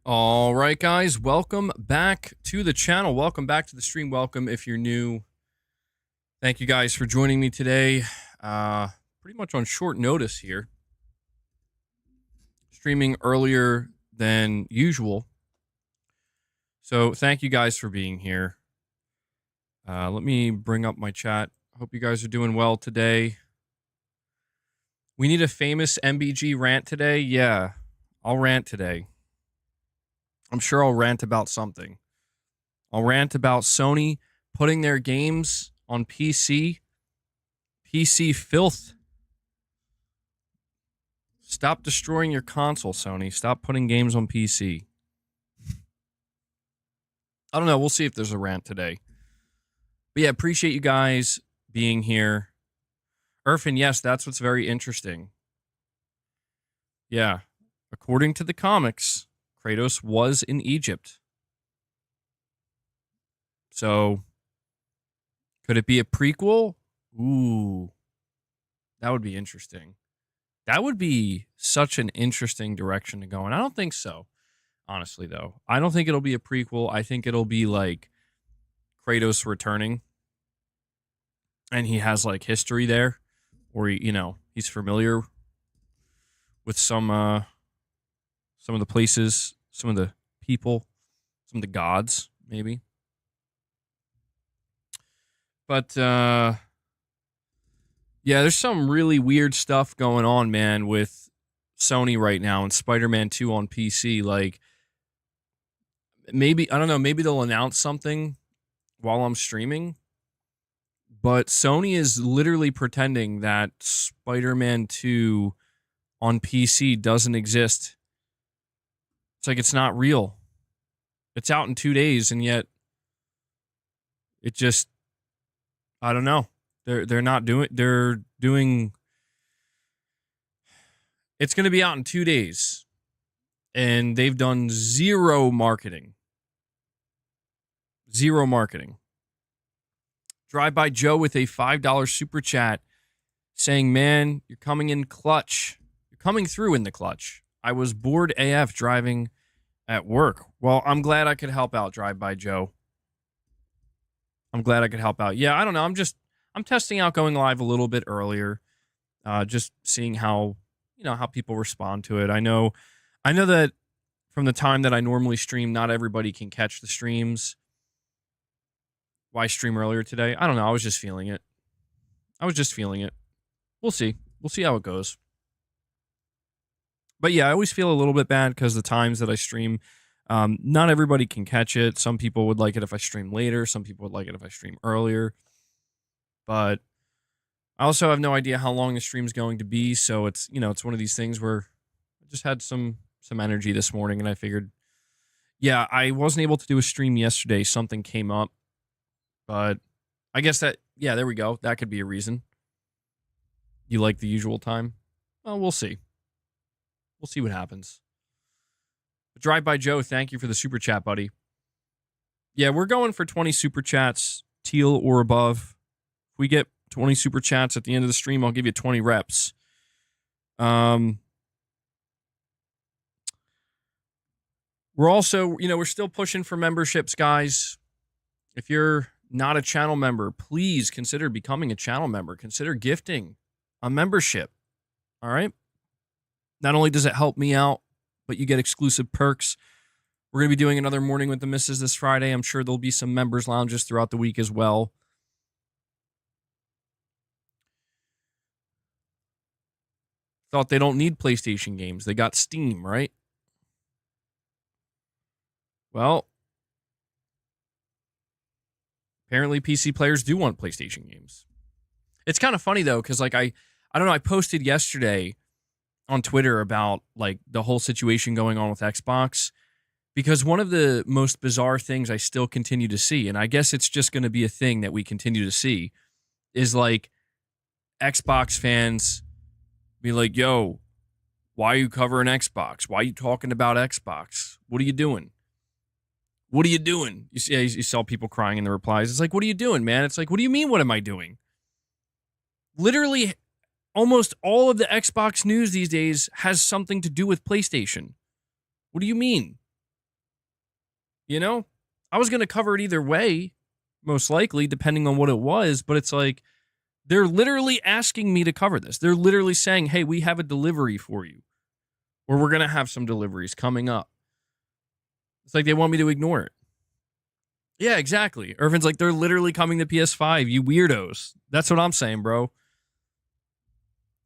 All right, guys, welcome back to the channel. Welcome back to the stream. Welcome if you're new. Thank you guys for joining me today. Pretty much on short notice here. Streaming earlier than usual. So thank you guys for being here. Let me bring up my chat. Hope you guys are doing well today. We need a famous MBG rant today. Yeah, I'll rant today. I'm sure I'll rant about something. I'll rant about Sony putting their games on PC. PC filth. Stop destroying your console, Sony. Stop putting games on PC. I don't know. We'll see if there's a rant today. But yeah, appreciate you guys being here. Irfan, yes, that's what's very interesting. Yeah. According to the comics, Kratos was in Egypt. So, could it be a prequel? Ooh. That would be interesting. That would be such an interesting direction to go in. I don't think so, honestly, though. I don't think it'll be a prequel. I think it'll be like Kratos returning. And he has like history there. Or, he's familiar with some of the places, some of the people, some of the gods, maybe. But, yeah, there's some really weird stuff going on, man, with Sony right now and Spider-Man 2 on PC. Like, maybe, I don't know, maybe they'll announce something while I'm streaming. But Sony is literally pretending that Spider-Man 2 on PC doesn't exist. It's like it's not real. It's out in 2 days, and yet it just, I don't know. They're doing it's going to be out in 2 days, and they've done zero marketing. Zero marketing. Drive by Joe with a $5 super chat saying, man, you're coming in clutch. You're coming through in the clutch. I was bored AF driving at work. Well, I'm glad I could help out, Drive by Joe. I'm glad I could help out. Yeah, I don't know. I'm testing out going live a little bit earlier. Just seeing how people respond to it. I know that from the time that I normally stream, not everybody can catch the streams. Why stream earlier today? I don't know. I was just feeling it. We'll see. We'll see how it goes. But yeah, I always feel a little bit bad because the times that I stream, not everybody can catch it. Some people would like it if I stream later. Some people would like it if I stream earlier. But I also have no idea how long the stream's going to be. So it's one of these things where I just had some energy this morning, and I figured, yeah, I wasn't able to do a stream yesterday. Something came up. But I guess that, yeah, there we go. That could be a reason. You like the usual time? Well, we'll see. We'll see what happens. But Drive by Joe, thank you for the super chat, buddy. Yeah, we're going for 20 super chats, teal or above. If we get 20 super chats at the end of the stream, I'll give you 20 reps. We're also, we're still pushing for memberships, guys. If you're not a channel member, please consider becoming a channel member. Consider gifting a membership. All right? Not only does it help me out, but you get exclusive perks. We're going to be doing another Morning with the Missus this Friday. I'm sure there'll be some members lounges throughout the week as well. Thought they don't need PlayStation games. They got Steam, right? Well, apparently PC players do want PlayStation games. It's kind of funny, though, because, like, I don't know, I posted yesterday on Twitter about, like, the whole situation going on with Xbox, because one of the most bizarre things I still continue to see, and I guess it's just going to be a thing that we continue to see, is, like, Xbox fans be like, yo, why are you covering Xbox? Why are you talking about Xbox? What are you doing? What are you doing? You saw people crying in the replies. It's like, what are you doing, man? It's like, what do you mean, what am I doing? Literally, almost all of the Xbox news these days has something to do with PlayStation. What do you mean? You know, I was going to cover it either way, most likely, depending on what it was. But it's like, they're literally asking me to cover this. They're literally saying, hey, we have a delivery for you, or we're going to have some deliveries coming up. It's like they want me to ignore it. Yeah, exactly. Irvin's like, they're literally coming to PS5, you weirdos. That's what I'm saying, bro.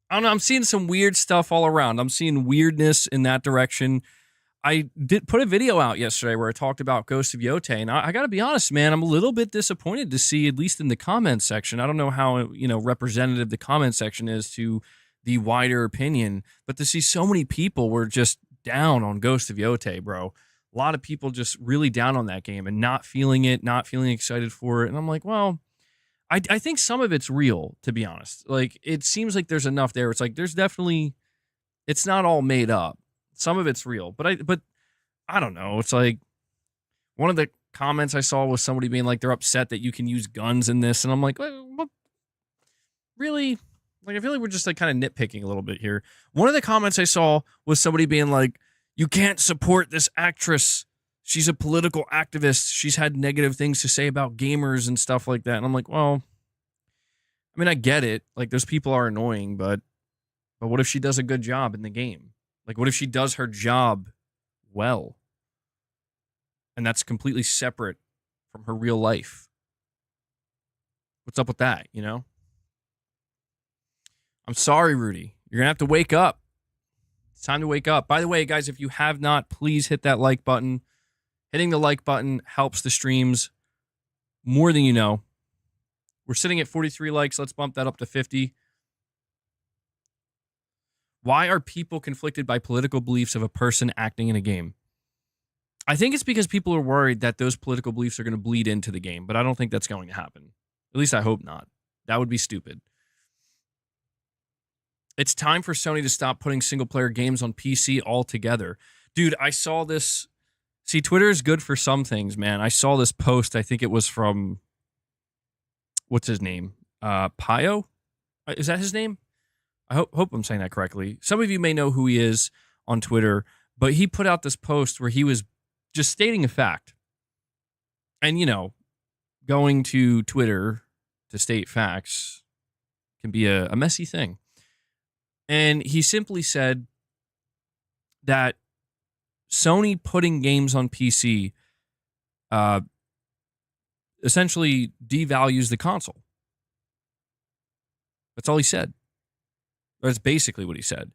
I don't know. I'm seeing some weird stuff all around. I'm seeing weirdness in that direction. I did put a video out yesterday where I talked about Ghost of Yotei, and I got to be honest, man, I'm a little bit disappointed to see, at least in the comment section. I don't know how, representative the comment section is to the wider opinion, but to see so many people were just down on Ghost of Yotei, bro. A lot of people just really down on that game and not feeling it, not feeling excited for it. And I'm like, well, I think some of it's real, to be honest. Like, it seems like there's enough there. It's like there's definitely, it's not all made up. Some of it's real, but I don't know. It's like one of the comments I saw was somebody being like, they're upset that you can use guns in this. And I'm like, what? Really? Like, I feel like we're just like kind of nitpicking a little bit here. One of the comments I saw was somebody being like, you can't support this actress. She's a political activist. She's had negative things to say about gamers and stuff like that. And I'm like, well, I mean, I get it. Like, those people are annoying, but what if she does a good job in the game? Like, what if she does her job well? And that's completely separate from her real life. What's up with that, I'm sorry, Rudy. You're going to have to wake up. It's time to wake up. By the way, guys, if you have not, please hit that like button. Hitting the like button helps the streams more than you know. We're sitting at 43 likes. Let's bump that up to 50. Why are people conflicted by political beliefs of a person acting in a game? I think it's because people are worried that those political beliefs are going to bleed into the game, but I don't think that's going to happen. At least I hope not. That would be stupid. It's time for Sony to stop putting single-player games on PC altogether. Dude, I saw this. See, Twitter is good for some things, man. I saw this post. I think it was from, what's his name? Pio? Is that his name? I hope I'm saying that correctly. Some of you may know who he is on Twitter, but he put out this post where he was just stating a fact. And, going to Twitter to state facts can be a messy thing. And he simply said that Sony putting games on PC essentially devalues the console. That's all he said. That's basically what he said.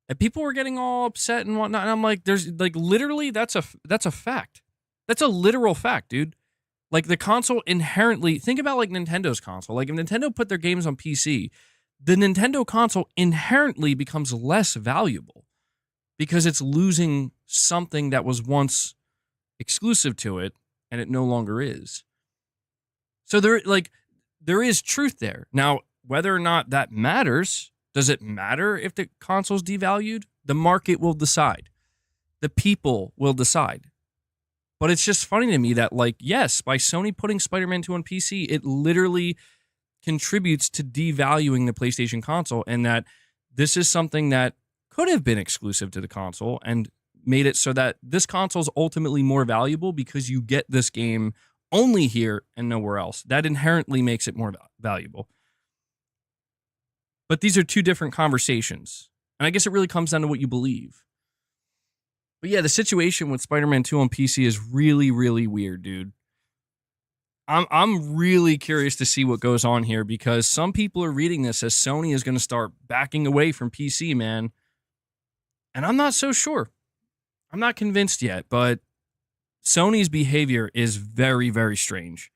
And people were getting all upset and whatnot. And I'm like, there's like literally that's a fact. That's a literal fact, dude. Like, the console inherently, think about like Nintendo's console. Like, if Nintendo put their games on PC, the Nintendo console inherently becomes less valuable because it's losing something that was once exclusive to it and it no longer is. So there is truth there. Now, whether or not that matters, does it matter if the console's devalued? The market will decide. The people will decide. But it's just funny to me that, like, yes, by Sony putting Spider-Man 2 on PC, it literally contributes to devaluing the PlayStation console, and that this is something that could have been exclusive to the console and made it so that this console is ultimately more valuable because you get this game only here and nowhere else. That inherently makes it more valuable. But these are two different conversations. And I guess it really comes down to what you believe. But yeah, the situation with Spider-Man 2 on PC is really, really weird, dude. I'm really curious to see what goes on here because some people are reading this as Sony is going to start backing away from PC, man. And I'm not so sure. I'm not convinced yet, but Sony's behavior is very, very strange.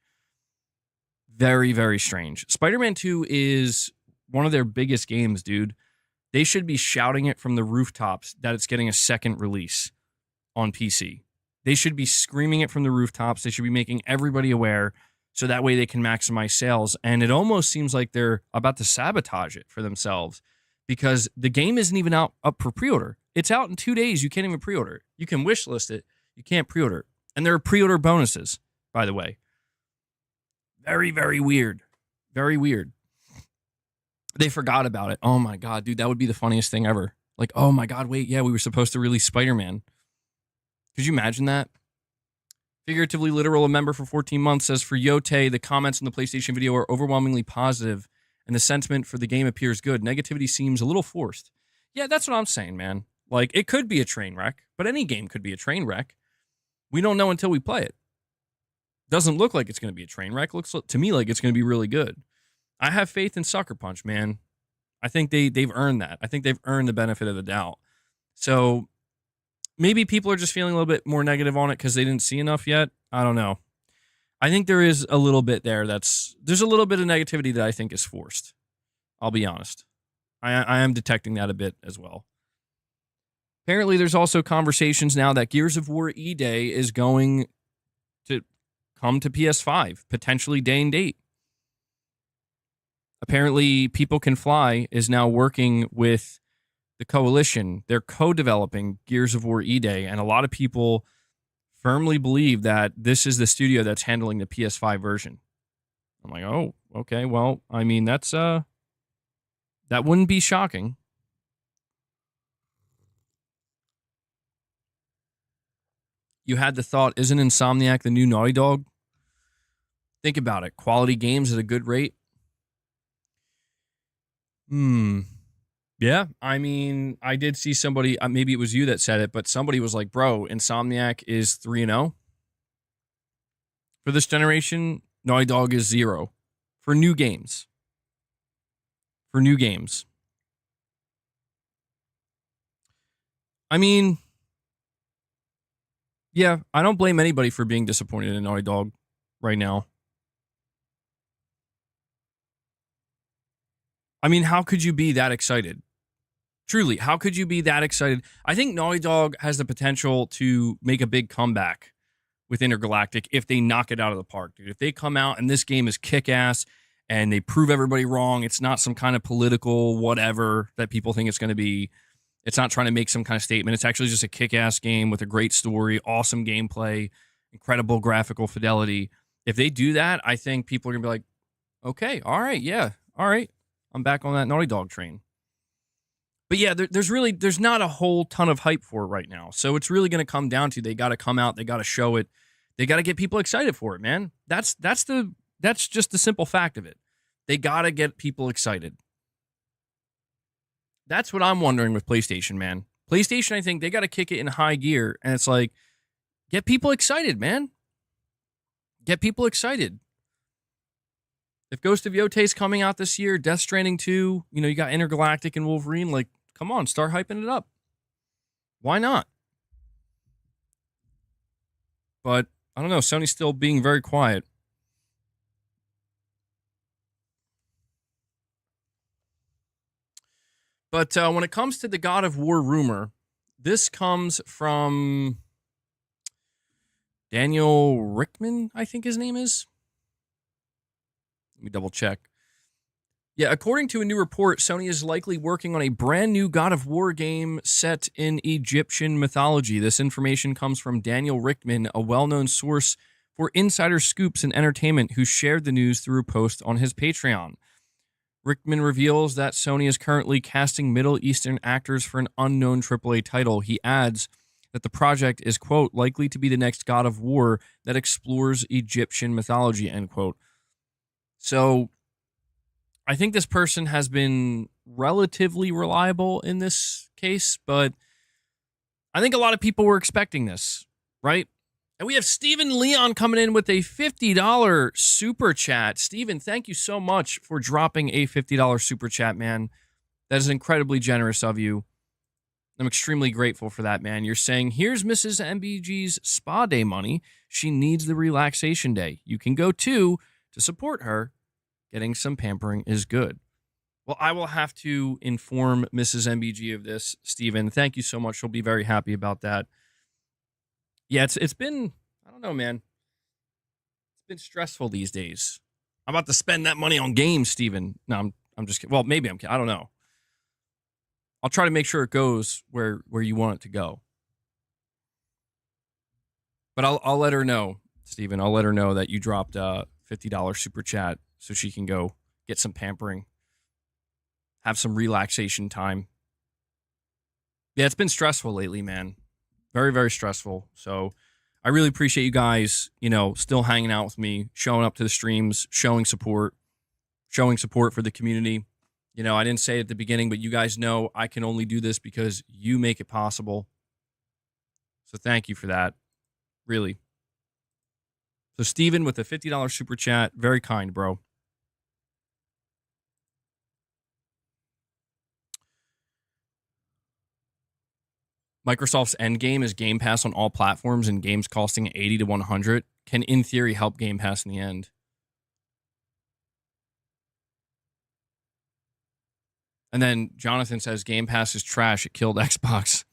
Very, very strange. Spider-Man 2 is one of their biggest games, dude. They should be shouting it from the rooftops that it's getting a second release on PC. They should be screaming it from the rooftops. They should be making everybody aware so that way they can maximize sales. And it almost seems like they're about to sabotage it for themselves because the game isn't even up for pre-order. It's out in 2 days. You can't even pre-order it. You can wish list it. You can't pre-order it. And there are pre-order bonuses, by the way. Very, very weird. Very weird. They forgot about it. Oh my God, dude, that would be the funniest thing ever. Like, oh my God, wait, yeah, we were supposed to release Spider-Man. Could you imagine that? Figuratively literal, a member for 14 months, says for Yotei, the comments on the PlayStation video are overwhelmingly positive, and the sentiment for the game appears good. Negativity seems a little forced. Yeah, that's what I'm saying, man. Like, it could be a train wreck, but any game could be a train wreck. We don't know until we play it. Doesn't look like it's going to be a train wreck. Looks to me like it's going to be really good. I have faith in Sucker Punch, man. I think they've earned that. I think they've earned the benefit of the doubt. So maybe people are just feeling a little bit more negative on it because they didn't see enough yet. I don't know. I think there is a little bit there there's a little bit of negativity that I think is forced. I'll be honest. I am detecting that a bit as well. Apparently, there's also conversations now that Gears of War E-Day is going to come to PS5, potentially day and date. Apparently, People Can Fly is now working with the Coalition. They're co-developing Gears of War E-Day, and a lot of people firmly believe that this is the studio that's handling the PS5 version. I'm like, oh, okay, well, I mean, that wouldn't be shocking. You had the thought, isn't Insomniac the new Naughty Dog? Think about it. Quality games at a good rate. Yeah, I mean, I did see somebody, maybe it was you that said it, but somebody was like, bro, Insomniac is 3-0. For this generation, Naughty Dog is 0. For new games. I mean, yeah, I don't blame anybody for being disappointed in Naughty Dog right now. I mean, how could you be that excited? Truly, how could you be that excited? I think Naughty Dog has the potential to make a big comeback with Intergalactic if they knock it out of the park, dude. If they come out and this game is kick-ass and they prove everybody wrong, it's not some kind of political whatever that people think it's going to be. It's not trying to make some kind of statement. It's actually just a kick-ass game with a great story, awesome gameplay, incredible graphical fidelity. If they do that, I think people are going to be like, okay, all right, yeah, all right. I'm back on that Naughty Dog train. But yeah, there's not a whole ton of hype for it right now. So it's really going to come down to they got to come out, they got to show it, they got to get people excited for it, man. That's just the simple fact of it. They got to get people excited. That's what I'm wondering with PlayStation, man. PlayStation, I think they got to kick it in high gear, and it's like, get people excited, man. Get people excited. If Ghost of Yotei's coming out this year, Death Stranding 2, you got Intergalactic and Wolverine, like, come on, start hyping it up. Why not? But, I don't know, Sony's still being very quiet. But when it comes to the God of War rumor, this comes from Daniel Rickman, I think his name is. Let me double check. Yeah, according to a new report, Sony is likely working on a brand new God of War game set in Egyptian mythology. This information comes from Daniel Rickman, a well-known source for insider scoops and entertainment, who shared the news through a post on his Patreon. Rickman reveals that Sony is currently casting Middle Eastern actors for an unknown AAA title. He adds that the project is, quote, likely to be the next God of War that explores Egyptian mythology, end quote. So I think this person has been relatively reliable in this case, but I think a lot of people were expecting this, right? And we have Steven Leon coming in with a $50 super chat. Steven, thank you so much for dropping a $50 super chat, man. That is incredibly generous of you. I'm extremely grateful for that, man. You're saying, here's Mrs. MBG's spa day money. She needs the relaxation day. You can go to support her. Getting some pampering is good. Well, I will have to inform Mrs. MBG of this, Steven. Thank you so much. She'll be very happy about that. Yeah, it's been, I don't know, man. It's been stressful these days. I'm about to spend that money on games, Steven. No, I'm just kidding. Well, maybe I'm kidding. I don't know. I'll try to make sure it goes where you want it to go. But I'll let her know, Steven. I'll let her know that you dropped a $50 super chat so she can go get some pampering, have some relaxation time. Yeah, it's been stressful lately, man. Very, very stressful. So I really appreciate you guys, still hanging out with me, showing up to the streams, showing support for the community. I didn't say it at the beginning, but you guys know I can only do this because you make it possible. So thank you for that. Really. So Steven with a $50 super chat. Very kind, bro. Microsoft's endgame is Game Pass on all platforms and games costing 80 to 100 can, in theory, help Game Pass in the end. And then Jonathan says Game Pass is trash. It killed Xbox.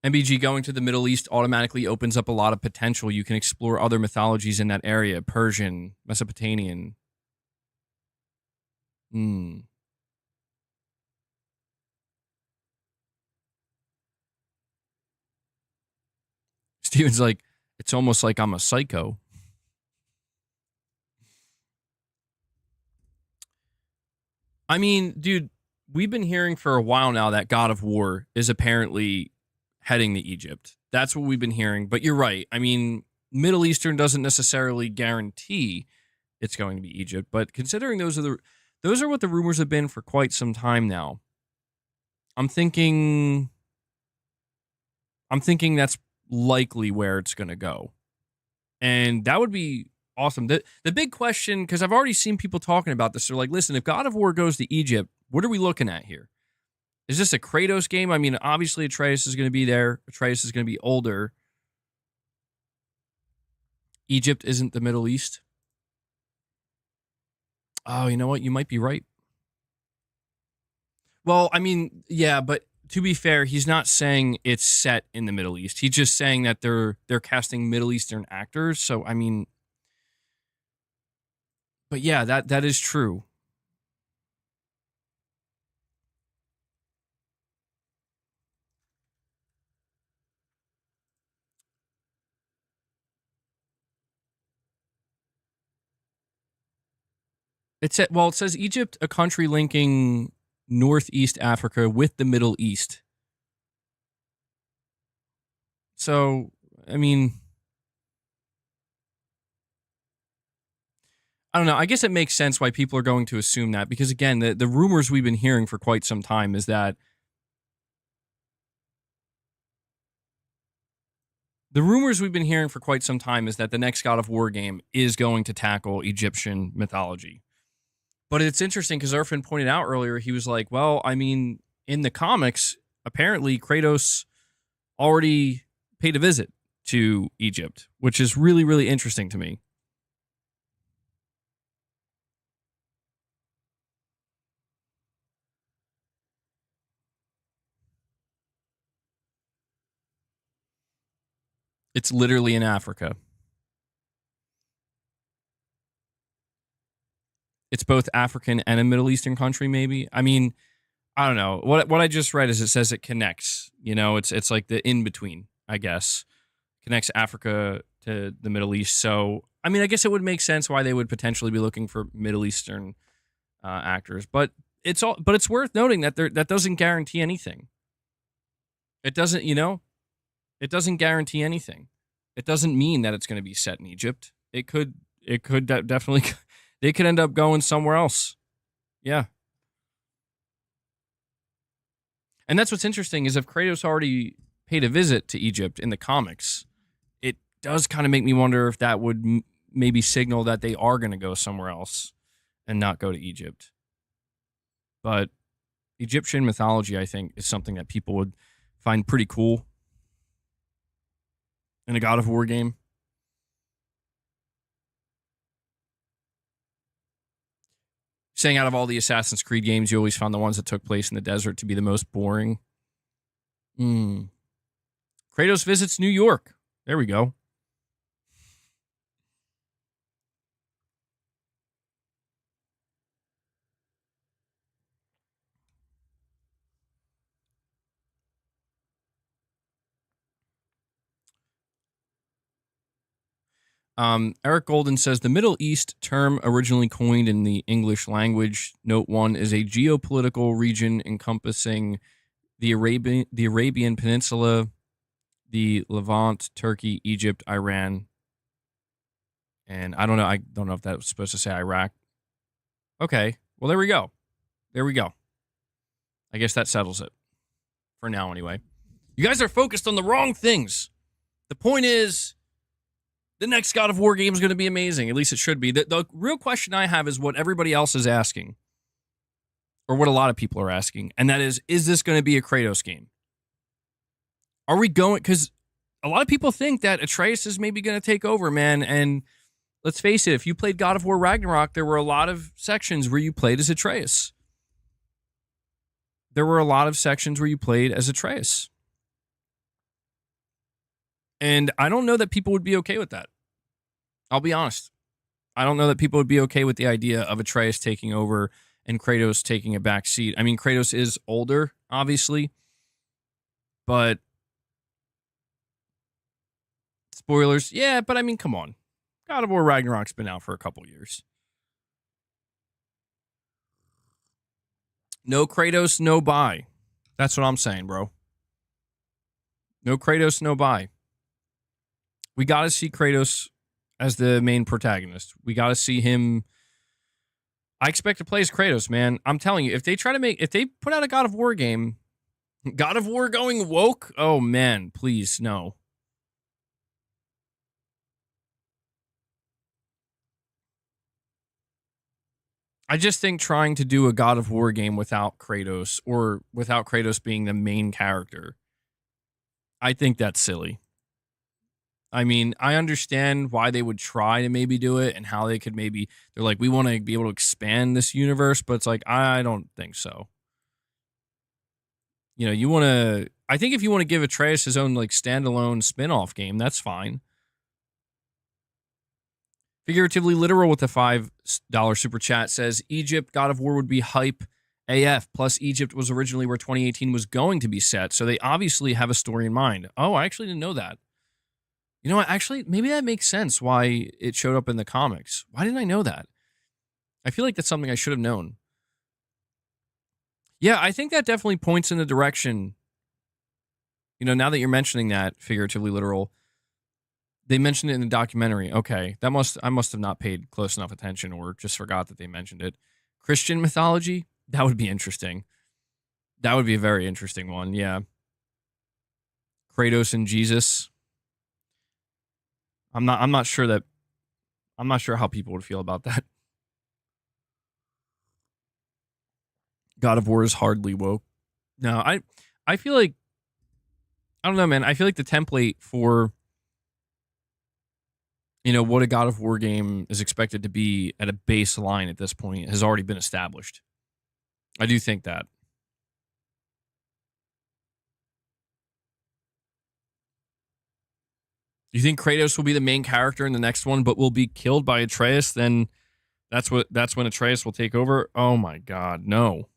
MBG, going to the Middle East automatically opens up a lot of potential. You can explore other mythologies in that area. Persian, Mesopotamian. Steven's like, it's almost like I'm a psycho. I mean, dude, we've been hearing for a while now that God of War is apparently heading to Egypt. That's what we've been hearing. But you're right. I mean, Middle Eastern doesn't necessarily guarantee it's going to be Egypt. But considering those are what the rumors have been for quite some time now. I'm thinking that's likely where it's going to go. And that would be awesome. The big question, because I've already seen people talking about this, they're like, listen, if God of War goes to Egypt, what are we looking at here? Is this a Kratos game? I mean, obviously Atreus is going to be there. Atreus is going to be older. Egypt isn't the Middle East. Oh, you know what? You might be right. Well, I mean, yeah, but to be fair, he's not saying it's set in the Middle East. He's just saying that they're casting Middle Eastern actors. So, I mean, but yeah, that is true. It says Egypt, a country linking Northeast Africa with the Middle East. So, I mean, I don't know. I guess it makes sense why people are going to assume that because, again, the rumors we've been hearing for quite some time is that the next God of War game is going to tackle Egyptian mythology. But it's interesting because Irfan pointed out earlier, he was like, well, I mean, in the comics, apparently Kratos already paid a visit to Egypt, which is really, really interesting to me. It's literally in Africa. It's both African and a Middle Eastern country, maybe. I mean, I don't know. What I just read is it says it connects. It's like the in between, I guess. Connects Africa to the Middle East. So, I mean, I guess it would make sense why they would potentially be looking for Middle Eastern actors. But it's worth noting that that doesn't guarantee anything. It doesn't, it doesn't guarantee anything. It doesn't mean that it's going to be set in Egypt. It could definitely they could end up going somewhere else. Yeah. And that's what's interesting is if Kratos already paid a visit to Egypt in the comics, it does kind of make me wonder if that would maybe signal that they are going to go somewhere else and not go to Egypt. But Egyptian mythology, I think, is something that people would find pretty cool in a God of War game. Saying out of all the Assassin's Creed games, you always found the ones that took place in the desert to be the most boring. Kratos visits New York. There we go. Eric Golden says the Middle East term originally coined in the English language. Note 1 is a geopolitical region encompassing the Arabian Peninsula, the Levant, Turkey, Egypt, Iran, and I don't know. I don't know if that was supposed to say Iraq. Okay, well there we go. There we go. I guess that settles it for now, anyway. You guys are focused on the wrong things. The point is, the next God of War game is going to be amazing. At least it should be. The real question I have is what everybody else is asking, or what a lot of people are asking, and that is this going to be a Kratos game? Are we going? Because a lot of people think that Atreus is maybe going to take over, man. And let's face it, if you played God of War Ragnarok, there were a lot of sections where you played as Atreus. There were a lot of sections where you played as Atreus. And I don't know that people would be okay with that. I'll be honest. I don't know that people would be okay with the idea of Atreus taking over and Kratos taking a back seat. I mean, Kratos is older, obviously. But spoilers, yeah, but I mean, come on. God of War Ragnarok's been out for a couple years. No Kratos, no buy. That's what I'm saying, bro. No Kratos, no buy. We got to see Kratos as the main protagonist. We got to see him. I expect to play as Kratos, man. I'm telling you, if they put out a God of War game, God of War going woke, oh man, please, no. I just think trying to do a God of War game without Kratos, or without Kratos being the main character, I think that's silly. I mean, I understand why they would try to maybe do it and how they could maybe, they're like, we want to be able to expand this universe, but it's like, I don't think so. You know, I think if you want to give Atreus his own like standalone spin-off game, that's fine. Figuratively literal with the $5 super chat says, Egypt God of War would be hype AF. Plus, Egypt was originally where 2018 was going to be set, so they obviously have a story in mind. Oh, I actually didn't know that. You know what? Actually, maybe that makes sense why it showed up in the comics. Why didn't I know that? I feel like that's something I should have known. Yeah, I think that definitely points in the direction. You know, now that you're mentioning that, figuratively literal, they mentioned it in the documentary. Okay, I must have not paid close enough attention or just forgot that they mentioned it. Christian mythology? That would be interesting. That would be a very interesting one, yeah. Kratos and Jesus. I'm not sure how people would feel about that. God of War is hardly woke. No, I feel like, I don't know, man. I feel like the template for, you know, what a God of War game is expected to be at a baseline at this point has already been established. I do think that. You think Kratos will be the main character in the next one, but will be killed by Atreus? Then that's when Atreus will take over. Oh my God, no.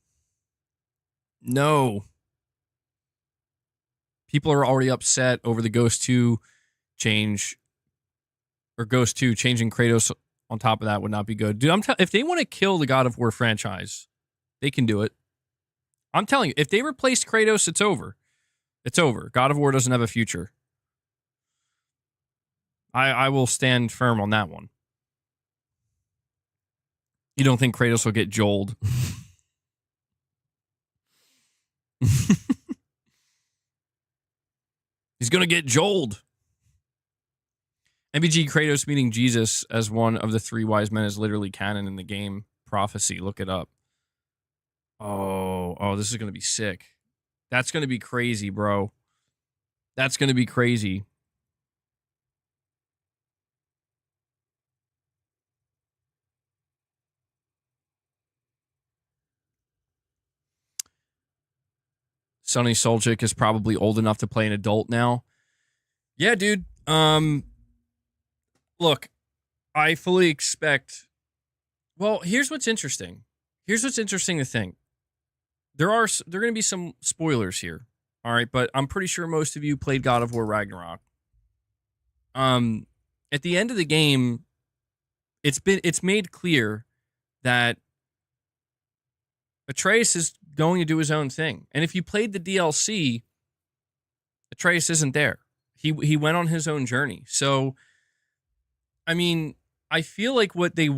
No. People are already upset over the Ghost 2 change, or Ghost 2 changing Kratos on top of that would not be good. Dude, if they want to kill the God of War franchise, they can do it. I'm telling you, if they replace Kratos, it's over. It's over. God of War doesn't have a future. I will stand firm on that one. You don't think Kratos will get Joel'd? He's going to get Joel'd. MBG Kratos meeting Jesus as one of the three wise men is literally canon in the game. Prophecy. Look it up. Oh, this is going to be sick. That's going to be crazy, bro. That's going to be crazy. Sonny Solchik is probably old enough to play an adult now. Yeah, dude. Look, I fully expect. Well, here's what's interesting. Here's what's interesting to think. There are going to be some spoilers here. All right, but I'm pretty sure most of you played God of War Ragnarok. at the end of the game, it's made clear that Atreus is going to do his own thing. And if you played the DLC, Atreus isn't there. He went on his own journey. So, I mean, I feel like what they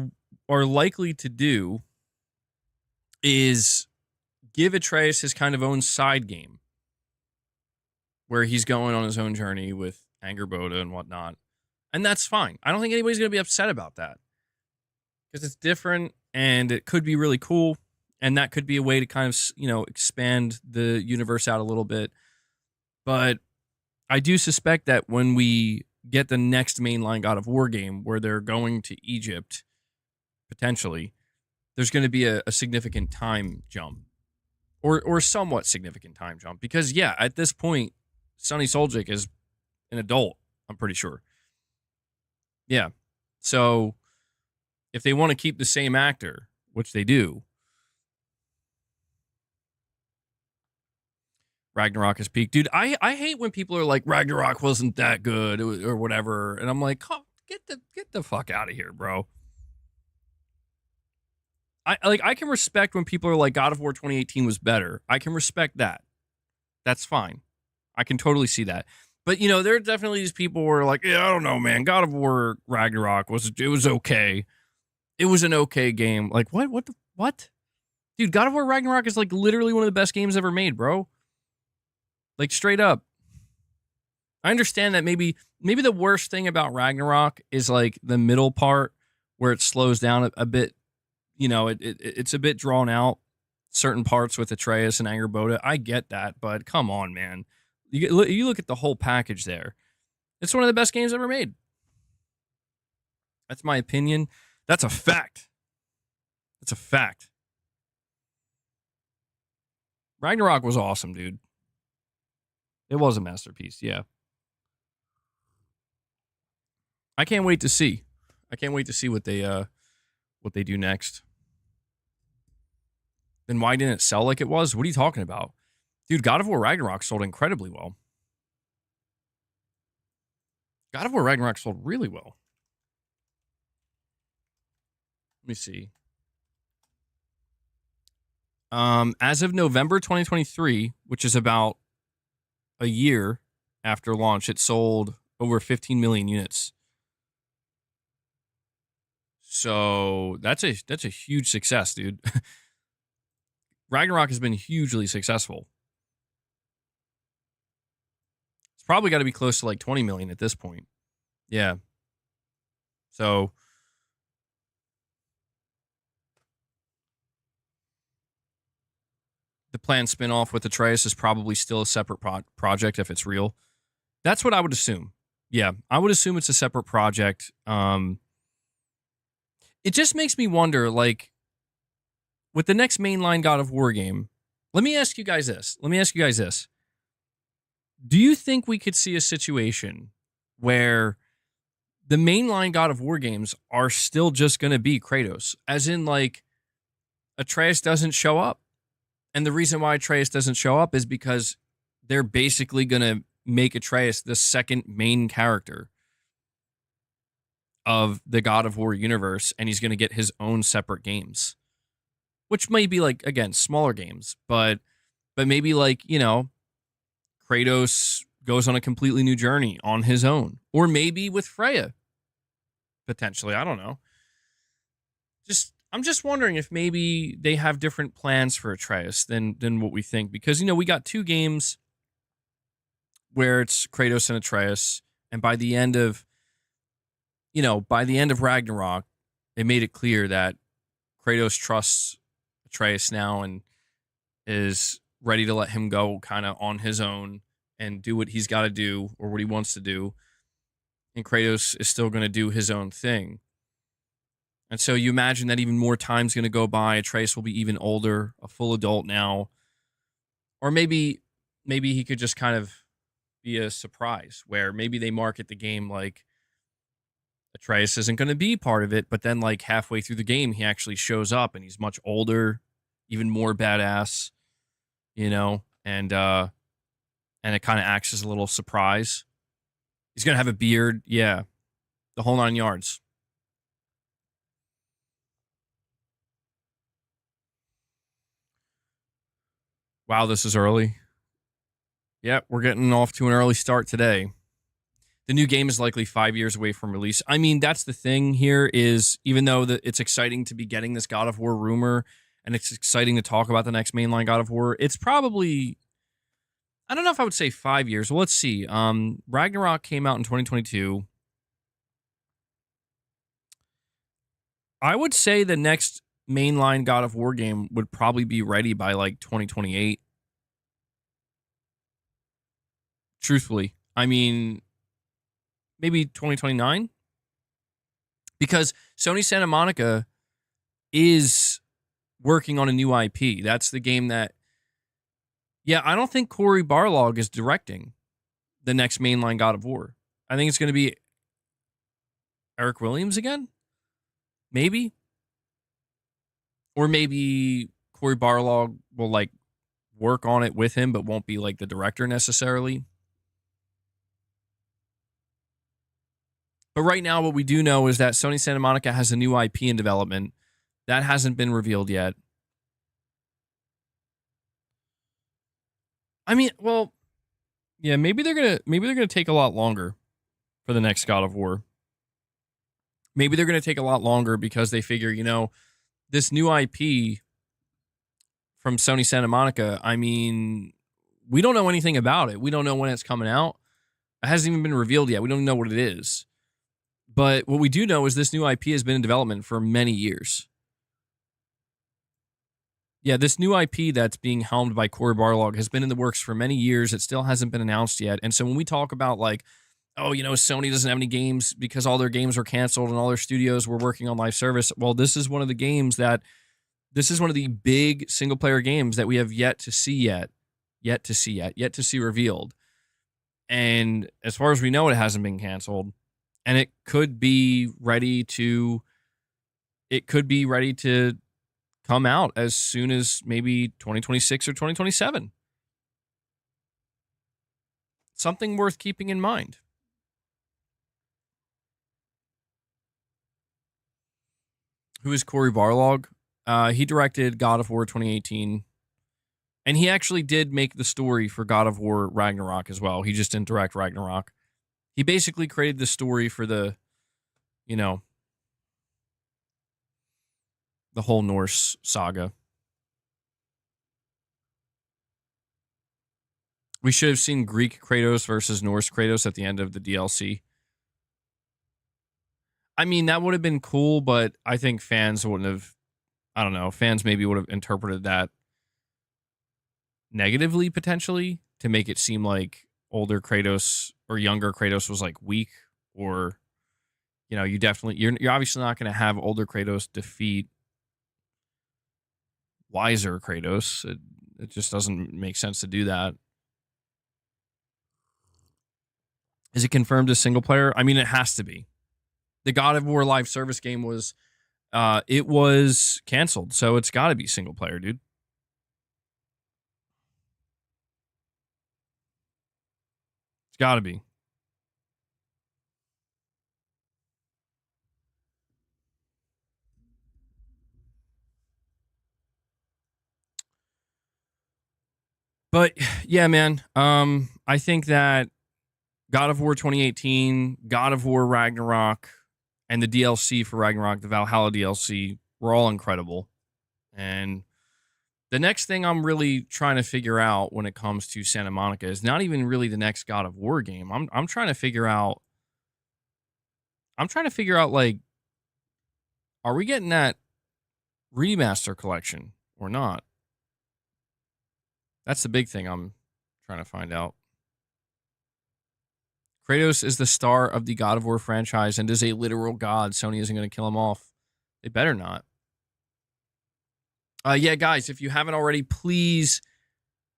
are likely to do is give Atreus his kind of own side game where he's going on his own journey with Angerboda and whatnot. And that's fine. I don't think anybody's going to be upset about that because it's different and it could be really cool. And that could be a way to kind of, expand the universe out a little bit. But I do suspect that when we get the next mainline God of War game where they're going to Egypt, potentially, there's going to be a significant time jump. Or somewhat significant time jump. Because, yeah, at this point, Sonny Soljic is an adult, I'm pretty sure. Yeah. So, if they want to keep the same actor, which they do, Ragnarok has peaked. Dude, I hate when people are like, Ragnarok wasn't that good or whatever. And I'm like, get the fuck out of here, bro. I can respect when people are like, God of War 2018 was better. I can respect that. That's fine. I can totally see that. But, there are definitely these people who are like, yeah, I don't know, man. God of War Ragnarok was okay. It was an okay game. Like, what? Dude, God of War Ragnarok is like literally one of the best games ever made, bro. Like, straight up. I understand that maybe the worst thing about Ragnarok is like the middle part where it slows down a bit. It's a bit drawn out, certain parts with Atreus and Angerboda. I get that, but come on, man. You look at the whole package there. It's one of the best games ever made. That's my opinion. That's a fact. That's a fact. Ragnarok was awesome, dude. It was a masterpiece, yeah. I can't wait to see. I can't wait to see what they do next. Then why didn't it sell like it was? What are you talking about? Dude, God of War Ragnarok sold incredibly well. God of War Ragnarok sold really well. Let me see. As of November 2023, which is about a year after launch, it sold over 15 million units. So that's a huge success, dude. Ragnarok has been hugely successful. It's probably got to be close to like 20 million at this point. Yeah. So the planned spinoff with Atreus is probably still a separate project if it's real. That's what I would assume. Yeah, I would assume it's a separate project. It just makes me wonder, like, with the next mainline God of War game, let me ask you guys this. Do you think we could see a situation where the mainline God of War games are still just going to be Kratos? As in, like, Atreus doesn't show up. And the reason why Atreus doesn't show up is because they're basically going to make Atreus the second main character of the God of War universe, and he's going to get his own separate games, which may be like, again, smaller games, but maybe like, Kratos goes on a completely new journey on his own, or maybe with Freya, potentially. I don't know. I'm just wondering if maybe they have different plans for Atreus than what we think, because we got two games where it's Kratos and Atreus, and by the end of Ragnarok, it made it clear that Kratos trusts Atreus now and is ready to let him go kind of on his own and do what he's got to do or what he wants to do. And Kratos is still going to do his own thing. And so you imagine that even more time's going to go by. Atreus will be even older, a full adult now. Or maybe he could just kind of be a surprise where maybe they market the game like Atreus isn't going to be part of it, but then like halfway through the game, he actually shows up and he's much older, even more badass, and it kind of acts as a little surprise. He's going to have a beard. Yeah. The whole 9 yards. Wow, this is early. Yep, we're getting off to an early start today. The new game is likely 5 years away from release. I mean, that's the thing here is, even though it's exciting to be getting this God of War rumor and it's exciting to talk about the next mainline God of War, it's probably, I don't know if I would say 5 years. Well, let's see. Ragnarok came out in 2022. I would say the next mainline God of War game would probably be ready by like 2028. Truthfully. I mean, maybe 2029? Because Sony Santa Monica is working on a new IP. That's the game that... Yeah, I don't think Cory Barlog is directing the next mainline God of War. I think it's going to be Eric Williams again? Maybe? Or maybe Cory Barlog will, like, work on it with him, but won't be, like, the director necessarily. But right now, what we do know is that Sony Santa Monica has a new IP in development. That hasn't been revealed yet. I mean, well, yeah, maybe they're gonna take a lot longer for the next God of War. Maybe they're gonna take a lot longer because they figure, you know, this new IP from Sony Santa Monica, I mean, we don't know anything about it. We don't know when it's coming out. It hasn't even been revealed yet. We don't know what it is. But what we do know is this new IP has been in development for many years. Yeah, this new IP that's being helmed by Cory Barlog has been in the works for many years. It still hasn't been announced yet. And so when we talk about, like, oh, you know, Sony doesn't have any games because all their games were canceled and all their studios were working on live service. Well, this is one of the games that, this is one of the big single player games that we have yet to see revealed. And as far as we know, it hasn't been canceled. And it could be ready to come out as soon as maybe 2026 or 2027. Something worth keeping in mind. Who is Cory Barlog? He directed God of War 2018. And he actually did make the story for God of War Ragnarok as well. He just didn't direct Ragnarok. He basically created the story for the, you know, the whole Norse saga. We should have seen Greek Kratos versus Norse Kratos at the end of the DLC. I mean, that would have been cool, but I think fans wouldn't have, I don't know, fans maybe would have interpreted that negatively, potentially, to make it seem like older Kratos or younger Kratos was, like, weak, or, you know, you're obviously not going to have older Kratos defeat wiser Kratos. It just doesn't make sense to do that. Is it confirmed as single player? I mean, it has to be. The God of War live service game was canceled, so it's got to be single player, dude. It's got to be. But yeah, man. I think that God of War 2018, God of War Ragnarok, and the DLC for Ragnarok, the Valhalla DLC, were all incredible. And the next thing I'm really trying to figure out when it comes to Santa Monica is not even really the next God of War game. I'm trying to figure out. I'm trying to figure out, like, are we getting that remaster collection or not? That's the big thing I'm trying to find out. Kratos is the star of the God of War franchise and is a literal god. Sony isn't going to kill him off. They better not. Yeah, guys, if you haven't already, please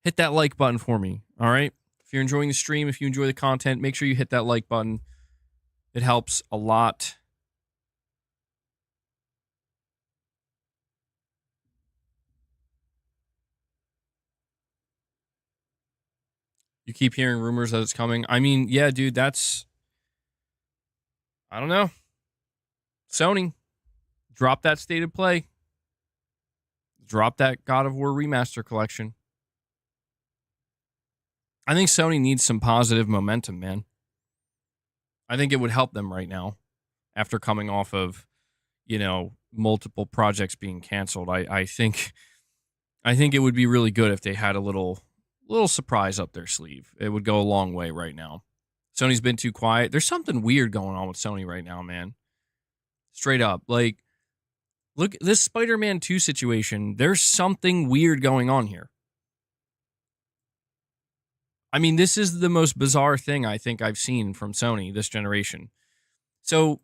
hit that like button for me, all right? If you're enjoying the stream, if you enjoy the content, make sure you hit that like button. It helps a lot. You keep hearing rumors that it's coming. I mean, yeah, dude, that's... I don't know. Sony, drop that State of Play. Drop that God of War Remaster Collection. I think Sony needs some positive momentum, man. I think it would help them right now after coming off of, multiple projects being canceled. I think it would be really good if they had a little surprise up their sleeve. It would go a long way right now. Sony's been too quiet. There's something weird going on with Sony right now, man. Straight up. Like, look, this Spider-Man 2 situation, there's something weird going on here. I mean, this is the most bizarre thing I think I've seen from Sony this generation. So,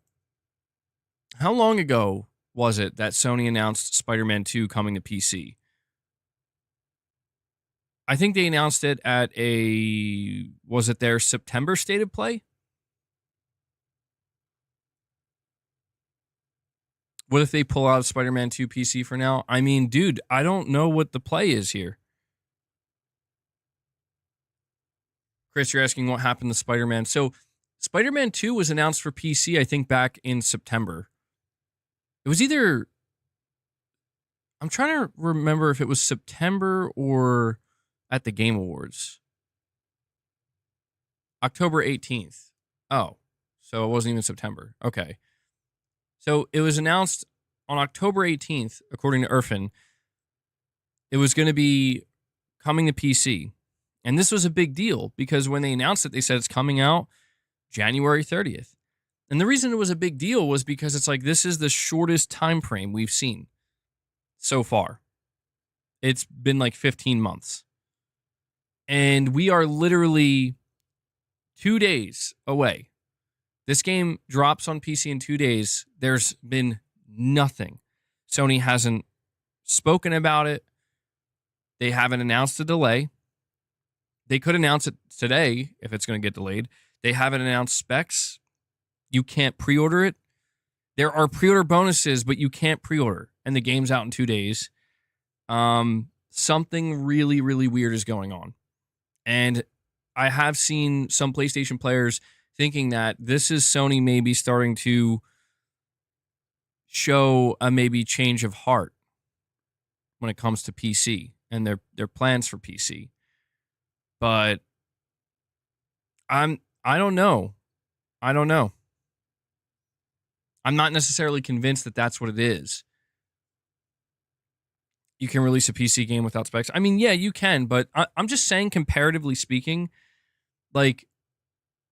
how long ago was it that Sony announced Spider-Man 2 coming to PC? I think they announced it at was it their September State of Play? What if they pull out Spider-Man 2 PC for now? I mean, dude, I don't know what the play is here. Chris, you're asking what happened to Spider-Man. So, Spider-Man 2 was announced for PC, I think, back in September. It was either... I'm trying to remember if it was September or at the Game Awards. October 18th. Oh, so it wasn't even September. Okay. So it was announced on October 18th, according to Irfan, it was going to be coming to PC. And this was a big deal because when they announced it, they said it's coming out January 30th. And the reason it was a big deal was because it's like, this is the shortest time frame we've seen so far. It's been like 15 months. And we are literally 2 days away. This game drops on PC in 2 days. There's been nothing. Sony hasn't spoken about it. They haven't announced a delay. They could announce it today if it's going to get delayed. They haven't announced specs. You can't pre-order it. There are pre-order bonuses, but you can't pre-order. And the game's out in 2 days. Something really, really weird is going on. And I have seen some PlayStation players thinking that this is Sony maybe starting to show a maybe change of heart when it comes to PC and their plans for PC. But I don't know. I don't know. I'm not necessarily convinced that that's what it is. You can release a PC game without specs. I mean, yeah, you can, but I'm just saying, comparatively speaking, like,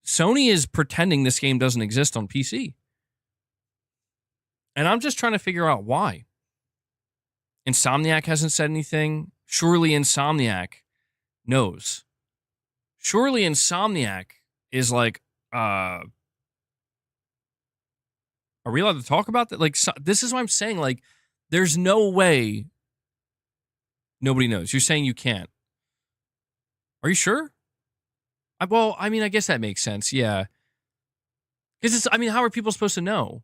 Sony is pretending this game doesn't exist on PC. And I'm just trying to figure out why. Insomniac hasn't said anything. Surely Insomniac knows. Surely Insomniac is like, are we allowed to talk about that? Like, this is what I'm saying. Like, there's no way nobody knows. You're saying you can't. Are you sure? Well, I mean, I guess that makes sense. Yeah. Because how are people supposed to know?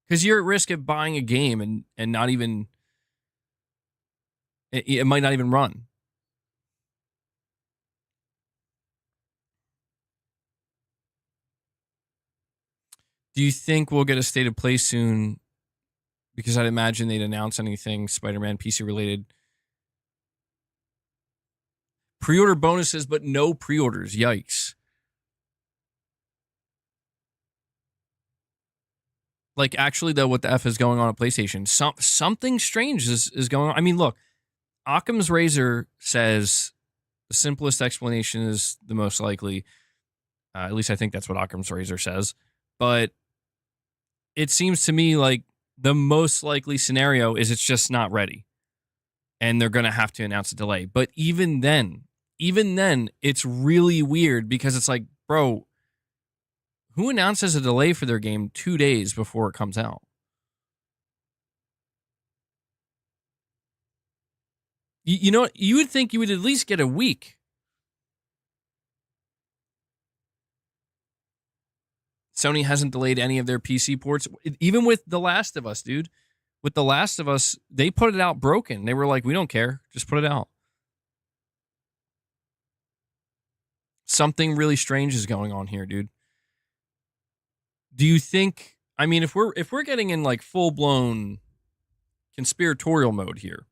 Because you're at risk of buying a game and not even, it might not even run. Do you think we'll get a State of Play soon? Because I'd imagine they'd announce anything Spider-Man PC related. Pre-order bonuses, but no pre-orders. Yikes. Like, actually, though, what the F is going on at PlayStation? Something strange is going on. I mean, look, Occam's Razor says the simplest explanation is the most likely. At least I think that's what Occam's Razor says. But it seems to me like the most likely scenario is it's just not ready. And they're going to have to announce a delay. But even then, it's really weird because it's like, bro, who announces a delay for their game 2 days before it comes out? You know what? You would think you would at least get a week. Sony hasn't delayed any of their PC ports. Even with The Last of Us, dude. With The Last of Us, they put it out broken. They were like, we don't care. Just put it out. Something really strange is going on here, dude. Do you think, I mean, if we're getting in like full-blown conspiratorial mode here,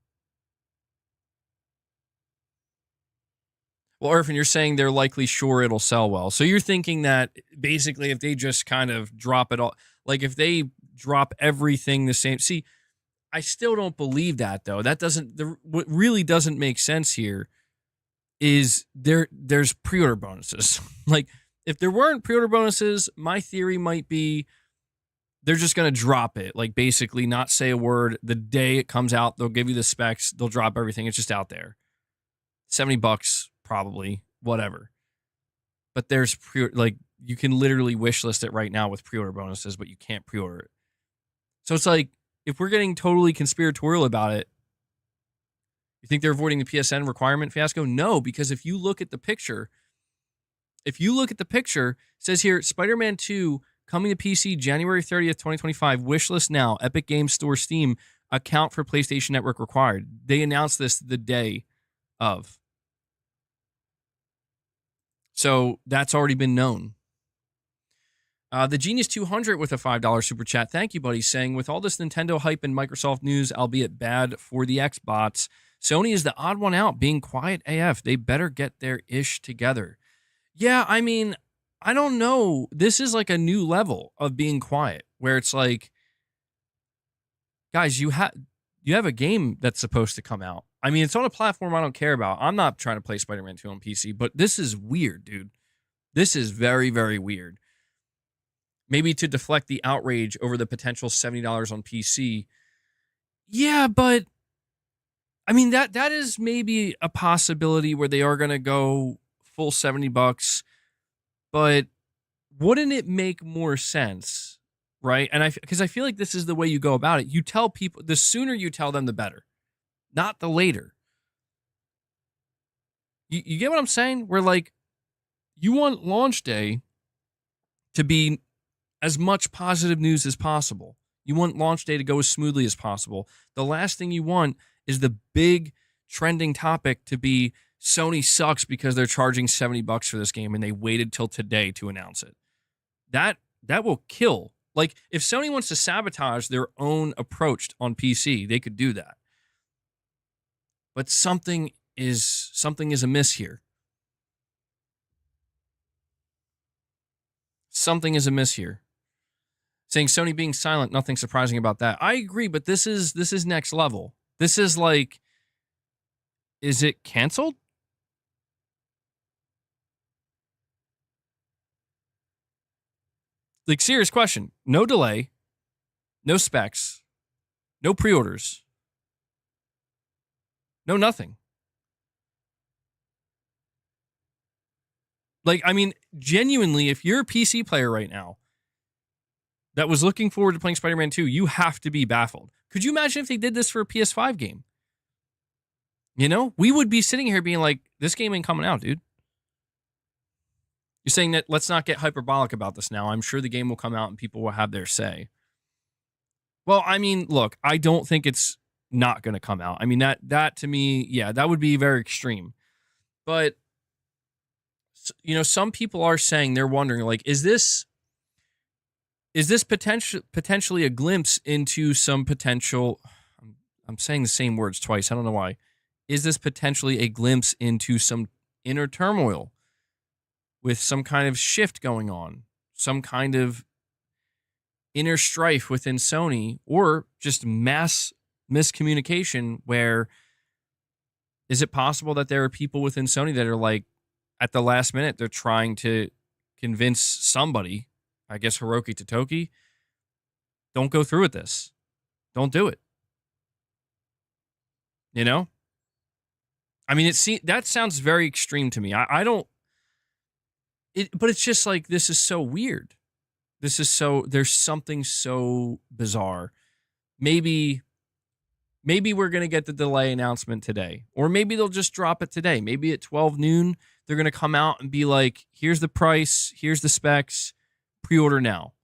well, Irfan, you're saying they're likely sure it'll sell well. So you're thinking that basically if they just kind of drop it all, like if they drop everything the same. See, I still don't believe that though. That doesn't, what really doesn't make sense here is there's pre-order bonuses. Like if there weren't pre-order bonuses, my theory might be they're just going to drop it. Like basically not say a word. The day it comes out, they'll give you the specs. They'll drop everything. It's just out there. $70 probably, whatever. But there's like you can literally wish list it right now with pre-order bonuses, but you can't pre-order it. So it's like if we're getting totally conspiratorial about it, you think they're avoiding the PSN requirement fiasco? No, because if you look at the picture, it says here Spider-Man 2 coming to PC January 30th, 2025. Wishlist now. Epic Games Store, Steam. Account for PlayStation Network required. They announced this the day of. So that's already been known. The Genius 200 with a $5 super chat. Thank you, buddy. Saying, with all this Nintendo hype and Microsoft news, albeit bad for the Xbox, Sony is the odd one out, being quiet AF. They better get their ish together. Yeah, I mean, I don't know. This is like a new level of being quiet, where it's like, guys, you have a game that's supposed to come out. I mean, it's on a platform I don't care about. I'm not trying to play Spider-Man 2 on PC, but this is weird, dude. This is very, very weird. Maybe to deflect the outrage over the potential $70 on PC. Yeah, but I mean, that is maybe a possibility where they are going to go full $70, but wouldn't it make more sense, right? And because I feel like this is the way you go about it. You tell people, the sooner you tell them, the better, not the later. You get what I'm saying? Where like you want launch day to be as much positive news as possible. You want launch day to go as smoothly as possible. The last thing you want is the big trending topic to be Sony sucks because they're charging $70 for this game and they waited till today to announce it. That will kill. Like if Sony wants to sabotage their own approach on PC, they could do that. But something is amiss here. Something is amiss here. Saying Sony being silent, nothing surprising about that. I agree, but this is next level. This is like, is it canceled? Like, serious question. No delay, no specs, no pre-orders, no nothing. Like, I mean, genuinely, if you're a PC player right now that was looking forward to playing Spider-Man 2, you have to be baffled. Could you imagine if they did this for a PS5 game? You know, we would be sitting here being like, this game ain't coming out, dude. You're saying that let's not get hyperbolic about this now. I'm sure the game will come out and people will have their say. Well, I mean, look, I don't think it's not going to come out. I mean, that to me, yeah, that would be very extreme. But, you know, some people are saying, they're wondering, like, is this potentially a glimpse into some potential, I'm saying the same words twice, I don't know why. Is this potentially a glimpse into some inner turmoil with some kind of shift going on, some kind of inner strife within Sony, or just mass miscommunication where is it possible that there are people within Sony that are like, at the last minute, they're trying to convince somebody, I guess Hiroki Totoki, don't go through with this. Don't do it. You know? I mean, that sounds very extreme to me. I don't, but it's just like, this is so weird. There's something so bizarre. Maybe we're going to get the delay announcement today, or maybe they'll just drop it today. Maybe at 12 noon, they're going to come out and be like, here's the price, here's the specs, pre-order now.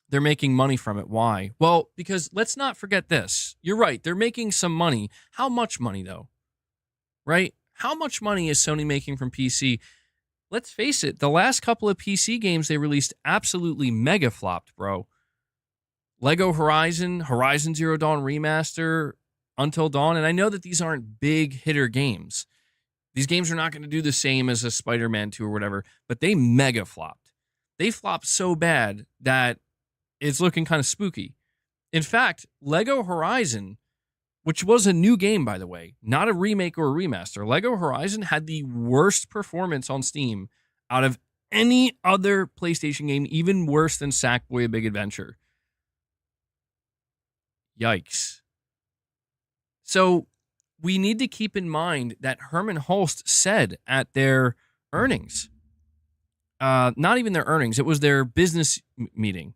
They're making money from it. Why? Well, because let's not forget this. You're right. They're making some money. How much money, though? Right? How much money is Sony making from PC? let's face it, the last couple of PC games they released absolutely mega flopped, bro. Lego Horizon, Horizon Zero Dawn Remaster, Until Dawn, and I know that these aren't big hitter games. These games are not going to do the same as a Spider-Man 2 or whatever, but they mega flopped. They flopped so bad that it's looking kind of spooky. In fact, Lego Horizon, which was a new game, by the way, not a remake or a remaster, Lego Horizon had the worst performance on Steam out of any other PlayStation game, even worse than Sackboy: A Big Adventure. Yikes. So we need to keep in mind that Herman Holst said at their earnings, not even their earnings, it was their business meeting.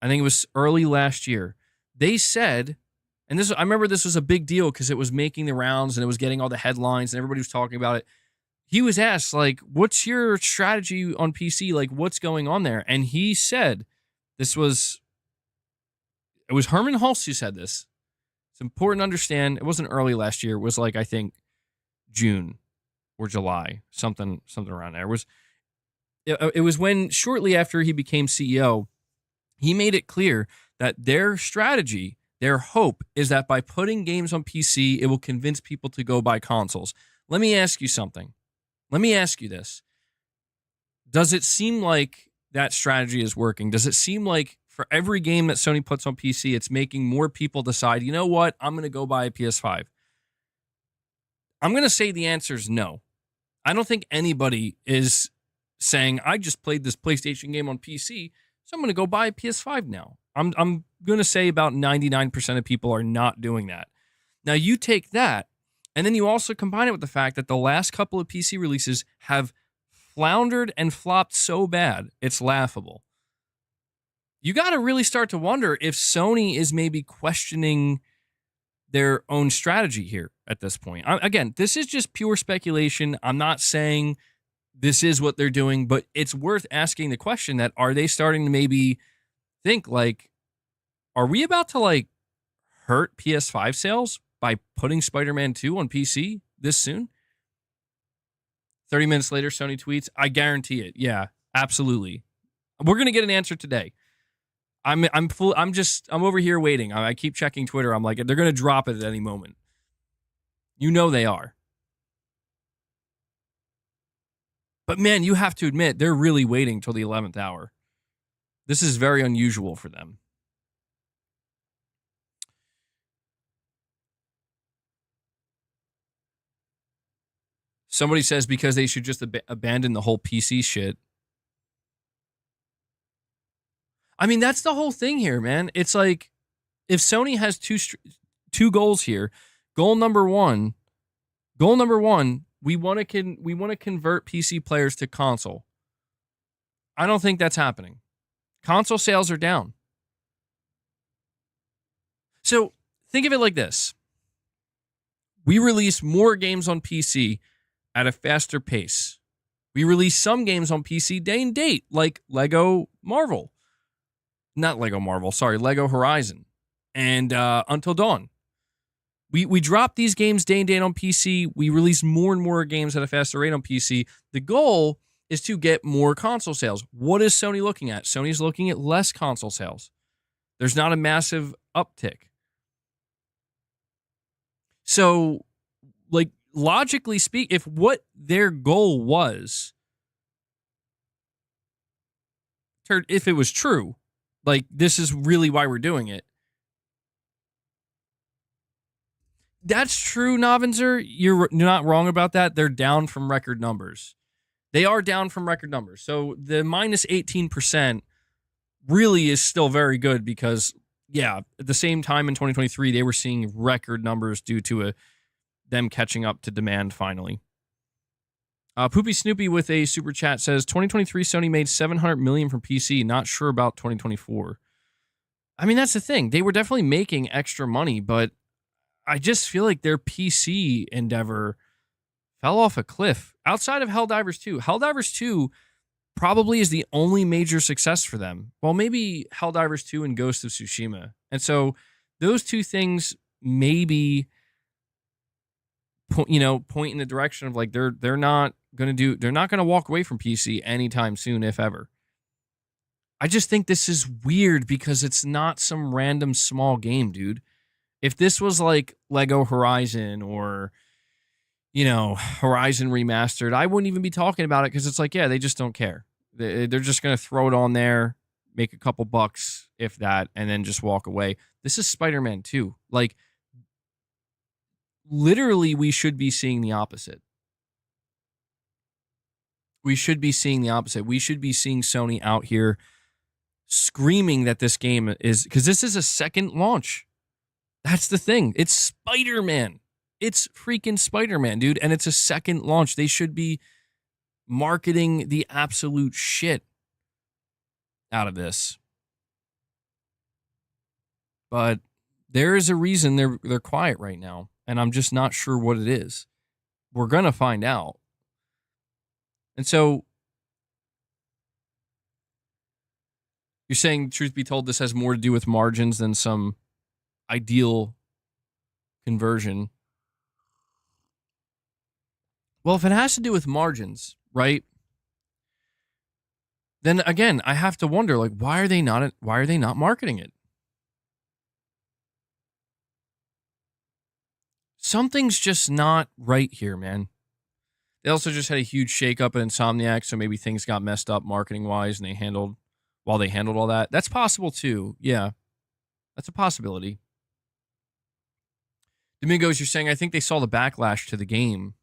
I think it was early last year. They said, and this, I remember this was a big deal because it was making the rounds and it was getting all the headlines and everybody was talking about it. He was asked, like, what's your strategy on PC? Like, what's going on there? And he said, it was Herman Holst who said this. It's important to understand. It wasn't early last year. It was like, I think, June or July, something around there. It was when, shortly after he became CEO, he made it clear that their strategy, their hope, is that by putting games on PC, it will convince people to go buy consoles. Let me ask you something. Let me ask you this. Does it seem like that strategy is working? Does it seem like for every game that Sony puts on PC, it's making more people decide, you know what, I'm going to go buy a PS5? I'm going to say the answer is no. I don't think anybody is saying, I just played this PlayStation game on PC, so I'm going to go buy a PS5 now. I'm going to say about 99% of people are not doing that. Now, you take that, and then you also combine it with the fact that the last couple of PC releases have floundered and flopped so bad, it's laughable. You got to really start to wonder if Sony is maybe questioning their own strategy here at this point. Again, this is just pure speculation. I'm not saying this is what they're doing, but it's worth asking the question that, are they starting to maybe think, like, are we about to, like, hurt PS5 sales by putting Spider-Man 2 on PC this soon? 30 minutes later, Sony tweets, I guarantee it. Yeah, absolutely. We're going to get an answer today. I'm over here waiting. I keep checking Twitter. I'm like, they're going to drop it at any moment. You know they are. But man, you have to admit, they're really waiting till the 11th hour. This is very unusual for them. Somebody says because they should just abandon the whole PC shit. I mean, that's the whole thing here, man. It's like, if Sony has two goals here, goal number one, we want to convert PC players to console. I don't think that's happening. Console sales are down. So think of it like this. We release more games on PC at a faster pace. We release some games on PC day and date, like Lego Horizon and Until Dawn. We drop these games day and date on PC. We release more and more games at a faster rate on PC. The goal is to get more console sales. What is Sony looking at? Sony's looking at less console sales. There's not a massive uptick. So, like, logically speaking, if what their goal was, if it was true, like, this is really why we're doing it. That's true, Novinzer. You're not wrong about that. They're down from record numbers. They are down from record numbers. So the minus 18% really is still very good because, yeah, at the same time in 2023, they were seeing record numbers due to them catching up to demand finally. Poopy Snoopy with a super chat says, 2023 Sony made $700 million from PC. Not sure about 2024. I mean, that's the thing. They were definitely making extra money, but I just feel like their PC endeavor fell off a cliff. Outside of Helldivers 2. Helldivers 2 probably is the only major success for them. Well, maybe Helldivers 2 and Ghost of Tsushima. And so those two things maybe point in the direction of like they're not gonna walk away from PC anytime soon, if ever. I just think this is weird because it's not some random small game, dude. If this was like Lego Horizon or, Horizon Remastered, I wouldn't even be talking about it because it's like, yeah, they just don't care. They're just going to throw it on there, make a couple bucks, if that, and then just walk away. This is Spider-Man 2. Like, literally, we should be seeing the opposite. We should be seeing the opposite. We should be seeing Sony out here screaming that this game is, because this is a second launch. That's the thing. It's Spider-Man. It's freaking Spider-Man, dude. And it's a second launch. They should be marketing the absolute shit out of this. But there is a reason they're quiet right now. And I'm just not sure what it is. We're going to find out. And so you're saying, truth be told, this has more to do with margins than some ideal conversion. Well, if it has to do with margins, right? Then again, I have to wonder, like, why are they not marketing it? Something's just not right here, man. They also just had a huge shakeup at Insomniac, so maybe things got messed up marketing wise, and they handled all that. That's possible too. Yeah, that's a possibility. Domingos, you're saying, I think they saw the backlash to the game.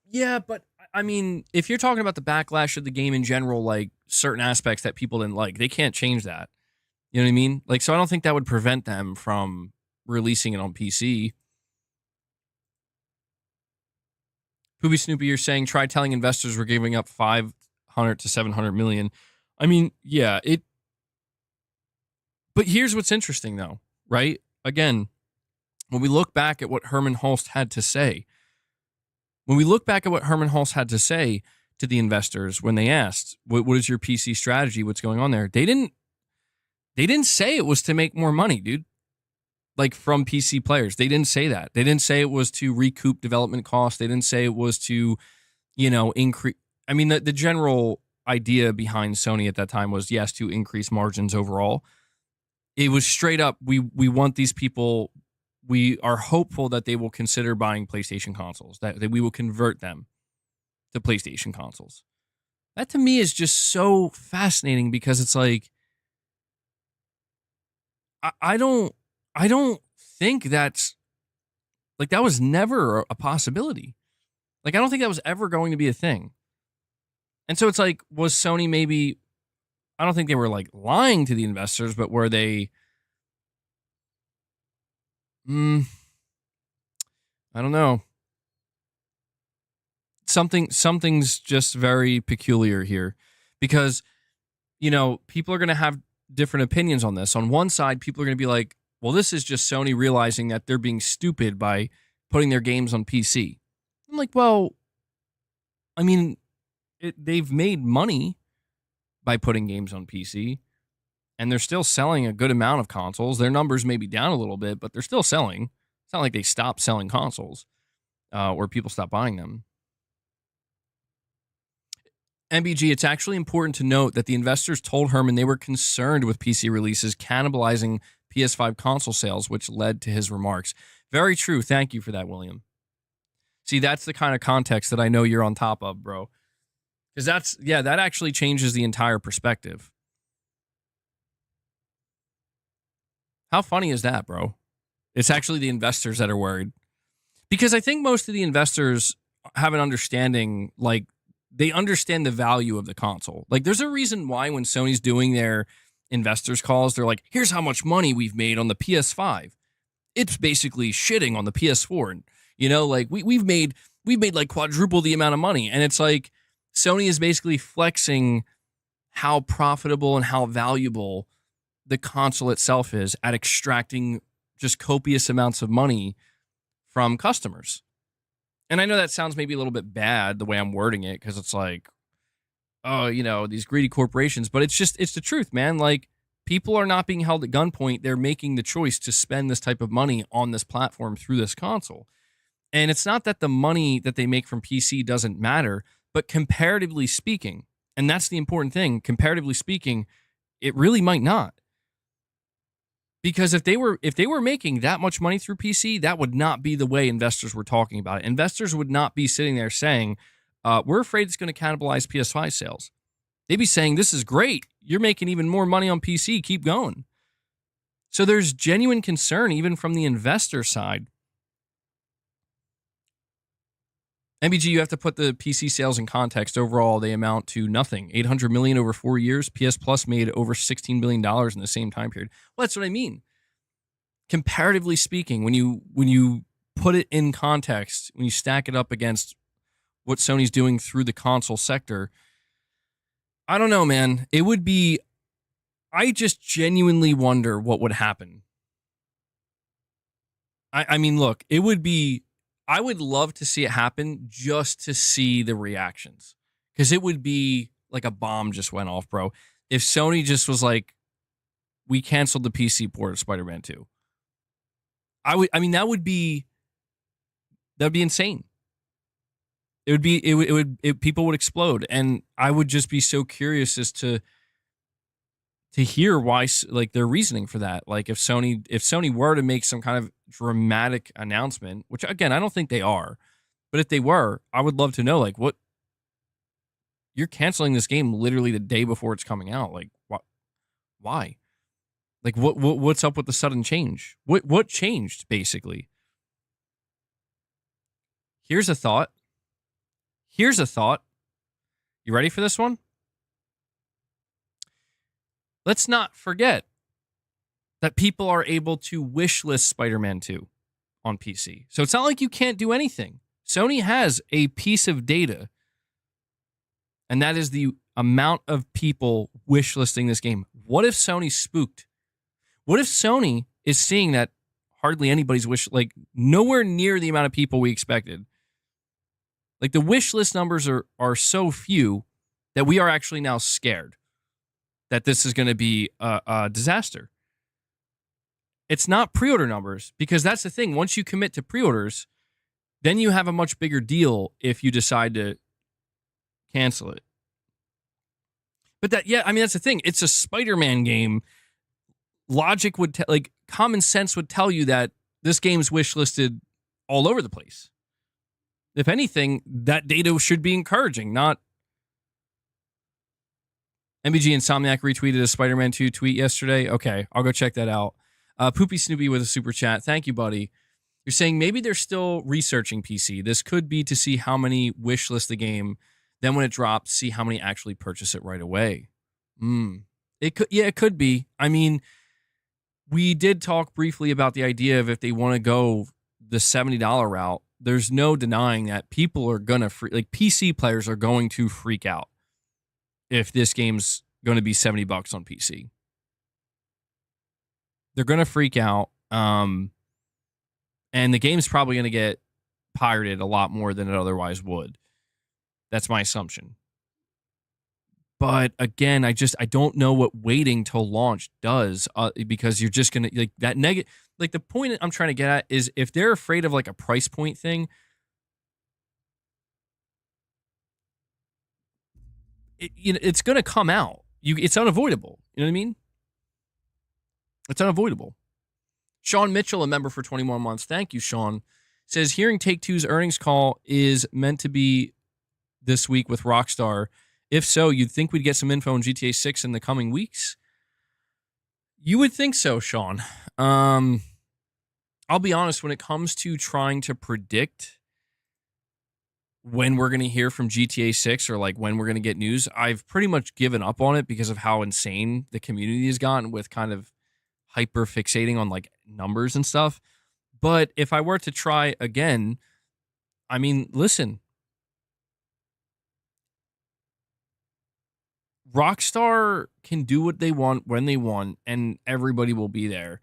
Yeah, but I mean, if you're talking about the backlash of the game in general, like certain aspects that people didn't like, they can't change that. You know what I mean? Like, so I don't think that would prevent them from releasing it on PC. Poopy Snoopy, you're saying, try telling investors we're giving up 500 to 700 million. I mean, yeah, but here's what's interesting though, right? Again, when we look back at what Herman Hulst had to say, to the investors when they asked, what is your PC strategy? What's going on there? They didn't say it was to make more money, dude. Like from PC players. They didn't say that. They didn't say it was to recoup development costs. They didn't say it was to, increase. I mean, the general idea behind Sony at that time was, yes, to increase margins overall. It was straight up, we want these people, we are hopeful that they will consider buying PlayStation consoles, that we will convert them to PlayStation consoles. That to me is just so fascinating because it's like, I don't think that's, like, that was never a possibility. Like, I don't think that was ever going to be a thing. And so it's like, was Sony maybe, I don't think they were like lying to the investors, but were they, I don't know. Something's just very peculiar here because, people are going to have different opinions on this. On one side, people are going to be like, well, this is just Sony realizing that they're being stupid by putting their games on PC. I'm like, well, I mean, they've made money by putting games on PC, and they're still selling a good amount of consoles. Their numbers may be down a little bit, but they're still selling. It's not like they stopped selling consoles or people stopped buying them. MBG, it's actually important to note that the investors told Herman they were concerned with PC releases cannibalizing PS5 console sales, which led to his remarks. Very true. Thank you for that, William. See, that's the kind of context that I know you're on top of, bro. Because that actually changes the entire perspective. How funny is that, bro? It's actually the investors that are worried. Because I think most of the investors have an understanding, like, they understand the value of the console. Like, there's a reason why when Sony's doing their investors calls, they're like, here's how much money we've made on the PS5. It's basically shitting on the PS4. And, like, we've made like quadruple the amount of money. And it's like, Sony is basically flexing how profitable and how valuable the console itself is at extracting just copious amounts of money from customers. And I know that sounds maybe a little bit bad the way I'm wording it, because it's like, oh, these greedy corporations, but it's the truth, man. Like, People are not being held at gunpoint. They're making the choice to spend this type of money on this platform through this console. And it's not that the money that they make from PC doesn't matter, but comparatively speaking, and that's the important thing, comparatively speaking, it really might not. Because if they were making that much money through PC, that would not be the way investors were talking about it. Investors would not be sitting there saying, we're afraid it's going to cannibalize PS5 sales. They'd be saying, this is great. You're making even more money on PC. Keep going. So there's genuine concern even from the investor side. MBG, you have to put the PC sales in context. Overall, they amount to nothing. $800 million over 4 years. PS Plus made over $16 billion in the same time period. Well, that's what I mean. Comparatively speaking, when you put it in context, when you stack it up against what Sony's doing through the console sector, I don't know, man. It would be... I just genuinely wonder what would happen. I mean, look, it would be... I would love to see it happen just to see the reactions. Because it would be like a bomb just went off, bro. If Sony just was like, we canceled the PC port of Spider-Man 2. That would be insane. People would explode. And I would just be so curious as to hear why, like, their reasoning for that. Like, if Sony were to make some kind of dramatic announcement, which again I don't think they are, but if they were, I would love to know, like, what, you're canceling this game literally the day before it's coming out. Like, what? Why? Like, what's up with the sudden change? What changed, basically? Here's a thought. You ready for this one? Let's not forget that people are able to wishlist Spider-Man 2 on PC. So it's not like you can't do anything. Sony has a piece of data, and that is the amount of people wishlisting this game. What if Sony's spooked? What if Sony is seeing that hardly anybody's like, nowhere near the amount of people we expected? Like, the wishlist numbers are so few that we are actually now scared that this is going to be a disaster. It's not pre-order numbers, because that's the thing. Once you commit to pre-orders, then you have a much bigger deal if you decide to cancel it. But that's the thing. It's a Spider-Man game. Logic would common sense would tell you that this game's wishlisted all over the place. If anything, that data should be encouraging, not... MBG Insomniac retweeted a Spider-Man 2 tweet yesterday. Okay, I'll go check that out. Poopy Snoopy with a super chat. Thank you, buddy. You're saying maybe they're still researching PC. This could be to see how many wishlist the game. Then when it drops, see how many actually purchase it right away. It could be. I mean, we did talk briefly about the idea of if they want to go the $70 route. There's no denying that people are gonna PC players are going to freak out if this game's going to be $70 on PC. They're going to freak out. And the game's probably going to get pirated a lot more than it otherwise would. That's my assumption. But again, I don't know what waiting till launch does, because you're just going to, the point I'm trying to get at is, if they're afraid of like a price point thing, it's going to come out. It's unavoidable. You know what I mean? It's unavoidable. Sean Mitchell, a member for 21 months. Thank you, Sean. Says, hearing Take-Two's earnings call is meant to be this week with Rockstar. If so, you'd think we'd get some info on GTA 6 in the coming weeks? You would think so, Sean. I'll be honest, when it comes to trying to predict when we're going to hear from GTA 6 or like when we're going to get news, I've pretty much given up on it because of how insane the community has gotten with kind of hyper fixating on like numbers and stuff. But if I were to try again, I mean, listen, Rockstar can do what they want when they want, and everybody will be there.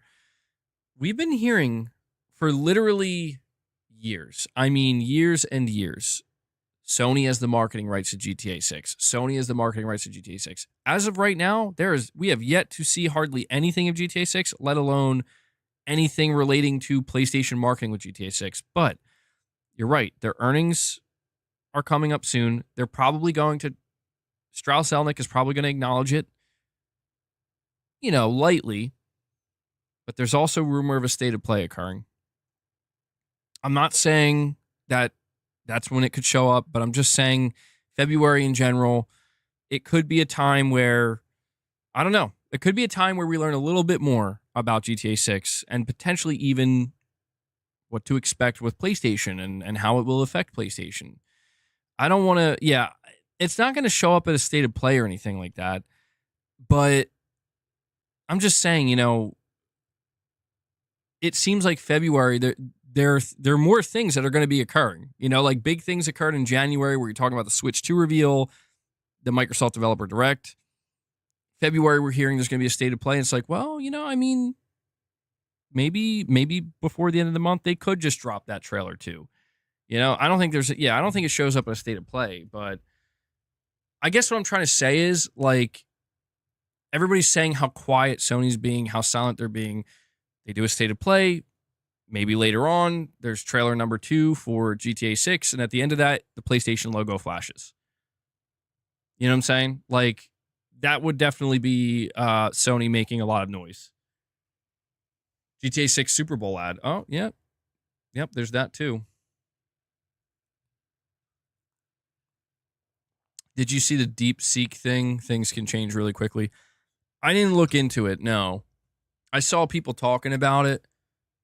We've been hearing for literally years, I mean years and years, Sony has the marketing rights to GTA 6. Sony has the marketing rights to GTA 6. As of right now, we have yet to see hardly anything of GTA 6, let alone anything relating to PlayStation marketing with GTA 6. But you're right. Their earnings are coming up soon. They're probably going to, Strauss Zelnick is probably going to acknowledge it, lightly. But there's also rumor of a state of play occurring. I'm not saying that that's when it could show up, but I'm just saying February in general, it could be a time where, I don't know, it could be a time where we learn a little bit more about GTA 6 and potentially even what to expect with PlayStation and how it will affect PlayStation. I don't want to, it's not going to show up at a state of play or anything like that, but I'm just saying, it seems like February, there are more things that are going to be occurring. Like big things occurred in January where you're talking about the Switch 2 reveal, the Microsoft Developer Direct. February, we're hearing there's going to be a state of play. And it's like, well, maybe before the end of the month, they could just drop that trailer too. I don't think it shows up in a state of play, but I guess what I'm trying to say is like, everybody's saying how quiet Sony's being, how silent they're being. They do a state of play. Maybe later on, there's trailer number 2 for GTA 6. And at the end of that, the PlayStation logo flashes. You know what I'm saying? Like, that would definitely be Sony making a lot of noise. GTA 6 Super Bowl ad. Oh, yeah. Yep, there's that too. Did you see the DeepSeek thing? Things can change really quickly. I didn't look into it, no. I saw people talking about it.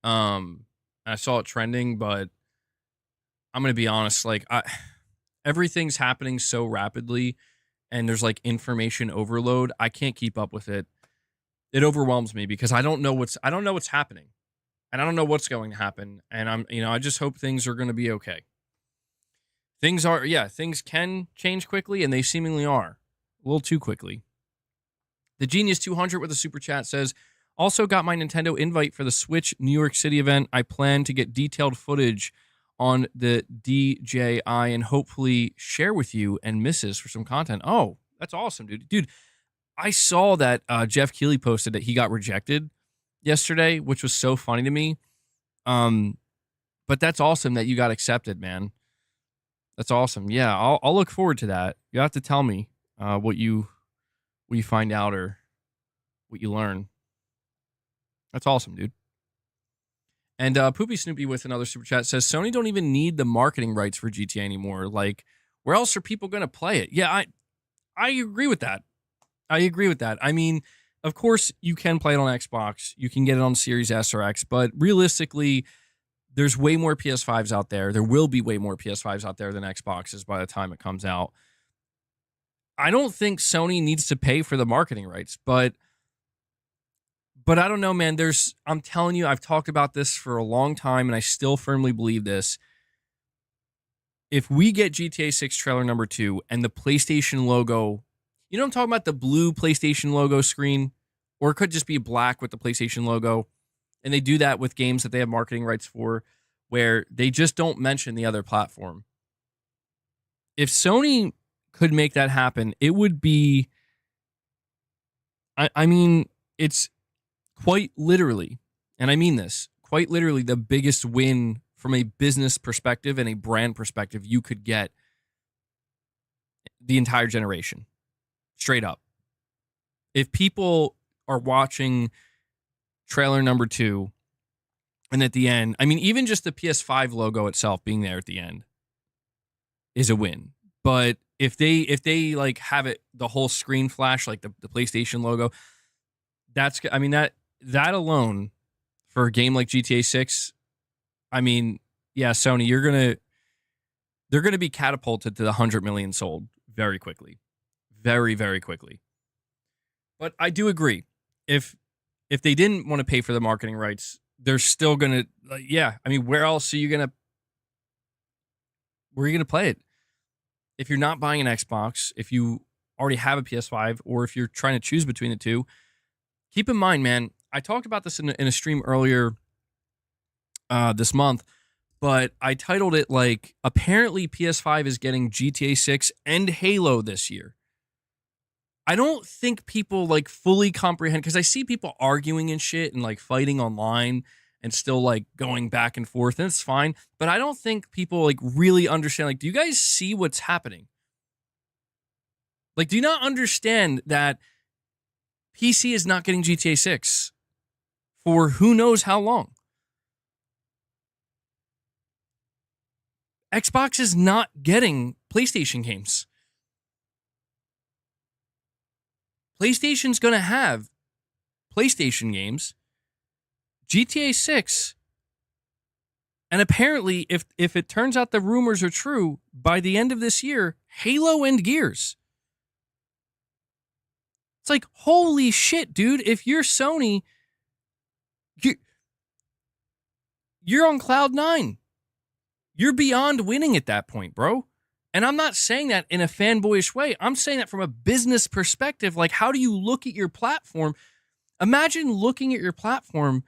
I saw it trending, but I'm going to be honest, like everything's happening so rapidly and there's like information overload. I can't keep up with it. It overwhelms me because I don't know what's happening and I don't know what's going to happen. And I just hope things are going to be okay. Things can change quickly and they seemingly are a little too quickly. The Genius 200 with a super chat says, also got my Nintendo invite for the Switch New York City event. I plan to get detailed footage on the DJI and hopefully share with you and Mrs. for some content. Oh, that's awesome, dude. Dude, I saw that Jeff Keighley posted that he got rejected yesterday, which was so funny to me. But that's awesome that you got accepted, man. That's awesome. Yeah, I'll look forward to that. You have to tell me what you find out or what you learn. That's awesome, dude. And Poopy Snoopy with another super chat says, Sony don't even need the marketing rights for GTA anymore. Like, where else are people going to play it? Yeah, I agree with that. I mean, of course, you can play it on Xbox. You can get it on Series S or X. But realistically, there's way more PS5s out there. There will be way more PS5s out there than Xboxes by the time it comes out. I don't think Sony needs to pay for the marketing rights, but I don't know, man. I'm telling you, I've talked about this for a long time, and I still firmly believe this. If we get GTA 6 trailer number 2 and the PlayStation logo, you know what I'm talking about? The blue PlayStation logo screen, or it could just be black with the PlayStation logo. And they do that with games that they have marketing rights for, where they just don't mention the other platform. If Sony could make that happen, it would be, I mean, it's quite literally, and I mean this, quite literally the biggest win from a business perspective and a brand perspective you could get the entire generation. Straight up. If people are watching trailer number 2 and at the end, I mean, even just the PS5 logo itself being there at the end is a win. But if they like have it, the whole screen flash, like the PlayStation logo, that alone for a game like GTA 6, I mean, yeah, Sony, they're gonna be catapulted to the 100 million sold very quickly. Very, very quickly. But I do agree. If they didn't want to pay for the marketing rights, they're still gonna I mean, where else are you gonna play it? If you're not buying an Xbox, if you already have a PS5, or if you're trying to choose between the two, keep in mind, man, I talked about this in a stream earlier this month. but I titled it like, apparently PS5 is getting GTA 6 and Halo this year. I don't think people like fully comprehend, because I see people arguing and shit and like fighting online and still like going back and forth, and it's fine. But I don't think people like really understand. Like, do you guys see what's happening? Like, do you not understand that PC is not getting GTA 6 for who knows how long? Xbox is not getting PlayStation games. PlayStation's going to have PlayStation games, GTA 6, and apparently, if it turns out the rumors are true, by the end of this year, Halo and Gears. It's like, holy shit, dude. If you're Sony, you're on cloud 9. You're beyond winning at that point, bro. And I'm not saying that in a fanboyish way. I'm saying that from a business perspective. Like, how do you look at your platform? Imagine looking at your platform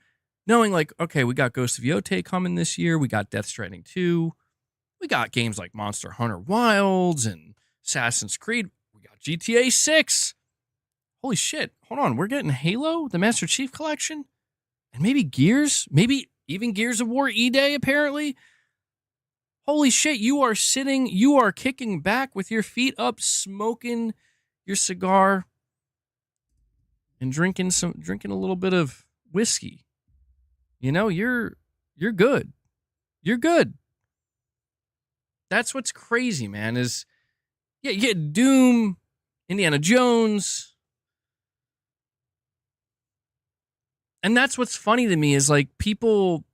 knowing, like, okay, we got Ghost of Yotei coming this year. We got Death Stranding 2. We got games like Monster Hunter Wilds and Assassin's Creed. We got GTA 6. Holy shit. Hold on. We're getting Halo, the Master Chief Collection, and maybe Gears. Maybe even Gears of War E-Day, apparently. Holy shit, you are kicking back with your feet up, smoking your cigar and drinking a little bit of whiskey. You know, you're good. You're good. That's what's crazy, man, is you get Doom, Indiana Jones. And that's what's funny to me is like people,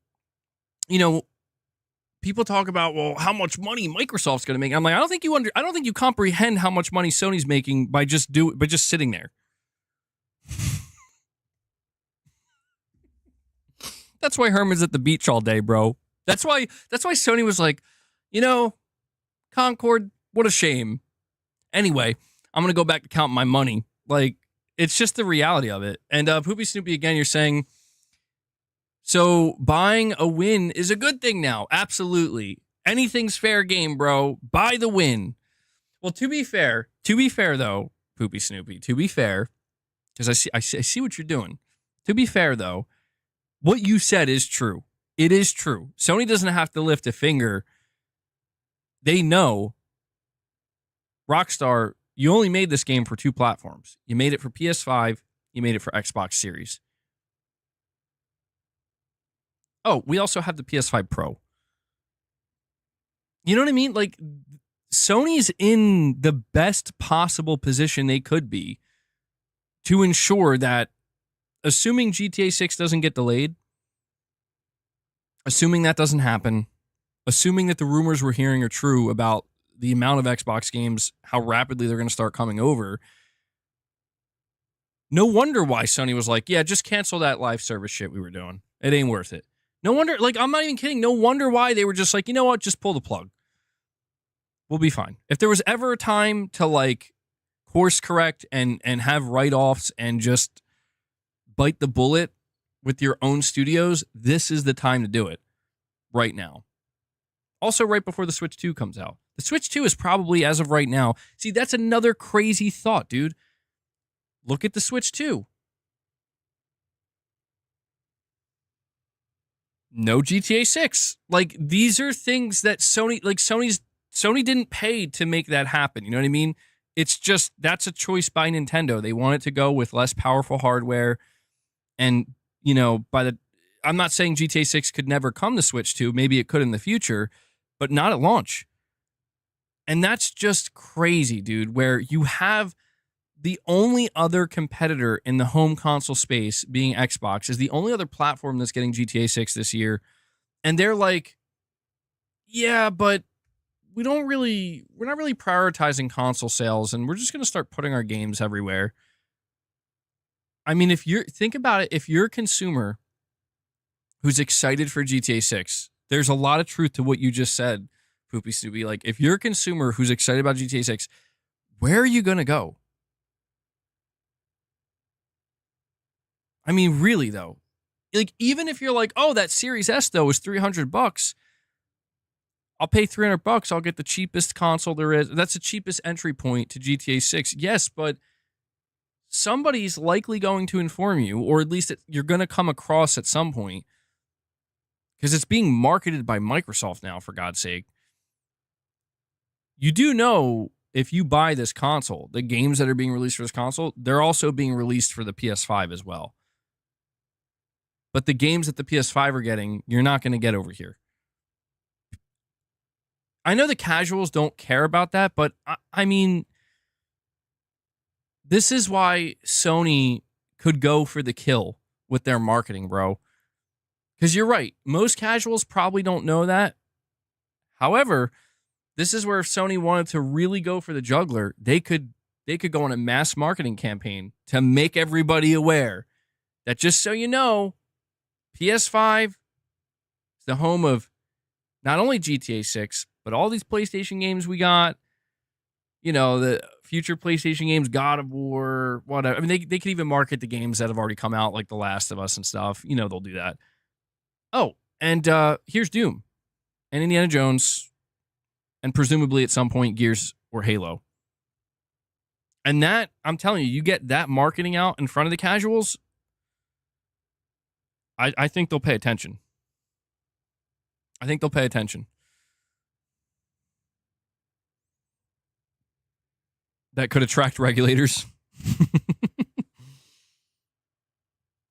people talk about, well, how much money Microsoft's going to make. I'm like, I don't think you comprehend how much money Sony's making by just sitting there. That's why Herman's at the beach all day, bro. That's why Sony was like, Concord, what a shame. Anyway, I'm going to go back to counting my money. Like, it's just the reality of it. And Poopy Snoopy, again, you're saying, so buying a win is a good thing now. Absolutely. Anything's fair game, bro. Buy the win. Well, to be fair though, Poopy Snoopy, to be fair, because I see what you're doing. To be fair though, what you said is true. It is true. Sony doesn't have to lift a finger. They know, Rockstar, you only made this game for 2 platforms. You made it for PS5. You made it for Xbox Series. Oh, we also have the PS5 Pro. You know what I mean? Like, Sony's in the best possible position they could be to ensure that, assuming GTA 6 doesn't get delayed, assuming that doesn't happen, assuming that the rumors we're hearing are true about the amount of Xbox games, how rapidly they're going to start coming over, no wonder why Sony was like, yeah, just cancel that live service shit we were doing. It ain't worth it. No wonder, like, I'm not even kidding. No wonder why they were just like, you know what? Just pull the plug. We'll be fine. If there was ever a time to, like, course correct and have write-offs and just bite the bullet with your own studios, this is the time to do it right now. Also, right before the Switch 2 comes out. The Switch 2 is probably, as of right now, see, that's another crazy thought, dude. Look at the Switch 2. No GTA 6. Like, these are things that Sony didn't pay to make that happen. You know what I mean? It's just, that's a choice by Nintendo. They want it to go with less powerful hardware. And, I'm not saying GTA 6 could never come to Switch 2. Maybe it could in the future, but not at launch. And that's just crazy, dude, where you have the only other competitor in the home console space, being Xbox, is the only other platform that's getting GTA 6 this year. And they're like, yeah, but we're not really prioritizing console sales, and we're just going to start putting our games everywhere. I mean, think about it, if you're a consumer who's excited for GTA 6, there's a lot of truth to what you just said, Poopy Snoopy. Like, if you're a consumer who's excited about GTA 6, where are you going to go? I mean, really, though. Like, even if you're like, oh, that Series S, though, is $300, I'll pay $300. I'll get the cheapest console there is. That's the cheapest entry point to GTA 6. Yes, but somebody's likely going to inform you, or at least you're going to come across at some point, because it's being marketed by Microsoft now, for God's sake. You do know, if you buy this console, the games that are being released for this console, they're also being released for the PS5 as well. But the games that the PS5 are getting, you're not going to get over here. I know the casuals don't care about that, but I mean, this is why Sony could go for the kill with their marketing, bro. Because you're right. Most casuals probably don't know that. However, this is where if Sony wanted to really go for the juggler, they could go on a mass marketing campaign to make everybody aware that, just so you know, PS5 is the home of not only GTA 6, but all these PlayStation games we got. You know, the future PlayStation games, God of War, whatever. I mean, they could even market the games that have already come out, like The Last of Us and stuff. You know, they'll do that. Oh, and here's Doom and Indiana Jones, and presumably at some point Gears or Halo. And that, I'm telling you, you get that marketing out in front of the casuals, I think they'll pay attention. I think they'll pay attention. That could attract regulators.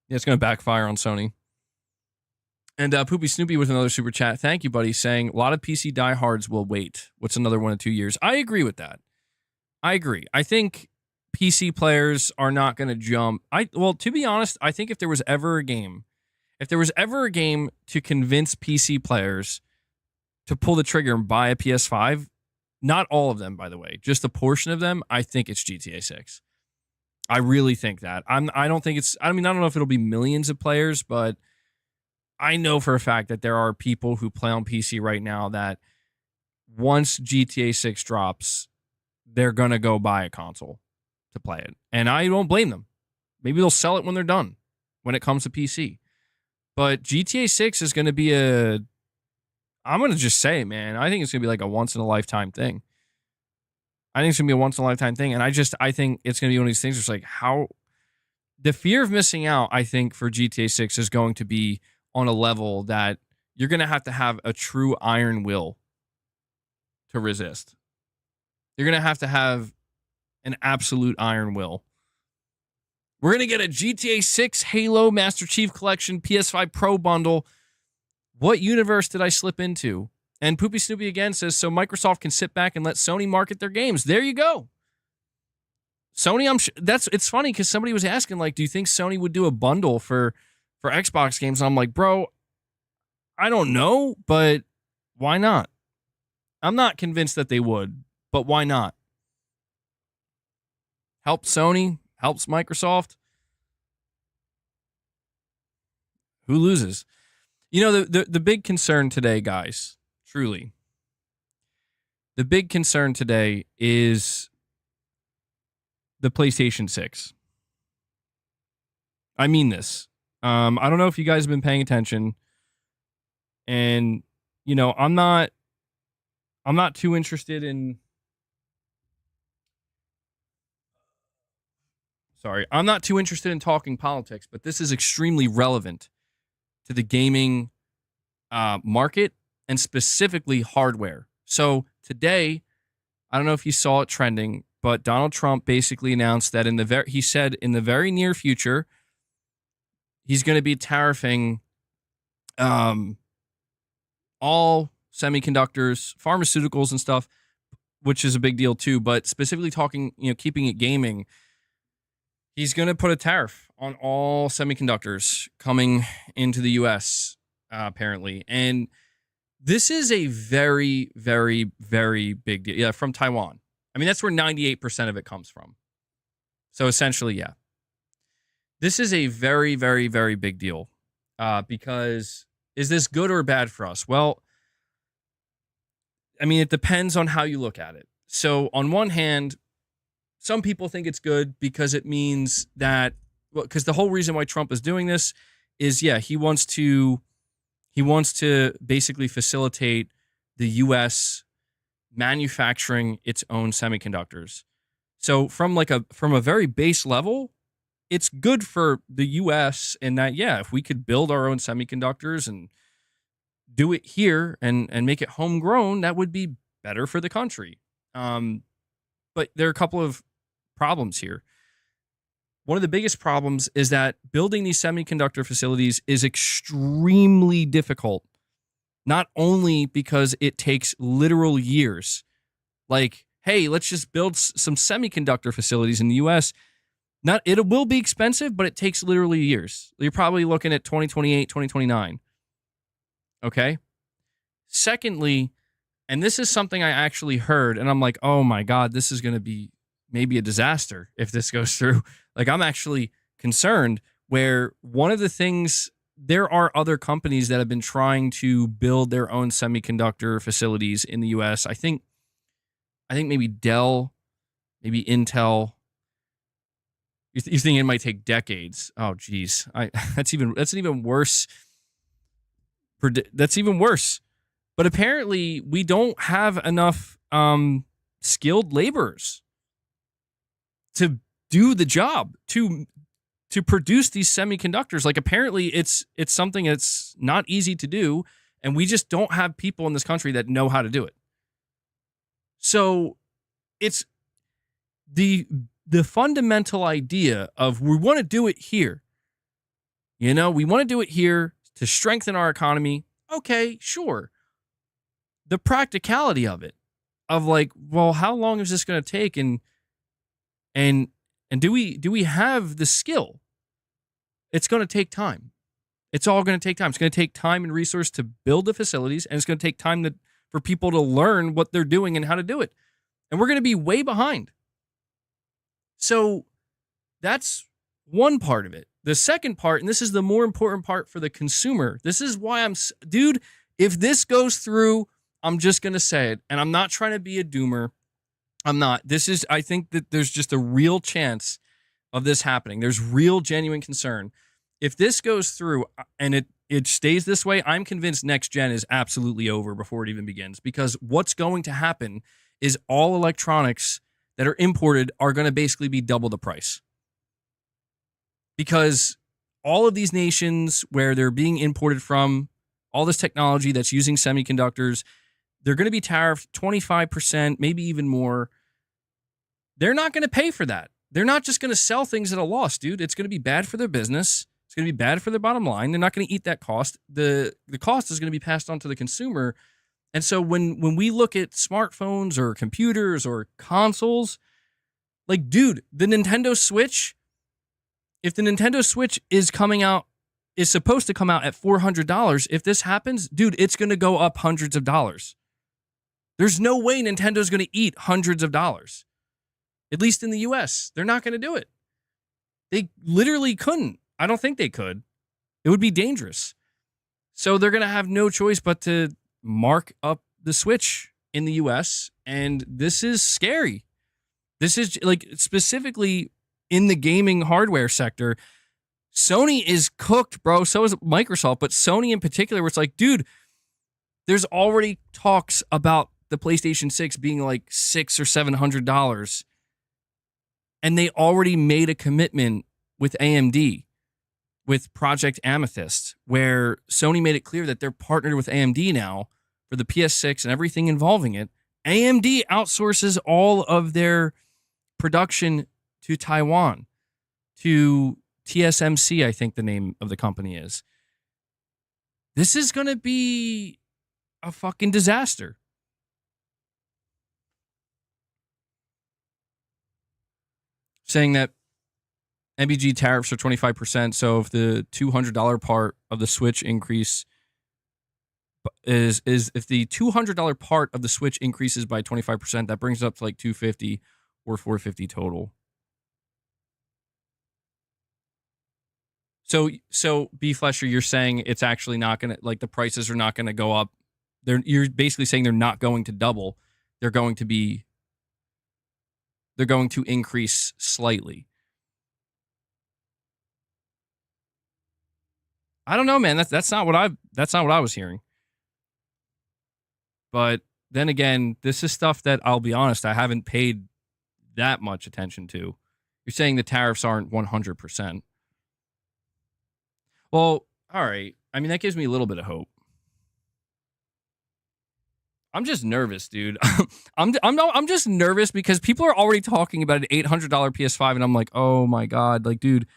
Yeah, it's going to backfire on Sony. And Poopy Snoopy with another super chat. Thank you, buddy, saying a lot of PC diehards will wait. What's another 1 to 2 years? I agree with that. I agree. I think PC players are not going to jump. Well, to be honest, I think if there was ever a game to convince PC players to pull the trigger and buy a PS5, not all of them, by the way, just a portion of them, I think it's GTA 6. I really think that. I don't know if it'll be millions of players, but I know for a fact that there are people who play on PC right now that once GTA 6 drops, they're going to go buy a console to play it. And I don't blame them. Maybe they'll sell it when they're done, when it comes to PC. But GTA 6 is going to be I'm going to just say, man, I think it's going to be like a once-in-a-lifetime thing. And I think it's going to be one of these things that's like, how... The fear of missing out, I think, for GTA 6 is going to be on a level that you're going to have a true iron will to resist. You're going to have an absolute iron will. We're going to get a GTA 6 Halo Master Chief Collection PS5 Pro bundle. What universe did I slip into? And Poopy Snoopy again says, so Microsoft can sit back and let Sony market their games. There you go. Sony, it's funny because somebody was asking, like, do you think Sony would do a bundle for Xbox games? And I'm like, bro, I don't know, but why not? I'm not convinced that they would, but why not? Helps Sony, helps Microsoft. Who loses? You know, the big concern today, guys, truly, the big concern today is the PlayStation 6. I mean this. I don't know if you guys have been paying attention, and you know, I'm not too interested in. Sorry, I'm not too interested in talking politics, but this is extremely relevant to the gaming market and specifically hardware. So today, I don't know if you saw it trending, but Donald Trump basically announced that he said in the very near future, he's going to be tariffing all semiconductors, pharmaceuticals and stuff, which is a big deal too. But specifically talking, you know, keeping it gaming, he's going to put a tariff on all semiconductors coming into the U.S., apparently. And this is a very, very, very big deal. Yeah, from Taiwan. I mean, that's where 98% of it comes from. So essentially, yeah. This is a very, very, very big deal because is this good or bad for us? Well, I mean, it depends on how you look at it. So on one hand, some people think it's good because it means that, well, because the whole reason why Trump is doing this is, yeah, he wants to basically facilitate the US manufacturing its own semiconductors. So from a very base level, it's good for the US in that, yeah, if we could build our own semiconductors and do it here and make it homegrown, that would be better for the country. But there are a couple of problems here. One of the biggest problems is that building these semiconductor facilities is extremely difficult. Not only because it takes literal years. Like, hey, let's just build some semiconductor facilities in the US. It will be expensive, but it takes literally years. You're probably looking at 2028, 2029. Okay? Secondly, and this is something I actually heard, and I'm like, oh my God, this is going to be maybe a disaster if this goes through. Like, I'm actually concerned where one of the things, there are other companies that have been trying to build their own semiconductor facilities in the US. I think maybe Dell, maybe Intel. You think it might take decades? Oh, geez, that's even worse. That's even worse. But apparently, we don't have enough skilled laborers to do the job to produce these semiconductors. Like, apparently, it's something that's not easy to do, and we just don't have people in this country that know how to do it. So, it's the fundamental idea of we want to do it here. We want to do it here to strengthen our economy. Okay, sure. The practicality of it, of like, well, how long is this going to take, and do we have the skill? It's going to take time. It's all going to take time. It's going to take time and resource to build the facilities, and it's going to take time for people to learn what they're doing and how to do it. And we're going to be way behind. So that's one part of it. The second part, and this is the more important part for the consumer, this is why dude, if this goes through, I'm just going to say it, and I'm not trying to be a doomer. I'm not. I think that there's just a real chance of this happening. There's real, genuine concern. If this goes through and it stays this way, I'm convinced next gen is absolutely over before it even begins, because what's going to happen is all electronics that are imported are going to basically be double the price. Because all of these nations where they're being imported from, all this technology that's using semiconductors, they're going to be tariffed 25%, maybe even more. They're not going to pay for that. They're not just going to sell things at a loss, dude. It's going to be bad for their business. It's going to be bad for their bottom line. They're not going to eat that cost. The cost is going to be passed on to the consumer. And so when we look at smartphones or computers or consoles, like, dude, the Nintendo Switch, if the Nintendo Switch is supposed to come out at $400, if this happens, dude, it's going to go up hundreds of dollars. There's no way Nintendo's going to eat hundreds of dollars. At least in the US. They're not going to do it. They literally couldn't. I don't think they could. It would be dangerous. So they're going to have no choice but to mark up the Switch in the US, and this is scary. This is, like, specifically in the gaming hardware sector, Sony is cooked, bro. So is Microsoft, but Sony in particular, where it's like, dude, there's already talks about the PlayStation 6 being like $600 or $700, and they already made a commitment with AMD, with Project Amethyst, where Sony made it clear that they're partnered with AMD now for the PS6 and everything involving it. AMD outsources all of their production to Taiwan, to TSMC, I think the name of the company is. This is going to be a fucking disaster. Saying that MBG tariffs are 25%, so if the $200 part of the Switch increase is if the $200 part of the Switch increases by 25%, that brings it up to like $250 or $450 total. So B Flesher, you're saying it's actually not going to, like, the prices are not going to go up. You're basically saying they're not going to double. They're going to increase slightly. I don't know, man. That's not what I was hearing. But then again, this is stuff that I'll be honest, I haven't paid that much attention to. You're saying the tariffs aren't 100%. Well, all right. I mean, that gives me a little bit of hope. I'm just nervous, dude. I'm just nervous because people are already talking about an $800 PS5, and I'm like, oh my god, like, dude,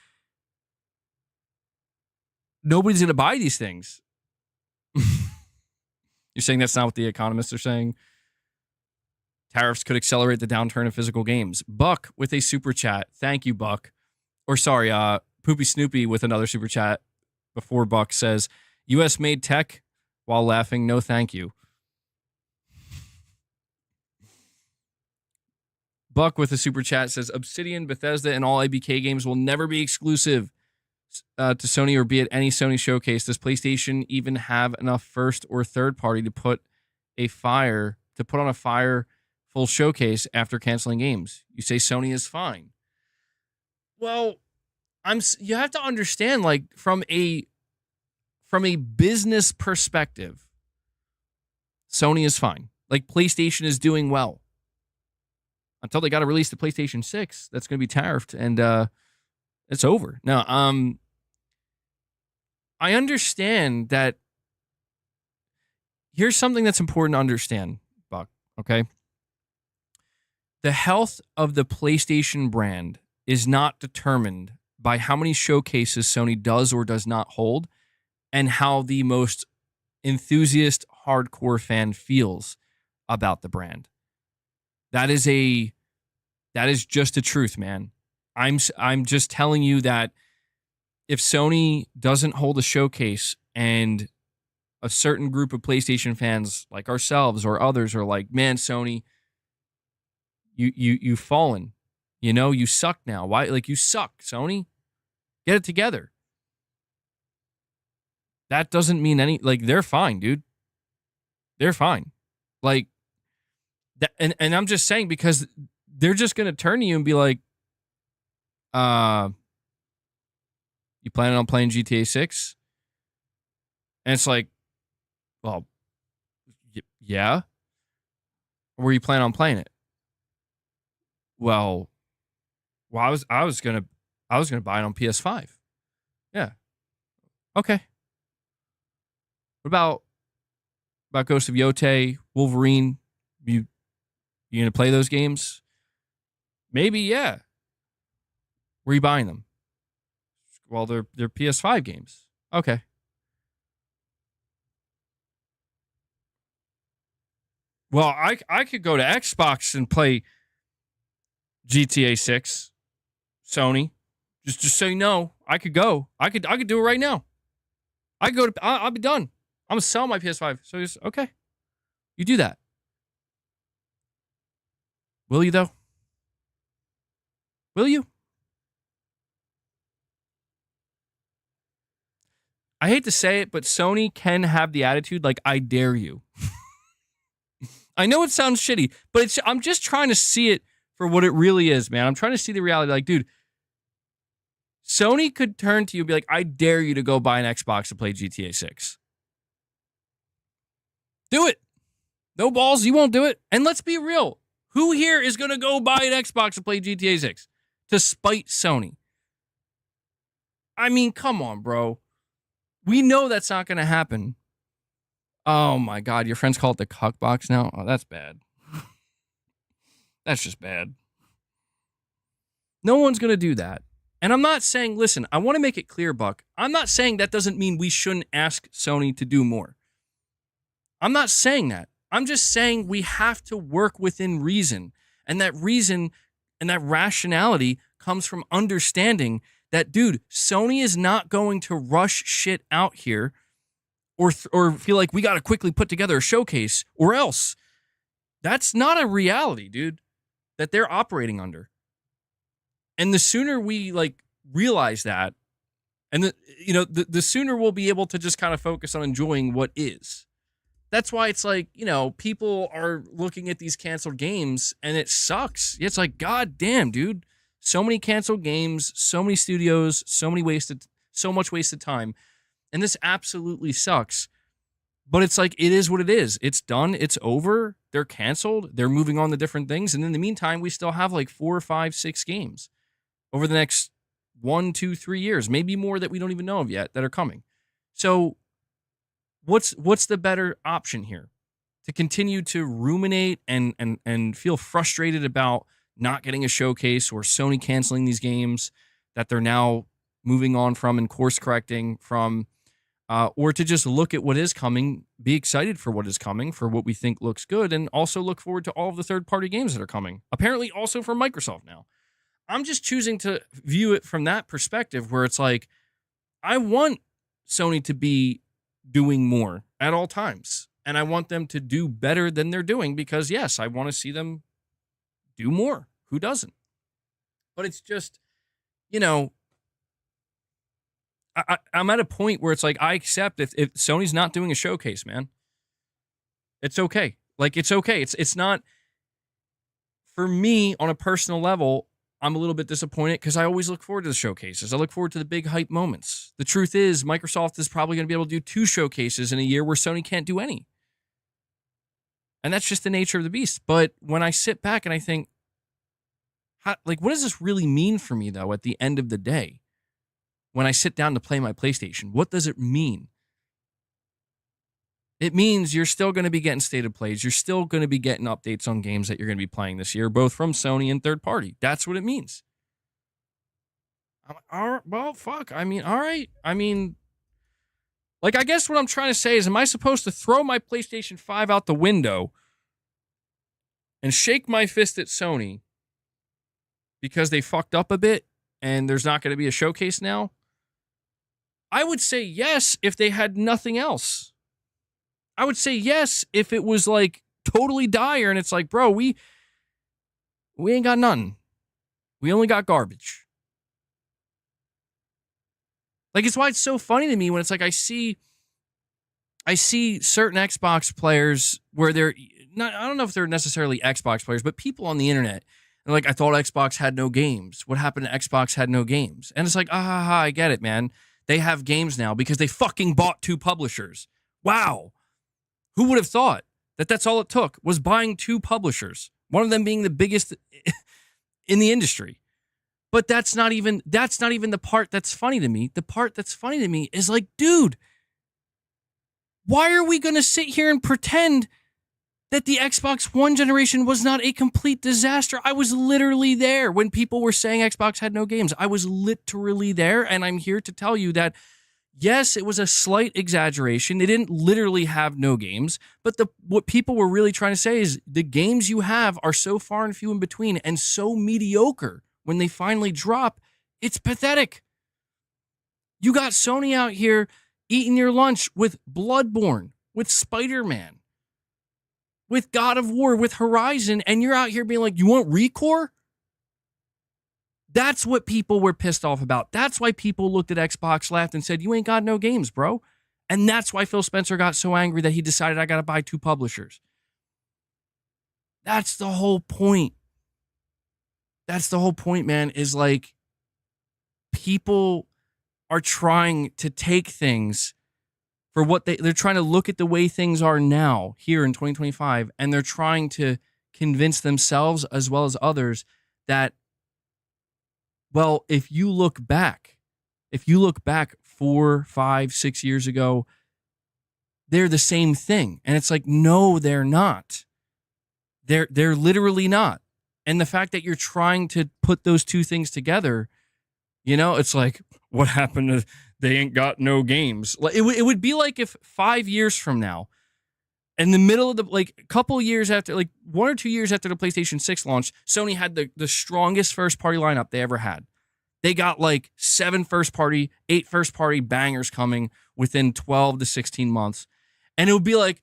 nobody's gonna buy these things. You're saying that's not what the economists are saying? Tariffs could accelerate the downturn of physical games. Buck with a super chat. Thank you, Buck. Or sorry, Poopy Snoopy with another super chat before Buck says, US made tech while laughing. No, thank you. Buck with a super chat says, Obsidian, Bethesda, and all ABK games will never be exclusive to Sony or be at any Sony showcase. Does PlayStation even have enough first or third party to put on a fire full showcase after canceling games? You say Sony is fine. Well, you have to understand, like, from a business perspective, Sony is fine. Like, PlayStation is doing well. Until they got to release the PlayStation 6, that's going to be tariffed, and it's over. Now, I understand that. Here's something that's important to understand, Buck, okay? The health of the PlayStation brand is not determined by how many showcases Sony does or does not hold and how the most enthusiast hardcore fan feels about the brand. That is just the truth, man. I'm just telling you that if Sony doesn't hold a showcase and a certain group of PlayStation fans like ourselves or others are like, man, Sony, you've fallen. You know, you suck now. Why? Like, you suck, Sony. Get it together. That doesn't mean like, they're fine, dude. They're fine. Like, that, and I'm just saying because they're just going to turn to you and be like, you planning on playing GTA 6? And it's like, well, yeah. Were you planning on playing it? Well, I was gonna buy it on PS5. Yeah. Okay. What about Ghost of Yotei, Wolverine? You gonna play those games? Maybe, yeah. Where are you buying them? Well, they're PS5 games. Okay. Well, I could go to Xbox and play GTA 6. Sony. Just so you know, I could go. I could do it right now. I could go to I'll be done. I'm gonna sell my PS5. So just okay. You do that. Will you though? Will you? I hate to say it, but Sony can have the attitude like, I dare you. I know it sounds shitty, but I'm just trying to see it for what it really is, man. I'm trying to see the reality. Like, dude, Sony could turn to you and be like, I dare you to go buy an Xbox to play GTA 6. Do it. No balls, you won't do it. And let's be real. Who here is going to go buy an Xbox to play GTA 6? To spite Sony. I mean, come on, bro. We know that's not going to happen. Oh my God, your friends call it the cuck box now? Oh, that's bad. That's just bad. No one's going to do that. And I'm not saying, listen, I want to make it clear, Buck. I'm not saying that doesn't mean we shouldn't ask Sony to do more. I'm not saying that. I'm just saying we have to work within reason. And that reason and that rationality comes from understanding that, dude, Sony is not going to rush shit out here or feel like we got to quickly put together a showcase or else. That's not a reality, dude, that they're operating under. And the sooner we realize that, and the sooner we'll be able to just kind of focus on enjoying what is. That's why it's like, people are looking at these canceled games and it sucks. It's like, God damn, dude. So many canceled games, so many studios, so much wasted time. And this absolutely sucks. But it's like, it is what it is. It's done. It's over. They're canceled. They're moving on to different things. And in the meantime, we still have like 4, 5, 6 games over the next 1, 2, 3 years, maybe more that we don't even know of yet that are coming. So what's the better option here? To continue to ruminate and feel frustrated about not getting a showcase or Sony canceling these games that they're now moving on from and course correcting from, or to just look at what is coming, be excited for what is coming, for what we think looks good, and also look forward to all of the third-party games that are coming. Apparently also from Microsoft now. I'm just choosing to view it from that perspective where it's like, I want Sony to be doing more at all times. And I want them to do better than they're doing because, yes, I want to see them do more. Who doesn't? But it's just, you know, I'm at a point where it's like, I accept if Sony's not doing a showcase, man. It's okay. Like, it's okay. It's not, for me, on a personal level, I'm a little bit disappointed because I always look forward to the showcases. I look forward to the big hype moments. The truth is, Microsoft is probably going to be able to do 2 showcases in a year where Sony can't do any. And that's just the nature of the beast. But when I sit back and I think, what does this really mean for me, though, at the end of the day? When I sit down to play my PlayStation, what does it mean? It means you're still going to be getting state of plays. You're still going to be getting updates on games that you're going to be playing this year, both from Sony and third party. That's what it means. I'm like, all right, well, fuck. I mean, all right. I mean, like, I guess what I'm trying to say is, am I supposed to throw my PlayStation 5 out the window and shake my fist at Sony because they fucked up a bit and there's not going to be a showcase now? I would say yes if they had nothing else. I would say yes if it was like totally dire and it's like, bro, we ain't got nothing. We only got garbage. Like, it's why it's so funny to me when it's like I see certain Xbox players where they're not, I don't know if they're necessarily Xbox players, but people on the internet. And like, I thought Xbox had no games. What happened to Xbox had no games? And it's like, I get it, man. They have games now because they fucking bought 2 publishers. Wow. Who would have thought that that's all it took was buying 2 publishers, one of them being the biggest in the industry. But that's not even the part that's funny to me. The part that's funny to me is like, dude, why are we going to sit here and pretend that the Xbox One generation was not a complete disaster? I was literally there when people were saying Xbox had no games. I was literally there, and I'm here to tell you that, yes, it was a slight exaggeration. They didn't literally have no games, but what people were really trying to say is the games you have are so far and few in between and so mediocre when they finally drop, it's pathetic. You got Sony out here eating your lunch with Bloodborne, with Spider-Man, with God of War, with Horizon, and you're out here being like, you want ReCore? That's what people were pissed off about. That's why people looked at Xbox, laughed, and said, you ain't got no games, bro. And that's why Phil Spencer got so angry that he decided I got to buy 2 publishers. That's the whole point. That's the whole point, man, is like, people are trying to take things for what they're trying to look at the way things are now here in 2025, and they're trying to convince themselves as well as others that, well, if you look back 4, 5, 6 years ago, they're the same thing. And it's like, no, they're not. They're literally not. And the fact that you're trying to put those 2 things together, you know, it's like, what happened to they ain't got no games? It would be like if 5 years from now, in the middle of the, like, a couple years after, like 1 or 2 years after the PlayStation 6 launch, Sony had the strongest first-party lineup they ever had. They got like 7 first-party, 8 first-party bangers coming within 12 to 16 months. And it would be like,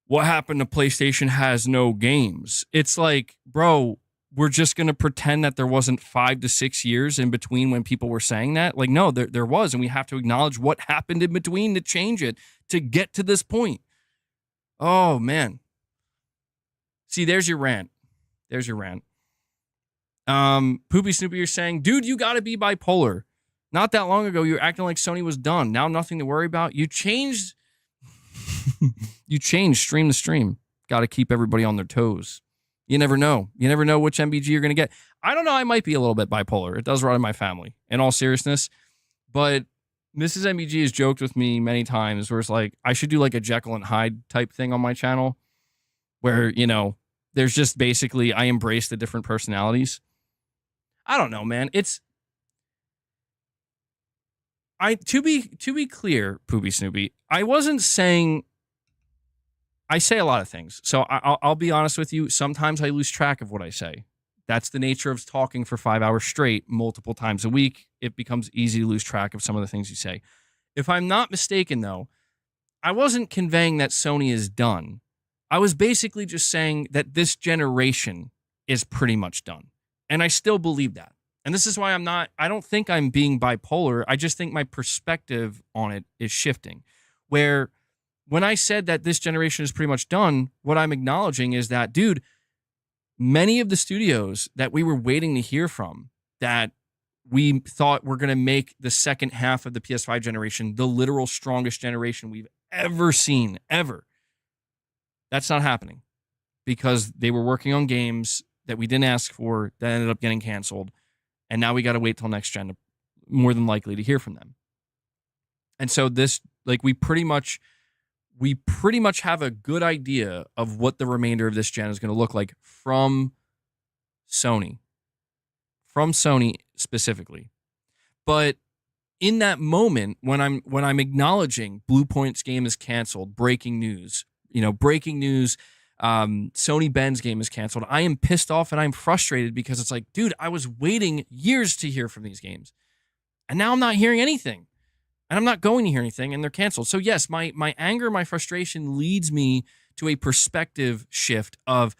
what happened to PlayStation has no games? It's like, bro, we're just going to pretend that there wasn't 5 to 6 years in between when people were saying that? Like, no, there was, and we have to acknowledge what happened in between to change it, to get to this point. Oh, man. See, there's your rant. There's your rant. Poopy Snoopy, you're saying, dude, you got to be bipolar. Not that long ago, you were acting like Sony was done. Now nothing to worry about. You changed... You change stream to stream. Got to keep everybody on their toes. You never know. You never know which MBG you're going to get. I don't know. I might be a little bit bipolar. It does run in my family, in all seriousness. But Mrs. MBG has joked with me many times where it's like, I should do like a Jekyll and Hyde type thing on my channel where, you know, there's just basically, I embrace the different personalities. I don't know, man. To be clear, Poopy Snoopy, I wasn't saying, I say a lot of things. So I'll be honest with you. Sometimes I lose track of what I say. That's the nature of talking for 5 hours straight, multiple times a week. It becomes easy to lose track of some of the things you say. If I'm not mistaken, though, I wasn't conveying that Sony is done. I was basically just saying that this generation is pretty much done. And I still believe that. And this is why I don't think I'm being bipolar. I just think my perspective on it is shifting. Where when I said that this generation is pretty much done, what I'm acknowledging is that, dude, many of the studios that we were waiting to hear from that we thought were going to make the second half of the PS5 generation the literal strongest generation we've ever seen, ever. That's not happening because they were working on games that we didn't ask for that ended up getting canceled. And now we got to wait till next gen, more than likely, to hear from them. And so this, like, we pretty much have a good idea of what the remainder of this gen is going to look like from Sony specifically. But in that moment, when I'm acknowledging Bluepoint's game is canceled, breaking news, Sony Ben's game is canceled, I am pissed off and I'm frustrated because it's like, dude, I was waiting years to hear from these games. And now I'm not hearing anything. And I'm not going to hear anything, and they're canceled. So yes, my anger, my frustration leads me to a perspective shift of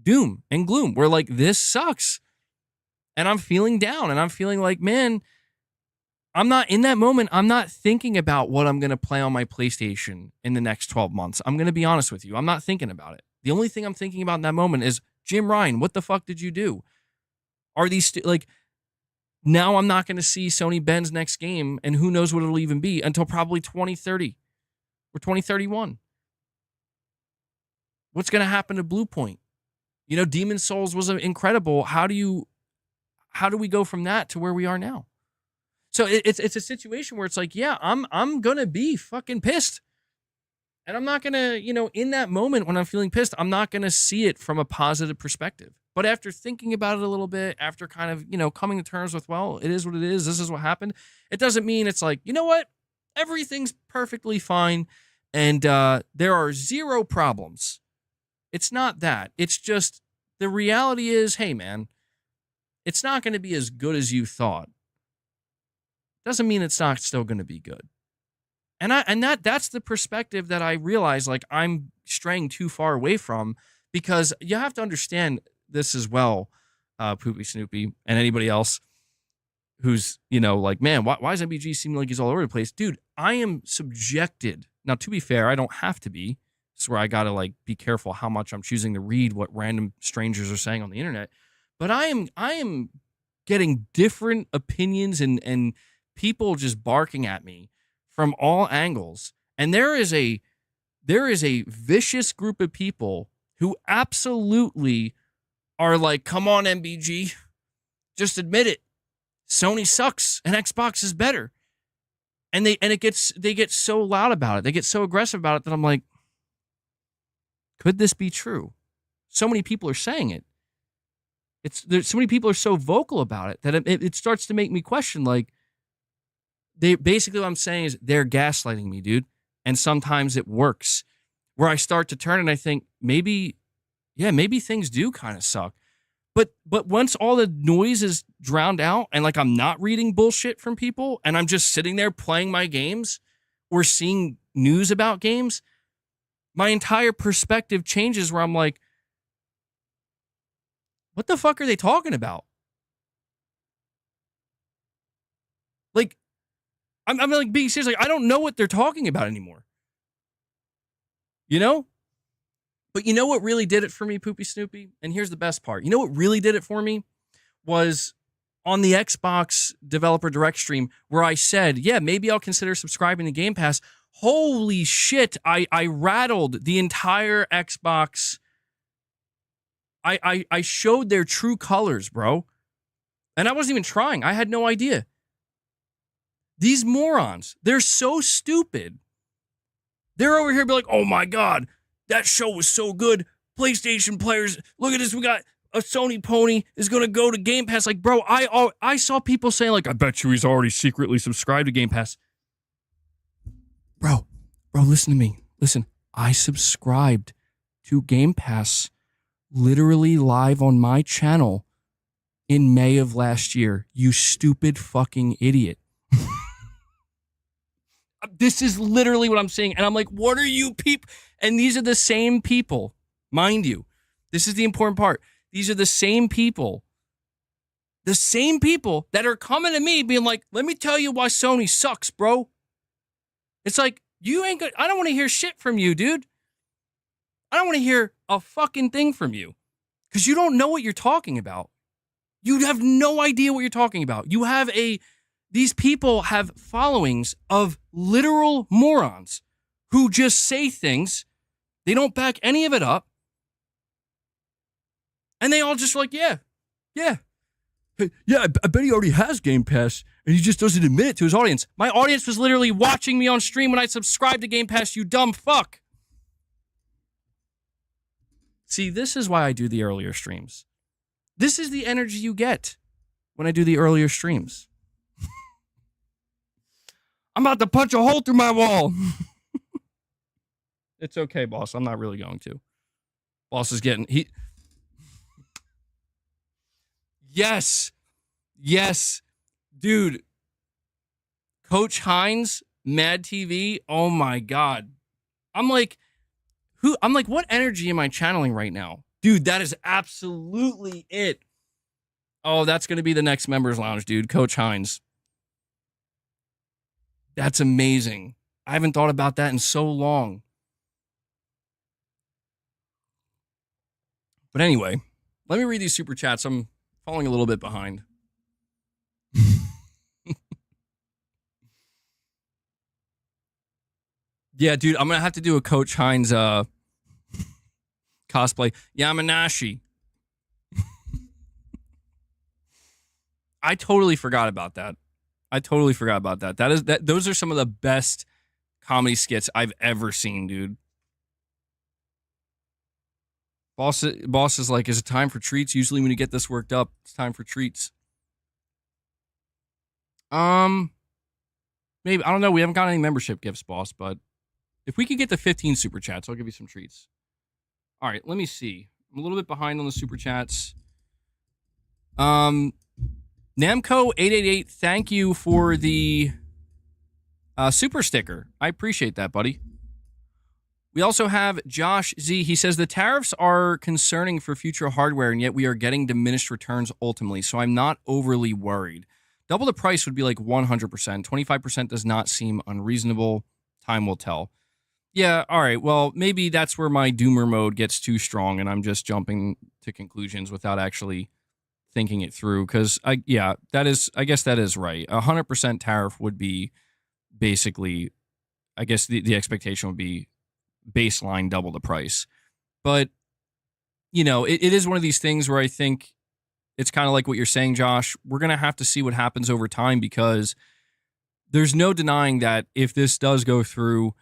doom and gloom, where like, this sucks. And I'm feeling down, and I'm feeling like, man, I'm not in that moment. I'm not thinking about what I'm going to play on my PlayStation in the next 12 months. I'm going to be honest with you. I'm not thinking about it. The only thing I'm thinking about in that moment is, Jim Ryan, what the fuck did you do? Are these now I'm not going to see Sony Ben's next game, and who knows what it'll even be until probably 2030 or 2031. What's going to happen to Bluepoint? You know, Demon's Souls was incredible. How do we go from that to where we are now? So it's a situation where it's like, yeah, I'm going to be fucking pissed. And I'm not going to, in that moment when I'm feeling pissed, I'm not going to see it from a positive perspective. But after thinking about it a little bit, after kind of, coming to terms with, well, it is what it is. This is what happened. It doesn't mean it's like, you know what? Everything's perfectly fine. And there are zero problems. It's not that. It's just the reality is, hey, man, it's not going to be as good as you thought. Doesn't mean it's not still going to be good. And that's the perspective that I realize, like, I'm straying too far away from, because you have to understand this as well, Poopy Snoopy, and anybody else who's, like, man, why does MBG seem like he's all over the place? Dude, I am subjected. Now, to be fair, I don't have to be. It's where I got to, like, be careful how much I'm choosing to read what random strangers are saying on the internet. But I am getting different opinions and people just barking at me from all angles. And there is a vicious group of people who absolutely are like, come on, MBG, just admit it. Sony sucks and Xbox is better. And they get so loud about it. They get so aggressive about it that I'm like, could this be true? So many people are saying it. There's so many people are so vocal about it that it starts to make me question, like, basically what I'm saying is they're gaslighting me, dude. And sometimes it works, where I start to turn and I think maybe things do kind of suck. But once all the noise is drowned out and, like, I'm not reading bullshit from people and I'm just sitting there playing my games or seeing news about games, my entire perspective changes, where I'm like, what the fuck are they talking about? Like, I'm like being serious. Like, I don't know what they're talking about anymore. But you know what really did it for me, Poopy Snoopy? And here's the best part. You know what really did it for me? Was on the Xbox Developer Direct stream, where I said, yeah, maybe I'll consider subscribing to Game Pass Holy shit. I rattled the entire Xbox. I showed their true colors, bro. And I wasn't even trying. I had no idea. These morons, they're so stupid. They're over here be like, oh my God, that show was so good. PlayStation players, look at this. We got a Sony pony is going to go to Game Pass. Like, bro, I saw people saying, like, I bet you he's already secretly subscribed to Game Pass. Bro, listen to me. Listen, I subscribed to Game Pass literally live on my channel in May of last year. You stupid fucking idiot. This is literally what I'm saying. And I'm like, what are you people? And these are the same people, mind you. This is the important part. These are the same people that are coming to me being like, let me tell you why Sony sucks, bro. It's like, you ain't good. I don't want to hear shit from you, dude. I don't want to hear a fucking thing from you because you don't know what you're talking about. You have no idea what you're talking about. These people have followings of literal morons who just say things. They don't back any of it up. And they all just like, yeah. I bet he already has Game Pass and he just doesn't admit it to his audience. My audience was literally watching me on stream when I subscribed to Game Pass, you dumb fuck. See, this is why I do the earlier streams. This is the energy you get when I do the earlier streams. I'm about to punch a hole through my wall. It's okay, boss. I'm not really going to. Boss is getting... Yes. Dude. Coach Hines, Mad TV. Oh my God. I'm like, what energy am I channeling right now? Dude, that is absolutely it. Oh, that's going to be the next members lounge, dude. Coach Hines. That's amazing. I haven't thought about that in so long. But anyway, let me read these super chats. I'm falling a little bit behind. Yeah, dude, I'm going to have to do a Coach Hines cosplay. Yamanashi. I totally forgot about that. Those are some of the best comedy skits I've ever seen, dude. Boss is like, is it time for treats? Usually when you get this worked up, it's time for treats. Maybe, I don't know. We haven't got any membership gifts, boss, but if we could get the 15 super chats, I'll give you some treats. All right, let me see. I'm a little bit behind on the super chats. Namco888, thank you for the super sticker. I appreciate that, buddy. We also have Josh Z. He says the tariffs are concerning for future hardware, and yet we are getting diminished returns ultimately, so I'm not overly worried. Double the price would be like 100%. 25% does not seem unreasonable. Time will tell. Yeah, all right. Well, maybe that's where my doomer mode gets too strong, and I'm just jumping to conclusions without actually thinking it through. Because I guess that is right. 100% tariff would be basically, I guess the expectation would be baseline double the price. But it is one of these things where I think it's kind of like what you're saying, Josh. We're gonna have to see what happens over time, because there's no denying that if this does go through,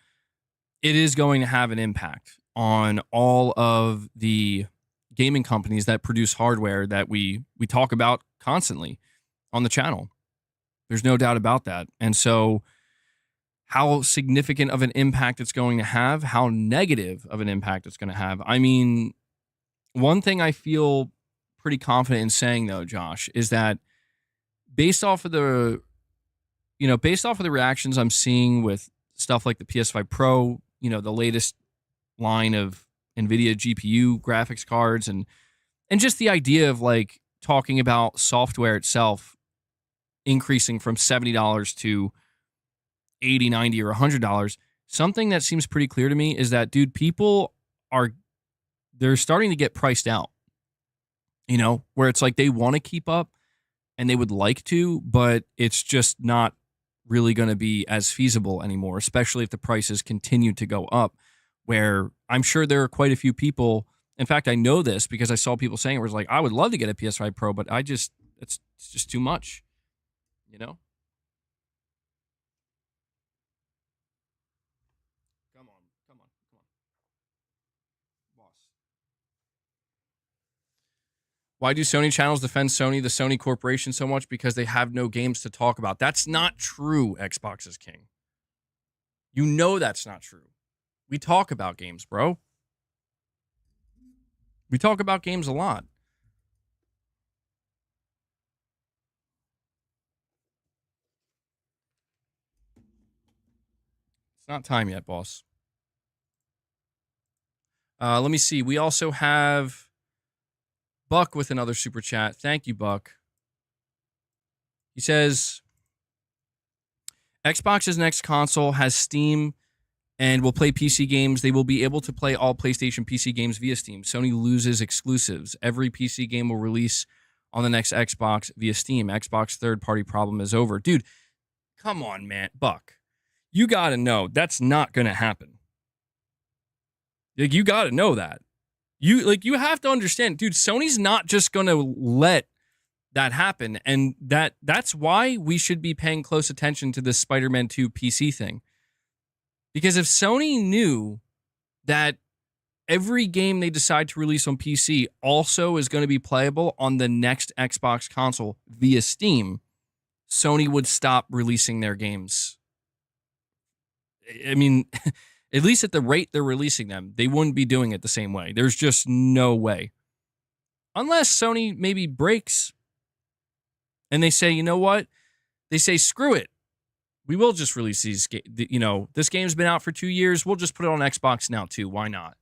it is going to have an impact on all of the gaming companies that produce hardware that we talk about constantly on the channel. There's no doubt about that. And so how significant of an impact it's going to have, how negative of an impact it's going to have. I mean, one thing I feel pretty confident in saying, though, Josh, is that based off of the reactions I'm seeing with stuff like the PS5 Pro, the latest line of NVIDIA GPU graphics cards, and just the idea of like talking about software itself increasing from $70 to $80, $90, or $100, something that seems pretty clear to me is that, dude, they're starting to get priced out, where it's like they want to keep up and they would like to, but it's just not really going to be as feasible anymore, especially if the prices continue to go up, where I'm sure there are quite a few people. In fact, I know this because I saw people saying it was like, I would love to get a PS5 Pro, but it's just too much, you know? Come on, come on, come on. Boss. Why do Sony channels defend Sony, the Sony Corporation, so much? Because they have no games to talk about. That's not true, Xbox is king. You know that's not true. We talk about games, bro. We talk about games a lot. It's not time yet, boss. Let me see. We also have Buck with another super chat. Thank you, Buck. He says, Xbox's next console has Steam and will play PC games. They will be able to play all PlayStation PC games via Steam. Sony loses exclusives. Every PC game will release on the next Xbox via Steam. Xbox third-party problem is over. Dude, come on, man. Buck, you got to know that's not going to happen. Like, you got to know that. You have to understand, dude, Sony's not just going to let that happen. And that's why we should be paying close attention to this Spider-Man 2 PC thing. Because if Sony knew that every game they decide to release on PC also is going to be playable on the next Xbox console via Steam, Sony would stop releasing their games. I mean, at least at the rate they're releasing them, they wouldn't be doing it the same way. There's just no way. Unless Sony maybe breaks and they say, you know what? They say, screw it. We will just release these, this game's been out for 2 years. We'll just put it on Xbox now too. Why not?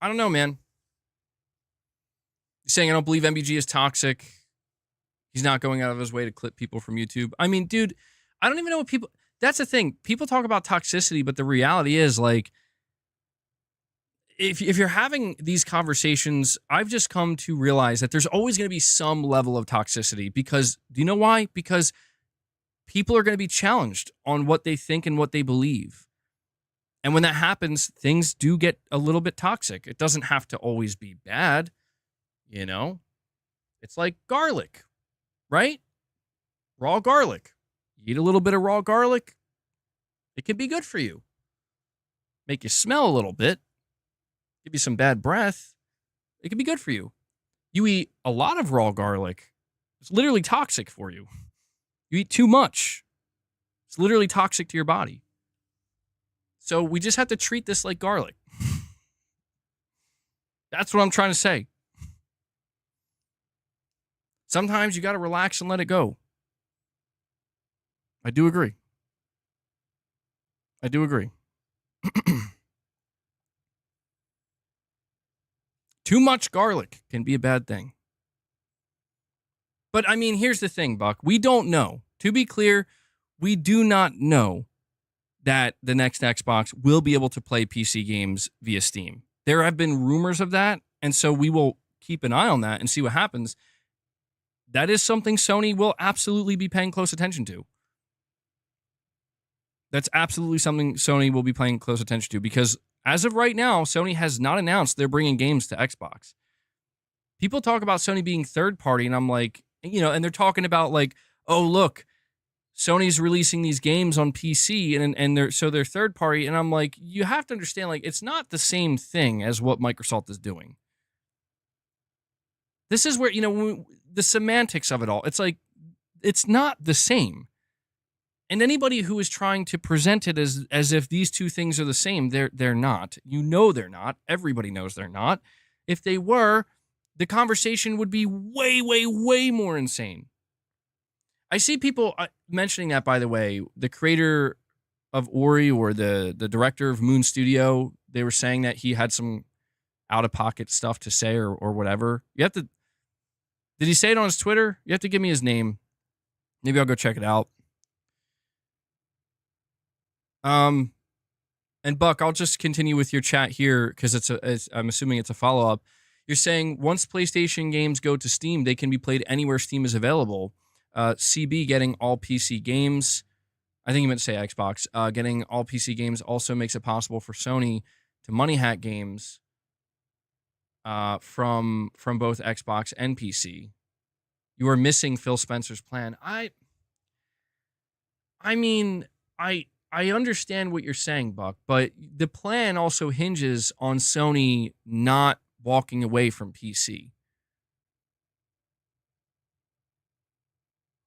I don't know, man. He's saying, I don't believe MBG is toxic. He's not going out of his way to clip people from YouTube. I mean, dude, I don't even know what people... That's the thing. People talk about toxicity, but the reality is, like, if you're having these conversations, I've just come to realize that there's always going to be some level of toxicity because, do you know why? Because people are going to be challenged on what they think and what they believe. And when that happens, things do get a little bit toxic. It doesn't have to always be bad, you know? It's like garlic, right? Raw garlic. You eat a little bit of raw garlic, it can be good for you. Make you smell a little bit. Give you some bad breath. It can be good for you. You eat a lot of raw garlic, it's literally toxic for you. You eat too much, it's literally toxic to your body. So we just have to treat this like garlic. That's what I'm trying to say. Sometimes you got to relax and let it go. I do agree. I do agree. Too much garlic can be a bad thing. But I mean, here's the thing, Buck. We don't know. To be clear, we do not know that the next Xbox will be able to play PC games via Steam. There have been rumors of that, and so we will keep an eye on that and see what happens. That is something Sony will absolutely be paying close attention to. That's absolutely something Sony will be paying close attention to because as of right now, Sony has not announced they're bringing games to Xbox. People talk about Sony being third party, and I'm like, and they're talking about like, oh, look, Sony's releasing these games on PC and they're third party. And I'm like, you have to understand, like, it's not the same thing as what Microsoft is doing. This is where, the semantics of it all, it's like, it's not the same. And anybody who is trying to present it as if these two things are the same, they're not. They're not. Everybody knows they're not. If they were, the conversation would be way, way, way more insane. I see people mentioning that, by the way, the creator of Ori or the director of Moon Studio, they were saying that he had some out-of-pocket stuff to say or whatever. You have to... Did he say it on his Twitter? You have to give me his name. Maybe I'll go check it out. And Buck, I'll just continue with your chat here because I'm assuming it's a follow-up. You're saying once PlayStation games go to Steam, they can be played anywhere Steam is available. CB getting all PC games. I think you meant to say Xbox. Getting all PC games also makes it possible for Sony to money hack games from both Xbox and PC. You are missing Phil Spencer's plan. I mean, I understand what you're saying, Buck, but the plan also hinges on Sony not walking away from PC.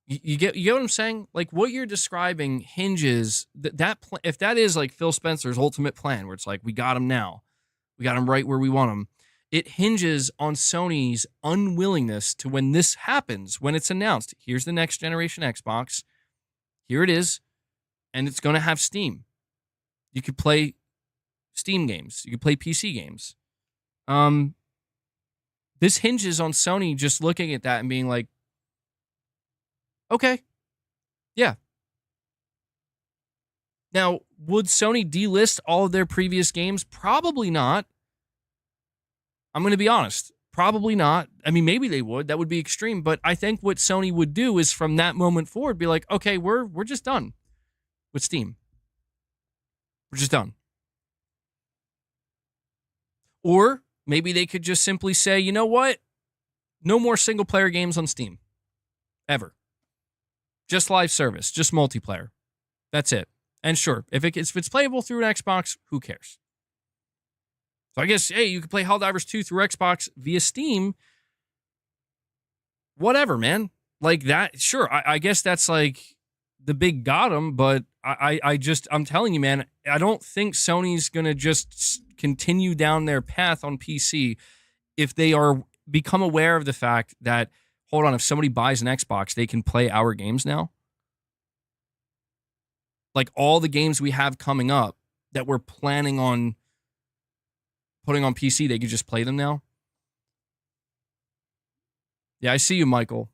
You get what I'm saying? Like what you're describing hinges if that is like Phil Spencer's ultimate plan, where it's like we got him now, we got him right where we want him. It hinges on Sony's unwillingness to, when this happens, when it's announced, here's the next generation Xbox, here it is, and it's going to have Steam. You could play Steam games. You could play PC games. This hinges on Sony just looking at that and being like, okay, yeah. Now, would Sony delist all of their previous games? Probably not. I'm going to be honest. Probably not. I mean, maybe they would. That would be extreme. But I think what Sony would do is from that moment forward be like, okay, we're just done with Steam. We're just done. Or maybe they could just simply say, you know what? No more single player games on Steam. Ever. Just live service. Just multiplayer. That's it. And sure, if it's playable through an Xbox, who cares? So I guess, hey, you can play Helldivers 2 through Xbox via Steam. Whatever, man. Like that, sure. I guess that's like the big got 'em, but I'm telling you, man, I don't think Sony's going to just continue down their path on PC if they are become aware of the fact that, hold on, if somebody buys an Xbox, they can play our games now. Like all the games we have coming up that we're planning on putting on PC, they could just play them now. Yeah, I see you, Michael.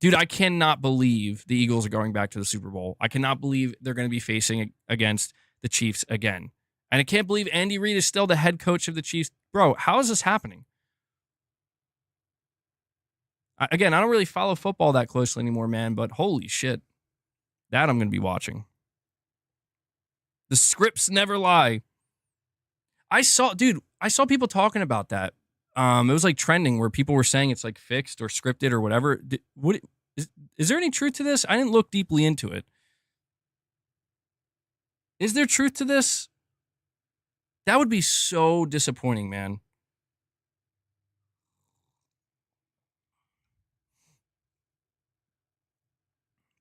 Dude, I cannot believe the Eagles are going back to the Super Bowl. I cannot believe they're going to be facing against the Chiefs again. And I can't believe Andy Reid is still the head coach of the Chiefs. Bro, how is this happening? Again, I don't really follow football that closely anymore, man, but holy shit. That I'm going to be watching. The scripts never lie. I saw people talking about that. It was like trending where people were saying it's like fixed or scripted or whatever. Is there any truth to this? I didn't look deeply into it. Is there truth to this? That would be so disappointing, man.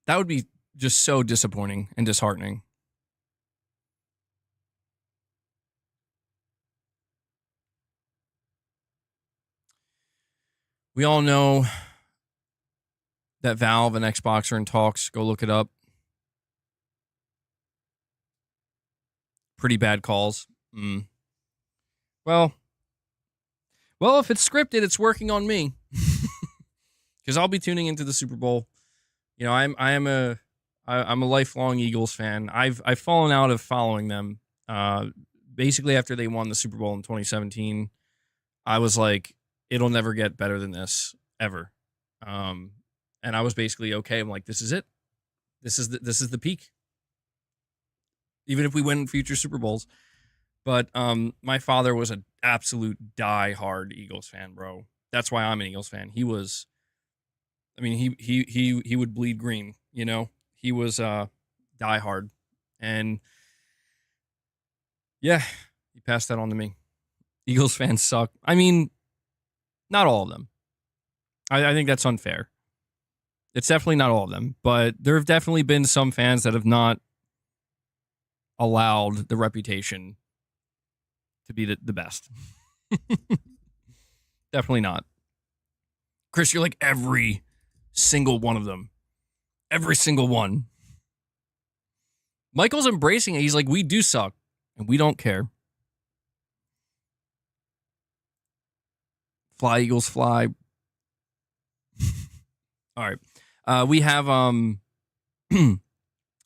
That would be just so disappointing and disheartening. We all know that Valve and Xbox are in talks. Go look it up. Pretty bad calls. Well, if it's scripted, it's working on me. Because I'll be tuning into the Super Bowl. You know, I'm a lifelong Eagles fan. I've fallen out of following them. Basically, after they won the Super Bowl in 2017, I was like, it'll never get better than this ever. And I was basically okay. I'm like, this is it. This is the peak. Even if we win future Super Bowls. But my father was an absolute die-hard Eagles fan, bro. That's why I'm an Eagles fan. He was, I mean, he would bleed green, you know? He was die-hard. And yeah, he passed that on to me. Eagles fans suck. I mean, not all of them. I think that's unfair. It's definitely not all of them, but there have definitely been some fans that have not allowed the reputation to be the best. Definitely not. Chris, you're like every single one of them. Every single one. Michael's embracing it. He's like, we do suck, and we don't care. Fly, Eagles, fly. All right. We have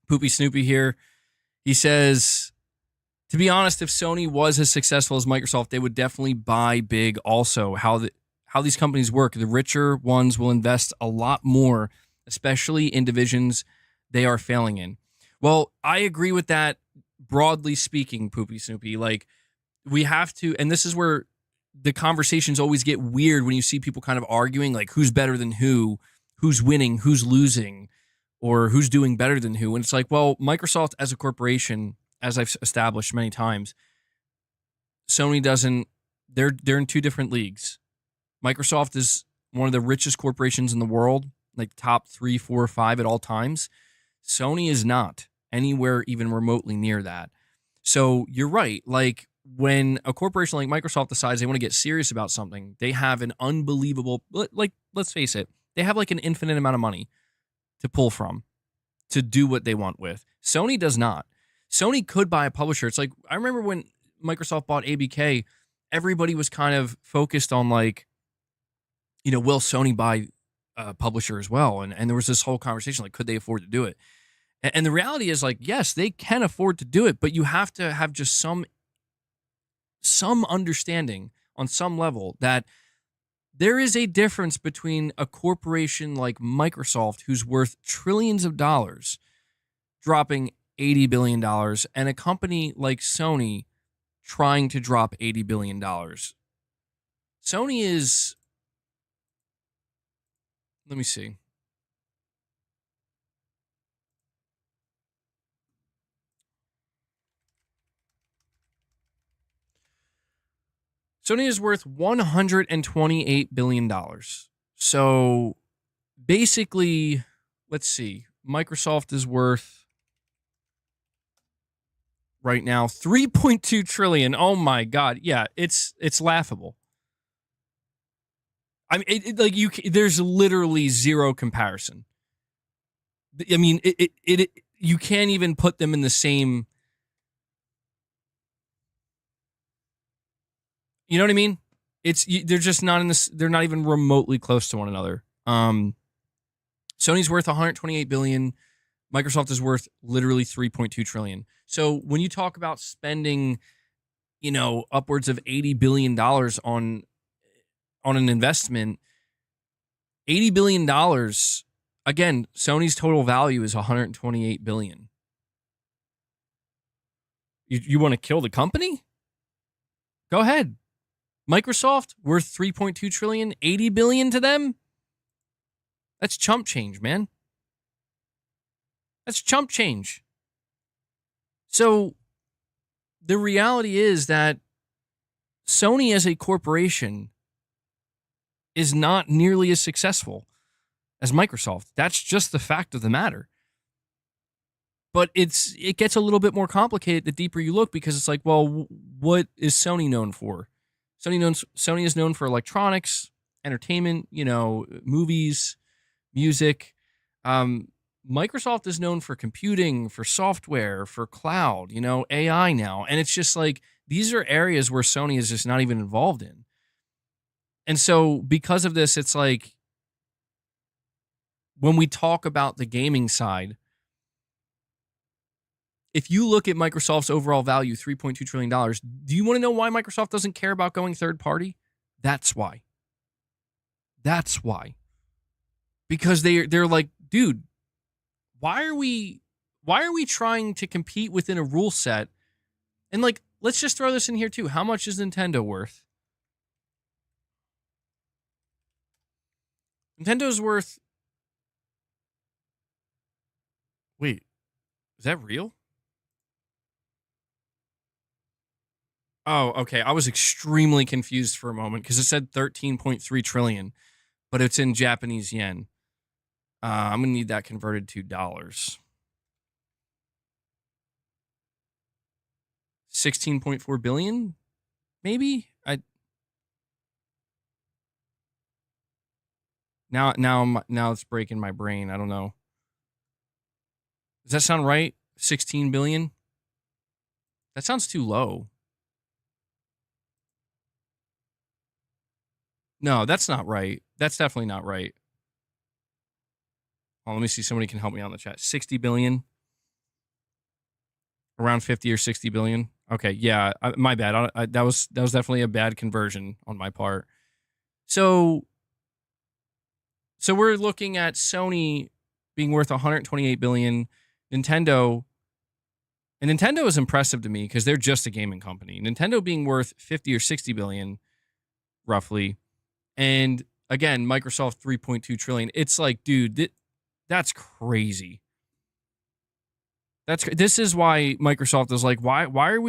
Poopy Snoopy here. He says, To be honest, if Sony was as successful as Microsoft, they would definitely buy big also. How these companies work, the richer ones will invest a lot more, especially in divisions they are failing in. Well, I agree with that broadly speaking, Poopy Snoopy. Like, we have to, and this is where the conversations always get weird when you see people kind of arguing, like, who's better than who's winning, who's losing, or who's doing better than who. And it's like, well, Microsoft as a corporation, as I've established many times, Sony doesn't, they're in two different leagues. Microsoft is one of the richest corporations in the world, like top 3, 4, 5 at all times. Sony is not anywhere even remotely near that. So you're right. Like, when a corporation like Microsoft decides they want to get serious about something, they have an unbelievable, like, let's face it, they have like an infinite amount of money to pull from to do what they want with. Sony does not. Sony could buy a publisher. It's like, I remember when Microsoft bought ABK, everybody was kind of focused on, like, will Sony buy a publisher as well? And there was this whole conversation, like, could they afford to do it? And the reality is, like, yes, they can afford to do it, but you have to have just some understanding on some level that there is a difference between a corporation like Microsoft, who's worth trillions of dollars, dropping $80 billion, and a company like Sony trying to drop $80 billion. Sony is, let me see. Sony is worth $128 billion. So basically, let's see. Microsoft is worth right now 3.2 trillion. Oh my God. Yeah, it's laughable. I mean, there's literally zero comparison. I mean, you can't even put them in the same. You know what I mean? They're just not in this. They're not even remotely close to one another. Sony's worth 128 billion. Microsoft is worth literally 3.2 trillion. So when you talk about spending, upwards of $80 billion on an investment, $80 billion, again, Sony's total value is 128 billion. You want to kill the company? Go ahead. Microsoft worth 3.2 trillion, 80 billion to them? That's chump change, man. That's chump change. So the reality is that Sony as a corporation is not nearly as successful as Microsoft. That's just the fact of the matter. But it gets a little bit more complicated the deeper you look, because it's like, well, what is Sony known for? Sony is known for electronics, entertainment, movies, music. Microsoft is known for computing, for software, for cloud, AI now. And it's just like, these are areas where Sony is just not even involved in. And so because of this, it's like, when we talk about the gaming side, if you look at Microsoft's overall value, $3.2 trillion, do you want to know why Microsoft doesn't care about going third party? That's why. That's why. Because they're like, dude, why are we trying to compete within a rule set? And like, let's just throw this in here too. How much is Nintendo worth? Nintendo's worth. Wait, is that real? Oh, okay. I was extremely confused for a moment because it said 13.3 trillion, but it's in Japanese yen. I'm going to need that converted to dollars. 16.4 billion, maybe? Now it's breaking my brain. I don't know. Does that sound right? 16 billion? That sounds too low. No, that's not right. That's definitely not right. Oh, let me see. Somebody can help me out in the chat. 60 billion. Around 50 or 60 billion. Okay, yeah, my bad. That was definitely a bad conversion on my part. So we're looking at Sony being worth 128 billion, Nintendo, and Nintendo is impressive to me because they're just a gaming company. Nintendo being worth 50 or 60 billion roughly, and again, Microsoft 3.2 trillion. It's like, dude, that's crazy. This is why Microsoft is like, why are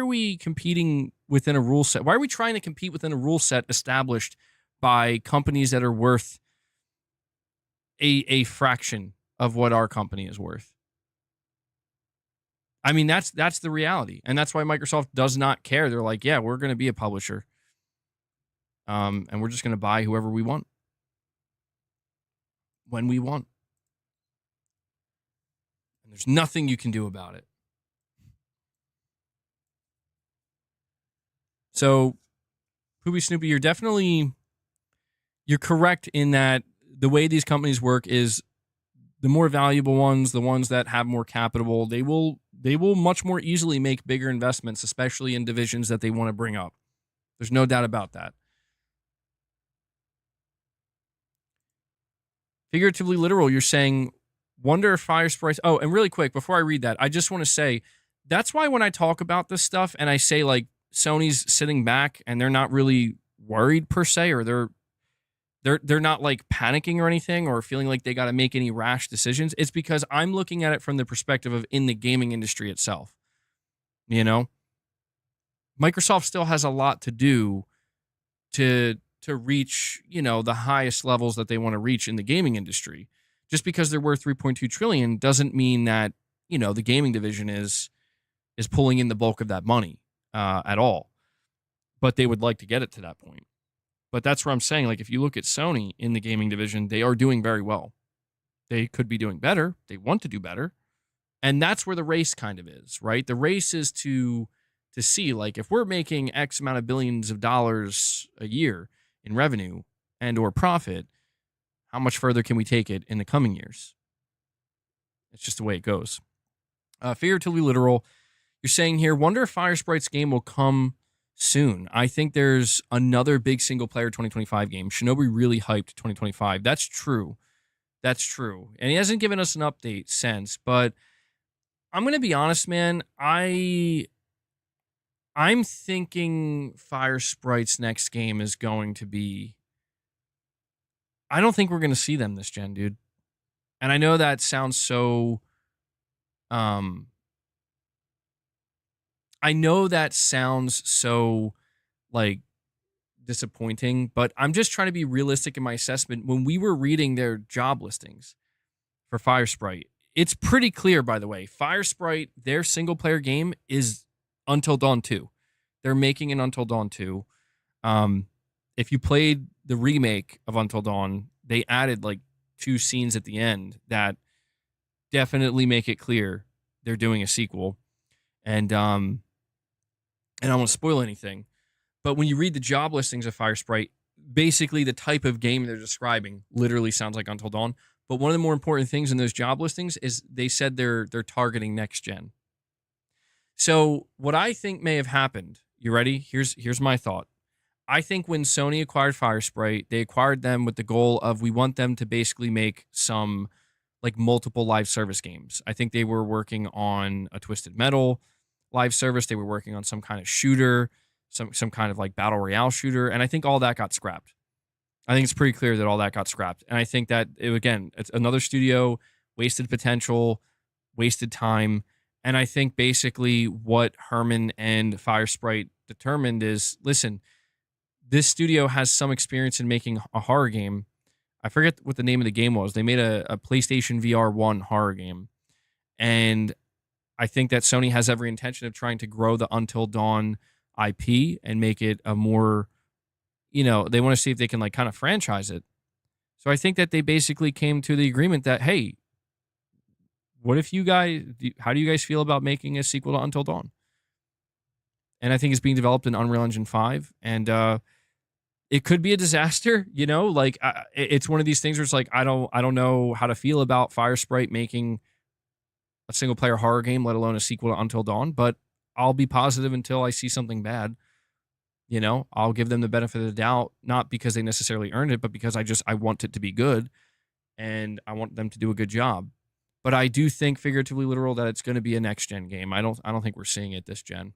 we competing within a rule set? Why are we trying to compete within a rule set established by companies that are worth a fraction of what our company is worth? I mean, that's the reality, and that's why Microsoft does not care. They're like, yeah, we're going to be a publisher, and we're just going to buy whoever we want when we want. And there's nothing you can do about it. So, Poopy Snoopy, you're correct in that the way these companies work is the more valuable ones, the ones that have more capital, they will much more easily make bigger investments, especially in divisions that they want to bring up. There's no doubt about that. Figuratively literal, you're saying, wonder if Fire Sprites... Oh, and really quick, before I read that, I just want to say, that's why when I talk about this stuff and I say, like, Sony's sitting back and they're not really worried per se, or they're not, like, panicking or anything or feeling like they got to make any rash decisions, it's because I'm looking at it from the perspective of in the gaming industry itself. You know? Microsoft still has a lot to do to reach, you know, the highest levels that they want to reach in the gaming industry. Just because they're worth 3.2 trillion doesn't mean that, you know, the gaming division is pulling in the bulk of that money at all. But they would like to get it to that point. But that's where I'm saying, like, if you look at Sony in the gaming division, they are doing very well. They could be doing better. They want to do better. And that's where the race kind of is, right? The race is to see, like, if we're making X amount of billions of dollars a year in revenue and or profit, how much further can we take it in the coming years? It's just the way it goes. Figuratively literal, you're saying here, wonder if Fire Sprite's game will come soon. I think there's another big single-player 2025 game. Shinobi really hyped 2025. That's true. That's true. And he hasn't given us an update since, but I'm going to be honest, man. I'm thinking Fire Sprite's next game is going to be... I don't think we're going to see them this gen, dude. And I know that sounds so... I know that sounds so, like, disappointing, but I'm just trying to be realistic in my assessment. When we were reading their job listings for Fire Sprite, it's pretty clear, by the way, Fire Sprite, their single-player game is Until Dawn 2. They're making an Until Dawn 2. If you played the remake of Until Dawn, they added, like, 2 scenes at the end that definitely make it clear they're doing a sequel. And I don't want to spoil anything, but when you read the job listings of Fire Sprite, basically the type of game they're describing literally sounds like Until Dawn. But one of the more important things in those job listings is they said they're targeting next gen. So what I think may have happened, you ready? Here's my thought. I think when Sony acquired Fire Sprite, they acquired them with the goal of, we want them to basically make some, like, multiple live service games. I think they were working on a Twisted Metal live service. They were working on some kind of shooter, some kind of, like, battle royale shooter, and I think all that got scrapped. I think it's pretty clear that all that got scrapped. And I think that, it's another studio, wasted potential, wasted time. And I think basically what Herman and Fire Sprite determined is, listen, this studio has some experience in making a horror game. I forget what the name of the game was. They made a PlayStation VR 1 horror game. And I think that Sony has every intention of trying to grow the Until Dawn IP and make it a more, they want to see if they can, like, kind of franchise it. So I think that they basically came to the agreement that, hey, what if how do you guys feel about making a sequel to Until Dawn? And I think it's being developed in Unreal Engine 5. And it could be a disaster, like, it's one of these things where it's like, I don't know how to feel about Fire Sprite making a single-player horror game, let alone a sequel to Until Dawn, but I'll be positive until I see something bad. You know, I'll give them the benefit of the doubt, not because they necessarily earned it, but because I want it to be good, and I want them to do a good job. But I do think, figuratively literal, that it's going to be a next-gen game. I don't think we're seeing it this gen.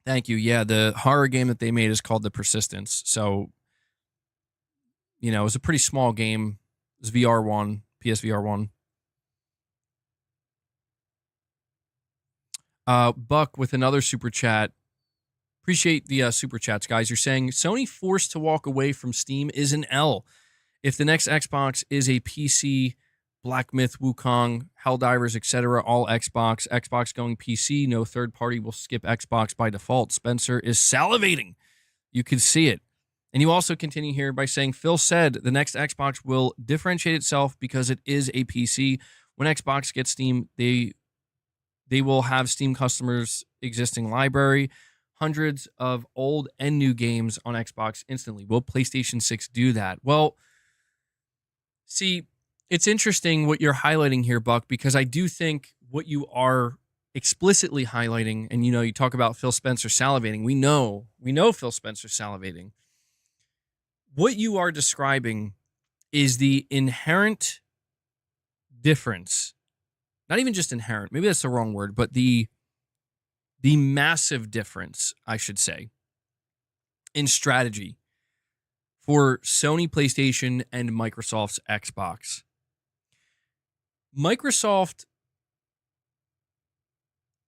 Thank you. Yeah, the horror game that they made is called The Persistence. So, you know, it was a pretty small game. It was VR1, PSVR1. Buck with another super chat. Appreciate the super chats, guys. You're saying Sony forced to walk away from Steam is an L. If the next Xbox is a PC, Black Myth, Wukong, Helldivers, etc., all Xbox, Xbox going PC, no third party will skip Xbox by default. Spencer is salivating. You can see it. And you also continue here by saying, Phil said the next Xbox will differentiate itself because it is a PC. When Xbox gets Steam, they will have Steam customers' existing library, hundreds of old and new games on Xbox instantly. Will PlayStation 6 do that? Well, see, it's interesting what you're highlighting here, Buck, because I do think what you are explicitly highlighting, and you know, you talk about Phil Spencer salivating. We know Phil Spencer salivating. What you are describing is the inherent difference. Not even just inherent, maybe that's the wrong word, but the massive difference, I should say, in strategy for Sony PlayStation and Microsoft's Xbox. Microsoft,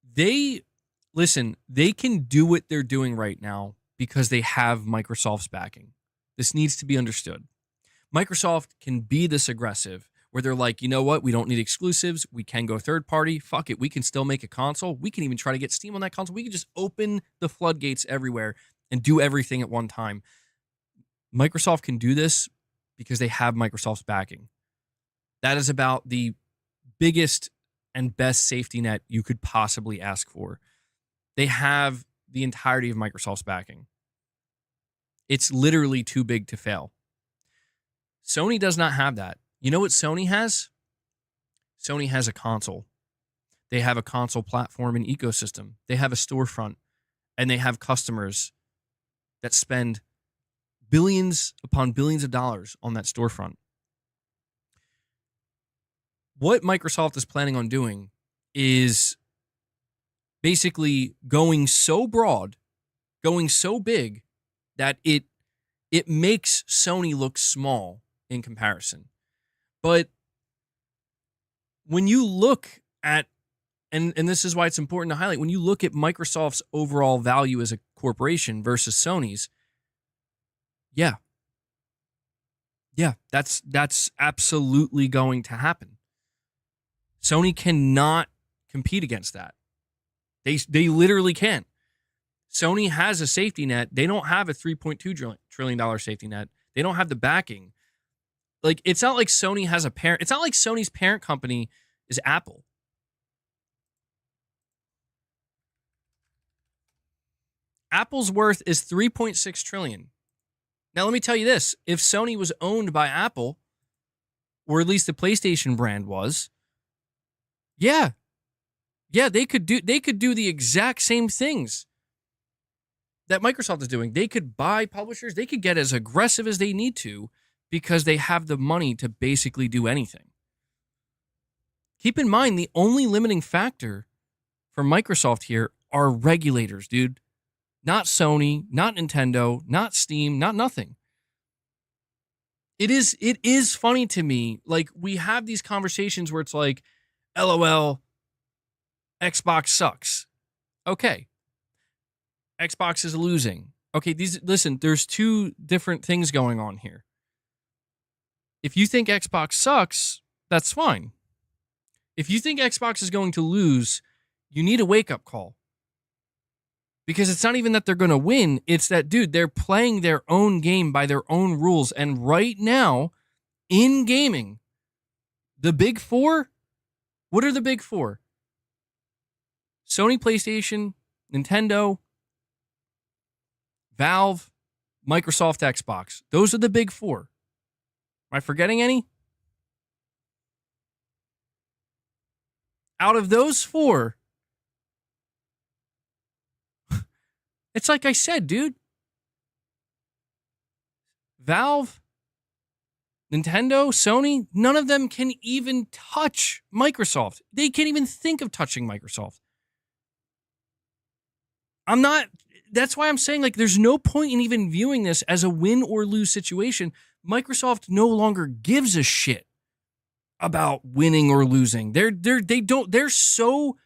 they can do what they're doing right now because they have Microsoft's backing. This needs to be understood. Microsoft can be this aggressive where they're like, you know what? We don't need exclusives. We can go third party. Fuck it. We can still make a console. We can even try to get Steam on that console. We can just open the floodgates everywhere and do everything at one time. Microsoft can do this because they have Microsoft's backing. That is about the biggest and best safety net you could possibly ask for. They have the entirety of Microsoft's backing. It's literally too big to fail. Sony does not have that. You know what Sony has? Sony has a console. They have a console platform and ecosystem. They have a storefront, and they have customers that spend billions upon billions of dollars on that storefront. What Microsoft is planning on doing is basically going so broad, going so big that it makes Sony look small in comparison. But when you look at, and this is why it's important to highlight, when you look at Microsoft's overall value as a corporation versus Sony's, yeah, that's absolutely going to happen. Sony cannot compete against that. They literally can't. Sony has a safety net. They don't have a $3.2 trillion safety net. They don't have the backing. Like, it's not like Sony has a parent. It's not like Sony's parent company is Apple. Apple's worth is $3.6 trillion. Now, let me tell you this. If Sony was owned by Apple, or at least the PlayStation brand was, yeah, they could do the exact same things that Microsoft is doing. They could buy publishers. They could get as aggressive as they need to because they have the money to basically do anything. Keep in mind, the only limiting factor for Microsoft here are regulators, dude. Not Sony, not Nintendo, not Steam, not nothing. It is funny to me. Like, we have these conversations where it's like, LOL, Xbox sucks. Okay. Xbox is losing. Okay, listen, there's two different things going on here. If you think Xbox sucks, that's fine. If you think Xbox is going to lose, you need a wake-up call. Because it's not even that they're going to win. It's that, dude, they're playing their own game by their own rules. And right now, in gaming, the big four, what are the big four? Sony, PlayStation, Nintendo, Valve, Microsoft, Xbox. Those are the big four. Am I forgetting any? Out of those four, it's like I said, dude. Valve, Nintendo, Sony, none of them can even touch Microsoft. They can't even think of touching Microsoft. That's why I'm saying, like, there's no point in even viewing this as a win or lose situation. Microsoft no longer gives a shit about winning or losing. They're so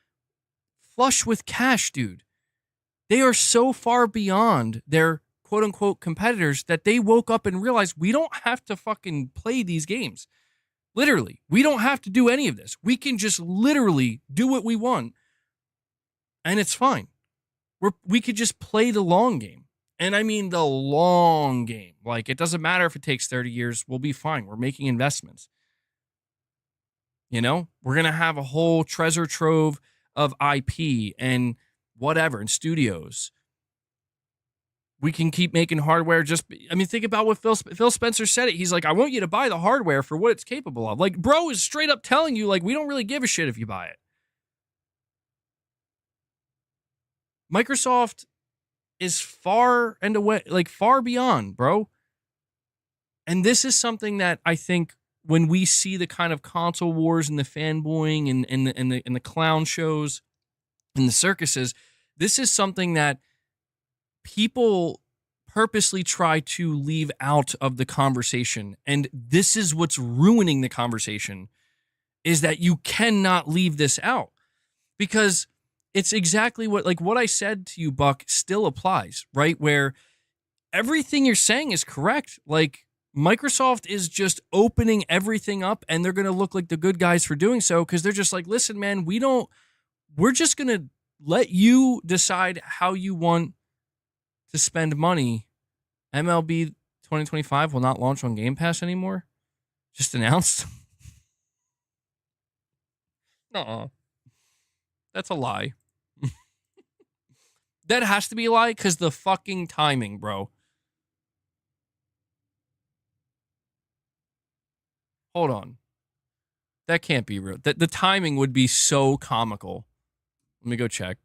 flush with cash, dude. They are so far beyond their quote unquote competitors that they woke up and realized we don't have to fucking play these games. Literally, we don't have to do any of this. We can just literally do what we want, and it's fine. We could just play the long game. And I mean the long game. Like, it doesn't matter if it takes 30 years. We'll be fine. We're making investments. You know? We're going to have a whole treasure trove of IP and whatever, and studios. We can keep making hardware. Think about what Phil Spencer said. He's like, I want you to buy the hardware for what it's capable of. Like, bro is straight up telling you, like, we don't really give a shit if you buy it. Microsoft is far and away, like far beyond, bro. And this is something that I think when we see the kind of console wars and the fanboying and the clown shows and the circuses, this is something that people purposely try to leave out of the conversation. And this is what's ruining the conversation, is that you cannot leave this out, because it's exactly what I said to you, Buck, still applies, right? Where everything you're saying is correct. Like, Microsoft is just opening everything up, and they're going to look like the good guys for doing so, because they're just like, listen, man, we're just going to let you decide how you want to spend money. MLB 2025 will not launch on Game Pass anymore. Just announced. Nuh-uh. That's a lie. That has to be a lie, because the fucking timing, bro. Hold on. That can't be real. The timing would be so comical. Let me go check.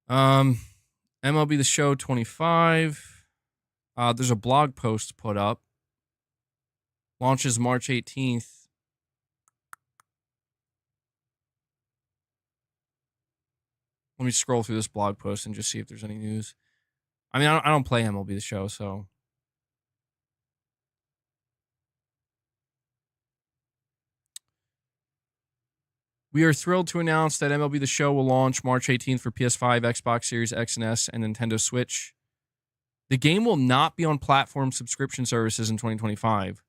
MLB The Show 25. There's a blog post put up. Launches March 18th. Let me scroll through this blog post and just see if there's any news. I mean, I don't play MLB The Show, so. We are thrilled to announce that MLB The Show will launch March 18th for PS5, Xbox Series X and S, and Nintendo Switch. The game will not be on platform subscription services in 2025.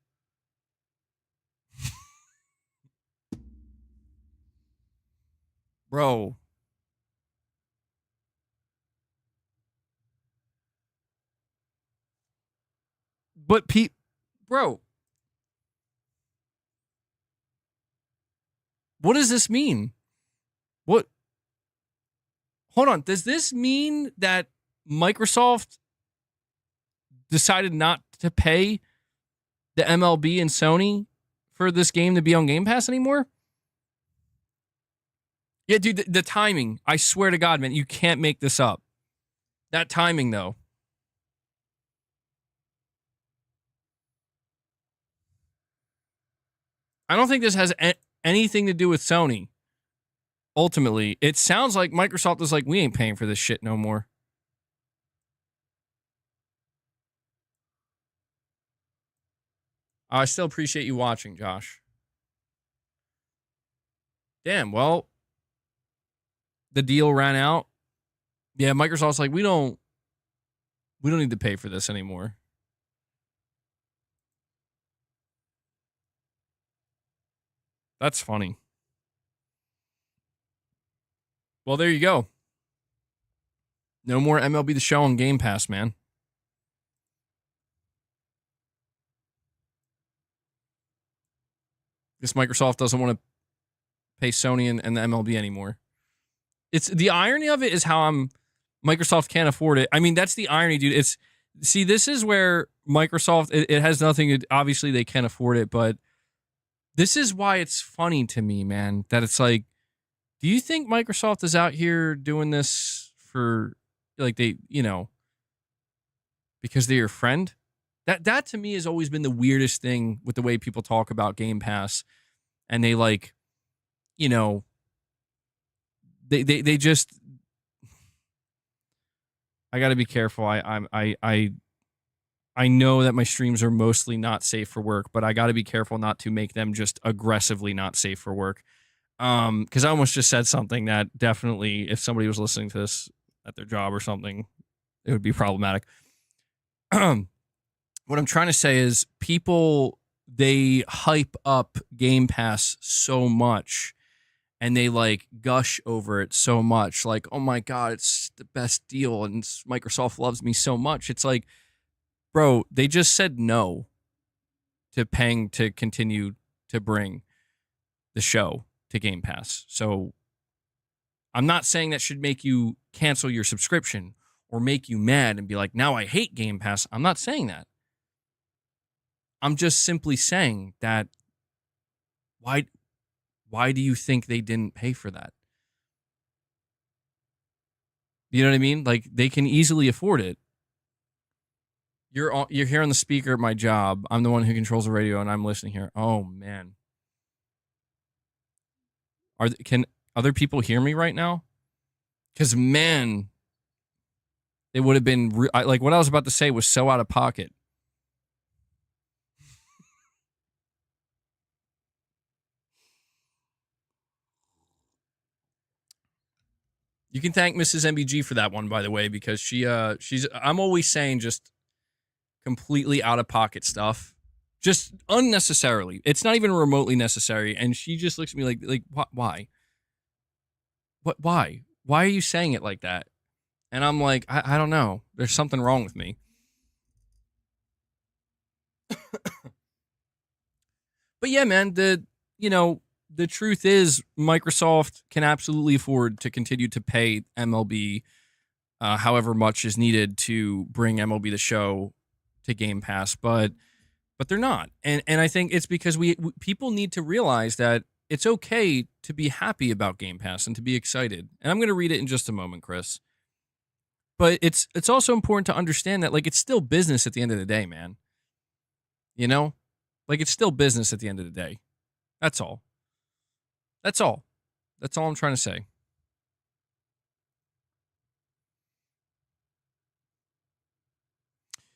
Bro. But bro, what does this mean? What? Hold on. Does this mean that Microsoft decided not to pay the MLB and Sony for this game to be on Game Pass anymore? Yeah, dude, the timing. I swear to God, man, you can't make this up. That timing, though. I don't think this has anything to do with Sony. Ultimately, it sounds like Microsoft is like, we ain't paying for this shit no more. I still appreciate you watching, Josh. Damn, well, the deal ran out. Yeah, Microsoft's like, we don't need to pay for this anymore. That's funny. Well, there you go. No more MLB The Show on Game Pass, man. Guess Microsoft doesn't want to pay Sony and the MLB anymore. It's the irony of it is how Microsoft can't afford it. I mean, that's the irony, dude. This is where Microsoft, it has nothing to, obviously they can't afford it, but this is why it's funny to me, man, that it's like, do you think Microsoft is out here doing this for, like, they, because they're your friend? That to me has always been the weirdest thing with the way people talk about Game Pass, and they like, you know, they just. I got to be careful. I know that my streams are mostly not safe for work, but I got to be careful not to make them just aggressively not safe for work. Because I almost just said something that definitely, if somebody was listening to this at their job or something, it would be problematic. What I'm trying to say is people, they hype up Game Pass so much and they like gush over it so much. Like, oh my God, it's the best deal and Microsoft loves me so much. It's like, bro, they just said no to paying to continue to bring the show to Game Pass. So I'm not saying that should make you cancel your subscription or make you mad and be like, now I hate Game Pass. I'm not saying that. I'm just simply saying that why do you think they didn't pay for that? You know what I mean? Like, they can easily afford it. You're here on the speaker at my job. I'm the one who controls the radio, and I'm listening here. Oh man, can other people hear me right now? Because man, it would have been like what I was about to say was so out of pocket. You can thank Mrs. MBG for that one, by the way, because she's I'm always saying just completely out of pocket stuff, just unnecessarily. It's not even remotely necessary, and she just looks at me like why? Why? Why are you saying it like that? And I'm like, I don't know. There's something wrong with me. But yeah, man, the truth is Microsoft can absolutely afford to continue to pay MLB however much is needed to bring MLB The Show to Game Pass, but they're not. And I think it's because people need to realize that it's okay to be happy about Game Pass and to be excited. And I'm going to read it in just a moment, Chris. But it's also important to understand that, like, it's still business at the end of the day, man. You know? Like, it's still business at the end of the day. That's all. That's all. That's all I'm trying to say.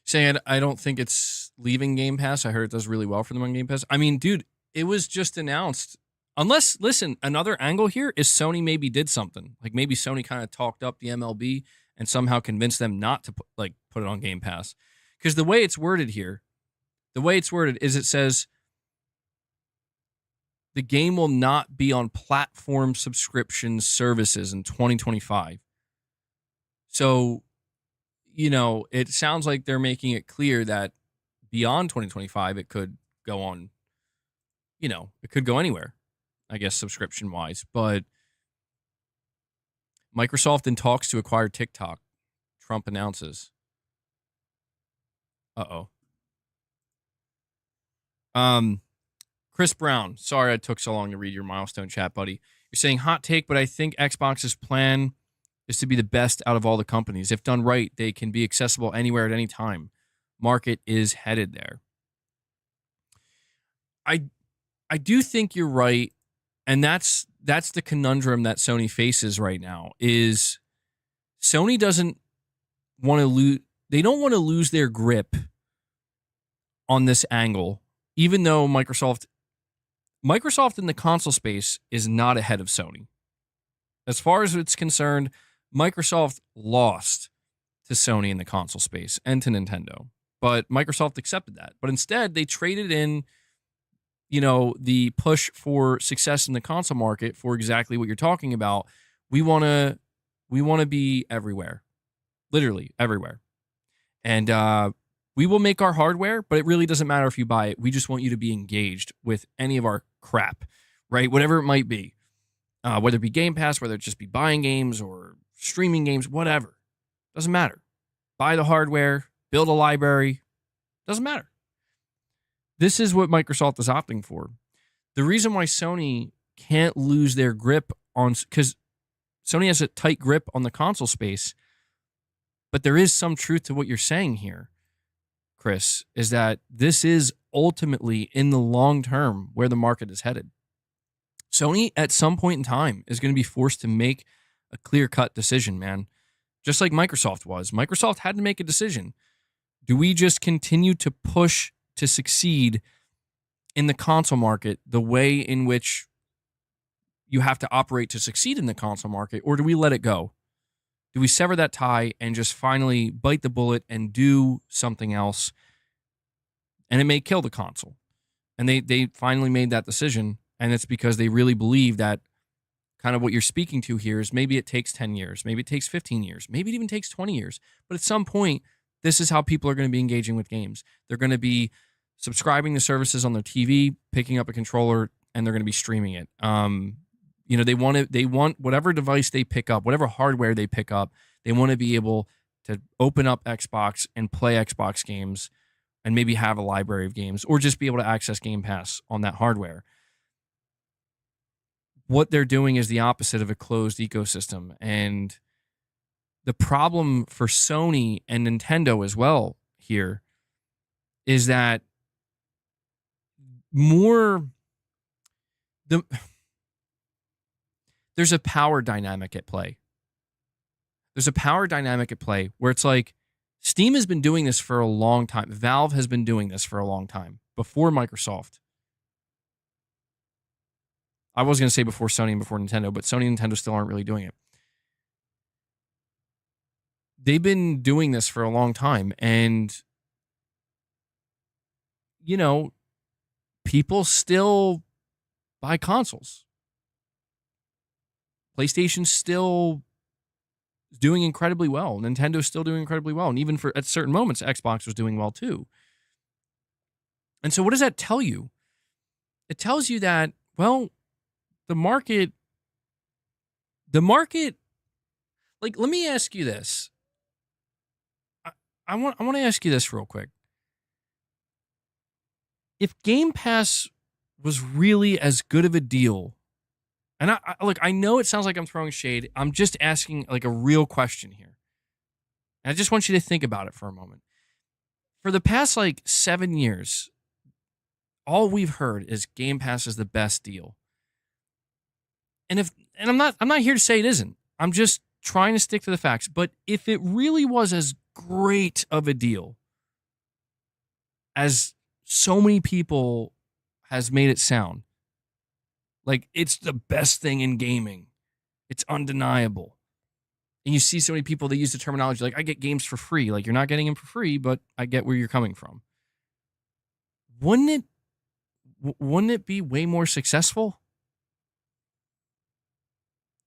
Saying I don't think it's leaving Game Pass. I heard it does really well for them on Game Pass. I mean, dude, it was just announced. Unless, listen, another angle here is Sony maybe did something. Like, maybe Sony kind of talked up the MLB and somehow convinced them not to put it on Game Pass. Because the way it's worded here, is it says the game will not be on platform subscription services in 2025. So, it sounds like they're making it clear that beyond 2025, it could go on, it could go anywhere, I guess, subscription-wise. But Microsoft in talks to acquire TikTok, Trump announces. Uh-oh. Chris Brown, sorry I took so long to read your milestone chat, buddy. You're saying hot take, but I think Xbox's plan is to be the best out of all the companies. If done right, they can be accessible anywhere at any time. Market is headed there. I do think you're right, and that's the conundrum that Sony faces right now. Is Sony doesn't want to lose. They don't want to lose their grip on this angle, even though Microsoft in the console space is not ahead of Sony. As far as it's concerned, Microsoft lost to Sony in the console space and to Nintendo. But Microsoft accepted that. But instead, they traded in, the push for success in the console market for exactly what you're talking about. We want to be everywhere. Literally everywhere. And we will make our hardware, but it really doesn't matter if you buy it. We just want you to be engaged with any of our crap, right? Whatever it might be. Whether it be Game Pass, whether it just be buying games or streaming games, whatever. Doesn't matter. Buy the hardware, build a library. Doesn't matter. This is what Microsoft is opting for. The reason why Sony can't lose their grip on, because Sony has a tight grip on the console space, but there is some truth to what you're saying here, Chris, is that this is ultimately in the long term where the market is headed. Sony at some point in time is going to be forced to make a clear-cut decision, man. Just like Microsoft was. Microsoft had to make a decision. Do we just continue to push to succeed in the console market the way in which you have to operate to succeed in the console market, or do we let it go? Do we sever that tie and just finally bite the bullet and do something else? And it may kill the console. And they finally made that decision, and it's because they really believe that kind of what you're speaking to here is maybe it takes 10 years, maybe it takes 15 years, maybe it even takes 20 years. But at some point, this is how people are going to be engaging with games. They're going to be subscribing to services on their TV, picking up a controller, and they're going to be streaming it. They want whatever device they pick up, whatever hardware they pick up, they want to be able to open up Xbox and play Xbox games and maybe have a library of games, or just be able to access Gamepass on that hardware. What they're doing is the opposite of a closed ecosystem. And the problem for Sony and Nintendo as well here is that there's a power dynamic at play. There's a power dynamic at play where it's like Steam has been doing this for a long time. Valve has been doing this for a long time, before Microsoft. I was going to say before Sony and before Nintendo, but Sony and Nintendo still aren't really doing it. They've been doing this for a long time, and, people still buy consoles. PlayStation's still doing incredibly well. Nintendo's still doing incredibly well. And even at certain moments, Xbox was doing well too. And so what does that tell you? It tells you that, well, the market, like, let me ask you this. I want to ask you this real quick. If Game Pass was really as good of a deal, and I know it sounds like I'm throwing shade. I'm just asking like a real question here. And I just want you to think about it for a moment. For the past 7 years, all we've heard is Game Pass is the best deal. And I'm not here to say it isn't. I'm just trying to stick to the facts. But if it really was as great of a deal as so many people has made it sound, like it's the best thing in gaming, it's undeniable. And you see so many people that use the terminology like, I get games for free. Like, you're not getting them for free, but I get where you're coming from. Wouldn't it be way more successful?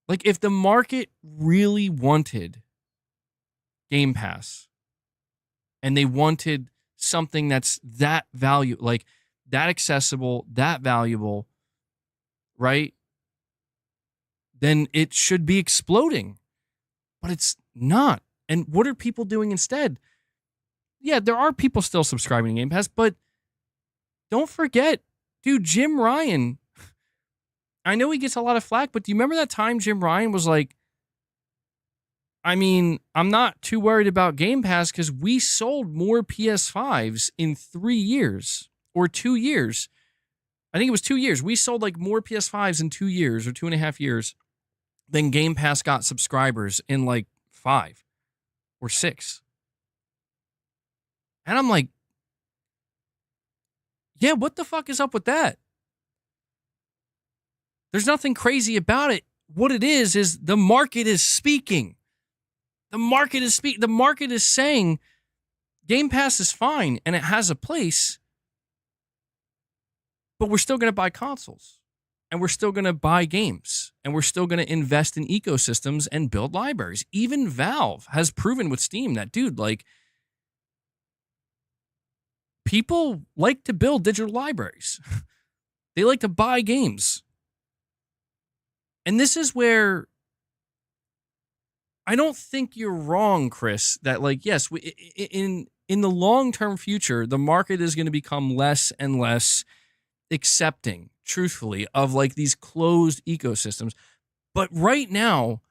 Like, if the market really wanted Game Pass and they wanted something that's that value, like that accessible, that valuable, right? Then it should be exploding. But it's not. And what are people doing instead? Yeah, there are people still subscribing to Game Pass, but don't forget, dude, Jim Ryan, I know he gets a lot of flack, but do you remember that time Jim Ryan was like, I'm not too worried about Game Pass because we sold more PS5s in 3 years or 2 years. I think it was 2 years. We sold more PS5s in 2 years or 2.5 years than Game Pass got subscribers in 5 or 6. And I'm like, yeah, what the fuck is up with that? There's nothing crazy about it. What it is the market is speaking. The market is saying Game Pass is fine and it has a place, but we're still going to buy consoles and we're still going to buy games and we're still going to invest in ecosystems and build libraries. Even Valve has proven with Steam that, dude, people like to build digital libraries. They like to buy games. And this is where I don't think you're wrong, Chris, that yes, in the long-term future, the market is going to become less and less accepting, truthfully, of like these closed ecosystems. But right now,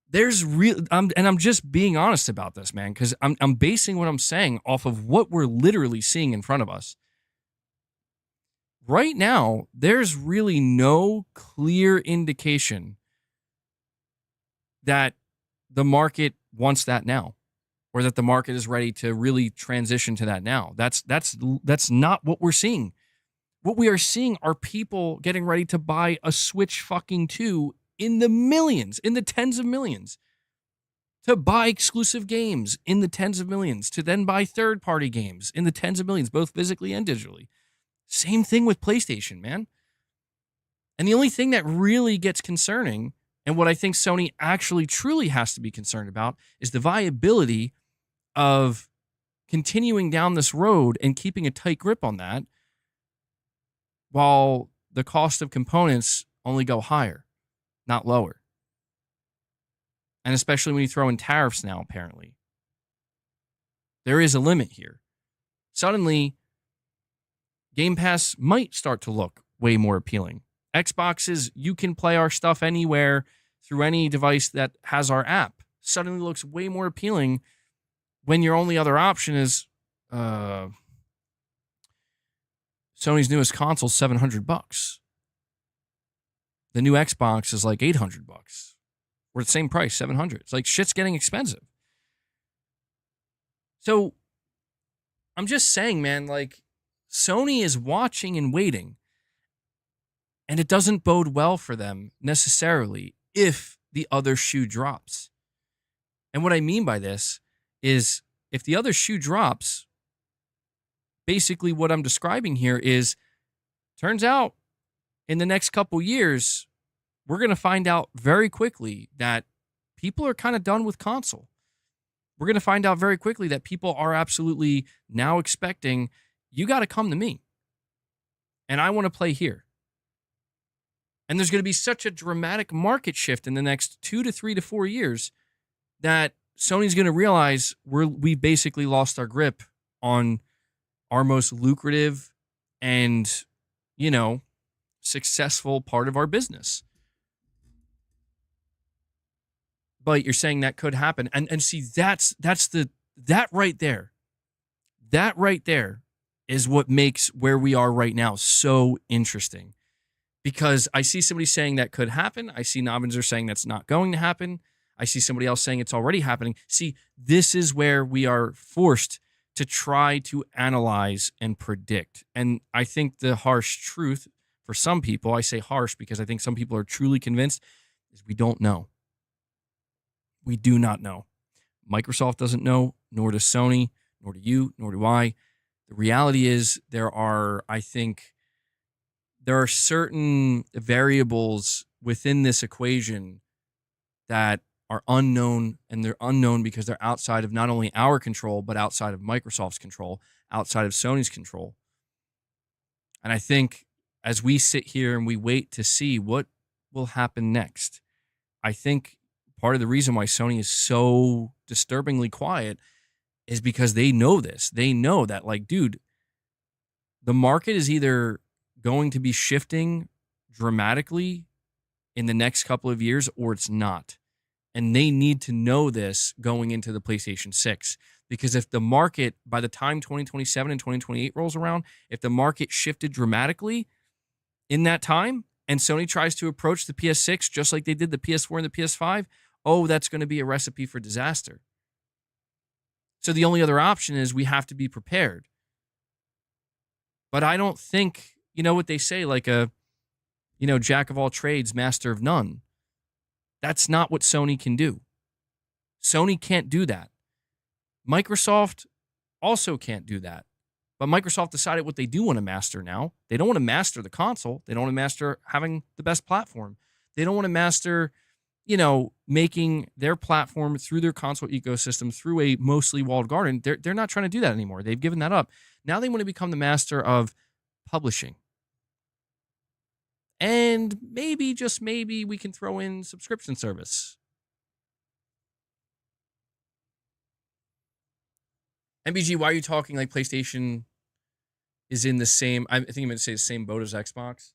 there's real, and I'm just being honest about this, man, because I'm basing what I'm saying off of what we're literally seeing in front of us. Right now, there's really no clear indication that the market wants that now, or that the market is ready to really transition to that now. That's not what we're seeing. What we are seeing are people getting ready to buy a Switch fucking 2 in the millions, in the tens of millions, to buy exclusive games in the tens of millions, to then buy third-party games in the tens of millions, both physically and digitally. Same thing with PlayStation, man. And the only thing that really gets concerning, and what I think Sony actually truly has to be concerned about, is the viability of continuing down this road and keeping a tight grip on that while the cost of components only go higher, not lower. And especially when you throw in tariffs now, apparently. There is a limit here. Suddenly, Game Pass might start to look way more appealing. Xboxes, you can play our stuff anywhere through any device that has our app. Suddenly looks way more appealing when your only other option is Sony's newest console, $700. The new Xbox is like $800. We're at the same price, $700. It's like shit's getting expensive. So I'm just saying, man, like Sony is watching and waiting, and it doesn't bode well for them necessarily if the other shoe drops. And what I mean by this is if the other shoe drops, basically what I'm describing here is, turns out in the next couple years, we're going to find out very quickly that people are kind of done with console. We're going to find out very quickly that people are absolutely now expecting, you got to come to me. And I want to play here. And there's going to be such a dramatic market shift in the next 2 to 3 to 4 years that Sony's going to realize we basically lost our grip on our most lucrative and, successful part of our business. But you're saying that could happen. And see, that right there is what makes where we are right now so interesting. Because I see somebody saying that could happen. I see Nobbins saying that's not going to happen. I see somebody else saying it's already happening. See, this is where we are forced to try to analyze and predict. And I think the harsh truth for some people, I say harsh because I think some people are truly convinced, is we don't know. We do not know. Microsoft doesn't know, nor does Sony, nor do you, nor do I. The reality is there are certain variables within this equation that are unknown, and they're unknown because they're outside of not only our control, but outside of Microsoft's control, outside of Sony's control. And I think as we sit here and we wait to see what will happen next, I think part of the reason why Sony is so disturbingly quiet is because they know this. They know that, like, dude, the market is either going to be shifting dramatically in the next couple of years or it's not. And they need to know this going into the PlayStation 6. Because if the market, by the time 2027 and 2028 rolls around, if the market shifted dramatically in that time and Sony tries to approach the PS6 just like they did the PS4 and the PS5, that's going to be a recipe for disaster. So the only other option is we have to be prepared. But I don't think, what they say, like a, jack of all trades, master of none. That's not what Sony can do. Sony can't do that. Microsoft also can't do that. But Microsoft decided what they do want to master now. They don't want to master the console. They don't want to master having the best platform. They don't want to master, making their platform through their console ecosystem through a mostly walled garden. They're not trying to do that anymore. They've given that up. Now they want to become the master of publishing. And maybe, just maybe, we can throw in subscription service. MBG, why are you talking like PlayStation is in the same, I think I'm going to say the same boat as Xbox?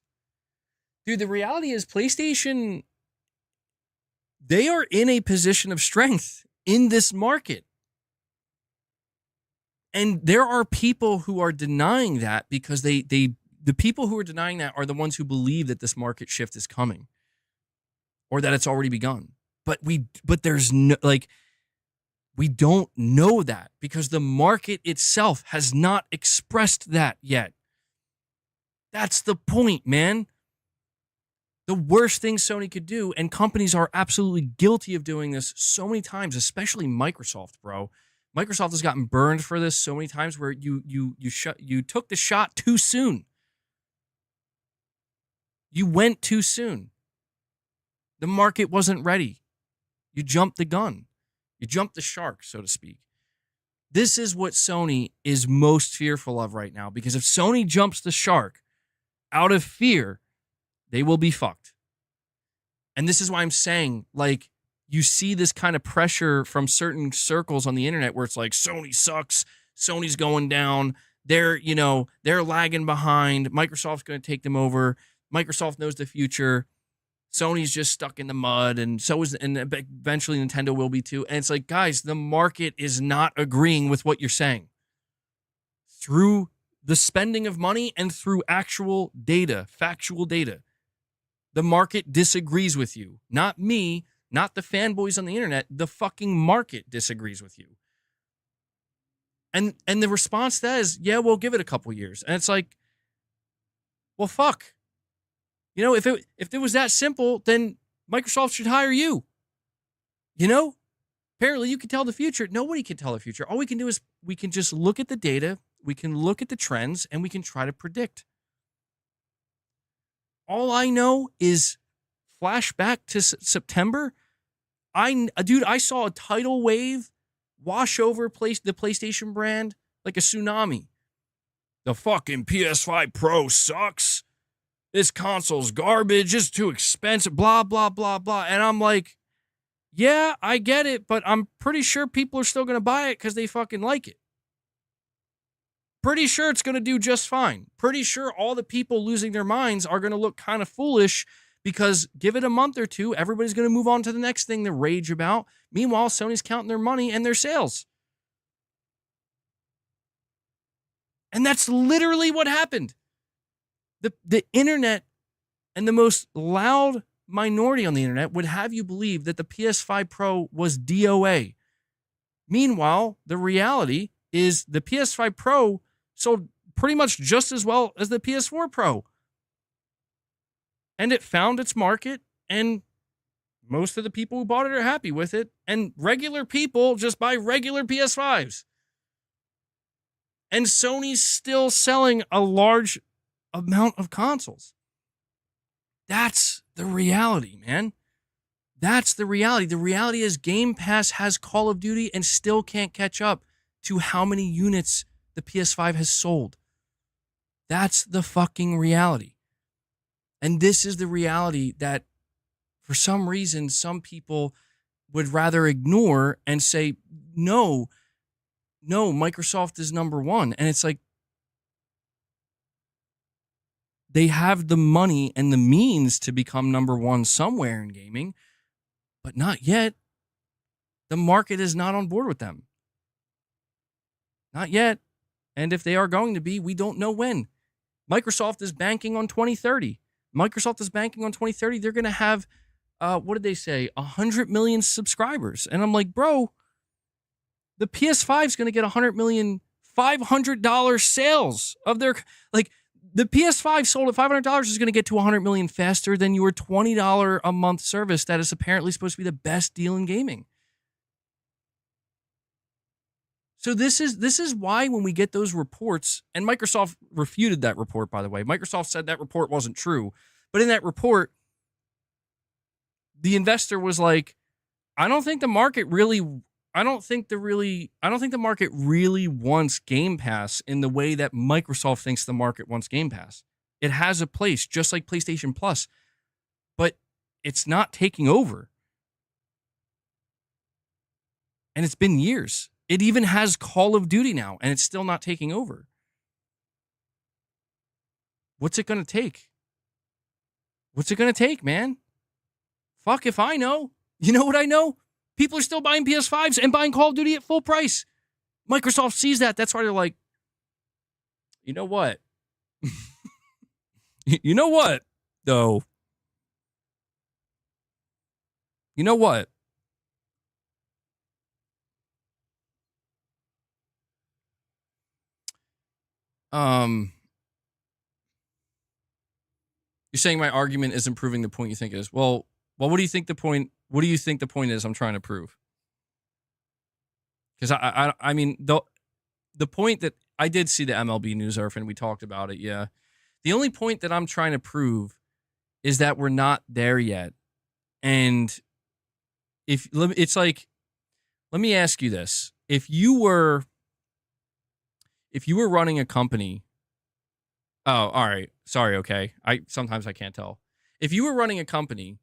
Dude, the reality is PlayStation, they are in a position of strength in this market. And there are people who are denying that because the people who are denying that are the ones who believe that this market shift is coming or that it's already begun. But there's no, like, we don't know that because the market itself has not expressed that yet. That's the point, man. The worst thing Sony could do, and companies are absolutely guilty of doing this so many times, especially Microsoft, bro. Microsoft has gotten burned for this so many times where you took the shot too soon. You went too soon. The market wasn't ready. You jumped the gun. You jumped the shark, so to speak. This is what Sony is most fearful of right now, because if Sony jumps the shark out of fear, they will be fucked. And this is why I'm saying, like, you see this kind of pressure from certain circles on the internet where it's like, Sony sucks, Sony's going down, they're lagging behind, Microsoft's going to take them over, Microsoft knows the future, Sony's just stuck in the mud, and eventually Nintendo will be too. And it's like, guys, the market is not agreeing with what you're saying. Through the spending of money and through actual data, factual data, the market disagrees with you. Not me, not the fanboys on the internet. The fucking market disagrees with you. And the response to that is, yeah, we'll give it a couple years. And it's like, well, fuck. You know, if it was that simple, then Microsoft should hire you. You know? Apparently you can tell the future. Nobody can tell the future. All we can do is we can just look at the data, we can look at the trends, and we can try to predict. All I know is flashback to September. I saw a tidal wave wash over the PlayStation brand like a tsunami. The fucking PS5 Pro sucks. This console's garbage. It's too expensive. Blah, blah, blah, blah. And I'm like, yeah, I get it, but I'm pretty sure people are still going to buy it because they fucking like it. Pretty sure it's going to do just fine. Pretty sure all the people losing their minds are going to look kind of foolish because give it a month or two, everybody's going to move on to the next thing to rage about. Meanwhile, Sony's counting their money and their sales. And that's literally what happened. The internet and the most loud minority on the internet would have you believe that the PS5 Pro was DOA. Meanwhile, the reality is the PS5 Pro sold pretty much just as well as the PS4 Pro. And it found its market, and most of the people who bought it are happy with it, and regular people just buy regular PS5s. And Sony's still selling a large amount of consoles. That's the reality, man. That's the reality. The reality is Game Pass has Call of Duty and still can't catch up to how many units the PS5 has sold. That's the fucking reality. And this is the reality that for some reason, some people would rather ignore and say, no, Microsoft is number one. And it's like, they have the money and the means to become number one somewhere in gaming, but not yet. The market is not on board with them. Not yet. And if they are going to be, we don't know when. Microsoft is banking on 2030. Microsoft is banking on 2030. They're going to have, what did they say? 100 million subscribers. And I'm like, bro, the PS5 is going to get 100 million $500 sales of their, like, the PS5 sold at $500 is going to get to 100 million faster than your $20 a month service that is apparently supposed to be the best deal in gaming. So this is why when we get those reports, and Microsoft refuted that report, by the way. Microsoft said that report wasn't true. But in that report, the investor was like, I don't think the market really wants Game Pass in the way that Microsoft thinks the market wants Game Pass. It has a place, just like PlayStation Plus, but it's not taking over. And it's been years. It even has Call of Duty now, and it's still not taking over. What's it going to take? What's it going to take, man? Fuck if I know. You know what I know? People are still buying PS5s and buying Call of Duty at full price. Microsoft sees that. That's why they're like, you know what? You know what, though? You know what? You're saying my argument isn't proving the point you think it is. Well, what do you think the point? What do you think the point is I'm trying to prove? Because I mean, the point that I did see the MLB news arf and we talked about it. Yeah, the only point that I'm trying to prove is that we're not there yet. And if it's like, let me ask you this: if you were running a company. Oh, all right. Sorry. Okay. Sometimes I can't tell. If you were running a company,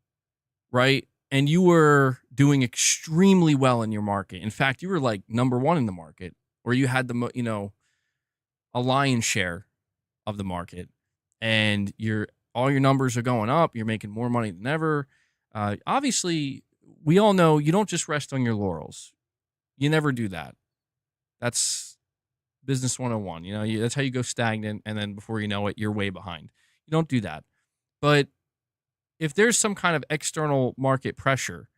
right, and you were doing extremely well in your market. In fact, you were like number one in the market, or you had a lion's share of the market, and all your numbers are going up. You're making more money than ever. Obviously, we all know you don't just rest on your laurels. You never do that. That's business 101. That's how you go stagnant, and then before you know it, you're way behind. You don't do that. But if there's some kind of external market pressure,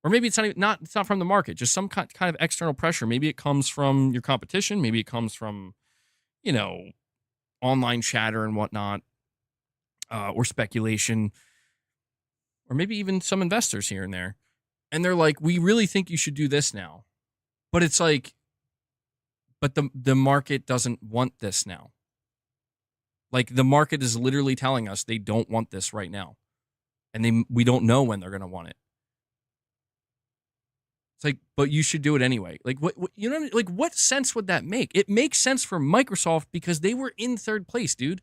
or maybe it's not from the market, just some kind of external pressure. Maybe it comes from your competition. Maybe it comes from, online chatter and whatnot, or speculation, or maybe even some investors here and there. And they're like, we really think you should do this now. But it's like, but the market doesn't want this now. Like, the market is literally telling us they don't want this right now. And we don't know when they're going to want it. It's like, but you should do it anyway. Like, what you know what I mean? Like, what sense would that make? It makes sense for Microsoft because they were in third place, dude.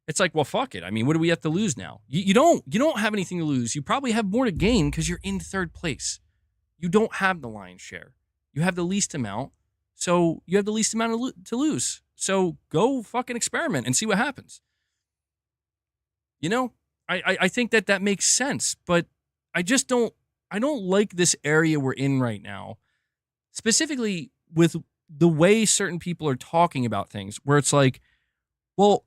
It's like, well, fuck it. I mean, what do we have to lose now? You don't have anything to lose. You probably have more to gain because you're in third place. You don't have the lion's share. You have the least amount. So you have the least amount to lose. So go fucking experiment and see what happens. I think that makes sense, but I don't like this area we're in right now, specifically with the way certain people are talking about things, where it's like, well,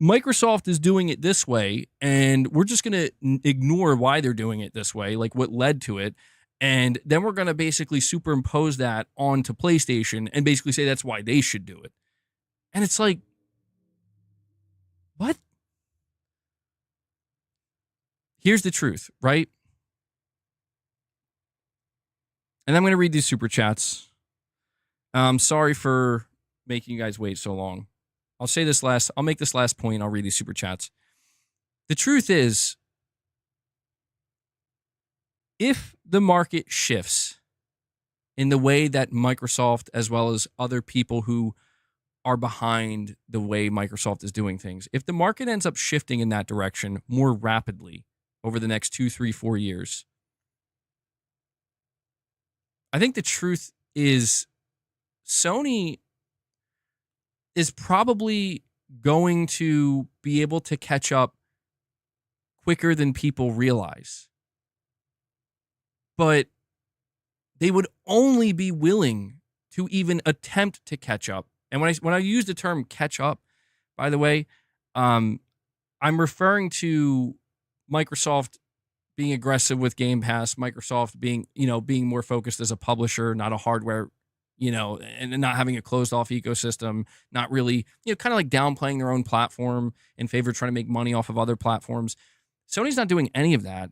Microsoft is doing it this way, and we're just going to ignore why they're doing it this way, like what led to it. And then we're going to basically superimpose that onto PlayStation and basically say that's why they should do it. And it's like, what? Here's the truth, right? And I'm going to read these super chats. Sorry for making you guys wait so long. I'll make this last point. I'll read these super chats. The truth is, if the market shifts in the way that Microsoft, as well as other people who are behind the way Microsoft is doing things, if the market ends up shifting in that direction more rapidly over the next 2, 3, 4 years, I think the truth is Sony is probably going to be able to catch up quicker than people realize. But they would only be willing to even attempt to catch up. And when I use the term catch up, by the way, I'm referring to Microsoft being aggressive with Gamepass, Microsoft being more focused as a publisher, not a hardware, and not having a closed off ecosystem, not really, kind of like downplaying their own platform in favor of trying to make money off of other platforms. Sony's not doing any of that.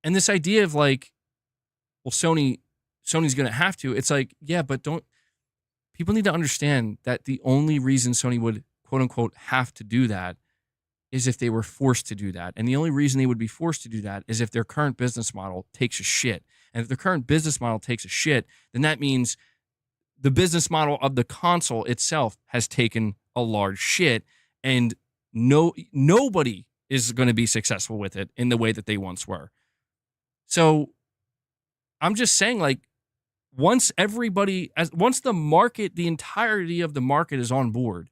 And this idea of like, well, Sony's going to have to, it's like, yeah, but people need to understand that the only reason Sony would quote unquote have to do that is if they were forced to do that. And the only reason they would be forced to do that is if their current business model takes a shit. And if their current business model takes a shit, then that means the business model of the console itself has taken a large shit, and nobody is going to be successful with it in the way that they once were. So I'm just saying, like, once the market, the entirety of the market is on board,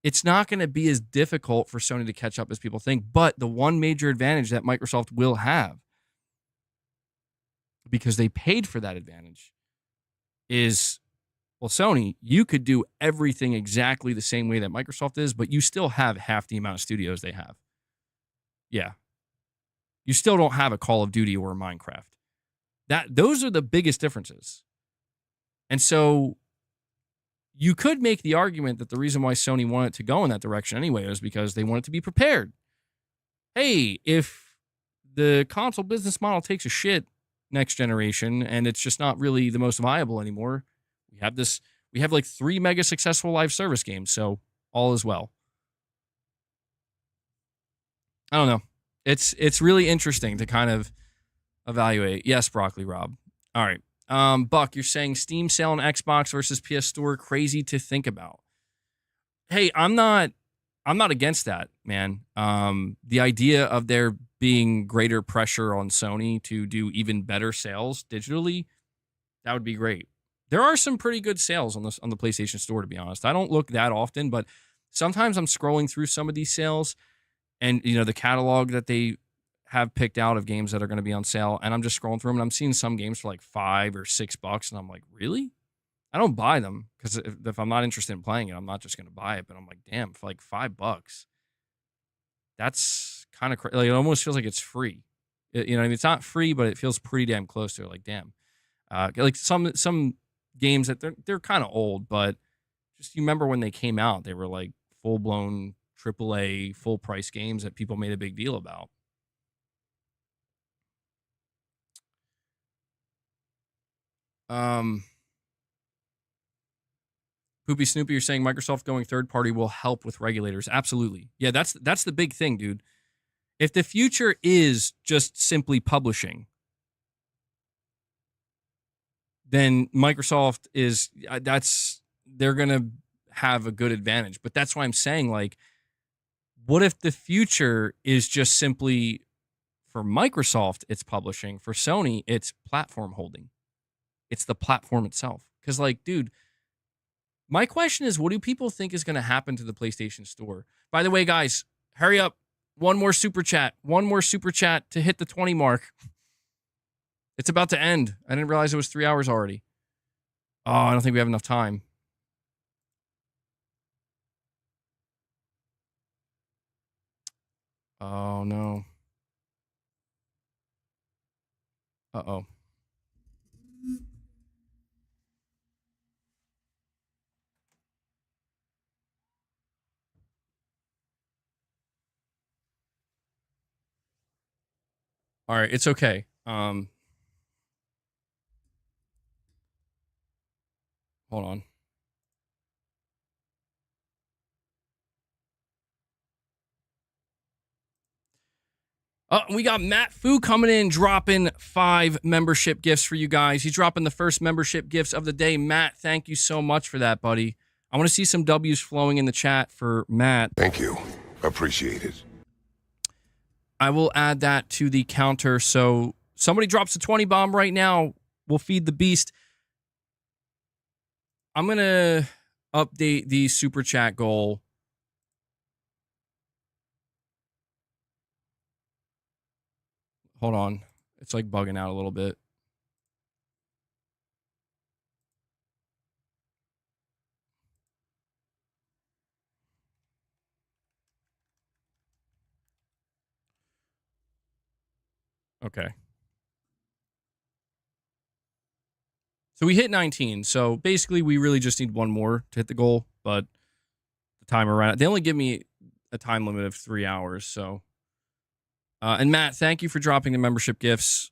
it's not going to be as difficult for Sony to catch up as people think. But the one major advantage that Microsoft will have, because they paid for that advantage, is, well, Sony, you could do everything exactly the same way that Microsoft is, but you still have half the amount of studios they have. Yeah. You still don't have a Call of Duty or a Minecraft. Those are the biggest differences. And so you could make the argument that the reason why Sony wanted to go in that direction anyway is because they wanted to be prepared. Hey, if the console business model takes a shit next generation and it's just not really the most viable anymore, we have like 3 mega successful live service games, so all is well. I don't know. It's really interesting to kind of evaluate. Yes, Broccoli Rob. All right. Buck, you're saying Steam sale on Xbox versus PS Store, crazy to think about. Hey, I'm not against that, man. The idea of there being greater pressure on Sony to do even better sales digitally, that would be great. There are some pretty good sales on the PlayStation Store, to be honest. I don't look that often, but sometimes I'm scrolling through some of these sales and, the catalog that they have picked out of games that are going to be on sale, and I'm just scrolling through them, and I'm seeing some games for like $5 or $6, and I'm like, really? I don't buy them, because if I'm not interested in playing it, I'm not just going to buy it, but I'm like, damn, for like $5, that's kind of crazy. Like, it almost feels like it's free. It's not free, but it feels pretty damn close to it. Like, damn. Like some games that they're kind of old, but just you remember when they came out, they were like full-blown AAA full-price games that people made a big deal about. Poopy Snoopy, you're saying Microsoft going third party will help with regulators. Absolutely. Yeah, that's the big thing, dude. If the future is just simply publishing, then Microsoft they're going to have a good advantage. But that's why I'm saying, like, what if the future is just simply, for Microsoft, it's publishing, for Sony, it's platform holding. It's the platform itself. Because, like, dude, my question is, what do people think is going to happen to the PlayStation Store? By the way, guys, hurry up. One more super chat to hit the 20 mark. It's about to end. I didn't realize it was 3 hours already. Oh, I don't think we have enough time. Oh, no. Uh-oh. All right, it's okay. Hold on. We got Matt Fu coming in, dropping 5 membership gifts for you guys. He's dropping the first membership gifts of the day. Matt, thank you so much for that, buddy. I want to see some W's flowing in the chat for Matt. Thank you. Appreciate it. I will add that to the counter. So somebody drops a 20 bomb right now. We'll feed the beast. I'm going to update the super chat goal. Hold on. It's like bugging out a little bit. Okay. So we hit 19. So basically, we really just need one more to hit the goal. But the timer ran out. They only give me a time limit of 3 hours. So, and Matt, thank you for dropping the membership gifts.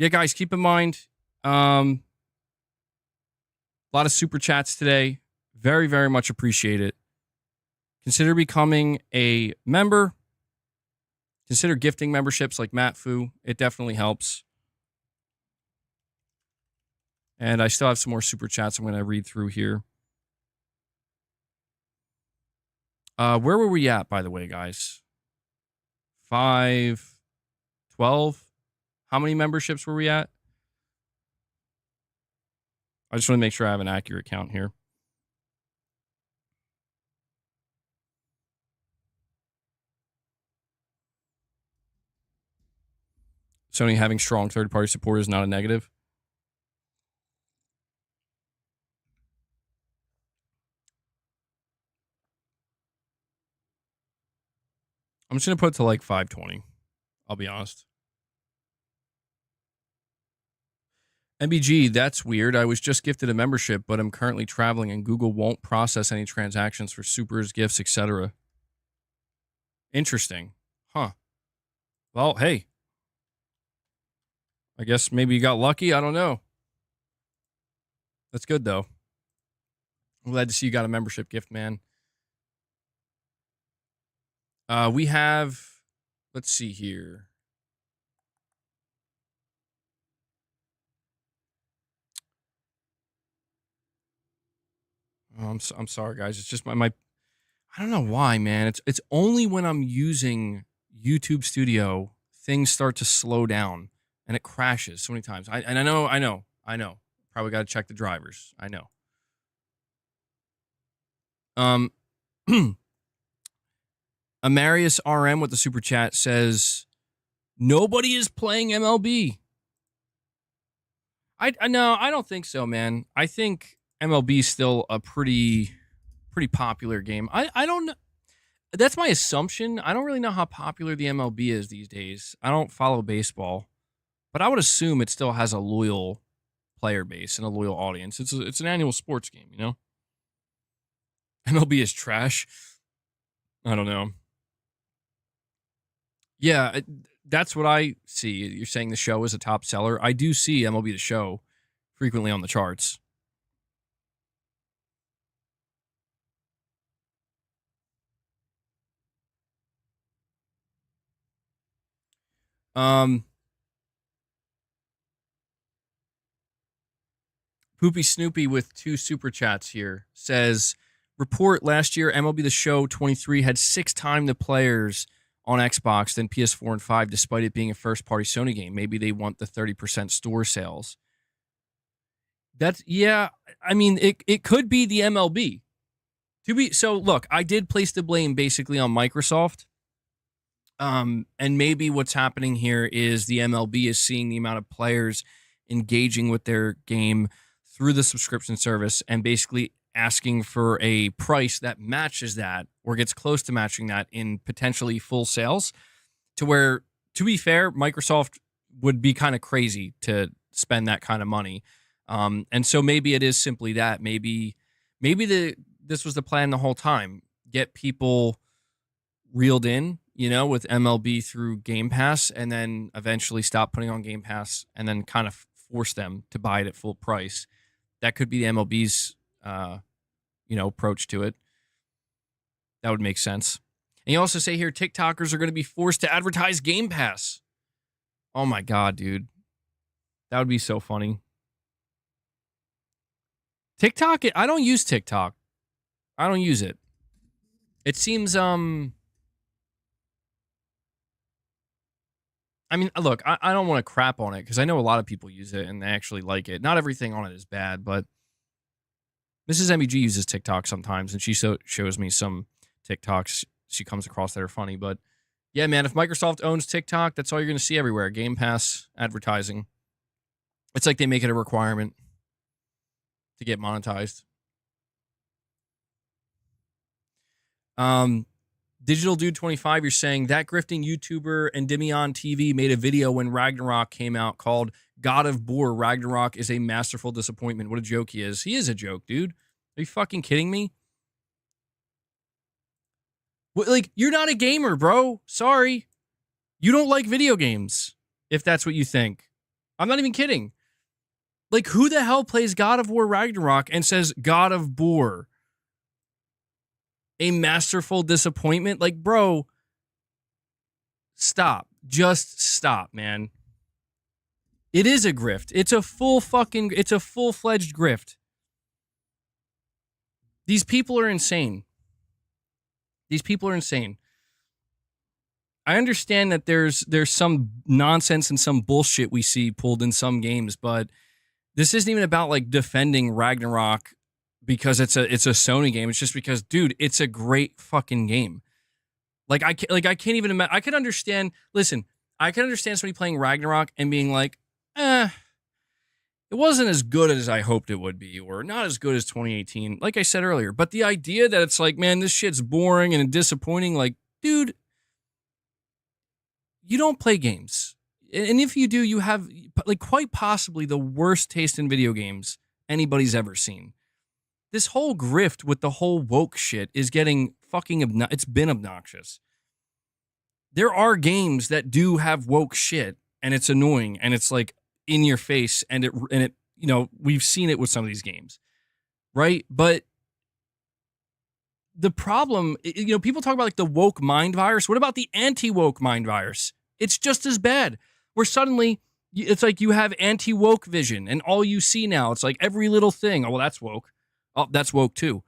Yeah, guys, keep in mind, a lot of super chats today. Very, very much appreciate it. Consider becoming a member. Consider gifting memberships like Matt Fu. It definitely helps. And I still have some more super chats I'm going to read through here. Where were we at, by the way, guys? 5, 12. How many memberships were we at? I just want to make sure I have an accurate count here. Sony having strong third-party support is not a negative. I'm just going to put it to like 520. I'll be honest. MBG, that's weird. I was just gifted a membership, but I'm currently traveling and Google won't process any transactions for supers, gifts, etc. Interesting. Huh. Well, hey. I guess maybe you got lucky. I don't know. That's good, though. I'm glad to see you got a membership gift, man. We have, let's see here. Oh, I'm sorry, guys. It's just my I don't know why, man. It's only when I'm using YouTube Studio things start to slow down and it crashes so many times. I know. Probably got to check the drivers. I know. Amarius RM with the super chat says, nobody is playing MLB. No, I don't think so, man. I think MLB is still a pretty popular game. I don't know. That's my assumption. I don't really know how popular the MLB is these days. I don't follow baseball, but I would assume it still has a loyal player base and a loyal audience. It's an annual sports game, you know? MLB is trash. I don't know. Yeah, that's what I see. You're saying the show is a top seller. I do see MLB The Show frequently on the charts. Poopy Snoopy with 2 super chats here says, report last year MLB The Show 23 had 6 times the players on Xbox than PS4 and 5, despite it being a first-party Sony game. Maybe they want the 30% store sales. Yeah, I mean, it could be the MLB. So, look, I did place the blame basically on Microsoft. And maybe what's happening here is the MLB is seeing the amount of players engaging with their game through the subscription service and basically asking for a price that matches that or gets close to matching that in potentially full sales, to where, to be fair, Microsoft would be kind of crazy to spend that kind of money. And so maybe it is simply that. Maybe this was the plan the whole time. Get people reeled in, with MLB through Gamepass, and then eventually stop putting on Gamepass and then kind of force them to buy it at full price. That could be the MLB's, approach to it. That would make sense. And you also say here, TikTokers are going to be forced to advertise Gamepass. Oh my God, dude. That would be so funny. TikTok, I don't use TikTok. I don't use it. It seems, I mean, look, I don't want to crap on it because I know a lot of people use it and they actually like it. Not everything on it is bad, but Mrs. MEG uses TikTok sometimes, and she shows me some TikToks she comes across that are funny. But yeah, man, if Microsoft owns TikTok, that's all you're going to see everywhere. Game Pass advertising. It's like they make it a requirement to get monetized. Digital Dude 25, you're saying that grifting YouTuber and Demion TV made a video when Ragnarok came out called God of Boar. Ragnarok is a masterful disappointment. What a joke he is. He is a joke, dude. Are you fucking kidding me? Like, you're not a gamer, bro. Sorry. You don't like video games, if that's what you think. I'm not even kidding. Like, who the hell plays God of War Ragnarok and says God of Boar? A masterful disappointment? Like, bro, stop. Just stop, man. It is a grift. It's a full-fledged grift. These people are insane. I understand that there's some nonsense and some bullshit we see pulled in some games, but this isn't even about like defending Ragnarok because it's a Sony game. It's just because, dude, it's a great fucking game. Like I can't even imagine. I could understand. Listen, I can understand somebody playing Ragnarok and being like, it wasn't as good as I hoped it would be, or not as good as 2018, like I said earlier. But the idea that it's like, man, this shit's boring and disappointing, like, dude, you don't play games. And if you do, you have, like, quite possibly the worst taste in video games anybody's ever seen. This whole grift with the whole woke shit is getting fucking it's been obnoxious. There are games that do have woke shit, and it's annoying, and it's like in your face, and it you know, we've seen it with some of these games, right? But the problem, you know, people talk about like the woke mind virus. What about the anti-woke mind virus? It's just as bad. Where suddenly it's like you have anti-woke vision, and all you see now, it's like every little thing. Oh, well, that's woke. Oh, that's woke too.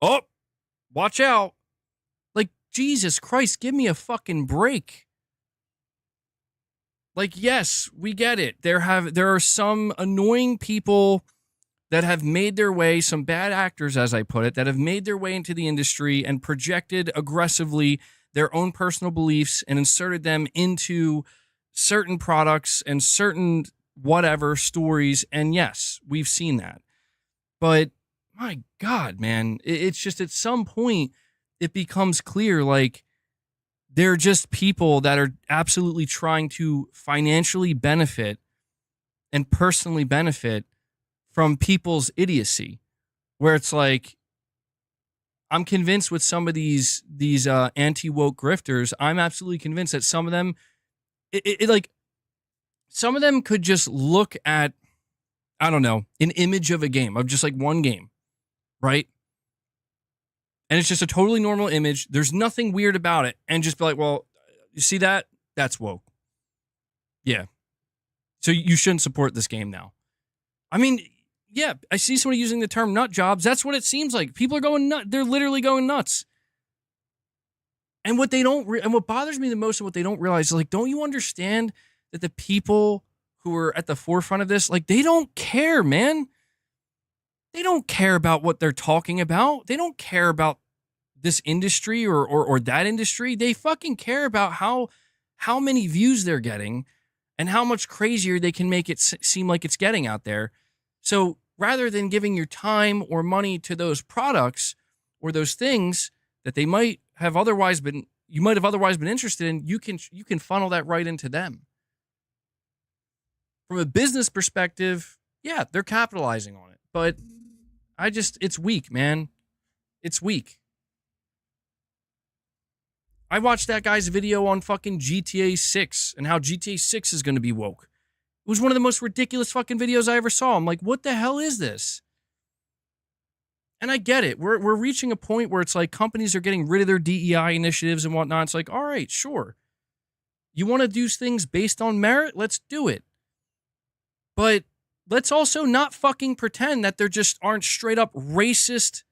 Oh, watch out. Like, Jesus Christ, give me a fucking break. Like, yes, we get it. There are some annoying people that have made their way, some bad actors, as I put it, that have made their way into the industry and projected aggressively their own personal beliefs and inserted them into certain products and certain whatever stories. And yes, we've seen that. But my God, man, it's just at some point it becomes clear, like, they're just people that are absolutely trying to financially benefit and personally benefit from people's idiocy, where it's like, I'm convinced with some of these anti-woke grifters, I'm absolutely convinced that some of them, like, some of them could just look at, I don't know, an image of a game, of just like one game, right? And it's just a totally normal image. There's nothing weird about it. And just be like, well, you see that? That's woke. Yeah. So you shouldn't support this game now. I mean, yeah, I see somebody using the term nut jobs. That's what it seems like. People are going nuts. They're literally going nuts. And what they don't, and what bothers me the most and what they don't realize is, like, don't you understand that the people who are at the forefront of this, like, they don't care, man. They don't care about what they're talking about. They don't care about this industry or that industry. They fucking care about how many views they're getting and how much crazier they can make it seem like it's getting out there. So rather than giving your time or money to those products or those things that they might have otherwise been, you might have otherwise been interested in, you can funnel that right into them. From a business perspective, yeah, they're capitalizing on it, but it's weak, man. It's weak. I watched that guy's video on fucking GTA 6 and how GTA 6 is going to be woke. It was one of the most ridiculous fucking videos I ever saw. I'm like, what the hell is this? And I get it. We're reaching a point where it's like companies are getting rid of their DEI initiatives and whatnot. It's like, all right, sure. You want to do things based on merit? Let's do it. But let's also not fucking pretend that there just aren't straight up racist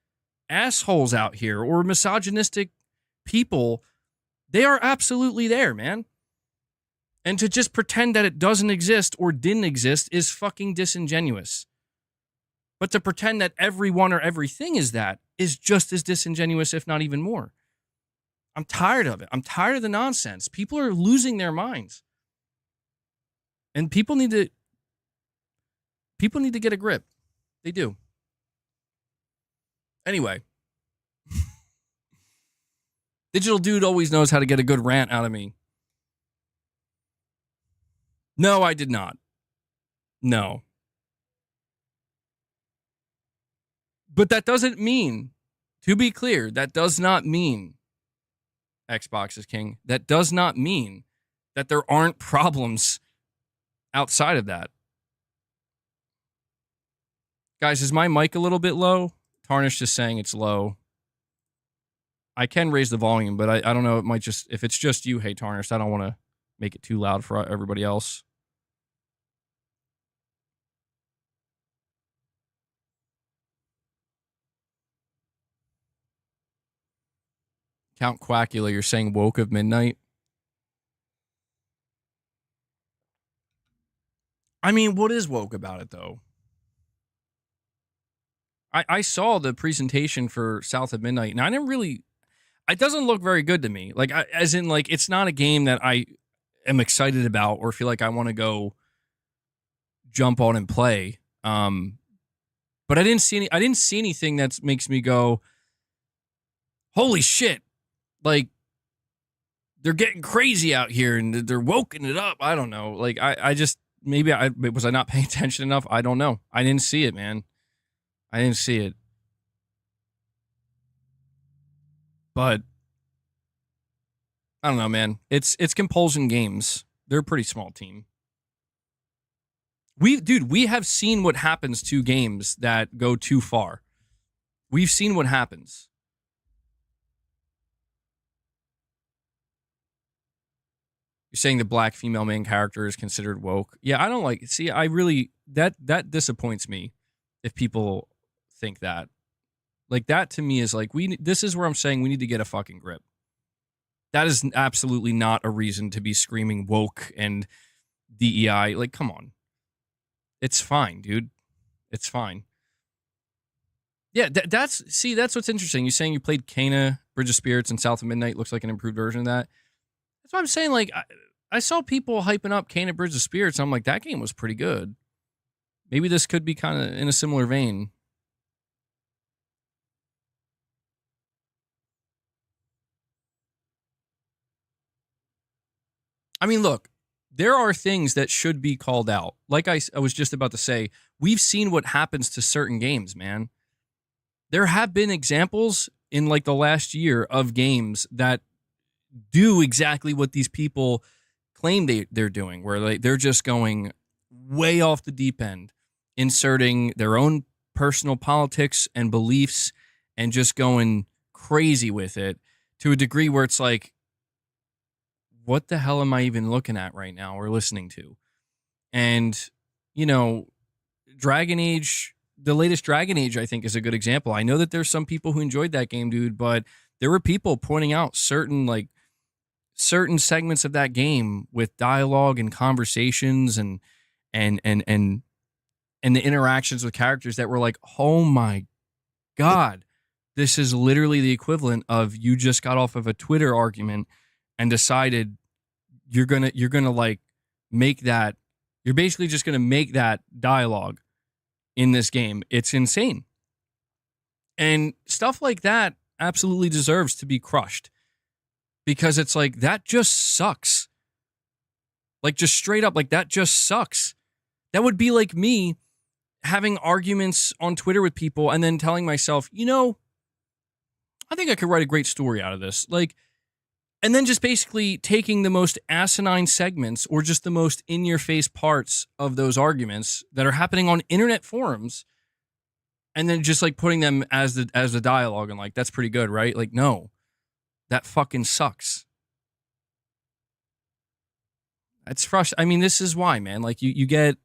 assholes out here or misogynistic people. They are absolutely there, man. And to just pretend that it doesn't exist or didn't exist is fucking disingenuous. But to pretend that everyone or everything is that is just as disingenuous, if not even more. I'm tired of it. I'm tired of the nonsense. People are losing their minds. And people need to get a grip. They do. Anyway. Digital Dude always knows how to get a good rant out of me. No, I did not. No. But that doesn't mean, to be clear, that does not mean Xbox is king. That does not mean that there aren't problems outside of that. Guys, is my mic a little bit low? Tarnish is saying it's low. I can raise the volume, but I don't know. It might just, if it's just you, hey, Tarnish, I don't want to make it too loud for everybody else. Count Quackula, you're saying woke of midnight? I mean, what is woke about it, though? I saw the presentation for South of Midnight, and I didn't really... It doesn't look very good to me. Like, as in, like, it's not a game that am excited about or feel like I want to go jump on and play. But I didn't see anything that makes me go, holy shit, like they're getting crazy out here and they're woken it up. I don't know. Like I just, maybe was I not paying attention enough? I don't know. I didn't see it, man. I didn't see it. But I don't know, man. It's Compulsion Games. They're a pretty small team. We have seen what happens to games that go too far. We've seen what happens. You're saying the black female main character is considered woke. Yeah, I don't like. See, I really that disappoints me if people think that. Like that to me is like this is where I'm saying we need to get a fucking grip. That is absolutely not a reason to be screaming woke and DEI. Like, come on. It's fine, dude. It's fine. Yeah, that's what's interesting. You're saying you played Kena, Bridge of Spirits, and South of Midnight. Looks like an improved version of that. That's what I'm saying. Like, I saw people hyping up Kena, Bridge of Spirits. And I'm like, that game was pretty good. Maybe this could be kind of in a similar vein. I mean, look, there are things that should be called out. Like I was just about to say, we've seen what happens to certain games, man. There have been examples in like the last year of games that do exactly what these people claim they're doing, where they're just going way off the deep end, inserting their own personal politics and beliefs and just going crazy with it to a degree where it's like, what the hell am I even looking at right now or listening to? And, you know, Dragon Age, the latest Dragon Age, I think is a good example. I know that there's some people who enjoyed that game, dude, but there were people pointing out certain segments of that game with dialogue and conversations and the interactions with characters that were like, oh my God, this is literally the equivalent of you just got off of a Twitter argument and decided you're gonna like make that, you're basically just gonna make that dialogue in this game. It's insane. And stuff like that absolutely deserves to be crushed. Because it's like, that just sucks. Like, just straight up, like, that just sucks. That would be like me having arguments on Twitter with people and then telling myself, you know, I think I could write a great story out of this. Like, and then just basically taking the most asinine segments or just the most in-your-face parts of those arguments that are happening on internet forums and then just like putting them as the dialogue and like, that's pretty good, right? Like, no. That fucking sucks. It's frustrating. I mean, this is why, man. Like, you get,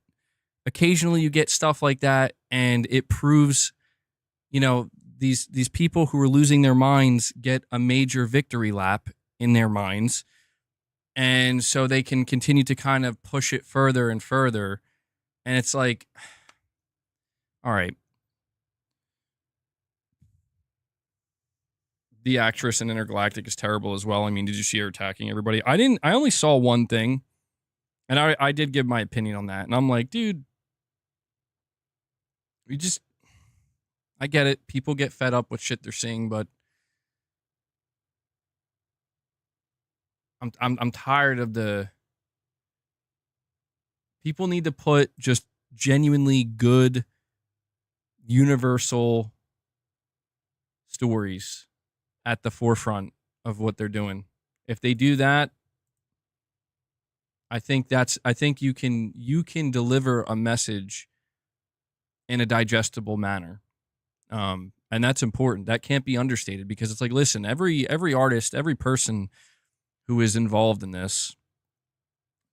occasionally you get stuff like that, and it proves, you know, these people who are losing their minds get a major victory lap in their minds, and so they can continue to kind of push it further and further. And it's like, all right. The actress in Intergalactic is terrible as well. I mean, did you see her attacking everybody? I didn't. I only saw one thing, and I did give my opinion on that. And I'm like, dude, I get it. People get fed up with shit they're seeing, but I'm tired of the. People need to put just genuinely good, universal stories at the forefront of what they're doing. If they do that, I think you can deliver a message in a digestible manner. And that's important. That can't be understated, because it's like, listen, every artist, every person who is involved in this,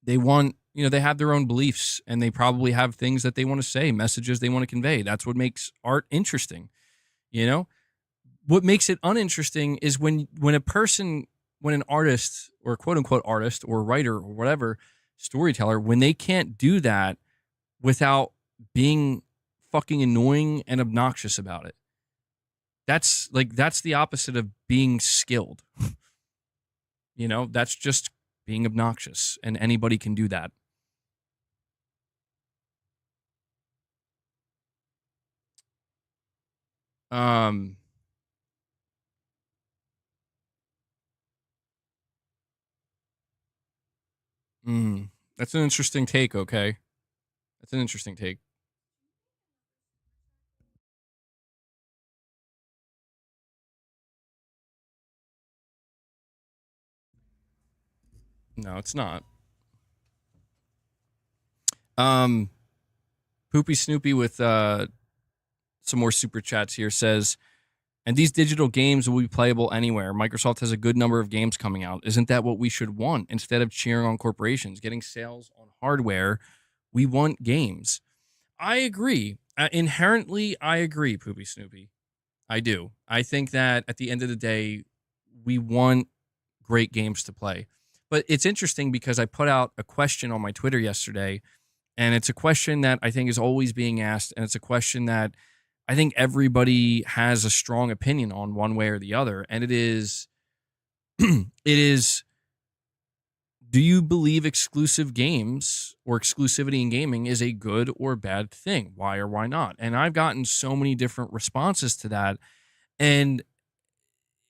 they want, you know, they have their own beliefs, and they probably have things that they want to say, messages they want to convey. That's what makes art interesting, you know? What makes it uninteresting is when an artist, or quote unquote artist or writer or whatever, storyteller, when they can't do that without being fucking annoying and obnoxious about it. That's the opposite of being skilled. You know, that's just being obnoxious, and anybody can do that. That's an interesting take, okay? That's an interesting take. No, it's not. Poopy Snoopy with some more super chats here says, and these digital games will be playable anywhere. Microsoft has a good number of games coming out. Isn't that what we should want? Instead of cheering on corporations, getting sales on hardware, we want games. I agree. Inherently, I agree, Poopy Snoopy. I do. I think that at the end of the day, we want great games to play. But it's interesting because I put out a question on my Twitter yesterday, and it's a question that I think is always being asked, and it's a question that I think everybody has a strong opinion on one way or the other, and it is do you believe exclusive games or exclusivity in gaming is a good or bad thing? Why or why not? And I've gotten so many different responses to that, and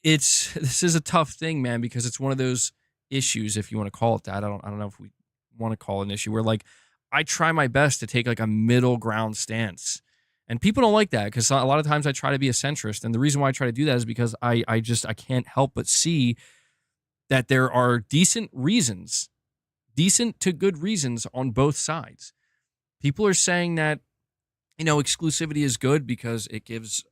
this is a tough thing, man, because it's one of those issues, if you want to call it that. I don't know if we want to call it an issue where, like, I try my best to take like a middle ground stance. And people don't like that because a lot of times I try to be a centrist. And the reason why I try to do that is because I can't help but see that there are decent to good reasons on both sides. People are saying that, exclusivity is good because it gives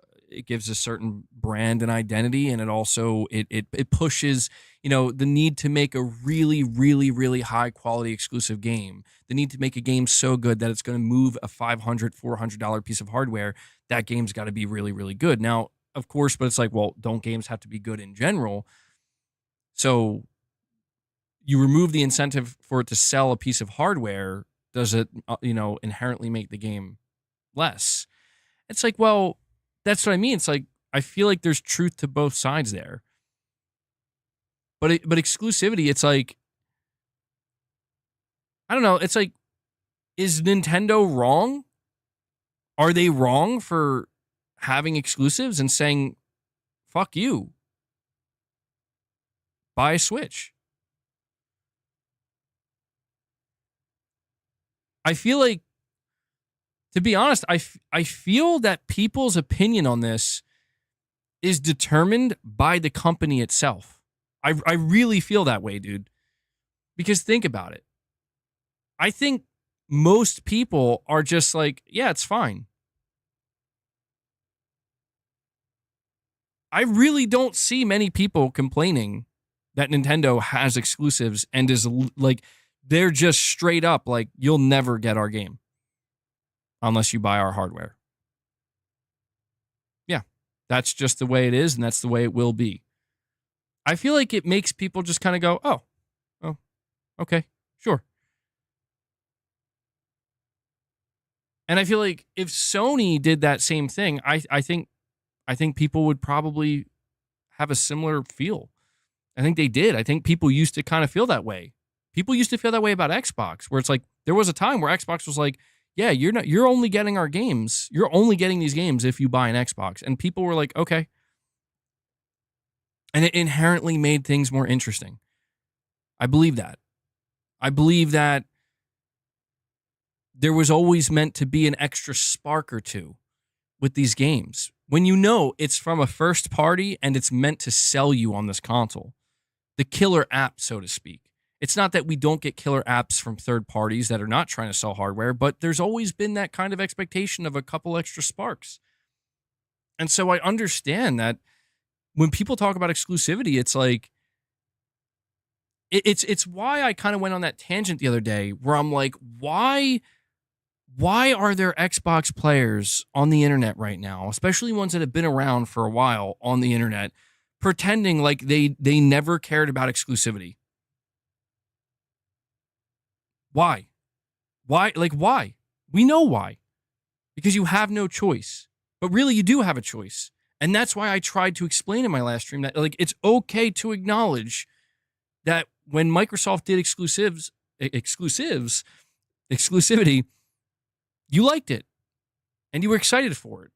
a certain brand and identity, and it also it pushes the need to make a really, really, really high quality exclusive game, the need to make a game so good that it's going to move a $500-$400 piece of hardware. That game's got to be really, really good. Now, of course, but it's like, well, don't games have to be good in general? So you remove the incentive for it to sell a piece of hardware. Does it inherently make the game less? It's like, well, that's what I mean. It's like, I feel like there's truth to both sides there. But exclusivity, it's like, I don't know. It's like, is Nintendo wrong? Are they wrong for having exclusives and saying, fuck you, buy a Switch? I feel like, to be honest, I feel that people's opinion on this is determined by the company itself. I really feel that way, dude. Because think about it. I think most people are just like, yeah, it's fine. I really don't see many people complaining that Nintendo has exclusives and is like, they're just straight up like, you'll never get our game unless you buy our hardware. Yeah, that's just the way it is, and that's the way it will be. I feel like it makes people just kind of go, oh, okay, sure. And I feel like if Sony did that same thing, I think people would probably have a similar feel. I think they did. I think people used to kind of feel that way. People used to feel that way about Xbox, where it's like there was a time where Xbox was like, yeah, you're only getting our games. You're only getting these games if you buy an Xbox. And people were like, okay. And it inherently made things more interesting. I believe that. I believe that there was always meant to be an extra spark or two with these games. When it's from a first party and it's meant to sell you on this console. The killer app, so to speak. It's not that we don't get killer apps from third parties that are not trying to sell hardware, but there's always been that kind of expectation of a couple extra sparks. And so I understand that when people talk about exclusivity, it's like, it's why I kind of went on that tangent the other day where I'm like, why are there Xbox players on the internet right now, especially ones that have been around for a while on the internet, pretending like they never cared about exclusivity? Why? Why? Like, why? We know why. Because you have no choice. But really, you do have a choice. And that's why I tried to explain in my last stream that, like, it's okay to acknowledge that when Microsoft did exclusivity, you liked it and you were excited for it.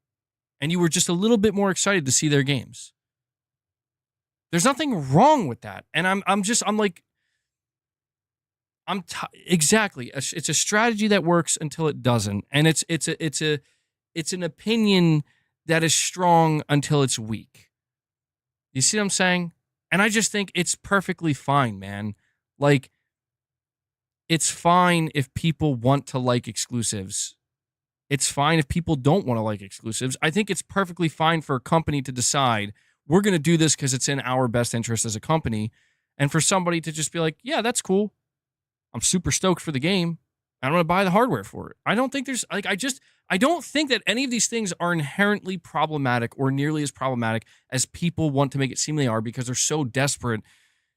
And you were just a little bit more excited to see their games. There's nothing wrong with that. And exactly. It's a strategy that works until it doesn't. And it's an opinion that is strong until it's weak. You see what I'm saying? And I just think it's perfectly fine, man. Like, it's fine if people want to like exclusives. It's fine if people don't want to like exclusives. I think it's perfectly fine for a company to decide, we're going to do this because it's in our best interest as a company. And for somebody to just be like, yeah, that's cool. I'm super stoked for the game. I don't want to buy the hardware for it. I don't think there's like, I don't think that any of these things are inherently problematic or nearly as problematic as people want to make it seem they are, because they're so desperate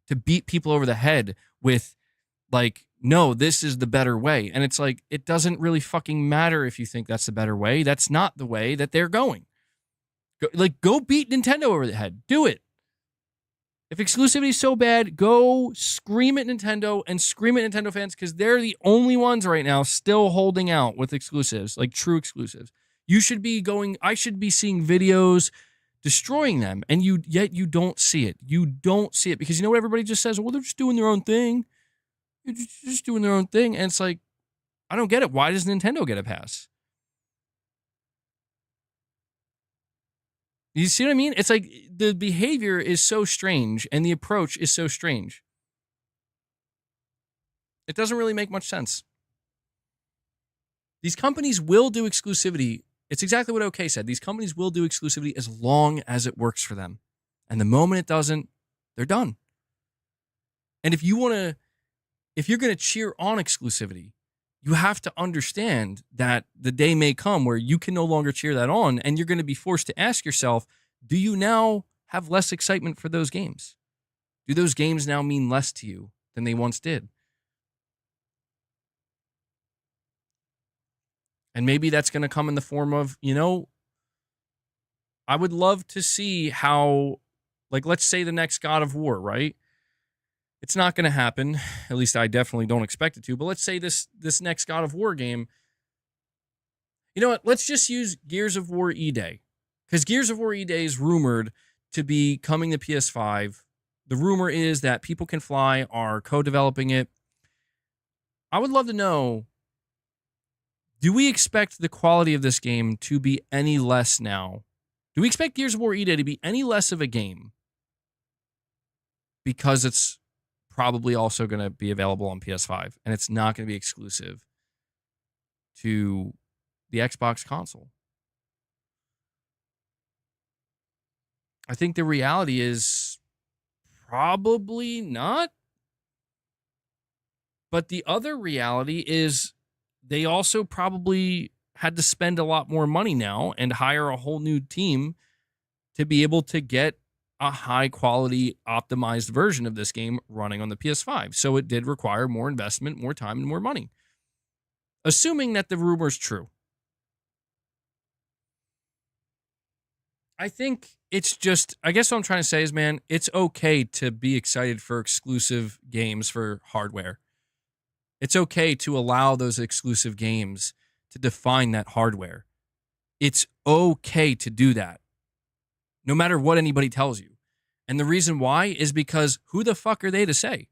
to beat people over the head with like, no, this is the better way. And it's like, it doesn't really fucking matter if you think that's the better way. That's not the way that they're going. Go beat Nintendo over the head. Do it. If exclusivity is so bad, go scream at Nintendo and scream at Nintendo fans, because they're the only ones right now still holding out with exclusives, like true exclusives. I should be seeing videos destroying them, and yet you don't see it. You don't see it because you know what everybody just says? Well, they're just doing their own thing. They're just doing their own thing. And it's like, I don't get it. Why does Nintendo get a pass? You see what I mean? It's like the behavior is so strange and the approach is so strange. It doesn't really make much sense. These companies will do exclusivity. It's exactly what OK said. These companies will do exclusivity as long as it works for them. And the moment it doesn't, they're done. And if you're going to cheer on exclusivity, you have to understand that the day may come where you can no longer cheer that on, and you're going to be forced to ask yourself, do you now have less excitement for those games? Do those games now mean less to you than they once did? And maybe that's going to come in the form of, I would love to see how, like, let's say the next God of War, right? It's not going to happen. At least I definitely don't expect it to. But let's say this next God of War game. You know what? Let's just use Gears of War E-Day. Because Gears of War E-Day is rumored to be coming to PS5. The rumor is that People Can Fly are co-developing it. I would love to know, do we expect the quality of this game to be any less now? Do we expect Gears of War E-Day to be any less of a game? Because it's probably also going to be available on PS5, and it's not going to be exclusive to the Xbox console. I think the reality is probably not. But the other reality is they also probably had to spend a lot more money now and hire a whole new team to be able to get a high quality optimized version of this game running on the PS5. So it did require more investment, more time, and more money. Assuming that the rumor is true. I think it's just, I guess what I'm trying to say is, man, it's okay to be excited for exclusive games for hardware. It's okay to allow those exclusive games to define that hardware. It's okay to do that, no matter what anybody tells you. And the reason why is because who the fuck are they to say?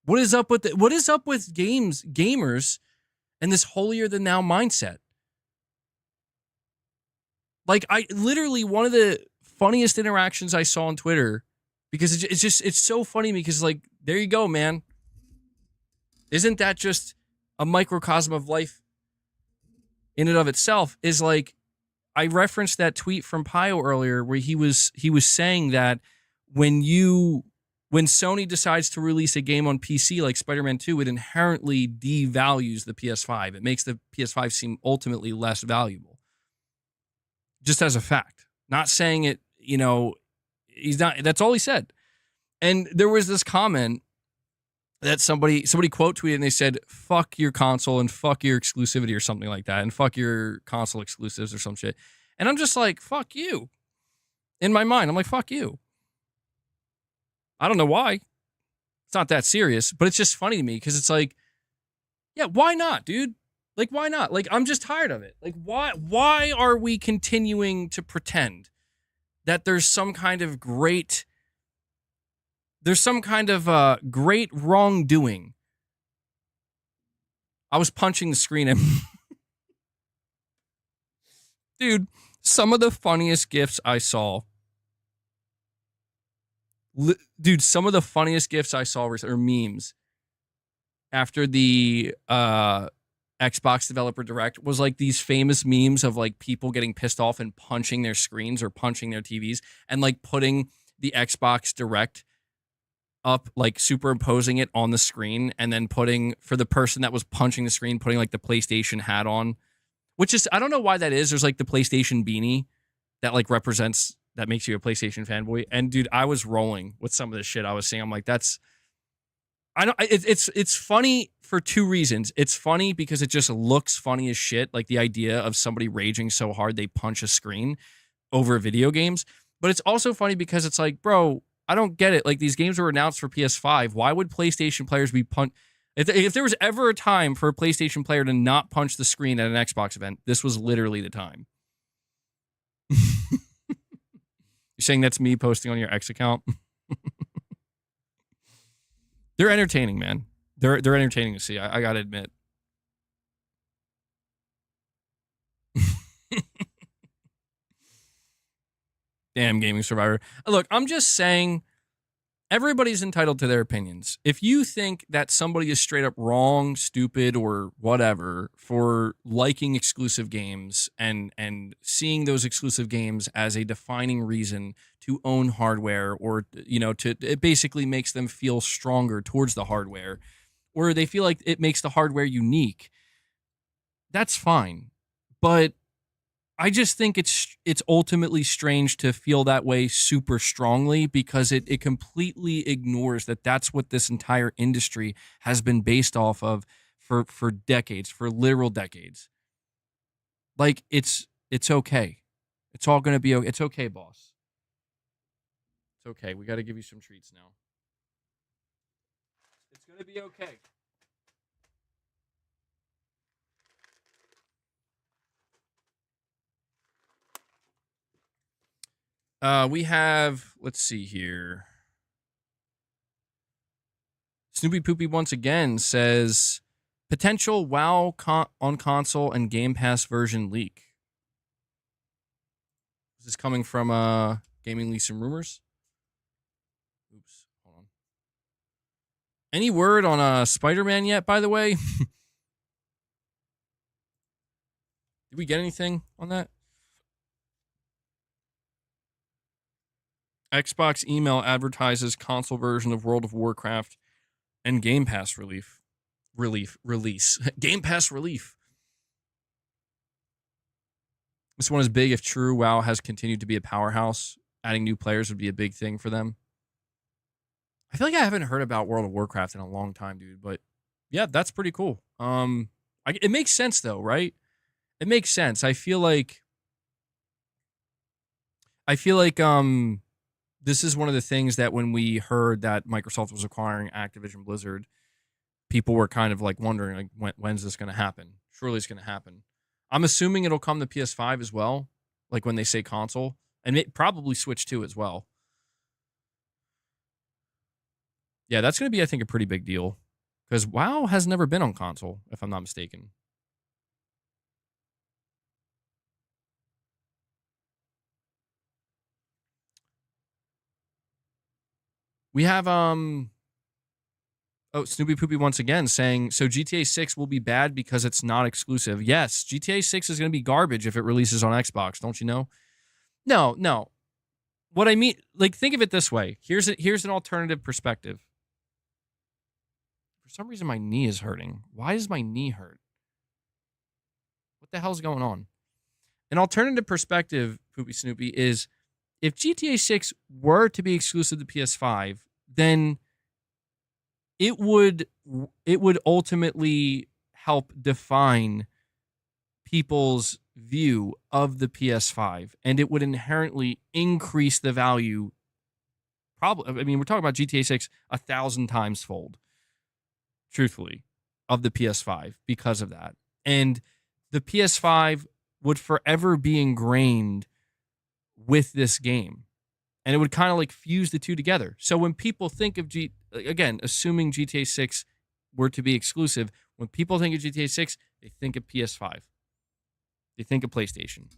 What is up with gamers and this holier than thou mindset? Like, I literally, one of the funniest interactions I saw on Twitter, because it's so funny because, like, there you go, man. Isn't that just a microcosm of life in and of itself? Is like, I referenced that tweet from Pio earlier where he was saying that when Sony decides to release a game on PC like Spider-Man 2, it inherently devalues the PS5. It makes the PS5 seem ultimately less valuable. Just as a fact. Not saying it, he's not, that's all he said. And there was this comment that somebody quote tweeted and they said, fuck your console and fuck your exclusivity or something like that. And fuck your console exclusives or some shit. And I'm just like, fuck you. In my mind, I'm like, fuck you. I don't know why. It's not that serious, but it's just funny to me because it's like, yeah, why not, dude? Like, why not? Like, I'm just tired of it. Like, why are we continuing to pretend that there's some kind of great great wrongdoing? I was punching the screen and dude, some of the funniest GIFs I saw. Dude, some of the funniest GIFs I saw or memes after the Xbox Developer Direct was like these famous memes of like people getting pissed off and punching their screens or punching their TVs and like putting the Xbox Direct up, like superimposing it on the screen, and then putting, for the person that was punching the screen, putting like the PlayStation hat on, which is, I don't know why that is. There's like the PlayStation beanie that like represents, that makes you a PlayStation fanboy. And dude, I was rolling with some of this shit I was seeing. I'm like, that's, I don't, it's funny for two reasons. It's funny because it just looks funny as shit. Like the idea of somebody raging so hard they punch a screen over video games. But it's also funny because it's like, bro, I don't get it. Like, these games were announced for PS5. Why would PlayStation players be if there was ever a time for a PlayStation player to not punch the screen at an Xbox event, this was literally the time. You're saying that's me posting on your X account? They're entertaining, man. They're entertaining to see. I gotta admit. Damn, Gaming Survivor. Look, I'm just saying, everybody's entitled to their opinions. If you think that somebody is straight up wrong, stupid, or whatever for liking exclusive games and seeing those exclusive games as a defining reason to own hardware, or, you know, it basically makes them feel stronger towards the hardware, or they feel like it makes the hardware unique, that's fine. But I just think it's ultimately strange to feel that way super strongly, because it completely ignores that that's what this entire industry has been based off of for decades, for literal decades. Like, it's okay. It's all going to be okay. It's okay, boss. It's okay. We got to give you some treats now. It's going to be okay. We have, let's see here. Snoopy Poopy once again says, potential WoW on console and Game Pass version leak. This is coming from Gaming Leaks and Rumors. Oops, hold on. Any word on Spider-Man yet, by the way? Did we get anything on that? Xbox email advertises console version of World of Warcraft and Game Pass release. Game Pass relief. This one is big if true. WoW has continued to be a powerhouse. Adding new players would be a big thing for them. I feel like I haven't heard about World of Warcraft in a long time, dude. But yeah, that's pretty cool. It makes sense though, right? It makes sense. I feel like this is one of the things that when we heard that Microsoft was acquiring Activision Blizzard, people were kind of like wondering, like, when's this going to happen? Surely it's going to happen. I'm assuming it'll come to PS5 as well, like when they say console, and probably Switch 2 as well. Yeah, that's going to be, I think, a pretty big deal, because WoW has never been on console, if I'm not mistaken. We have Snoopy Poopy once again saying, so GTA 6 will be bad because it's not exclusive. Yes, GTA 6 is going to be garbage if it releases on Xbox, don't you know? No. What I mean, like, think of it this way. Here's an alternative perspective. For some reason, my knee is hurting. Why does my knee hurt? What the hell's going on? An alternative perspective, Poopy Snoopy, is if GTA 6 were to be exclusive to PS5, then it would ultimately help define people's view of the PS5, and it would inherently increase the value probably, I mean, we're talking about GTA 6 1,000 times fold, truthfully, of the PS5 because of that. And the PS5 would forever be ingrained with this game. And it would kind of like fuse the two together. So when people think of again, assuming GTA 6 were to be exclusive, when people think of GTA 6, they think of PS5. They think of PlayStation.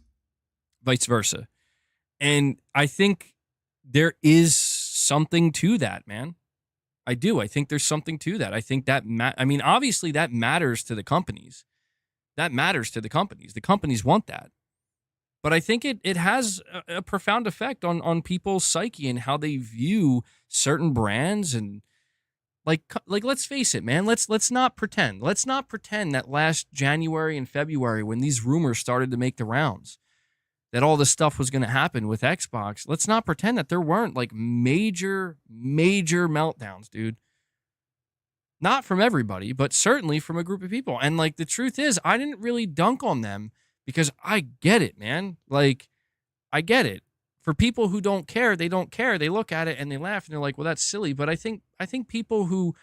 Vice versa. And I think there is something to that, man. I do. I think there's something to that. I think that, I mean, obviously that matters to the companies. That matters to the companies. The companies want that. But I think it has a profound effect on people's psyche and how they view certain brands. And like let's face it, man. Let's not pretend. Let's not pretend that last January and February, when these rumors started to make the rounds, that all this stuff was going to happen with Xbox. Let's not pretend that there weren't like major meltdowns, dude. Not from everybody, but certainly from a group of people. And like the truth is, I didn't really dunk on them because I get it, man. Like, I get it. For people who don't care, they don't care. They look at it and they laugh and they're like, well, that's silly. But I think people who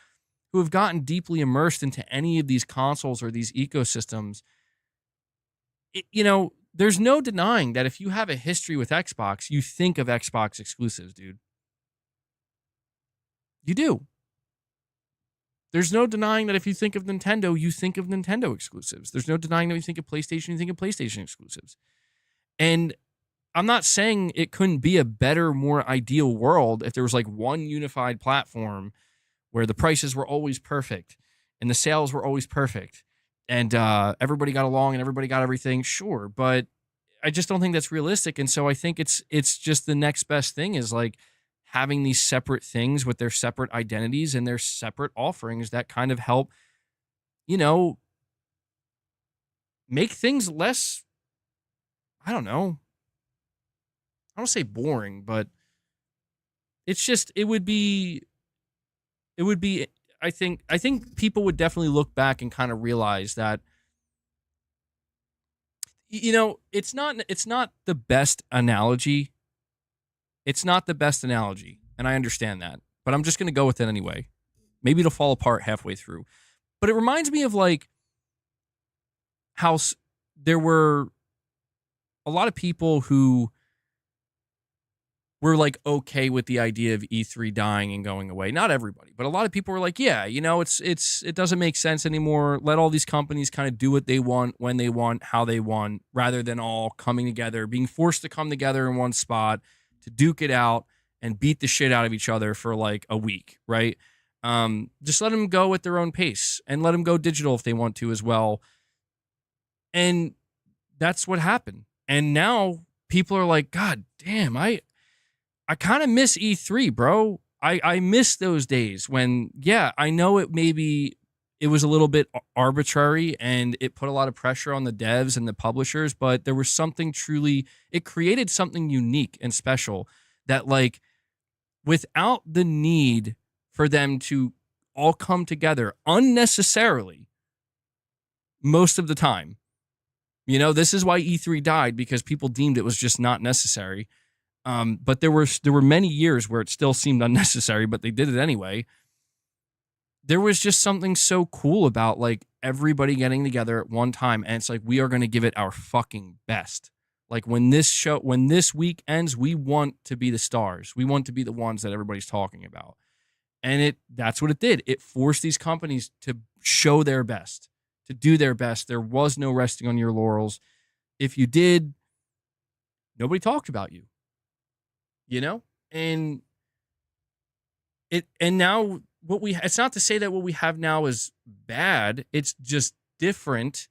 have gotten deeply immersed into any of these consoles or these ecosystems, there's no denying that if you have a history with Xbox, you think of Xbox exclusives, dude. You do. There's no denying that if you think of Nintendo, you think of Nintendo exclusives. There's no denying that you think of PlayStation, you think of PlayStation exclusives. And I'm not saying it couldn't be a better, more ideal world if there was like one unified platform where the prices were always perfect and the sales were always perfect and everybody got along and everybody got everything. Sure, but I just don't think that's realistic. And so I think it's just the next best thing is like having these separate things with their separate identities and their separate offerings that kind of help, make things less, I don't say boring, but it's just, it would be, I think people would definitely look back and kind of realize that, it's not the best analogy. It's not the best analogy, and I understand that, but I'm just going to go with it anyway. Maybe it'll fall apart halfway through. But it reminds me of like how there were a lot of people who were like okay with the idea of E3 dying and going away. Not everybody, but a lot of people were like, yeah, it doesn't make sense anymore. Let all these companies kind of do what they want, when they want, how they want, rather than all coming together, being forced to come together in one spot to duke it out and beat the shit out of each other for like a week, right? Just let them go at their own pace and let them go digital if they want to as well. And that's what happened. And now people are like, God damn, I kind of miss E3, bro. I miss those days when, yeah, I know it was a little bit arbitrary and it put a lot of pressure on the devs and the publishers, but there was something it created something unique and special that like without the need for them to all come together unnecessarily most of the time. This is why E3 died, because people deemed it was just not necessary. But there were many years where it still seemed unnecessary, but they did it anyway. There was just something so cool about like everybody getting together at one time. And it's like, we are going to give it our fucking best. Like when this week ends, we want to be the stars. We want to be the ones that everybody's talking about. And that's what it did. It forced these companies to show their best, to do their best. There was no resting on your laurels. If you did, nobody talked about you, and now it's not to say that what we have now is bad. It's just different.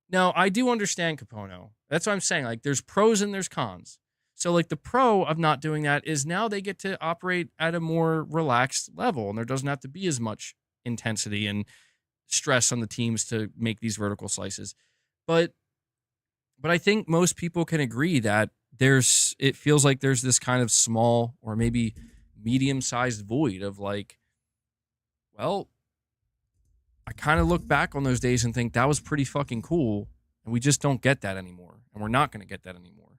Now, I do understand Capono. That's what I'm saying. Like, there's pros and there's cons. So, like, the pro of not doing that is now they get to operate at a more relaxed level, and there doesn't have to be as much intensity and stress on the teams to make these vertical slices. But I think most people can agree that it feels like there's this kind of small or maybe medium-sized void of like, well, I kind of look back on those days and think that was pretty fucking cool, and we just don't get that anymore, and we're not going to get that anymore.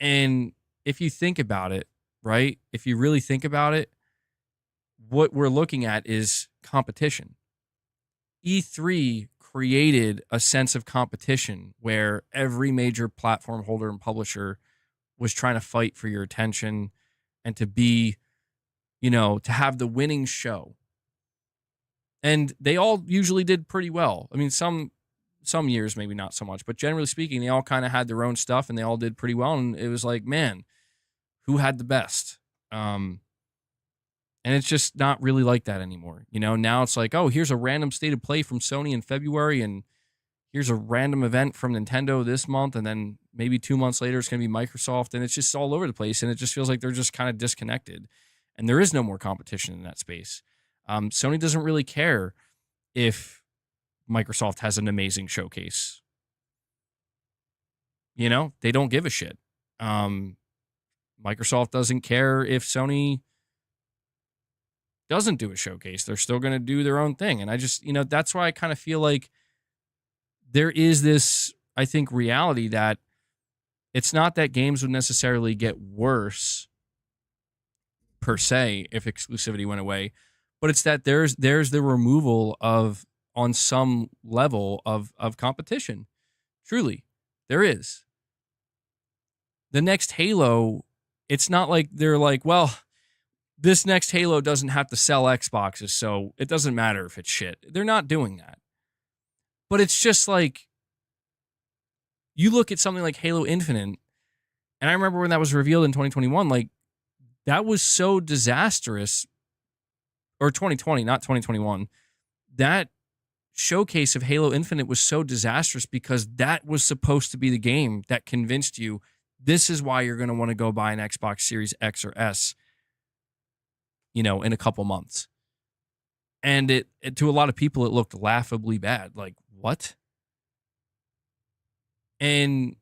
And if you think about it, right? If you really think about it, what we're looking at is competition. E3 created a sense of competition where every major platform holder and publisher was trying to fight for your attention and to be, to have the winning show. And they all usually did pretty well. I mean, some years maybe not so much, but generally speaking, they all kind of had their own stuff and they all did pretty well. And it was like, man, who had the best? And it's just not really like that anymore. Now it's like, oh, here's a random state of play from Sony in February, and here's a random event from Nintendo this month, and then maybe 2 months later it's going to be Microsoft, and it's just all over the place, and it just feels like they're just kind of disconnected, and there is no more competition in that space. Sony doesn't really care if Microsoft has an amazing showcase. They don't give a shit. Microsoft doesn't care if Sony doesn't do a showcase. They're still going to do their own thing. And I just, that's why I kind of feel like there is this, I think, reality that it's not that games would necessarily get worse per se if exclusivity went away, but it's that there's the removal of, on some level, of competition. Truly, there is. The next Halo, it's not like they're like, well, this next Halo doesn't have to sell Xboxes, so it doesn't matter if it's shit. They're not doing that. But it's just like, you look at something like Halo Infinite, and I remember when that was revealed in 2021, like, that was so disastrous, or 2020, not 2021. That showcase of Halo Infinite was so disastrous because that was supposed to be the game that convinced you this is why you're going to want to go buy an Xbox Series X or S, in a couple months. And it to a lot of people, it looked laughably bad. Like, what? And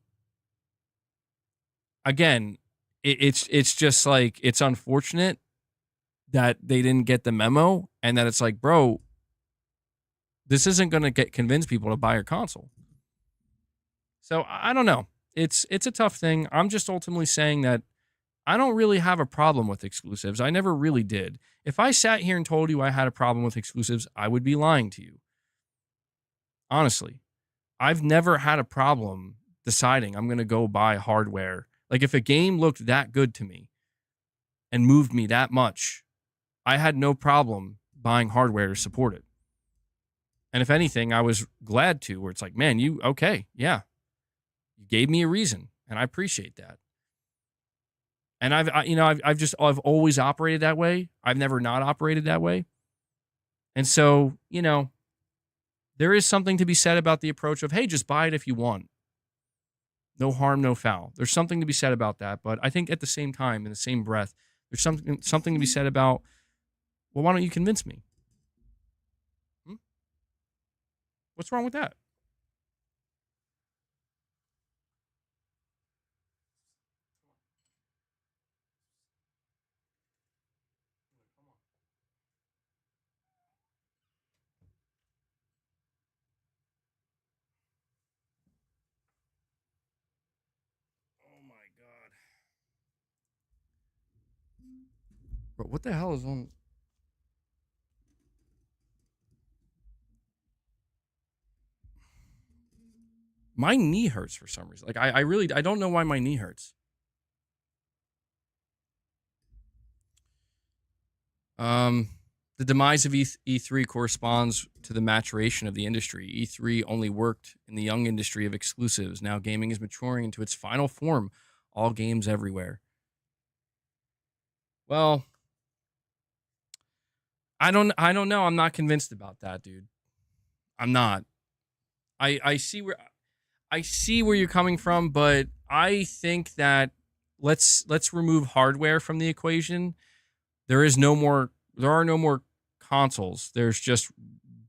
again, it's just like, it's unfortunate that they didn't get the memo, and that it's like, bro, this isn't going to convince people to buy your console. So I don't know. It's a tough thing. I'm just ultimately saying that I don't really have a problem with exclusives. I never really did. If I sat here and told you I had a problem with exclusives, I would be lying to you. Honestly, I've never had a problem deciding I'm going to go buy hardware. Like, if a game looked that good to me and moved me that much, I had no problem buying hardware to support it. And if anything, I was glad to, where it's like, man, you gave me a reason, and I appreciate that. And I've always operated that way. I've never not operated that way. And so, there is something to be said about the approach of, hey, just buy it if you want. No harm, no foul. There's something to be said about that. But I think at the same time, in the same breath, there's something to be said about, well, why don't you convince me? What's wrong with that? Oh my God. Bro, what the hell is on? My knee hurts for some reason. Like, I really don't know why my knee hurts. The demise of E3 corresponds to the maturation of the industry. E3 only worked in the young industry of exclusives. Now gaming is maturing into its final form. All games everywhere. Well, I don't know. I'm not convinced about that, dude. I'm not. I see where you're coming from, but I think that let's remove hardware from the equation. There are no more consoles. There's just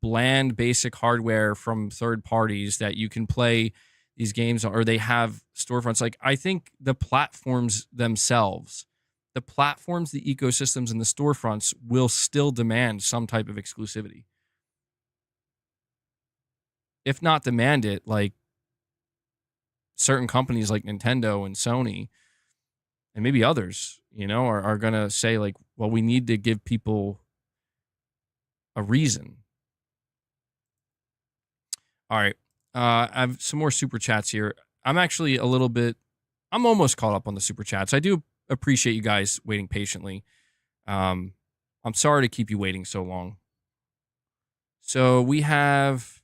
bland basic hardware from third parties that you can play these games on, or they have storefronts. Like, I think the platforms themselves, the ecosystems, and the storefronts will still demand some type of exclusivity. If not demand it, like certain companies like Nintendo and Sony and maybe others, are going to say like, well, we need to give people a reason. All right. I have some more super chats here. I'm almost caught up on the super chats. I do appreciate you guys waiting patiently. I'm sorry to keep you waiting so long. So we have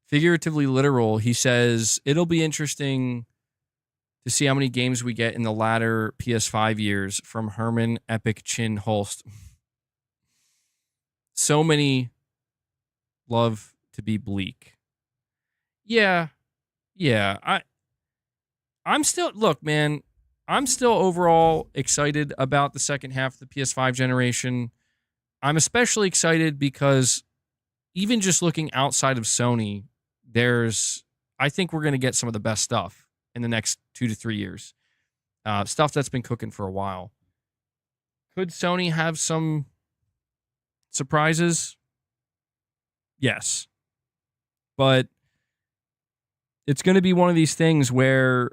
Figuratively Literal. He says, it'll be interesting to see how many games we get in the latter PS5 years from Herman Epic Chin Holst. So many love to be bleak. Yeah. I'm still, look, man, I'm still overall excited about the second half of the PS5 generation. I'm especially excited because even just looking outside of Sony, I think we're going to get some of the best stuff in the next 2 to 3 years. Stuff that's been cooking for a while. Could Sony have some surprises? Yes. But it's going to be one of these things where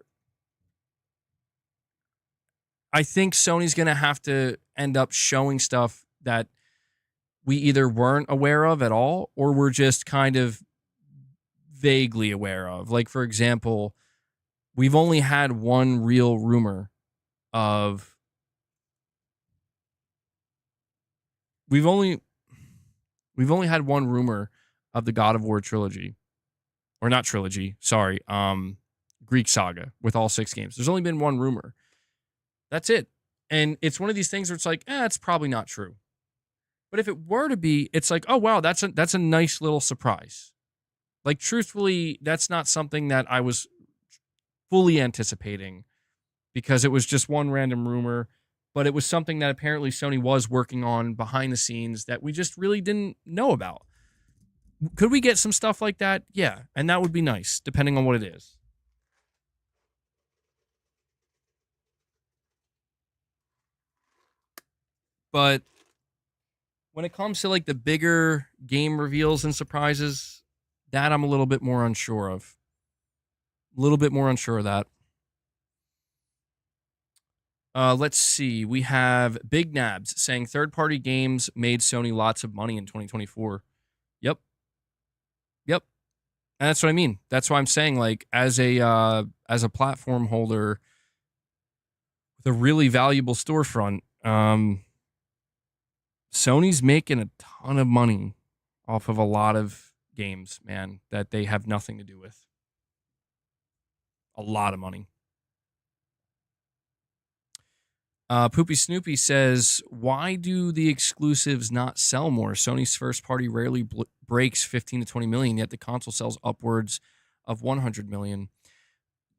I think Sony's going to have to end up showing stuff that we either weren't aware of at all or we're just kind of vaguely aware of. Like, for example, we've only had one real rumor of... We've only had one rumor of the God of War trilogy. Or not trilogy, sorry. Greek Saga with all 6 games. There's only been one rumor. That's it. And it's one of these things where it's like, it's probably not true. But if it were to be, it's like, oh, wow, that's a nice little surprise. Like, truthfully, that's not something that I was fully anticipating because it was just one random rumor, but it was something that apparently Sony was working on behind the scenes that we just really didn't know about. Could we get some stuff like that? Yeah, and that would be nice, depending on what it is. But when it comes to like the bigger game reveals and surprises, that I'm a little bit more unsure of. A little bit more unsure of that. Let's see. We have Big Nabs saying third-party games made Sony lots of money in 2024. Yep. And that's what I mean. That's why I'm saying, like, as a platform holder with a really valuable storefront, Sony's making a ton of money off of a lot of games, man, that they have nothing to do with. A lot of money. Poopy Snoopy says, why do the exclusives not sell more? Sony's first party rarely breaks 15 to 20 million, yet the console sells upwards of 100 million.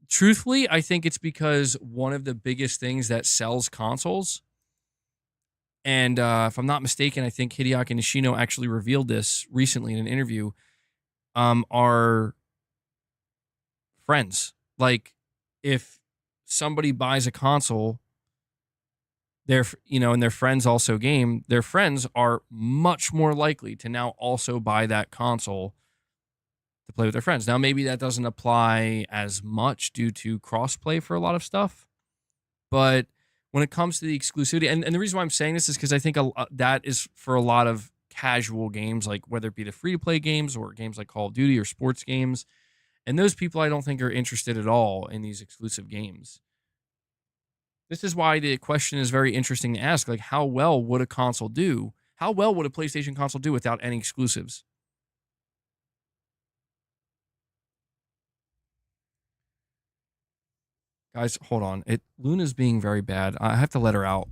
Truthfully, I think it's because one of the biggest things that sells consoles, and if I'm not mistaken, I think Hideaki Nishino actually revealed this recently in an interview, are friends. Like, if somebody buys a console, and their friends also game, their friends are much more likely to now also buy that console to play with their friends. Now, maybe that doesn't apply as much due to crossplay for a lot of stuff, but when it comes to the exclusivity, and the reason why I'm saying this is because I think that is for a lot of casual games, like whether it be the free-to-play games or games like Call of Duty or sports games, and those people I don't think are interested at all in these exclusive games. This is why the question is very interesting to ask. Like, how well would a console do? How well would a PlayStation console do without any exclusives? Guys, hold on. Luna's being very bad. I have to let her out.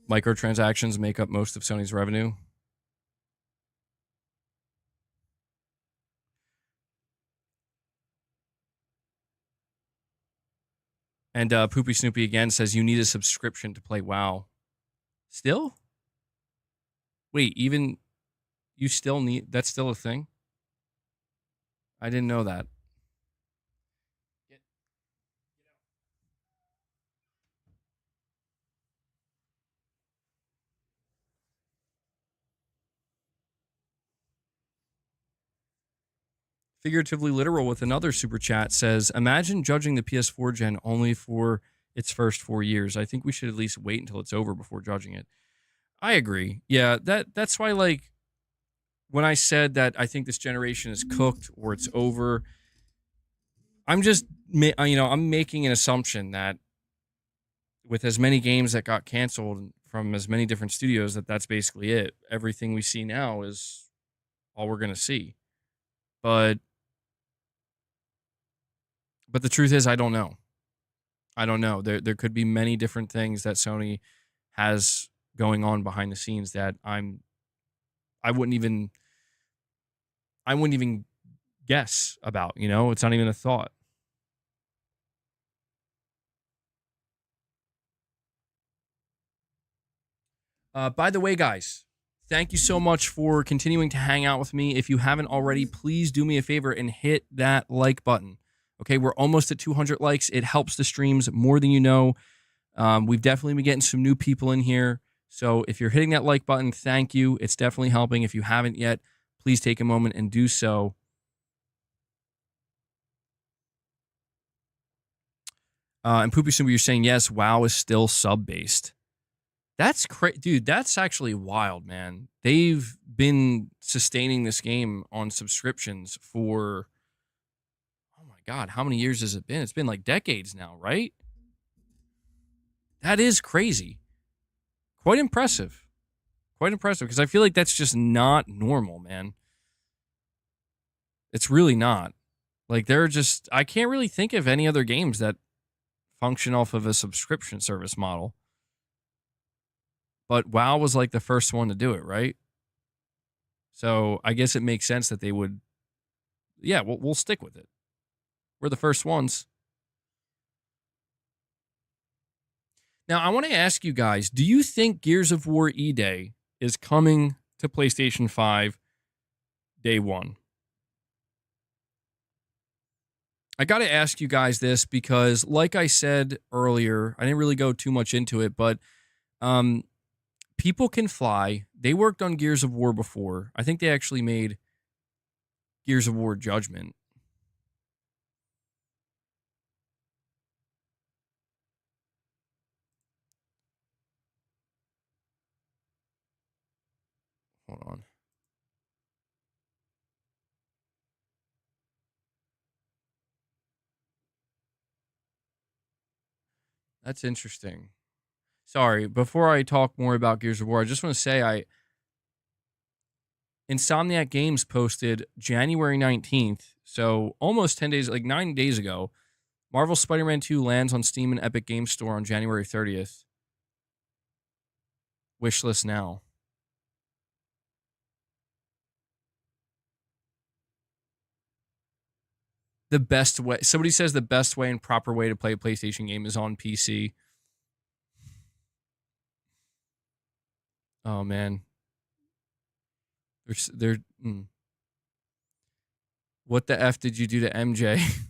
Microtransactions make up most of Sony's revenue. And Poopy Snoopy again says you need a subscription to play WoW. Still? Wait, even you still need... That's still a thing? I didn't know that. figuratively literal with another super chat says, imagine judging the PS4 gen only for its first 4 years. I think we should at least wait until it's over before judging it. I agree. Yeah, that's why, like, when I said that I think this generation is cooked or it's over, I'm just, I'm making an assumption that with as many games that got canceled from as many different studios, that's basically it. Everything we see now is all we're going to see. But the truth is, I don't know. I don't know. There could be many different things that Sony has going on behind the scenes that I wouldn't even guess about, It's not even a thought. By the way, guys, thank you so much for continuing to hang out with me. If you haven't already, please do me a favor and hit that like button. Okay, we're almost at 200 likes. It helps the streams more than you know. We've definitely been getting some new people in here. So if you're hitting that like button, thank you. It's definitely helping. If you haven't yet, please take a moment and do so. And Poopy Simba, you're saying, yes, WoW is still sub-based. That's crazy. Dude, that's actually wild, man. They've been sustaining this game on subscriptions for, oh my God, how many years has it been? It's been like decades now, right? That is crazy. Quite impressive. Quite impressive, because I feel like that's just not normal, man. It's really not. Like, I can't really think of any other games that function off of a subscription service model. But WoW was like the first one to do it, right? So I guess it makes sense that they would, yeah, we'll stick with it. We're the first ones. Now, I want to ask you guys, do you think Gears of War E-Day is coming to PlayStation 5 day one? I got to ask you guys this because, like I said earlier, I didn't really go too much into it, but People Can Fly, they worked on Gears of War before. I think they actually made Gears of War Judgment. Hold on. That's interesting. Sorry, before I talk more about Gears of War, I just want to say Insomniac Games posted January 19th, so almost 10 days, like 9 days ago, Marvel Spider-Man 2 lands on Steam and Epic Games Store on January 30th. Wishlist now. The best way, somebody says the best way and proper way to play a PlayStation game is on PC. Oh, man. What the F did you do to MJ?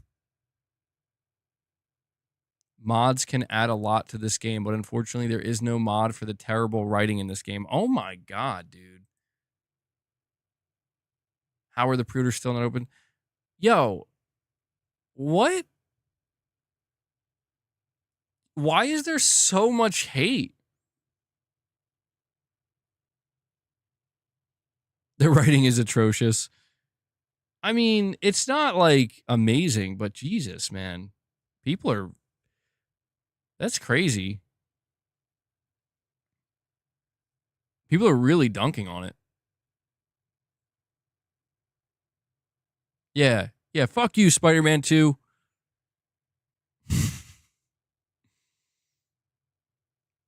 Mods can add a lot to this game, but unfortunately there is no mod for the terrible writing in this game. Oh my God, dude. How are the pre-orders still not open? Yo, what? Why is there so much hate? The writing is atrocious. I mean, it's not like amazing, but Jesus, man. That's crazy. People are really dunking on it. Yeah. Yeah, fuck you, Spider-Man 2.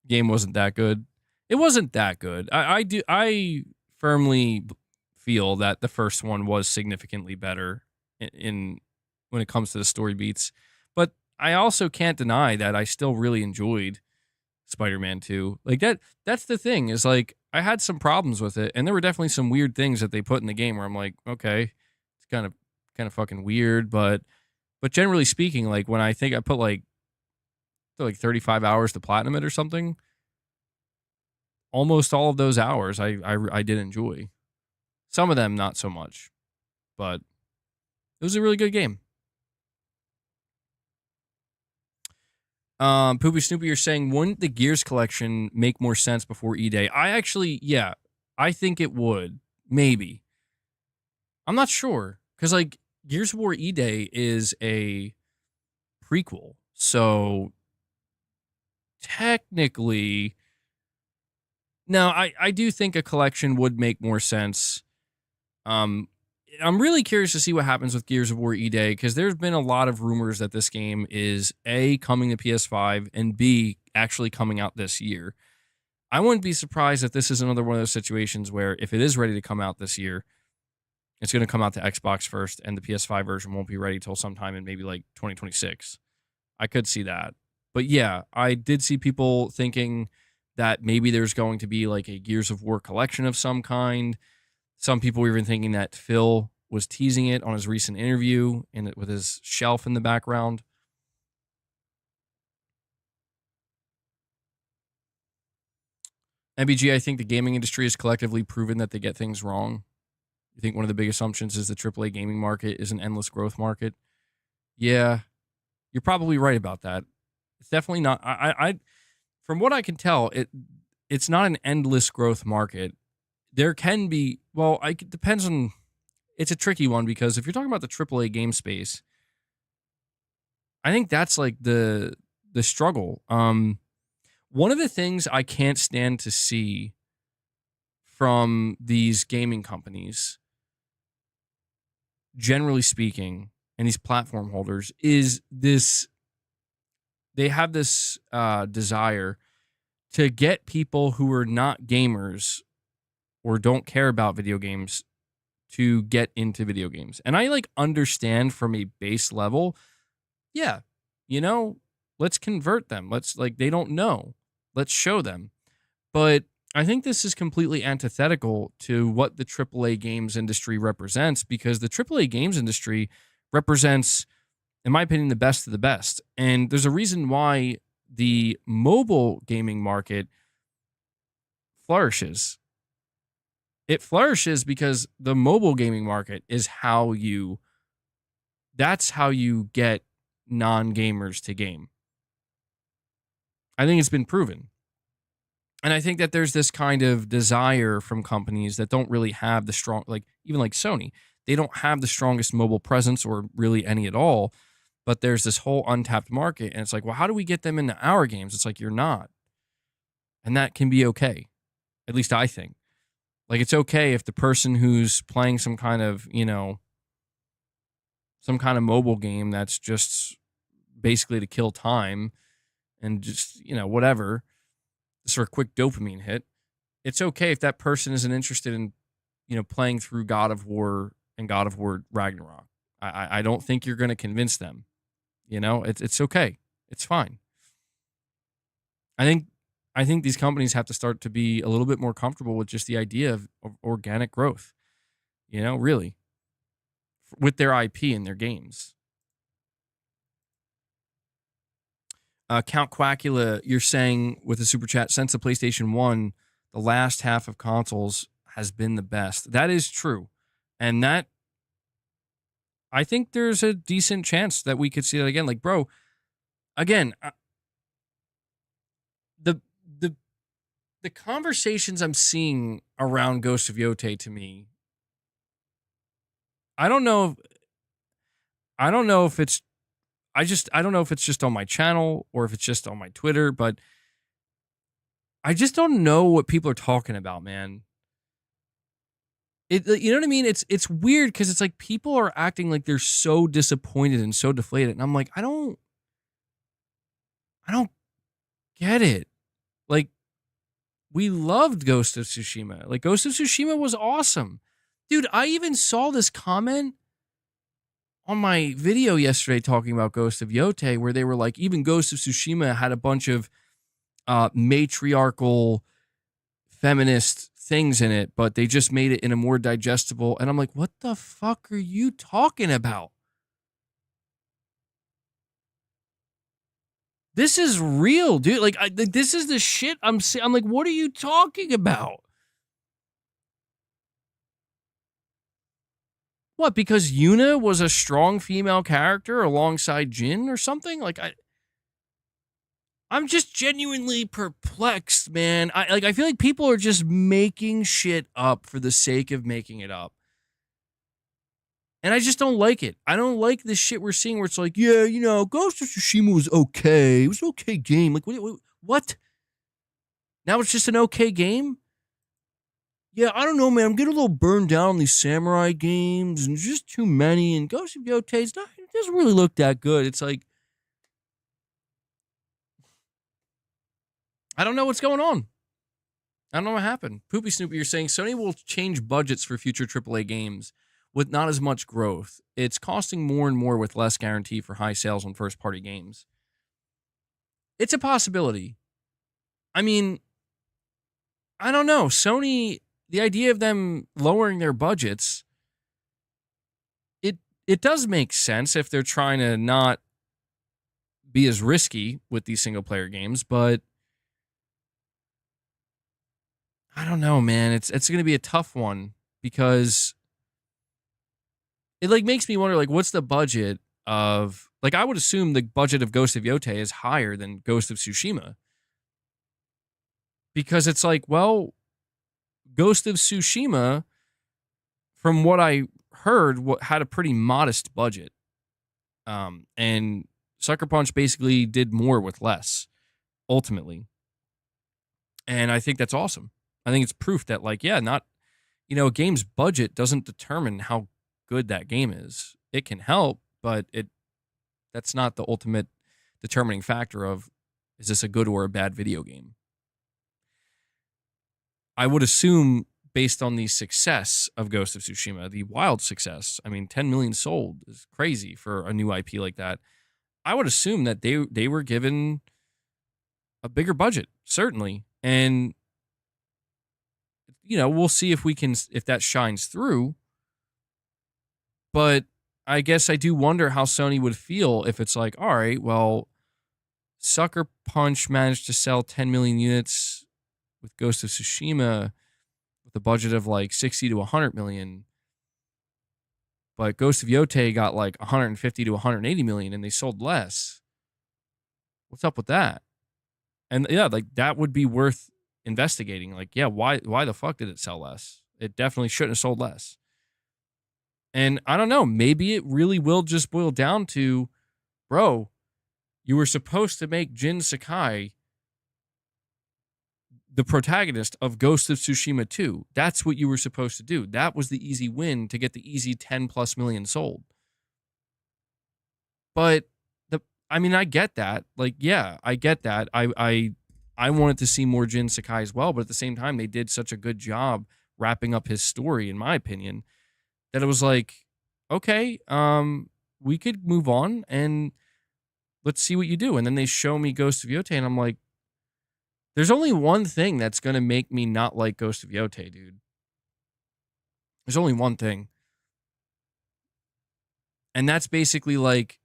Game wasn't that good. It wasn't that good. I firmly feel that the first one was significantly better in when it comes to the story beats. But I also can't deny that I still really enjoyed Spider-Man 2. Like that's the thing, is like I had some problems with it, and there were definitely some weird things that they put in the game where I'm like, okay, it's kind of fucking weird, but generally speaking, like when I think I put like 35 hours to platinum it or something, almost all of those hours I did enjoy. Some of them not so much, but It was a really good game. Poopy Snoopy, you're saying, wouldn't the Gears collection make more sense before E-Day? I think it would. Maybe. I'm not sure. Because, like, Gears of War E-Day is a prequel. So, technically, no, I do think a collection would make more sense. I'm really curious to see what happens with Gears of War E-Day, because there's been a lot of rumors that this game is A, coming to PS5, and B, actually coming out this year. I wouldn't be surprised if this is another one of those situations where if it is ready to come out this year, it's going to come out to Xbox first, and the PS5 version won't be ready till sometime in maybe like 2026. I could see that. But yeah, I did see people thinking that maybe there's going to be like a Gears of War collection of some kind. Some people were even thinking that Phil was teasing it on his recent interview with his shelf in the background. MBG, I think the gaming industry has collectively proven that they get things wrong. You think one of the big assumptions is the AAA gaming market is an endless growth market? Yeah, you're probably right about that. It's definitely not. I from what I can tell, it's not an endless growth market. There can be, well, it depends on, it's a tricky one, because if you're talking about the AAA game space, I think that's like the struggle. One of the things I can't stand to see from these gaming companies, generally speaking, and these platform holders, is this, they have this desire to get people who are not gamers or don't care about video games to get into video games. And I like understand from a base level, yeah, let's convert them. Let's, like, they don't know. Let's show them. But I think this is completely antithetical to what the AAA games industry represents, because the AAA games industry represents, in my opinion, the best of the best. And there's a reason why the mobile gaming market flourishes. It flourishes because the mobile gaming market is that's how you get non-gamers to game. I think it's been proven. And I think that there's this kind of desire from companies that don't really have the strong, like even like Sony, they don't have the strongest mobile presence or really any at all, but there's this whole untapped market. And it's like, well, how do we get them into our games? It's like, you're not. And that can be okay. At least I think. Like, it's okay if the person who's playing some kind of mobile game that's just basically to kill time and just, whatever, sort of quick dopamine hit. It's okay if that person isn't interested in, playing through God of War and God of War Ragnarok. I don't think you're going to convince them. It's okay. It's fine. I think these companies have to start to be a little bit more comfortable with just the idea of organic growth, really, with their IP and their games. Count Quackula, you're saying with the super chat, since the PlayStation 1, the last half of consoles has been the best. That is true. And that, I think there's a decent chance that we could see that again. Like, bro, again, the conversations I'm seeing around Ghost of Yotei, to me, I don't know if it's just on my channel or if it's just on my Twitter, but I just don't know what people are talking about, man. You know what I mean? It's weird, because it's like people are acting like they're so disappointed and so deflated, and I'm like, I don't get it. Like, we loved Ghost of Tsushima. Like, Ghost of Tsushima was awesome. Dude, I even saw this comment on my video yesterday talking about Ghost of Yotei, where they were like, even Ghost of Tsushima had a bunch of matriarchal feminist things in it, but they just made it in a more digestible. And I'm like, what the fuck are you talking about? This is real, dude. Like, this is the shit I'm saying. I'm like, what are you talking about? What, because Yuna was a strong female character alongside Jin or something? Like, I'm just genuinely perplexed, man. I feel like people are just making shit up for the sake of making it up. And I just don't like it. I don't like this shit we're seeing where it's like, yeah, you know, Ghost of Tsushima was okay. It was an okay game. Like, what? Now it's just an okay game? Yeah, I don't know, man. I'm getting a little burned down on these samurai games, and just too many. And Ghost of Yotei, it doesn't really look that good. It's like, I don't know what's going on. I don't know what happened. Poopy Snoopy, you're saying Sony will change budgets for future AAA games with not as much growth. It's costing more and more with less guarantee for high sales on first-party games. It's a possibility. I mean, I don't know. Sony, the idea of them lowering their budgets, it does make sense if they're trying to not be as risky with these single-player games, but I don't know, man. It's going to be a tough one because it like makes me wonder, like, what's the budget of, like, I would assume the budget of Ghost of Yotei is higher than Ghost of Tsushima. Because it's like, well, Ghost of Tsushima, from what I heard, had a pretty modest budget. And Sucker Punch basically did more with less, ultimately. And I think that's awesome. I think it's proof that, like, yeah, not, you know, a game's budget doesn't determine how good that game is. It can help, but that's not the ultimate determining factor of, is this a good or a bad video game? I would assume, based on the success of Ghost of Tsushima, the wild success, I mean, 10 million sold is crazy for a new IP like that. I would assume that they were given a bigger budget, certainly. And, you know, we'll see if that shines through. But I guess I do wonder how Sony would feel if it's like, all right, well, Sucker Punch managed to sell 10 million units with Ghost of Tsushima with a budget of like 60 to 100 million. But Ghost of Yotei got like 150 to 180 million and they sold less. What's up with that? And yeah, like that would be worth investigating. Like, yeah, why the fuck did it sell less? It definitely shouldn't have sold less. And I don't know, maybe it really will just boil down to, bro, you were supposed to make Jin Sakai the protagonist of Ghost of Tsushima 2. That's what you were supposed to do. That was the easy win to get the easy 10 plus million sold. But I mean, I get that. Like, yeah, I get that. I wanted to see more Jin Sakai as well, but at the same time, they did such a good job wrapping up his story, in my opinion, that it was like, okay, we could move on and let's see what you do. And then they show me Ghost of Yotei, and I'm like, there's only one thing that's going to make me not like Ghost of Yotei, dude. There's only one thing. And that's basically like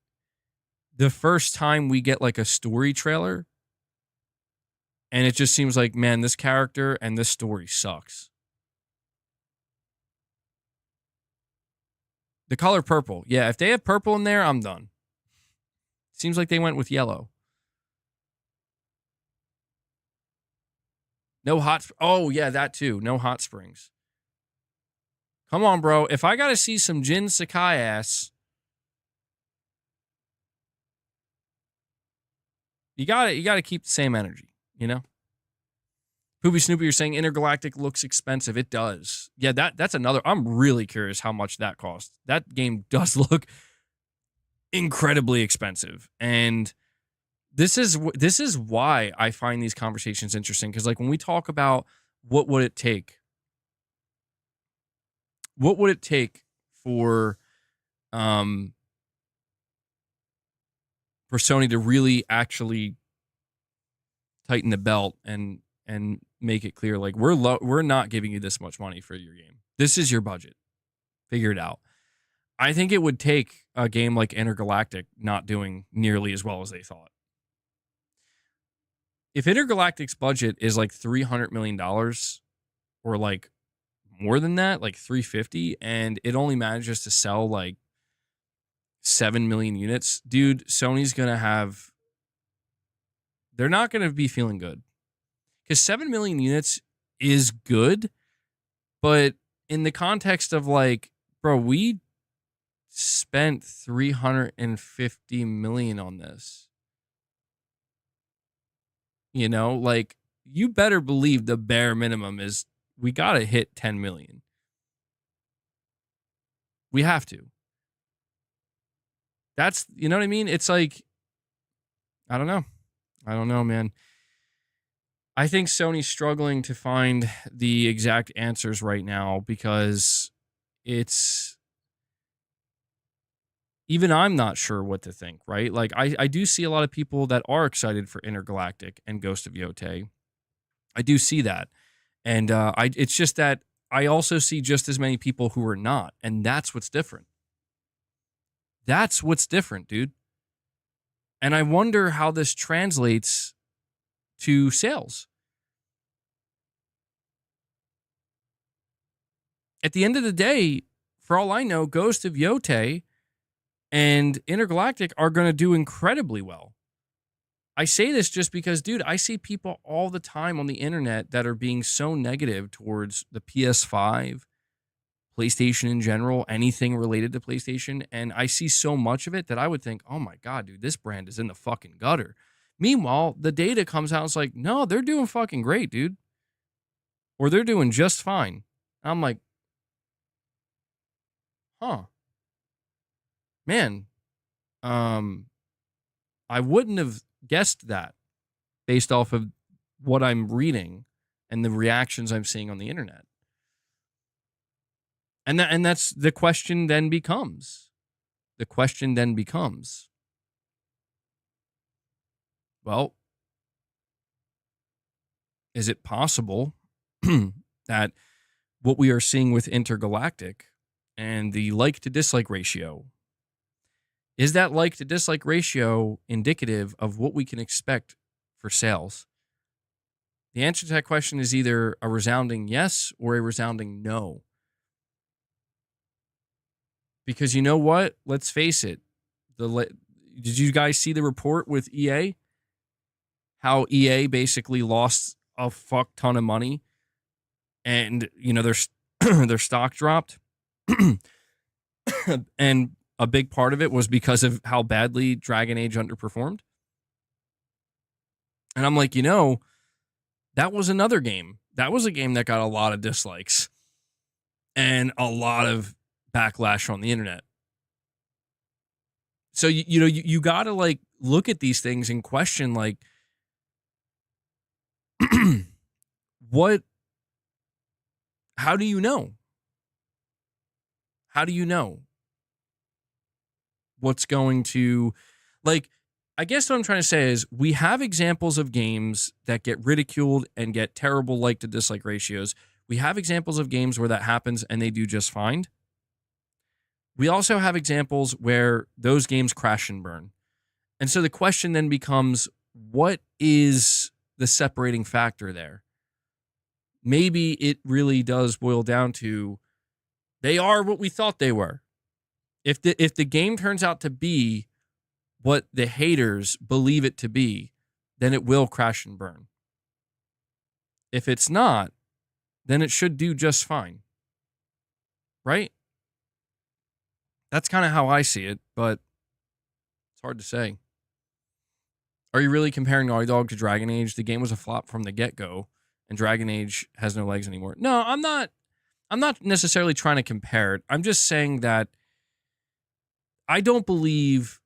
the first time we get like a story trailer, and it just seems like, man, this character and this story sucks. The color purple. Yeah, if they have purple in there, I'm done. Seems like they went with yellow. No hot... Oh, yeah, that too. No hot springs. Come on, bro. If I got to see some Jin Sakai ass, you got to keep the same energy, you know? Poopy Snoopy, you're saying Intergalactic looks expensive. It does. Yeah, that's another... I'm really curious how much that costs. That game does look incredibly expensive. And this is why I find these conversations interesting. Because, like, when we talk about what would it take for Sony to really actually tighten the belt and make it clear, like, we're not giving you this much money for your game. This is your budget. Figure it out. I think it would take a game like Intergalactic not doing nearly as well as they thought. If Intergalactic's budget is like $300 million or like more than that, like 350, and it only manages to sell like 7 million units, dude, Sony's going to have, they're not going to be feeling good. Because 7 million units is good, but in the context of like, bro, we spent 350 million on this. You know, like, you better believe the bare minimum is we got to hit 10 million. We have to. That's, you know what I mean? It's like, I don't know, man. I think Sony's struggling to find the exact answers right now because it's, even I'm not sure what to think, right? Like, I do see a lot of people that are excited for Intergalactic and Ghost of Yotei. I do see that. And it's just that I also see just as many people who are not. And that's what's different. That's what's different, dude. And I wonder how this translates to sales. At the end of the day, for all I know, Ghost of Yotei and Intergalactic are going to do incredibly well. I say this just because, dude, I see people all the time on the internet that are being so negative towards the PS5, PlayStation in general, anything related to PlayStation, and I see so much of it that I would think, oh my God, dude, this brand is in the fucking gutter. Meanwhile, the data comes out, it's like, no, they're doing fucking great, dude. Or they're doing just fine. I'm like, huh. Man, I wouldn't have guessed that based off of what I'm reading and the reactions I'm seeing on the internet. And that's the question then becomes. The question then becomes, well, is it possible that what we are seeing with Intergalactic and the like to dislike ratio, is that like to dislike ratio indicative of what we can expect for sales? The answer to that question is either a resounding yes or a resounding no. Because you know what? Let's face it. Did you guys see the report with EA? How EA basically lost a fuck ton of money and, you know, their stock dropped. And a big part of it was because of how badly Dragon Age underperformed. And I'm like, you know, that was another game. That was a game that got a lot of dislikes and a lot of backlash on the internet. So, you know, you got to like look at these things and question like, how do you know? How do you know what's going to, like, I guess what I'm trying to say is we have examples of games that get ridiculed and get terrible like to dislike ratios. We have examples of games where that happens and they do just fine. We also have examples where those games crash and burn. And so the question then becomes, what is the separating factor there? Maybe it really does boil down to they are what we thought they were. If the game turns out to be what the haters believe it to be, then it will crash and burn. If it's not, then it should do just fine. Right? That's kind of how I see it, but it's hard to say. Are you really comparing Naughty Dog to Dragon Age? The game was a flop from the get-go, and Dragon Age has no legs anymore. No, I'm not necessarily trying to compare it. I'm just saying that I don't believe,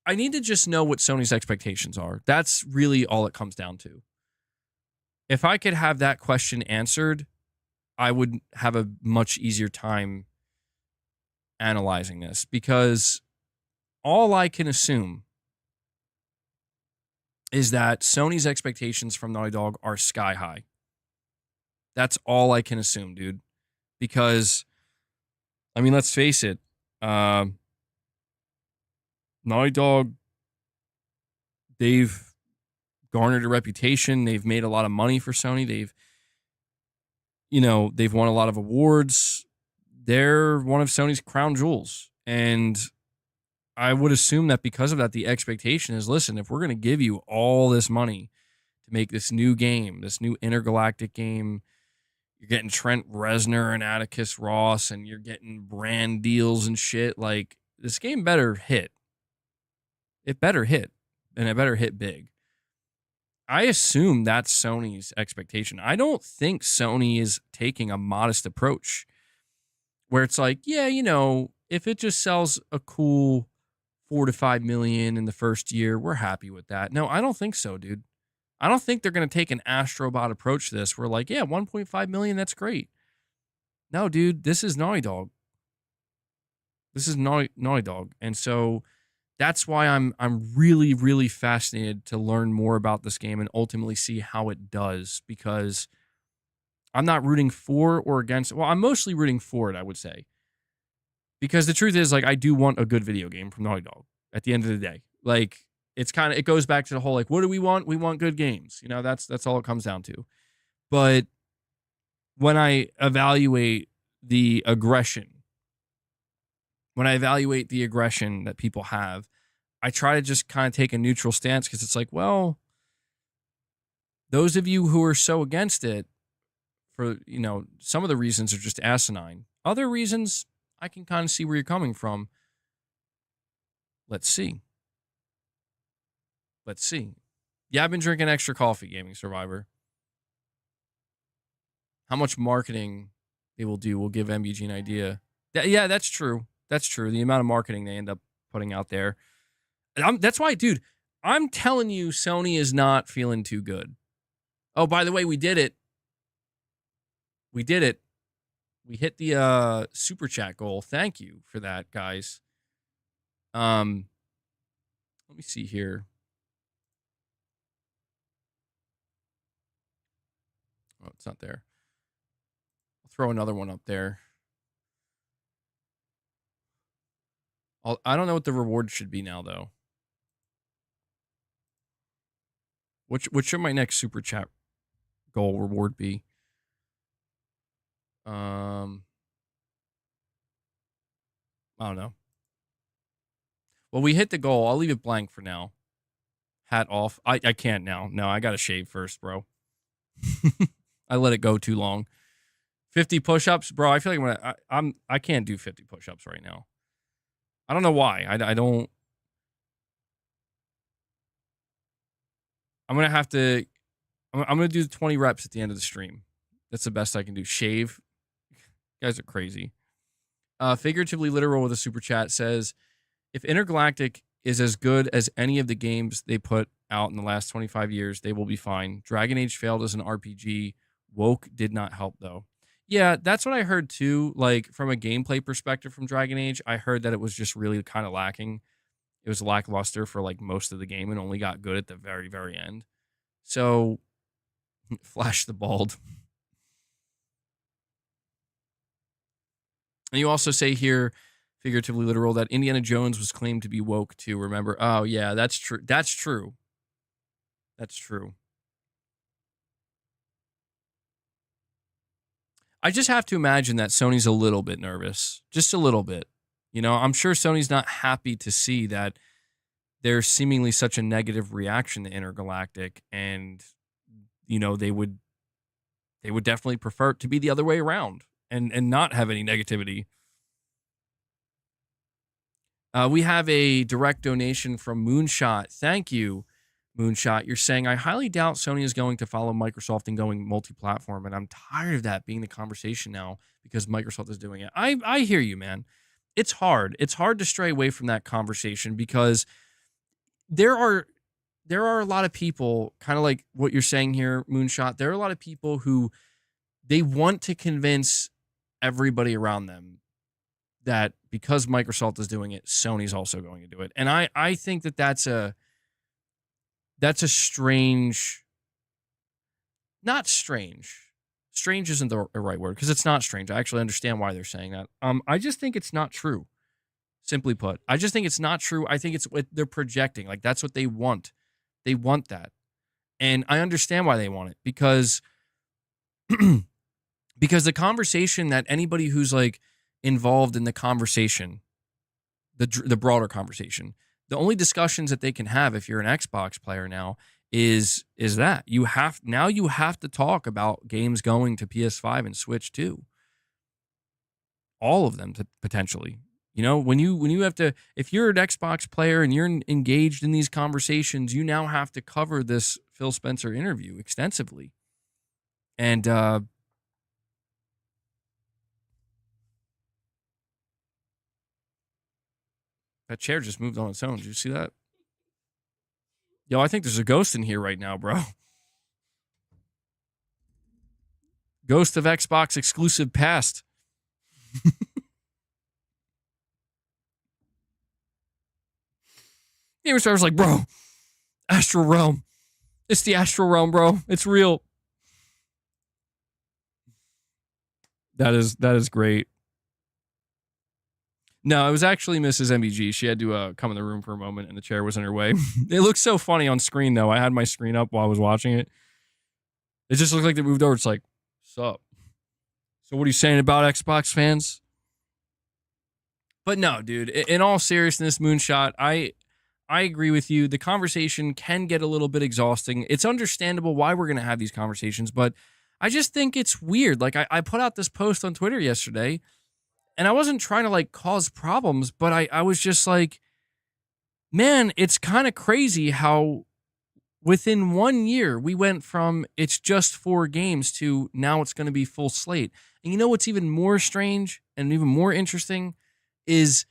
I need to just know what Sony's expectations are. That's really all it comes down to. If I could have that question answered, I would have a much easier time analyzing this, because all I can assume is that Sony's expectations from Naughty Dog are sky high. That's all I can assume, dude. Because, I mean, let's face it, Naughty Dog, they've garnered a reputation. They've made a lot of money for Sony. They've, you know, they've won a lot of awards. They're one of Sony's crown jewels. And I would assume that because of that, the expectation is, listen, if we're going to give you all this money to make this new game, this new intergalactic game, you're getting Trent Reznor and Atticus Ross, and you're getting brand deals and shit. Like, this game better hit. It better hit, and it better hit big. I assume that's Sony's expectation. I don't think Sony is taking a modest approach where it's like, yeah, you know, if it just sells a cool 4 to 5 million in the first year, we're happy with that. No, I don't think so, dude. I don't think they're going to take an Astrobot approach to this. We're like, yeah, 1.5 million, that's great. No, dude, this is Naughty Dog. This is Naughty Dog. And so that's why I'm really, really fascinated to learn more about this game and ultimately see how it does, because I'm not rooting for or against. Well, I'm mostly rooting for it, I would say. Because the truth is, like, I do want a good video game from Naughty Dog at the end of the day. Like, it's kind of, it goes back to the whole, like, what do we want? We want good games. You know, that's all it comes down to. But when I evaluate the aggression that people have, I try to just kind of take a neutral stance, because it's like, well, those of you who are so against it, for, you know, some of the reasons are just asinine. Other reasons, I can kind of see where you're coming from. Let's see. Yeah, I've been drinking extra coffee, Gaming Survivor. How much marketing they will do will give MBG an idea. Yeah, that's true. That's true. The amount of marketing they end up putting out there. That's why, dude, I'm telling you, Sony is not feeling too good. Oh, by the way, we did it. We hit the super chat goal. Thank you for that, guys. Let me see here. Oh, it's not there. I'll throw another one up there. I don't know what the reward should be now, though. What should my next super chat goal reward be? I don't know. Well, we hit the goal. I'll leave it blank for now. Hat off. I can't now. No, I gotta shave first, bro. I let it go too long. 50 push-ups, bro. I feel like I can't do 50 push-ups right now. I don't know why. I don't. I'm gonna have to. I'm gonna do 20 reps at the end of the stream. That's the best I can do. Shave. You guys are crazy. Figuratively literal with a super chat says, if Intergalactic is as good as any of the games they put out in the last 25 years, they will be fine. Dragon Age failed as an RPG. Woke did not help, though. Yeah, that's what I heard, too. Like, from a gameplay perspective from Dragon Age, I heard that it was just really kind of lacking. It was lackluster for, like, most of the game and only got good at the very, very end. So, Flash the Bald. And you also say here, figuratively literal, that Indiana Jones was claimed to be woke too, remember? Oh, yeah, that's true. That's true. That's true. I just have to imagine that Sony's a little bit nervous. Just a little bit. You know, I'm sure Sony's not happy to see that there's seemingly such a negative reaction to Intergalactic, and, you know, they would definitely prefer it to be the other way around and not have any negativity. We have a direct donation from Moonshot. Thank you, Moonshot. You're saying, I highly doubt Sony is going to follow Microsoft and going multi-platform, and I'm tired of that being the conversation now because Microsoft is doing it. I hear you, man. It's hard. It's hard to stray away from that conversation because there are a lot of people, kind of like what you're saying here, Moonshot. There are a lot of people who they want to convince everybody around them that because Microsoft is doing it, Sony's also going to do it. And I think that that's a strange, not strange. Strange isn't the right word because it's not strange. I actually understand why they're saying that. I just think it's not true. Simply put, I just think it's not true. I think it's what they're projecting. Like, that's what they want. They want that. And I understand why they want it because because the conversation that anybody who's like involved in the conversation, the broader conversation, the only discussions that they can have if you're an Xbox player now is that you have to talk about games going to PS5 and Switch too. All of them potentially. You know, when you have to, if you're an Xbox player and you're engaged in these conversations, you now have to cover this Phil Spencer interview extensively. And that chair just moved on its own. Did you see that? Yo, I think there's a ghost in here right now, bro. Ghost of Xbox exclusive past. Gamerstar was like, bro, Astral Realm. It's the Astral Realm, bro. It's real. That is great. No, it was actually Mrs. MBG. She had to come in the room for a moment, and the chair was in her way. It looked so funny on screen, though. I had my screen up while I was watching it. It just looked like they moved over. It's like, sup? So what are you saying about Xbox fans? But no, dude. In all seriousness, Moonshot, I agree with you. The conversation can get a little bit exhausting. It's understandable why we're going to have these conversations, but I just think it's weird. Like, I put out this post on Twitter yesterday, and I wasn't trying to, like, cause problems, but I was just like, man, it's kind of crazy how within 1 year we went from it's just 4 games to now it's going to be full slate. And you know what's even more strange and even more interesting is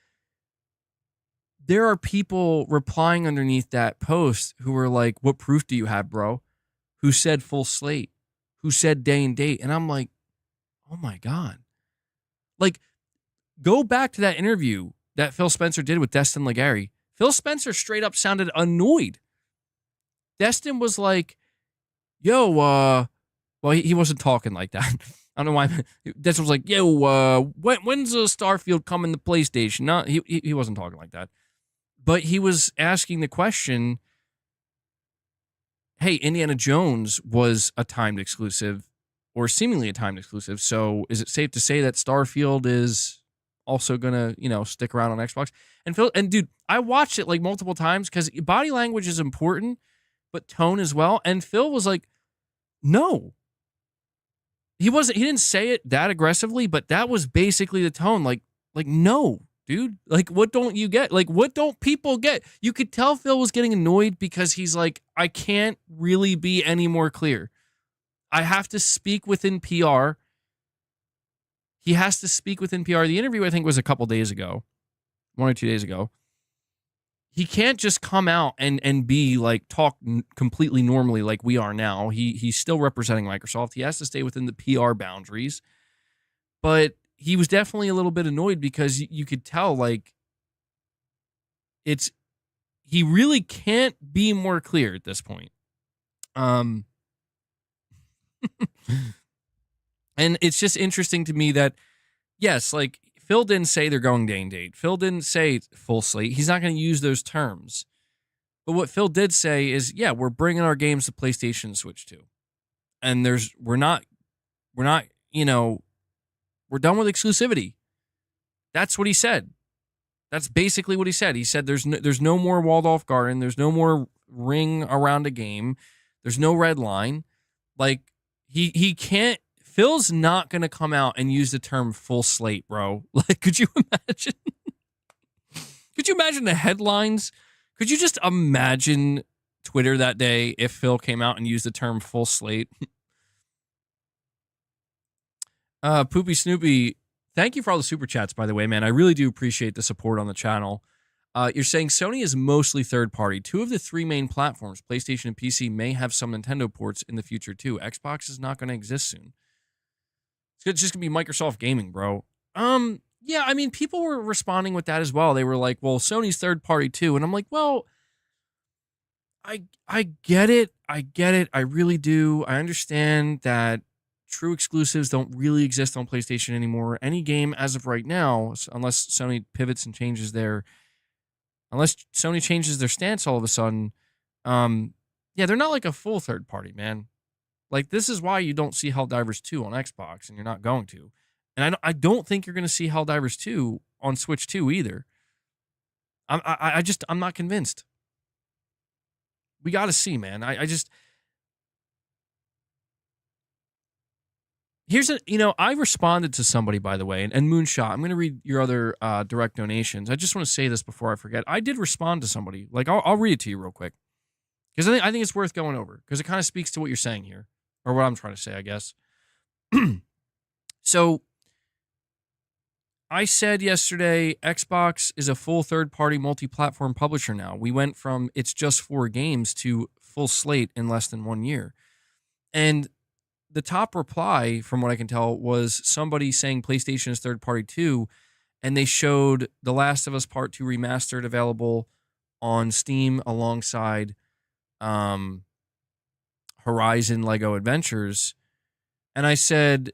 there are people replying underneath that post who are like, what proof do you have, bro? Who said full slate? Who said day and date? And I'm like, oh my God. Like, go back to that interview that Phil Spencer did with Destin Legary. Phil Spencer straight up sounded annoyed. Destin was like, yo, well, he wasn't talking like that. I don't know why. Destin was like, yo, when's Starfield coming to PlayStation? No, he wasn't talking like that. But he was asking the question, hey, Indiana Jones was a timed exclusive or seemingly a timed exclusive. So is it safe to say that Starfield is also going to, stick around on Xbox? And Phil, and dude, I watched it like multiple times because body language is important, but tone as well. And Phil was like, no. He didn't say it that aggressively, but that was basically the tone. Like no. Dude, like, what don't you get? Like, what don't people get? You could tell Phil was getting annoyed because he's like, I can't really be any more clear. I have to speak within PR. He has to speak within PR. The interview, I think, was a couple days ago, 1 or 2 days ago. He can't just come out and be like, talk completely normally like we are now. He's still representing Microsoft. He has to stay within the PR boundaries. But he was definitely a little bit annoyed because you could tell, like, he really can't be more clear at this point. And it's just interesting to me that, yes, like, Phil didn't say they're going day and date. Phil didn't say full slate. He's not going to use those terms. But what Phil did say is, yeah, we're bringing our games to PlayStation and Switch too. And we're not, we're done with exclusivity. That's what he said. That's basically what he said. He said there's no more walled off garden. There's no more ring around a game. There's no red line. Like, he can't. Phil's not going to come out and use the term full slate, bro. Like, could you imagine? Could you imagine the headlines? Could you just imagine Twitter that day if Phil came out and used the term full slate? Poopy Snoopy, thank you for all the super chats, by the way, man. I really do appreciate the support on the channel. You're saying Sony is mostly third party. 2 of the 3 main platforms, PlayStation and PC, may have some Nintendo ports in the future too. Xbox is not going to exist soon. It's just going to be Microsoft Gaming, bro. Yeah, I mean, people were responding with that as well. They were like, well, Sony's third party too. And I'm like, well, I get it. I get it. I really do. I understand that true exclusives don't really exist on PlayStation anymore. Any game as of right now, unless Sony pivots and changes unless Sony changes their stance all of a sudden, yeah, they're not like a full third party, man. Like, this is why you don't see Helldivers 2 on Xbox, and you're not going to. And I don't think you're going to see Helldivers 2 on Switch 2 either. I'm not convinced. We got to see, man. I responded to somebody, by the way, and Moonshot, I'm going to read your other direct donations. I just want to say this before I forget. I did respond to somebody. Like, I'll read it to you real quick. Because I think it's worth going over. Because it kind of speaks to what you're saying here. Or what I'm trying to say, I guess. So, I said yesterday, Xbox is a full third-party multi-platform publisher now. We went from it's just 4 games to full slate in less than 1 year. And the top reply, from what I can tell, was somebody saying PlayStation is third-party too, and they showed The Last of Us Part 2 Remastered available on Steam alongside Horizon Lego Adventures. And I said,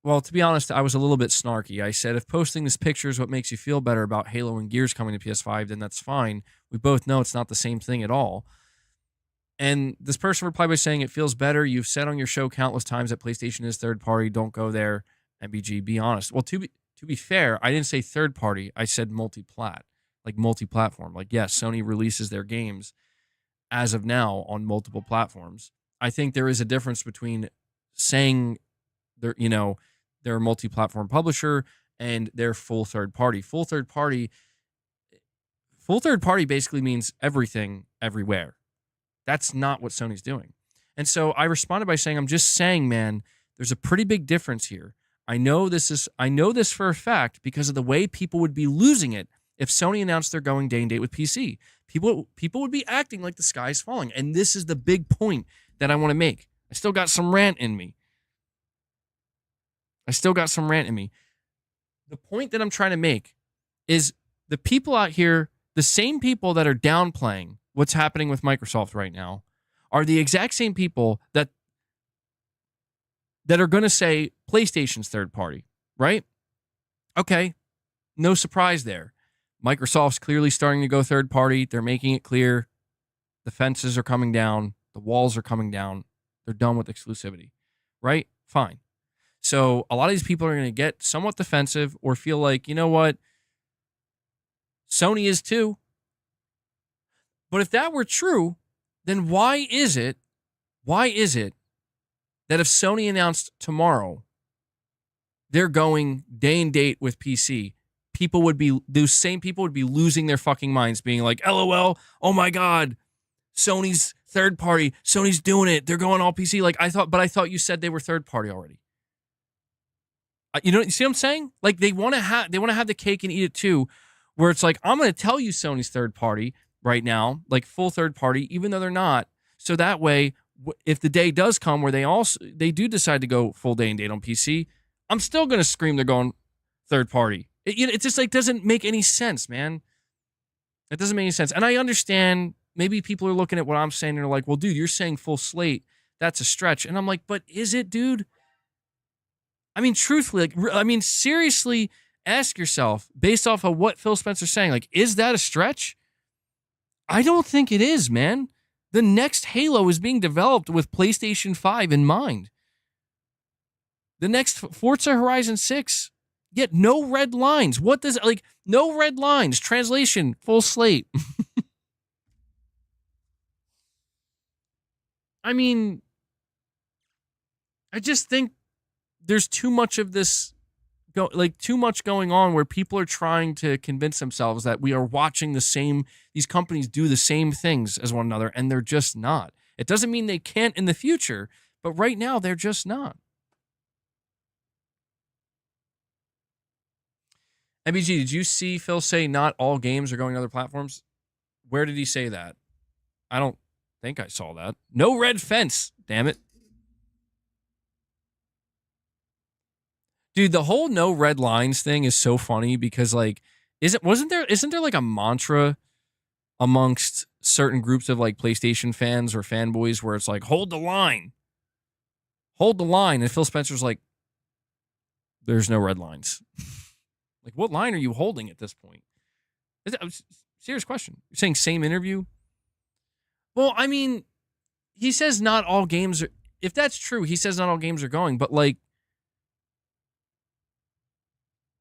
well, to be honest, I was a little bit snarky. I said, if posting this picture is what makes you feel better about Halo and Gears coming to PS5, then that's fine. We both know it's not the same thing at all. And this person replied by saying, it feels better. You've said on your show countless times that PlayStation is third party. Don't go there. MBG, be honest. Well, to be fair, I didn't say third party. I said multiplat, like multi-platform. Like, yes, Sony releases their games as of now on multiple platforms. I think there is a difference between saying they're a multi-platform publisher and they're full third party. Full third party basically means everything, everywhere. That's not what Sony's doing. And so I responded by saying, I'm just saying, man, there's a pretty big difference here. I know this for a fact because of the way people would be losing it if Sony announced they're going day and date with PC. People would be acting like the sky's falling. And this is the big point that I want to make. I still got some rant in me. The point that I'm trying to make is the people out here, the same people that are downplaying what's happening with Microsoft right now, are the exact same people that are going to say PlayStation's third party, right? Okay, no surprise there. Microsoft's clearly starting to go third party. They're making it clear. The fences are coming down. The walls are coming down. They're done with exclusivity, right? Fine. So a lot of these people are going to get somewhat defensive or feel like, you know what? Sony is too. But if that were true, then why is it that if Sony announced tomorrow they're going day and date with PC, those same people would be losing their fucking minds, being like, LOL, oh my God, Sony's third party, Sony's doing it, they're going all PC. I thought you said they were third party already. You see what I'm saying? Like, they want to have the cake and eat it too, where it's like, I'm going to tell you Sony's third party right now, like full third party, even though they're not. So that way, if the day does come where they do decide to go full day and date on PC, I'm still going to scream they're going third party. It just doesn't make any sense, man. It doesn't make any sense. And I understand maybe people are looking at what I'm saying and they're like, well, dude, you're saying full slate. That's a stretch. And I'm like, but is it, dude? I mean, truthfully, seriously, ask yourself, based off of what Phil Spencer's saying, is that a stretch? I don't think it is, man. The next Halo is being developed with PlayStation 5 in mind. The next Forza Horizon 6, yet no red lines. What does, no red lines, translation, full slate. I mean, I just think there's too much of this, too much going on where people are trying to convince themselves that we are watching these companies do the same things as one another, and they're just not. It doesn't mean they can't in the future, but right now they're just not. MBG, did you see Phil say not all games are going to other platforms? Where did he say that? I don't think I saw that. No red fence, damn it. Dude, the whole no red lines thing is so funny because isn't there like a mantra amongst certain groups of PlayStation fans or fanboys where it's like, hold the line. Hold the line. And Phil Spencer's like, there's no red lines. What line are you holding at this point? Serious question. You're saying same interview? Well, I mean, he says not all games are. if that's true, he says not all games are going, but like,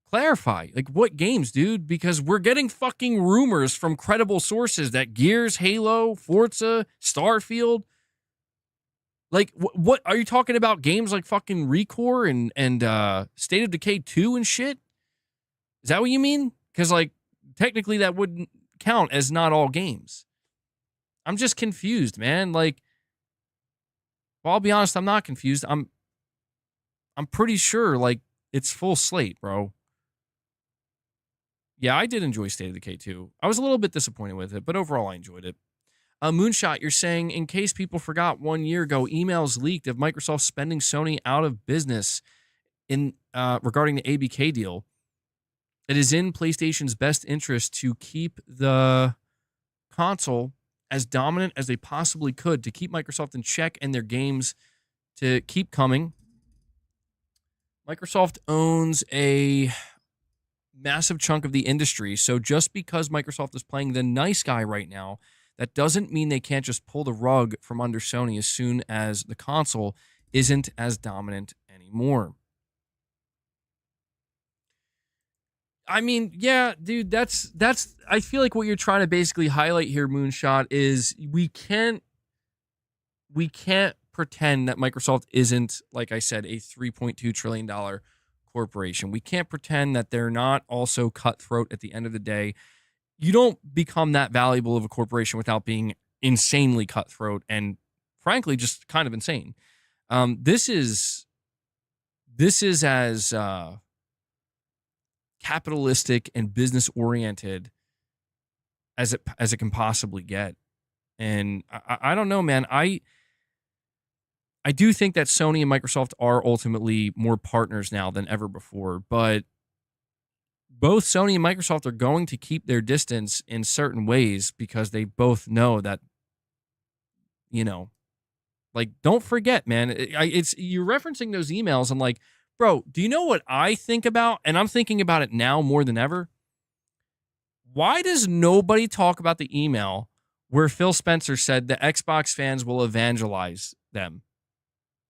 clarify, like, what games, dude? Because we're getting fucking rumors from credible sources that Gears, Halo, Forza, Starfield, like, what are you talking about? Games like fucking Recore and State of Decay 2 and shit? Is that what you mean? Because, like, technically that wouldn't count as not all games. I'm just confused, man. Like, well, I'll be honest, I'm not confused. I'm pretty sure, like, it's full slate, bro. Yeah, I did enjoy State of Decay 2. I was a little bit disappointed with it, but overall I enjoyed it. Moonshot, you're saying, in case people forgot, 1 year ago, emails leaked of Microsoft spending Sony out of business in regarding the ABK deal. It is in PlayStation's best interest to keep the console as dominant as they possibly could, to keep Microsoft in check and their games to keep coming. Microsoft owns a massive chunk of the industry, so just because Microsoft is playing the nice guy right now, that doesn't mean they can't just pull the rug from under Sony as soon as the console isn't as dominant anymore. I mean, yeah, dude, that's I feel like what you're trying to basically highlight here, Moonshot, is we can't pretend that Microsoft isn't, like I said, a $3.2 trillion corporation. We can't pretend that they're not also cutthroat at the end of the day. You don't become that valuable of a corporation without being insanely cutthroat and, frankly, just kind of insane. This is as capitalistic and business oriented as it can possibly get. And I don't know, man. I do think that Sony and Microsoft are ultimately more partners now than ever before, but both Sony and Microsoft are going to keep their distance in certain ways because they both know that, you know, like, don't forget, man. It's you're referencing those emails. I'm like, bro, do you know what I think about? And I'm thinking about it now more than ever. Why does nobody talk about the email where Phil Spencer said the Xbox fans will evangelize them?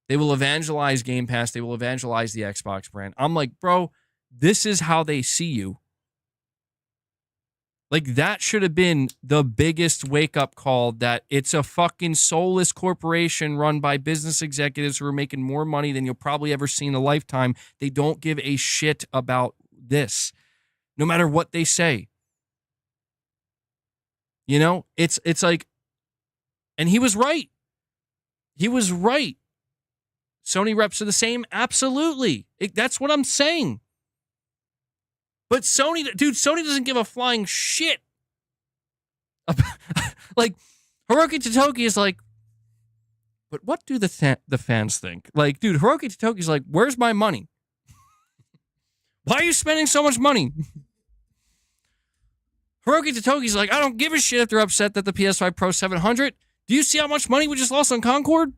They will evangelize Game Pass. They will evangelize the Xbox brand. I'm like, bro, this is how they see you. Like, that should have been the biggest wake-up call, that it's a fucking soulless corporation run by business executives who are making more money than you'll probably ever see in a lifetime. They don't give a shit about this, no matter what they say. You know, it's like, and he was right. He was right. Sony reps are the same. Absolutely. That's what I'm saying. But Sony doesn't give a flying shit. Like, Hiroki Totoki is like, but what do the fans think? Like, dude, Hiroki Totoki's like, where's my money? Why are you spending so much money? Hiroki Totoki's like, I don't give a shit if they're upset that the PS5 Pro 700. Do you see how much money we just lost on Concord?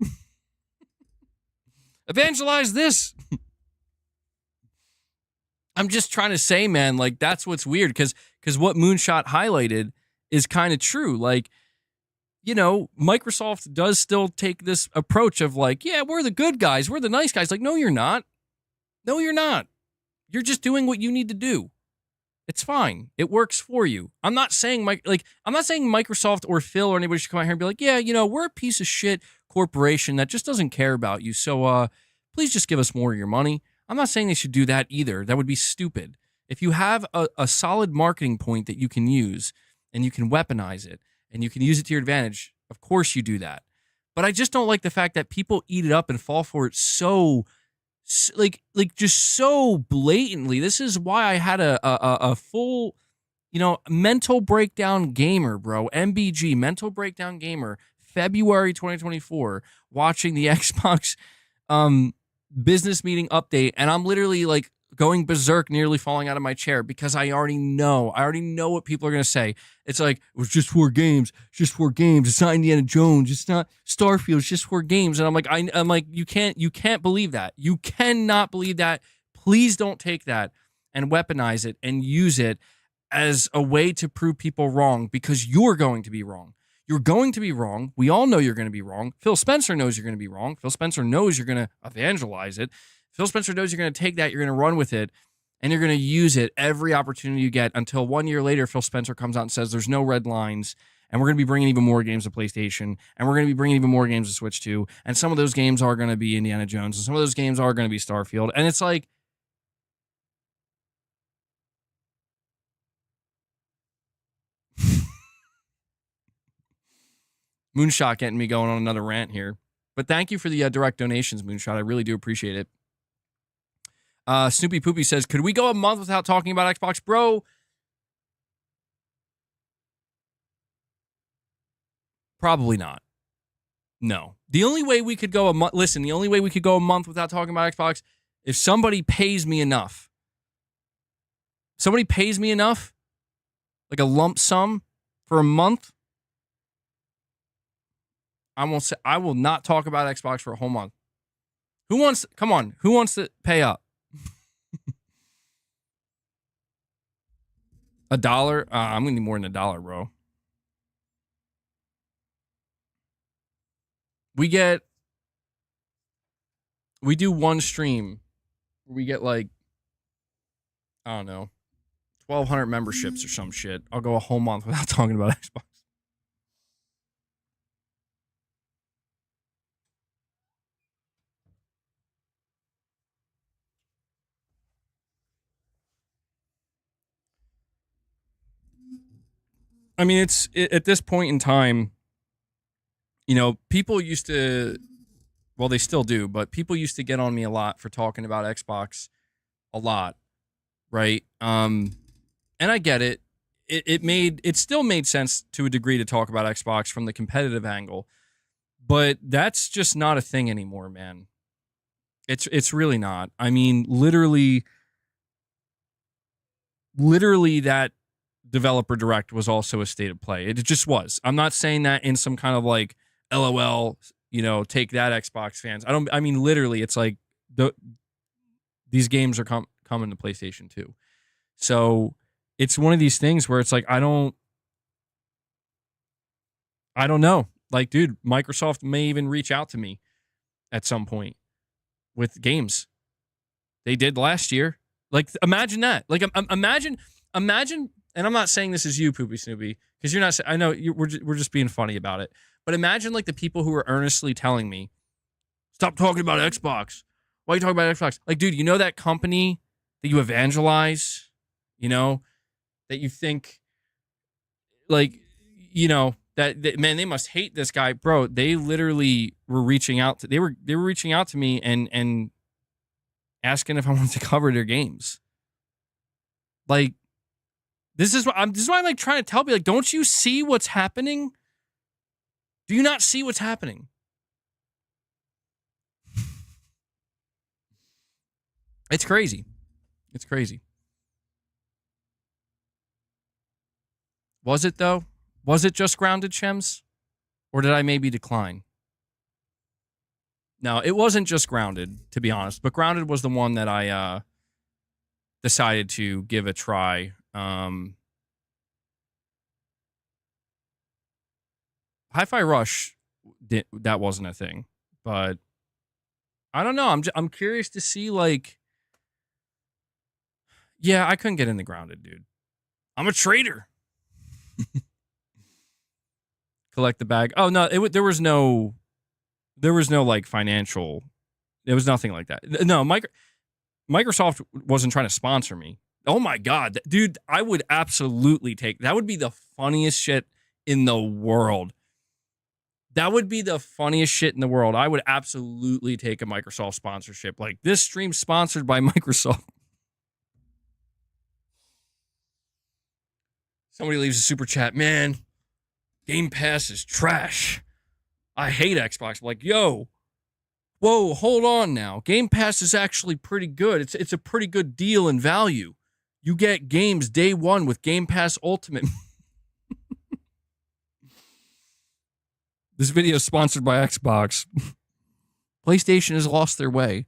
Evangelize this. I'm just trying to say, man, like, that's what's weird, because what Moonshot highlighted is kind of true. Like, you know, Microsoft does still take this approach of like, yeah, we're the good guys, we're the nice guys. Like, no, you're not. No, you're not. You're just doing what you need to do. It's fine. It works for you. I'm not saying Microsoft or Phil or anybody should come out here and be like, yeah, you know, we're a piece of shit corporation that just doesn't care about you. So please just give us more of your money. I'm not saying they should do that either. That would be stupid. If you have a solid marketing point that you can use and you can weaponize it and you can use it to your advantage, of course you do that. But I just don't like the fact that people eat it up and fall for it so just so blatantly. This is why I had a full, you know, mental breakdown gamer, bro. MBG, mental breakdown gamer, February 2024, watching the Xbox business meeting update, and I'm literally like going berserk, nearly falling out of my chair, because I already know what people are going to say. It's like, it was just 4 games. It's not Indiana Jones. It's not Starfield. It's just 4 games. And I'm like, you can't believe that. You cannot believe that. Please don't take that and weaponize it and use it as a way to prove people wrong, because you're going to be wrong. You're going to be wrong. We all know you're going to be wrong. Phil Spencer knows you're going to be wrong. Phil Spencer knows you're going to evangelize it. Phil Spencer knows you're going to take that, you're going to run with it, and you're going to use it every opportunity you get until 1 year later, Phil Spencer comes out and says there's no red lines, and we're going to be bringing even more games to PlayStation, and we're going to be bringing even more games to Switch too, and some of those games are going to be Indiana Jones, and some of those games are going to be Starfield, and it's like, Moonshot getting me going on another rant here. But thank you for the direct donations, Moonshot. I really do appreciate it. Snoopy Poopy says, could we go a month without talking about Xbox? Bro, probably not. No. The only way we could go a month, listen, the only way we could go a month without talking about Xbox, if somebody pays me enough. Somebody pays me enough, like a lump sum for a month, I will not talk about Xbox for a whole month. Who wants to pay up? $1? I'm going to need more than $1, bro. We do one stream. We get like, I don't know, 1,200 memberships or some shit. I'll go a whole month without talking about Xbox. I mean, at this point in time, people used to, well, they still do, but people used to get on me a lot for talking about Xbox a lot, right? And I get it. It still made sense to a degree to talk about Xbox from the competitive angle, but that's just not a thing anymore, man. It's really not. I mean, literally that developer direct was also a state of play. It just was. I'm not saying that in some kind of like LOL, take that Xbox fans. I mean literally it's like these games are coming to PlayStation 2. So it's one of these things where it's like I don't know. Like, dude, Microsoft may even reach out to me at some point with games. They did last year. Like, imagine that. Like, imagine, and I'm not saying this is you, Poopy Snoopy, because you're not, I know we're just being funny about it. But imagine, like, the people who are earnestly telling me, stop talking about Xbox. Why are you talking about Xbox? Like, dude, that company that you evangelize, that you think, like, that man, they must hate this guy, bro. They literally were reaching out to, they were reaching out to me and asking if I wanted to cover their games. Like, this is why I'm like trying to tell you, like, don't you see what's happening? Do you not see what's happening? It's crazy. It's crazy. Was it though? Was it just Grounded, Shems? Or did I maybe decline? No, it wasn't just Grounded, to be honest. But Grounded was the one that I decided to give a try. Hi-Fi Rush, that wasn't a thing. But I don't know. I'm curious to see, like... Yeah, I couldn't get into Grounded, dude. I'm a traitor. Collect the bag. Oh no, there was no like financial. There was nothing like that. No, Microsoft wasn't trying to sponsor me. Oh my god, dude, I would absolutely take. That would be the funniest shit in the world. That would be the funniest shit in the world. I would absolutely take a Microsoft sponsorship. Like, this stream sponsored by Microsoft. Somebody leaves a super chat, man. Game Pass is trash. I hate Xbox. I'm like, whoa, hold on now. Game Pass is actually pretty good. It's a pretty good deal in value. You get games day one with Game Pass Ultimate. This video is sponsored by Xbox. PlayStation has lost their way.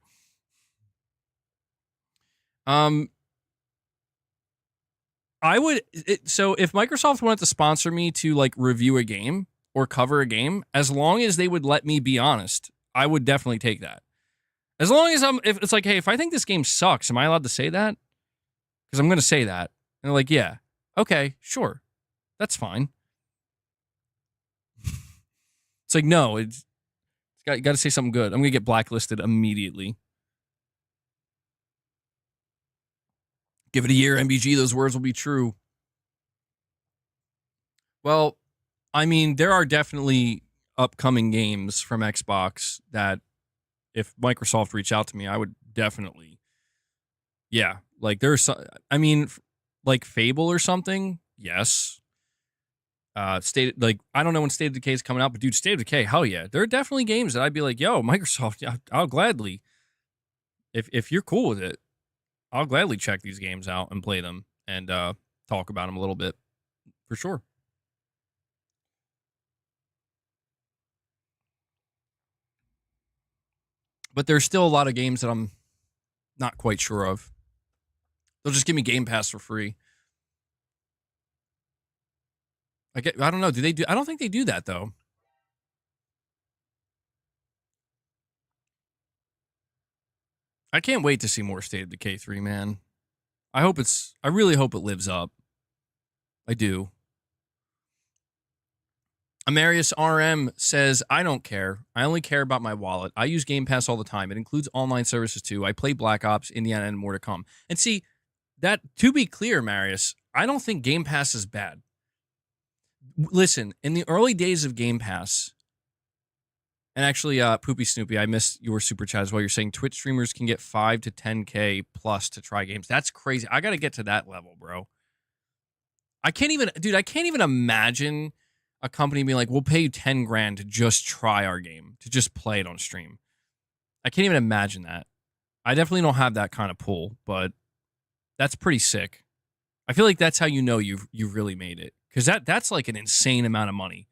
I would, so if Microsoft wanted to sponsor me to like review a game or cover a game, as long as they would let me be honest, I would definitely take that. As long as if it's like, hey, if I think this game sucks, am I allowed to say that? Because I'm going to say that. And they're like, yeah, okay, sure. That's fine. It's like, no, you got to say something good. I'm going to get blacklisted immediately. Give it a year, MBG, those words will be true. Well, I mean, there are definitely upcoming games from Xbox that if Microsoft reached out to me, I would definitely, yeah. Like there's, I mean, like Fable or something, yes. Like I don't know when State of Decay is coming out, but dude, State of Decay, hell yeah. There are definitely games that I'd be like, yo, Microsoft, I'll gladly, if you're cool with it, I'll gladly check these games out and play them and talk about them a little bit, for sure. But there's still a lot of games that I'm not quite sure of. They'll just give me Game Pass for free. I don't know. I don't think they do that though. I can't wait to see more State of Decay 3, man. I really hope it lives up. I do. Amarius RM says, I don't care. I only care about my wallet. I use Game Pass all the time. It includes online services too. I play Black Ops, Indiana, and more to come. And see, that, to be clear, Marius, I don't think Game Pass is bad. Listen, in the early days of Game Pass, and actually, Poopy Snoopy, I missed your super chat as well. You're saying Twitch streamers can get 5 to 10K plus to try games. That's crazy. I got to get to that level, bro. I can't even imagine a company being like, we'll pay you 10 grand to just try our game, to just play it on stream. I can't even imagine that. I definitely don't have that kind of pull, but that's pretty sick. I feel like that's how you know you've really made it, because that's like an insane amount of money.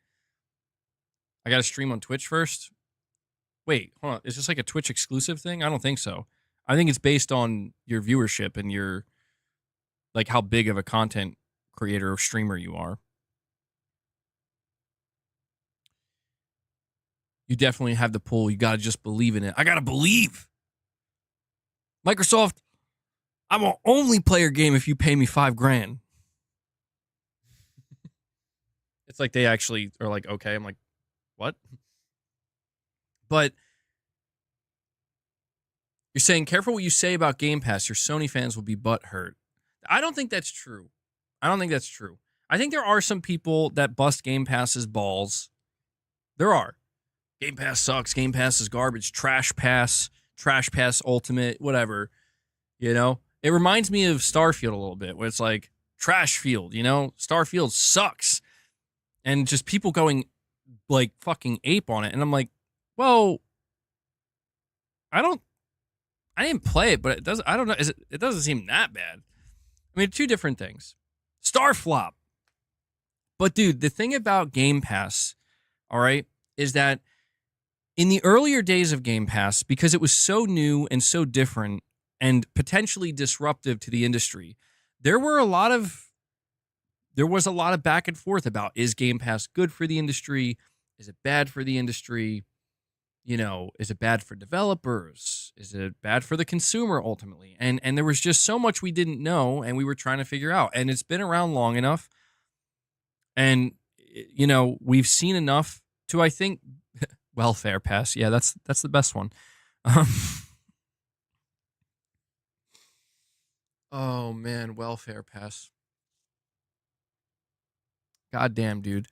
I got to stream on Twitch first. Wait, hold on. Is this like a Twitch exclusive thing? I don't think so. I think it's based on your viewership and your, like, how big of a content creator or streamer you are. You definitely have the pull. You got to just believe in it. I got to believe. Microsoft, I will only play your game if you pay me $5 grand. It's like they actually are like, okay. I'm like, what? But you're saying, careful what you say about Game Pass. Your Sony fans will be butthurt. I don't think that's true. I think there are some people that bust Game Pass's balls. There are. Game Pass sucks. Game Pass is garbage. Trash Pass Ultimate, whatever. You know? It reminds me of Starfield a little bit, where it's like, trash field, you know? Starfield sucks. And just people going like fucking ape on it. And I'm like, well, I didn't play it, but I don't know. It doesn't seem that bad. I mean, two different things. Starflop. But dude, the thing about Game Pass, all right, is that in the earlier days of Game Pass, because it was so new and so different and potentially disruptive to the industry, there was a lot of back and forth about, is Game Pass good for the industry? Is it bad for the industry? You know, is it bad for developers? Is it bad for the consumer ultimately? And there was just so much we didn't know and we were trying to figure out. And it's been around long enough. And, you know, we've seen enough to, I think, welfare pass. Yeah, that's the best one. Oh, man, welfare pass. Goddamn, dude.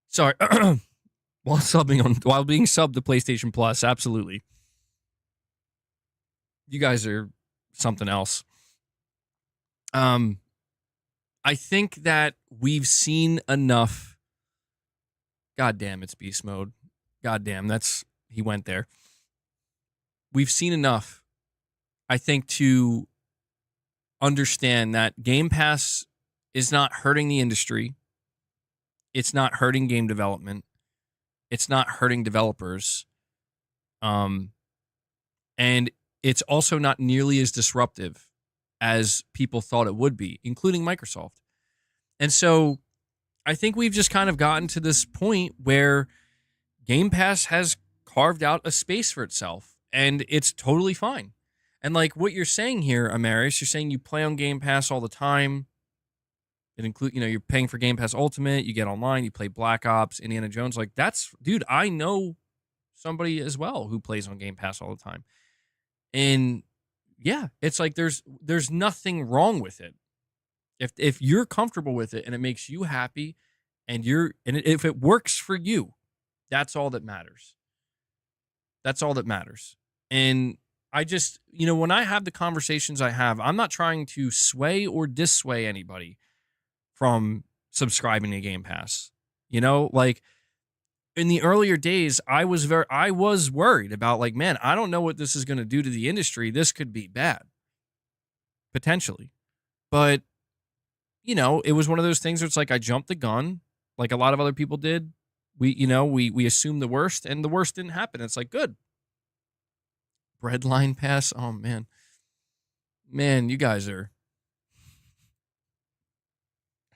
Sorry. While being subbed to PlayStation Plus, absolutely. You guys are something else. I think that we've seen enough. God damn, it's beast mode. God damn, he went there. We've seen enough, I think, to understand that Game Pass is not hurting the industry. It's not hurting game development. It's not hurting developers. And it's also not nearly as disruptive as people thought it would be, including Microsoft. And so I think we've just kind of gotten to this point where Game Pass has carved out a space for itself, and it's totally fine. And like what you're saying here, Amaris, you're saying you play on Game Pass all the time. It include, you're paying for Game Pass Ultimate, you get online, you play Black Ops, Indiana Jones. Like that's, dude, I know somebody as well who plays on Game Pass all the time. And yeah, it's like there's nothing wrong with it. If you're comfortable with it and it makes you happy and if it works for you, that's all that matters. That's all that matters. And I just, when I have the conversations I have, I'm not trying to sway or dissuade anybody from subscribing to Game Pass. Like in the earlier days, I was worried about like, man, I don't know what this is going to do to the industry. This could be bad, potentially. But, it was one of those things where it's like I jumped the gun, like a lot of other people did. We assumed the worst, and the worst didn't happen. It's like, good. Breadline Pass. Oh, man. Man, you guys are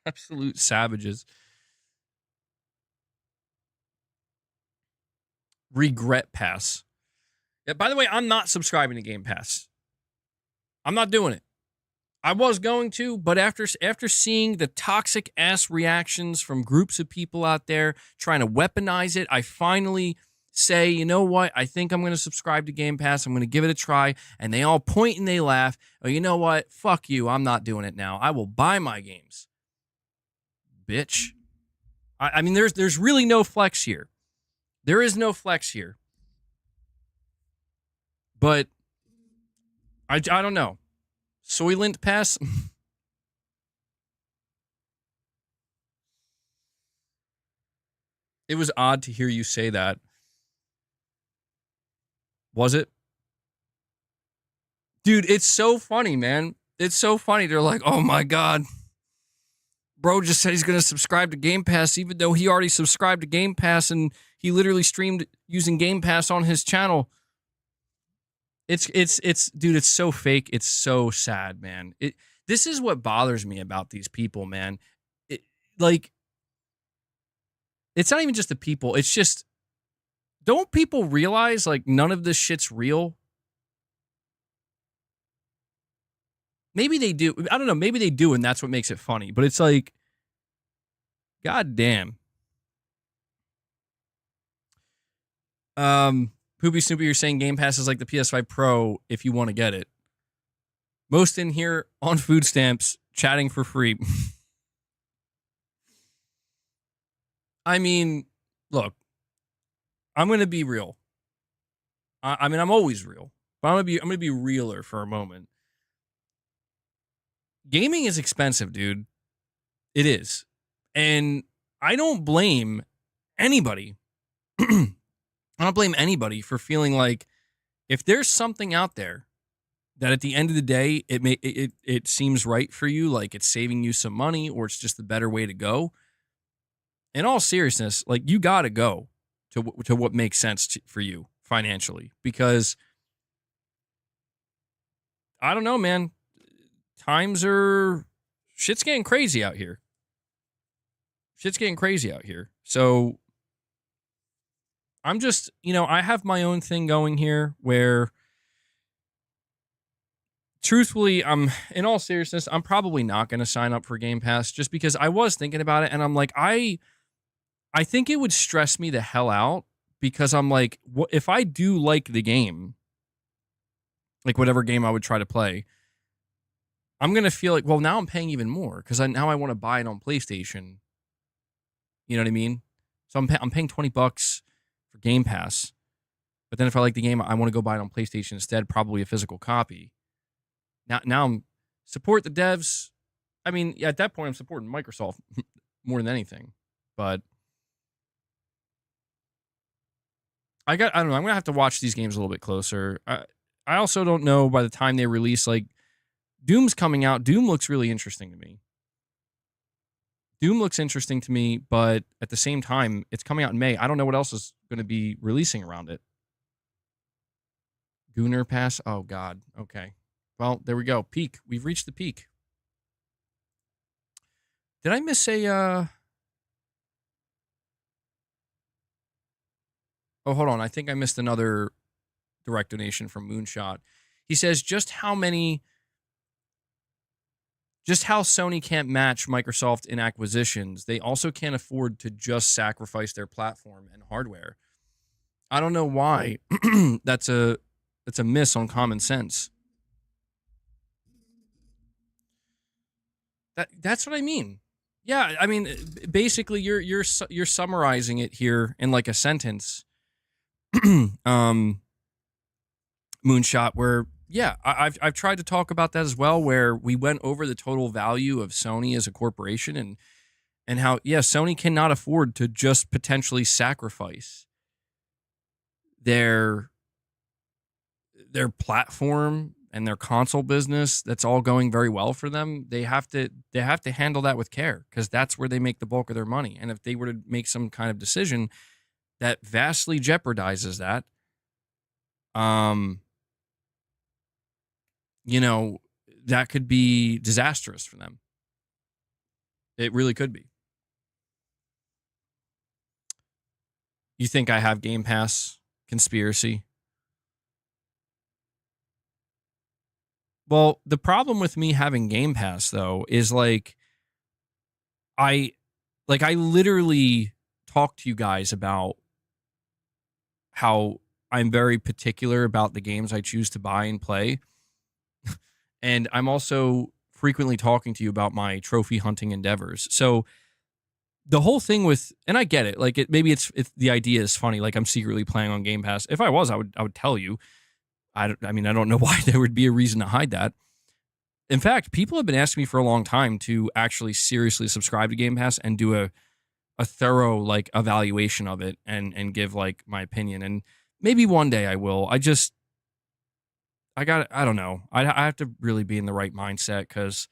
absolute savages. Regret Pass. Yeah, by the way, I'm not subscribing to Game Pass. I'm not doing it. I was going to, but after seeing the toxic ass reactions from groups of people out there trying to weaponize it, I finally say, you know what? I think I'm going to subscribe to Game Pass. I'm going to give it a try. And they all point and they laugh. Oh, you know what? Fuck you. I'm not doing it now. I will buy my games. Bitch. I mean, there's really no flex here. There is no flex here. But I don't know. Soylent Pass? It was odd to hear you say that. Was it? Dude, it's so funny, man. It's so funny. They're like, oh my God. Bro just said he's going to subscribe to Game Pass, even though he already subscribed to Game Pass and he literally streamed using Game Pass on his channel. It's dude, it's so fake. It's so sad, man. This is what bothers me about these people, man. It's not even just the people. It's just, don't people realize like none of this shit's real? Maybe they do. I don't know. Maybe they do, and that's what makes it funny. But it's like, God damn. Poopy Snoopy, you're saying Game Pass is like the PS5 Pro if you want to get it. Most in here on food stamps, chatting for free. I mean, look, I'm going to be real. I mean, I'm always real, but I'm going to be realer for a moment. Gaming is expensive, dude. It is. And I don't blame anybody. I don't blame anybody for feeling like if there's something out there that at the end of the day, it seems right for you, like it's saving you some money or it's just the better way to go. In all seriousness, like you got to go to what makes sense for you financially, because I don't know, man, shit's getting crazy out here. So I'm just, I have my own thing going here where truthfully, in all seriousness, I'm probably not going to sign up for Game Pass just because I was thinking about it and I'm like, I think it would stress me the hell out because I'm like, what if I do like the game, like whatever game I would try to play, I'm going to feel like, well, now I'm paying even more because now I want to buy it on PlayStation. You know what I mean? So I'm paying $20 for Game Pass. But then if I like the game, I want to go buy it on PlayStation instead, probably a physical copy. Now I'm support the devs. I mean, yeah, at that point, I'm supporting Microsoft more than anything. But I don't know. I'm going to have to watch these games a little bit closer. I also don't know by the time they release, like, Doom's coming out. Doom looks really interesting to me. But at the same time, it's coming out in May. I don't know what else is going to be releasing around it. Gooner Pass. Oh, God. Okay. Well, there we go. Peak. We've reached the peak. Did I miss a Oh, hold on. I think I missed another direct donation from Moonshot. He says, just how Sony can't match Microsoft in acquisitions, they also can't afford to just sacrifice their platform and hardware. I don't know why. That's a miss on common sense. That's what I mean. Yeah, I mean, basically, you're summarizing it here in like a sentence. Moonshot, where yeah, I've tried to talk about that as well, where we went over the total value of Sony as a corporation and how Sony cannot afford to just potentially sacrifice their platform and their console business that's all going very well for them. They have to handle that with care, because that's where they make the bulk of their money. And if they were to make some kind of decision that vastly jeopardizes that, that could be disastrous for them. It really could be. You think I have Game Pass conspiracy? Well, the problem with me having Game Pass though is I literally talk to you guys about how I'm very particular about the games I choose to buy and play. And I'm also frequently talking to you about my trophy hunting endeavors. So the whole thing with, and I get it, like maybe it's the idea is funny, like I'm secretly playing on Game Pass. If I was, I would tell you. I mean, I don't know why there would be a reason to hide that. In fact, people have been asking me for a long time to actually seriously subscribe to Game Pass and do a thorough like evaluation of it and give like my opinion. And maybe one day I will. I don't know. I have to really be in the right mindset, because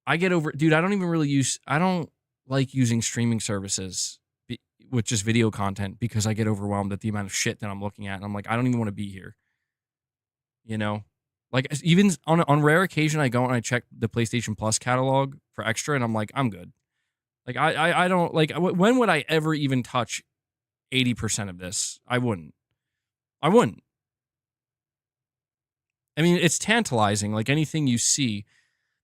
I don't like using streaming services with just video content, because I get overwhelmed at the amount of shit that I'm looking at. And I'm like, I don't even want to be here. Like even on rare occasion, I go and I check the PlayStation Plus catalog for extra, and I'm like, I'm good. Like I don't like, when would I ever even touch 80% of this? I wouldn't. I mean, it's tantalizing, like anything you see.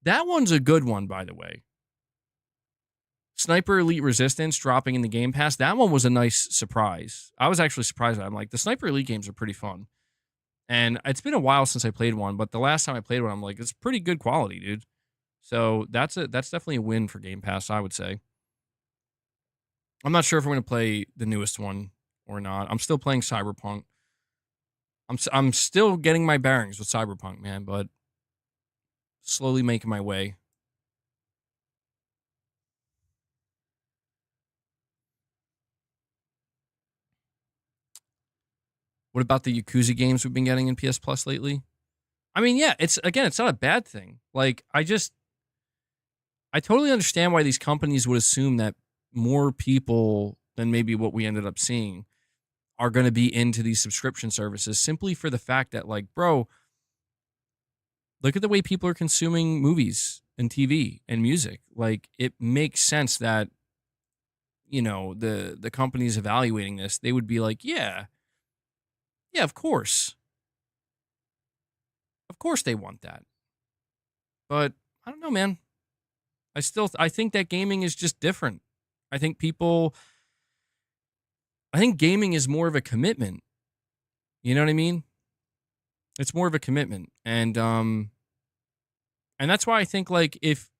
That one's a good one, by the way. Sniper Elite Resistance dropping in the Game Pass. That one was a nice surprise. I was actually surprised by it. I'm like, the Sniper Elite games are pretty fun. And it's been a while since I played one, but the last time I played one, I'm like, it's pretty good quality, dude. So that's definitely a win for Game Pass, I would say. I'm not sure if I'm going to play the newest one or not. I'm still playing Cyberpunk. I'm still getting my bearings with Cyberpunk, man, but slowly making my way. What about the Yakuza games we've been getting in PS Plus lately? I mean, yeah, it's not a bad thing. Like, I totally understand why these companies would assume that more people than maybe what we ended up seeing are going to be into these subscription services, simply for the fact that, like, bro, look at the way people are consuming movies and TV and music. Like, it makes sense that, the companies evaluating this, they would be like, yeah, of course. Of course they want that. But I don't know, man. I think that gaming is just different. I think gaming is more of a commitment. You know what I mean? It's more of a commitment. And that's why I think, like, if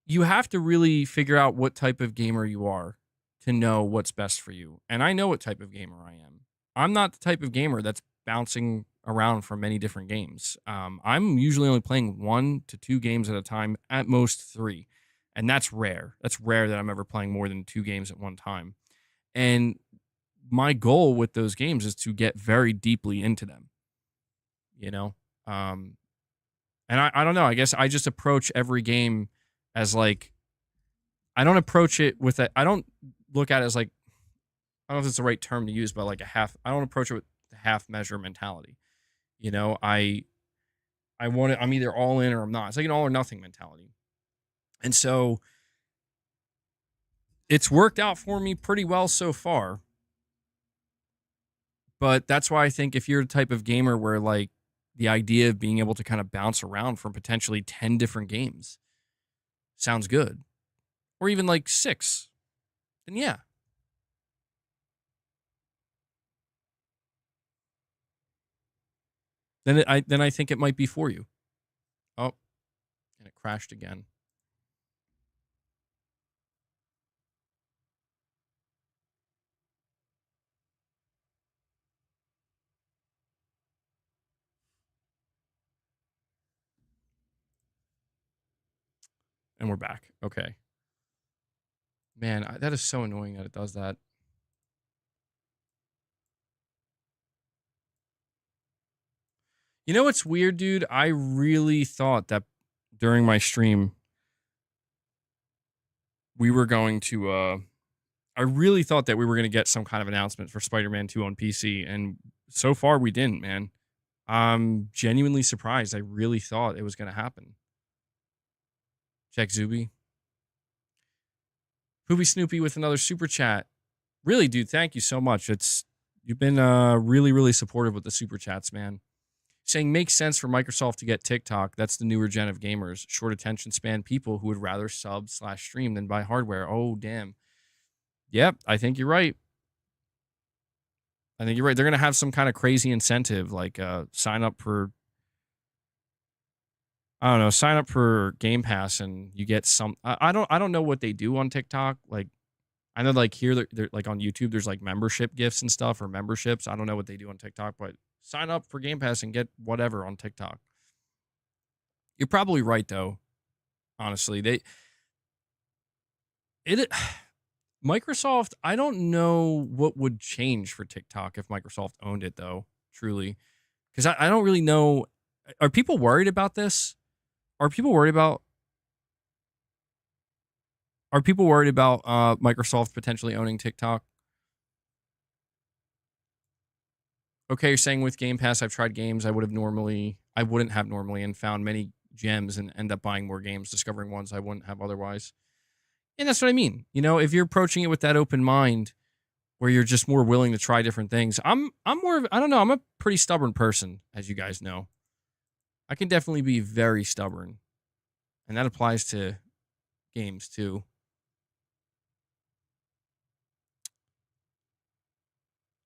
you have to really figure out what type of gamer you are to know what's best for you. And I know what type of gamer I am. I'm not the type of gamer that's bouncing around from many different games. I'm usually only playing 1 to 2 games at a time, at most 3. And that's rare. That's rare that I'm ever playing more than 2 games at one time. And my goal with those games is to get very deeply into them. And I don't know. I guess I just approach every game as like, I don't approach it with I don't look at it as like, I don't know if it's the right term to use, but like I don't approach it with the half measure mentality. I want it, I'm either all in or I'm not. It's like an all or nothing mentality. And so it's worked out for me pretty well so far. But that's why I think if you're the type of gamer where like the idea of being able to kind of bounce around from potentially 10 different games sounds good, or even like 6, then yeah. Then I think it might be for you. Oh, and it crashed again. And we're back. Okay. Man, that is so annoying that it does that. You know what's weird, dude? I really thought that during my stream we were going to I really thought that we were going to get some kind of announcement for Spider-Man 2 on PC, and so far we didn't, man. I'm genuinely surprised. I really thought it was going to happen. Check Zuby. Poopy Snoopy with another super chat. Really, dude, thank you so much. You've been really, really supportive with the super chats, man. Saying makes sense for Microsoft to get TikTok. That's the newer gen of gamers. Short attention span people who would rather sub/stream than buy hardware. Oh, damn. Yep, I think you're right. They're going to have some kind of crazy incentive, like sign up for, I don't know, sign up for Gamepass and you get some. I don't know what they do on TikTok. Like, I know like here they're like on YouTube, there's like membership gifts and stuff or memberships. I don't know what they do on TikTok, but sign up for Game Pass and get whatever on TikTok. You're probably right though. Honestly, Microsoft, I don't know what would change for TikTok if Microsoft owned it though, truly. Because I don't really know. Are people worried about this? Are people worried about Microsoft potentially owning TikTok? Okay, you're saying with Game Pass, I've tried games I wouldn't have normally, and found many gems and end up buying more games, discovering ones I wouldn't have otherwise. And that's what I mean. You know, if you're approaching it with that open mind, where you're just more willing to try different things, I'm more of, I don't know, I'm a pretty stubborn person, as you guys know. I can definitely be very stubborn, and that applies to games too.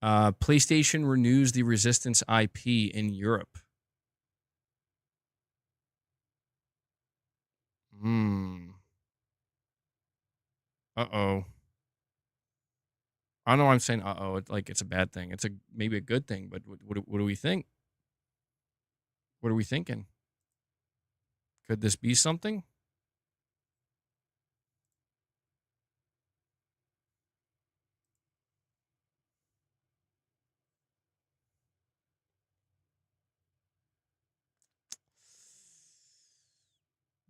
PlayStation renews the Resistance IP in Europe. Uh-oh. I know I'm saying uh-oh, it's a bad thing. It's maybe a good thing, but what do we think? What are we thinking? Could this be something?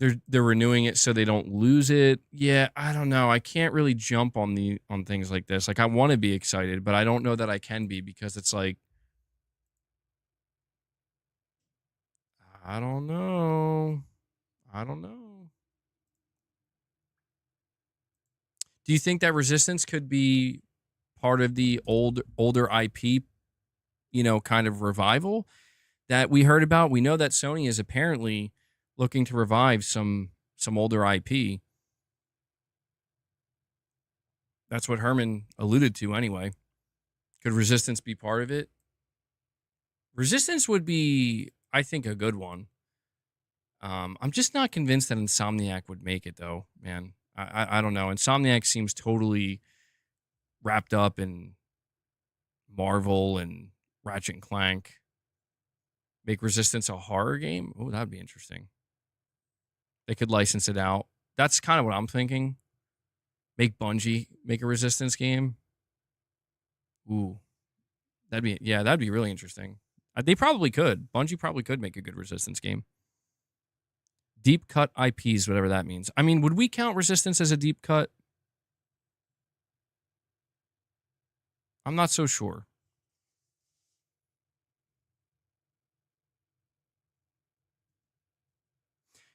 They're renewing it so they don't lose it. Yeah, I don't know. I can't really jump on things like this. Like I want to be excited, but I don't know that I can be because it's like I don't know. I don't know. Do you think that Resistance could be part of the older IP, kind of revival that we heard about? We know that Sony is apparently looking to revive some older IP. That's what Herman alluded to anyway. Could Resistance be part of it? Resistance would be, I think, a good one. I'm just not convinced that Insomniac would make it, though, man. I don't know. Insomniac seems totally wrapped up in Marvel and Ratchet and Clank. Make Resistance a horror game? Oh, that'd be interesting. They could license it out. That's kind of what I'm thinking. Make Bungie make a Resistance game. Ooh, that'd be really interesting. They probably could. Bungie probably could make a good Resistance game. Deep cut IPs, whatever that means. I mean, would we count Resistance as a deep cut? I'm not so sure.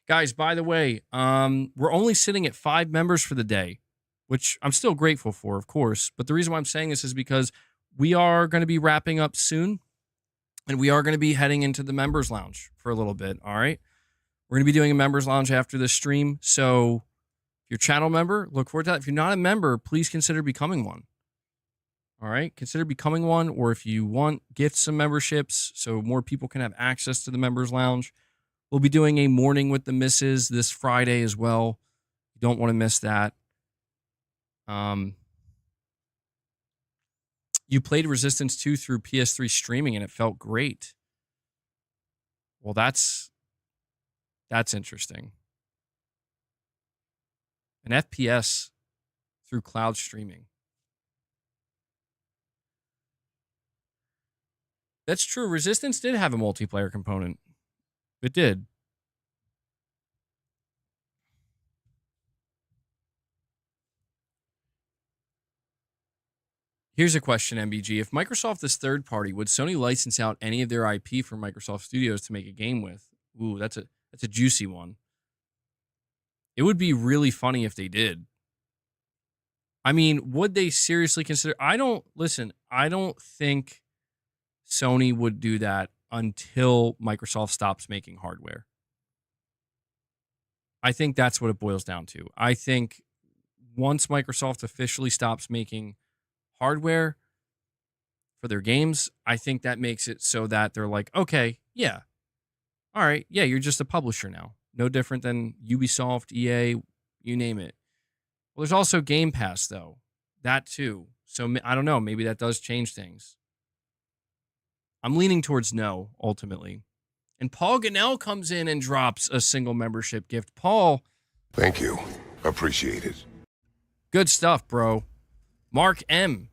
Guys, by the way, we're only sitting at 5 members for the day, which I'm still grateful for, of course. But the reason why I'm saying this is because we are going to be wrapping up soon, and we are going to be heading into the members lounge for a little bit. All right. We're going to be doing a members lounge after this stream. So if you're a channel member, look forward to that. If you're not a member, please consider becoming one. All right. Consider becoming one. Or if you want gifts and memberships so more people can have access to the members lounge, we'll be doing a morning with the missus this Friday as well. You don't want to miss that. You played Resistance 2 through PS3 streaming and it felt great. Well, that's interesting. An FPS through cloud streaming. That's true. Resistance did have a multiplayer component. It did. Here's a question, MBG. If Microsoft is third party, would Sony license out any of their IP from Microsoft Studios to make a game with? Ooh, that's a juicy one. It would be really funny if they did. I mean, would they seriously consider? I don't think Sony would do that until Microsoft stops making hardware. I think that's what it boils down to. I think once Microsoft officially stops making hardware for their games, I think that makes it so that they're like, okay, yeah. All right, yeah, you're just a publisher now. No different than Ubisoft, EA, you name it. Well, there's also Gamepass, though. That, too. So, I don't know. Maybe that does change things. I'm leaning towards no, ultimately. And Paul Ganell comes in and drops a single membership gift. Paul. Thank you. Appreciate it. Good stuff, bro. Mark M.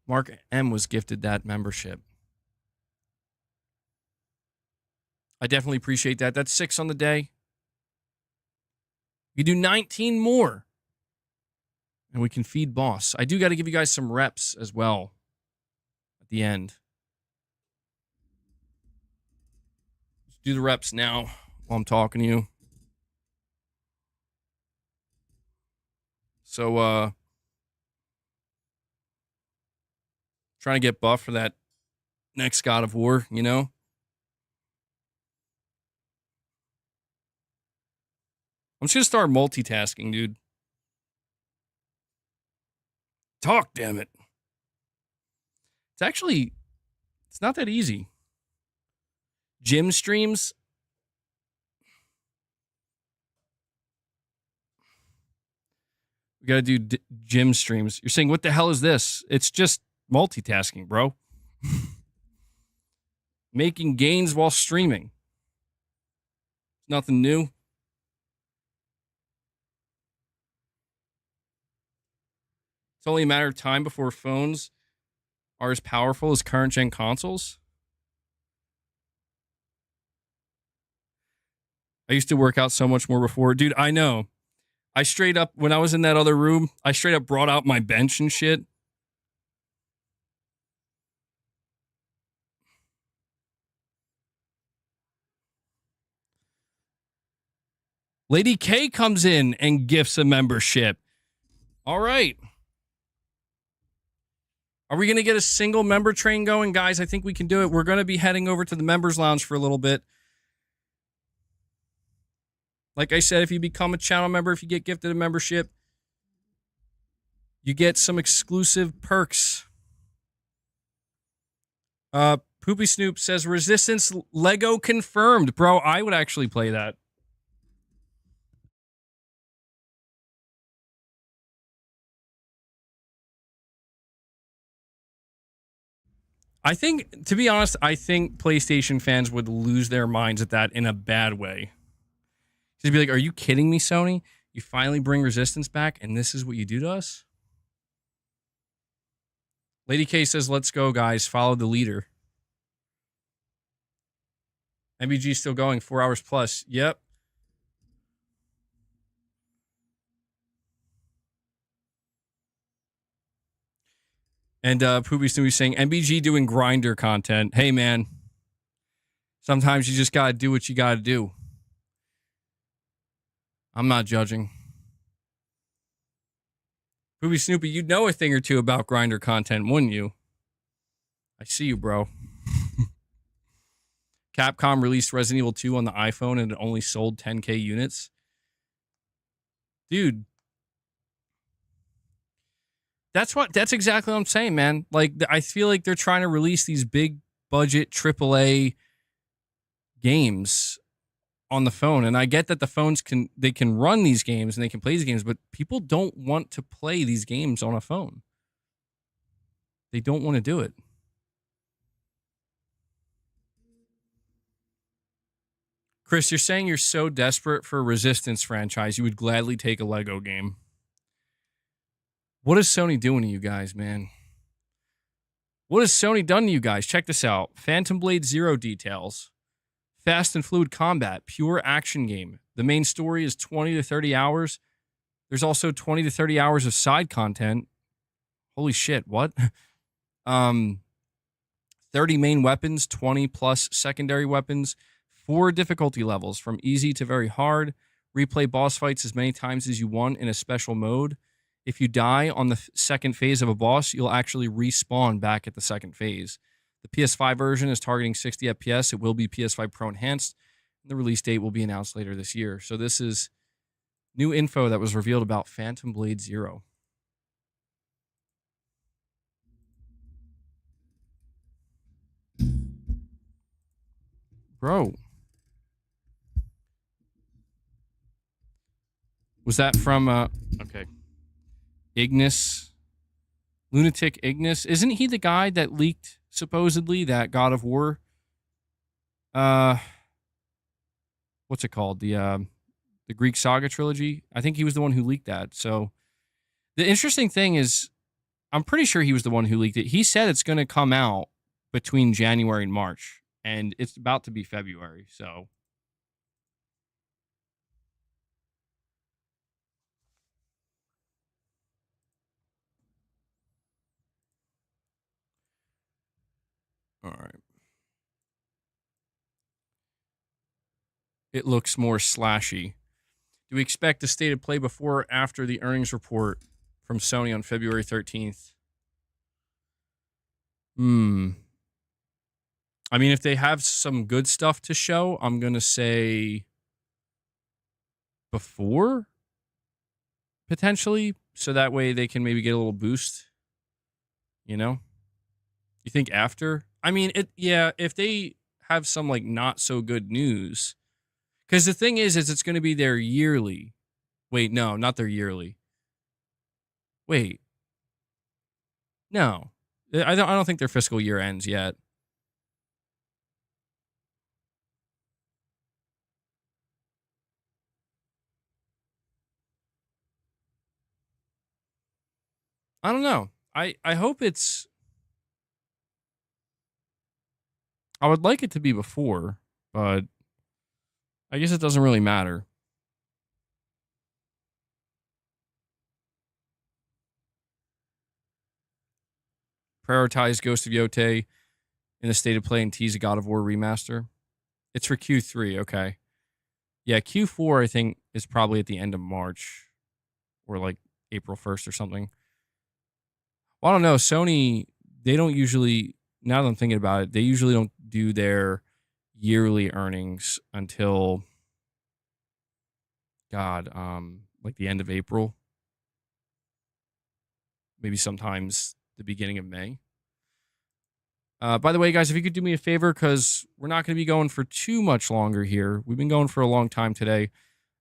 Mark M was gifted that membership. I definitely appreciate that. That's 6 on the day. You do 19 more. And we can feed boss. I do got to give you guys some reps as well at the end. Let's do the reps now while I'm talking to you. So, trying to get buff for that next God of War, you know? I'm just going to start multitasking, dude. Talk, damn it. It's not that easy. Gym streams. We got to do gym streams. You're saying, what the hell is this? It's just multitasking, bro. Making gains while streaming. It's nothing new. It's only a matter of time before phones are as powerful as current gen consoles. I used to work out so much more before. Dude, I know. I straight up, when I was in that other room, I straight up brought out my bench and shit. Lady K comes in and gifts a membership. All right. Are we going to get a single member train going? Guys, I think we can do it. We're going to be heading over to the members lounge for a little bit. Like I said, if you become a channel member, if you get gifted a membership, you get some exclusive perks. Poopy Snoop says, Resistance Lego confirmed. Bro, I would actually play that. I think, to be honest, I think PlayStation fans would lose their minds at that in a bad way. They'd be like, are you kidding me, Sony? You finally bring Resistance back, and this is what you do to us? Lady K says, let's go, guys. Follow the leader. MBG still going, 4 hours plus. Yep. And Poopy Snooey saying, MBG doing grinder content. Hey, man. Sometimes you just got to do what you got to do. I'm not judging. Poopy Snoopy, you'd know a thing or two about grinder content, wouldn't you? I see you, bro. Capcom released Resident Evil 2 on the iPhone and it only sold 10K units. Dude. That's exactly what I'm saying, man. Like, I feel like they're trying to release these big budget AAA games on the phone. And I get that the phones can run these games and they can play these games, but people don't want to play these games on a phone. They don't want to do it. Chris, you're saying you're so desperate for a Resistance franchise, you would gladly take a Lego game. What is Sony doing to you guys, man? What has Sony done to you guys? Check this out. Phantom Blade Zero details. Fast and fluid combat. Pure action game. The main story is 20 to 30 hours. There's also 20 to 30 hours of side content. Holy shit, what? 30 main weapons, 20 plus secondary weapons. 4 difficulty levels, from easy to very hard. Replay boss fights as many times as you want in a special mode. If you die on the second phase of a boss, you'll actually respawn back at the second phase. The PS5 version is targeting 60 FPS. It will be PS5 Pro Enhanced. The release date will be announced later this year. So this is new info that was revealed about Phantom Blade Zero. Bro. Was that from, okay. Ignis. Lunatic Ignis. Isn't he the guy that leaked, supposedly, that God of War? What's it called? The Greek Saga trilogy? I think he was the one who leaked that. So, the interesting thing is, I'm pretty sure he was the one who leaked it. He said it's going to come out between January and March. And it's about to be February, so... All right. It looks more slashy. Do we expect a state of play before or after the earnings report from Sony on February 13th? I mean, if they have some good stuff to show, I'm going to say before, potentially, so that way they can maybe get a little boost. You know? You think after? I mean, if they have some, like, not so good news... Because the thing is it's going to be their yearly. Wait, no, not their yearly. Wait. No. I don't think their fiscal year ends yet. I don't know. I hope it's... I would like it to be before, but... I guess it doesn't really matter. Prioritize Ghost of Yotei in the state of play and tease a God of War remaster. It's for Q3, okay. Yeah, Q4 I think is probably at the end of March or like April 1st or something. Well, I don't know. Sony, they don't usually, now that I'm thinking about it, they usually don't do their yearly earnings until like the end of April, maybe sometimes the beginning of May. By the way, guys, if you could do me a favor, because we're not going to be going for too much longer here. We've been going for a long time today.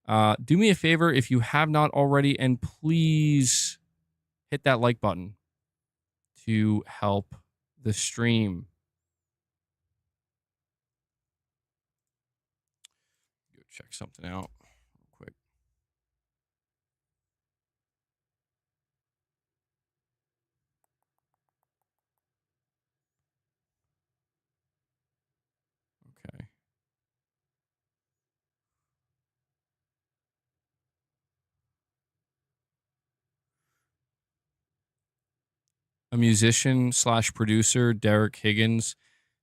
Do me a favor if you have not already, and please hit that like button to help the stream. Go check something out real quick. Okay. A musician / producer, Derek Higgins,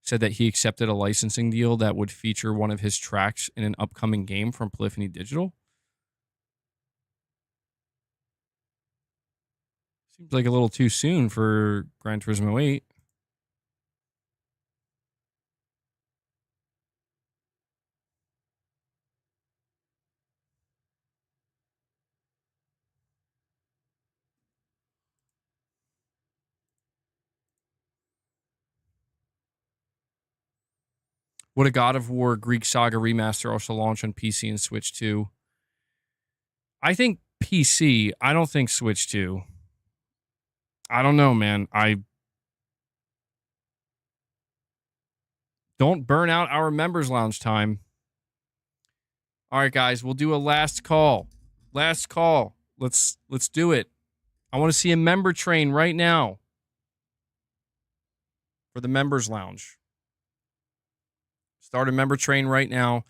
said that he accepted a licensing deal that would feature one of his tracks in an upcoming game from Polyphony Digital. Seems like a little too soon for Gran Turismo 8. Would a God of War Greek Saga remaster also launch on PC and Switch 2? I think PC. I don't think Switch 2. I don't know, man. I don't burn out our members lounge time. All right, guys, we'll do a last call. Last call. Let's do it. I want to see a member train right now for the members lounge. Start a member train right now,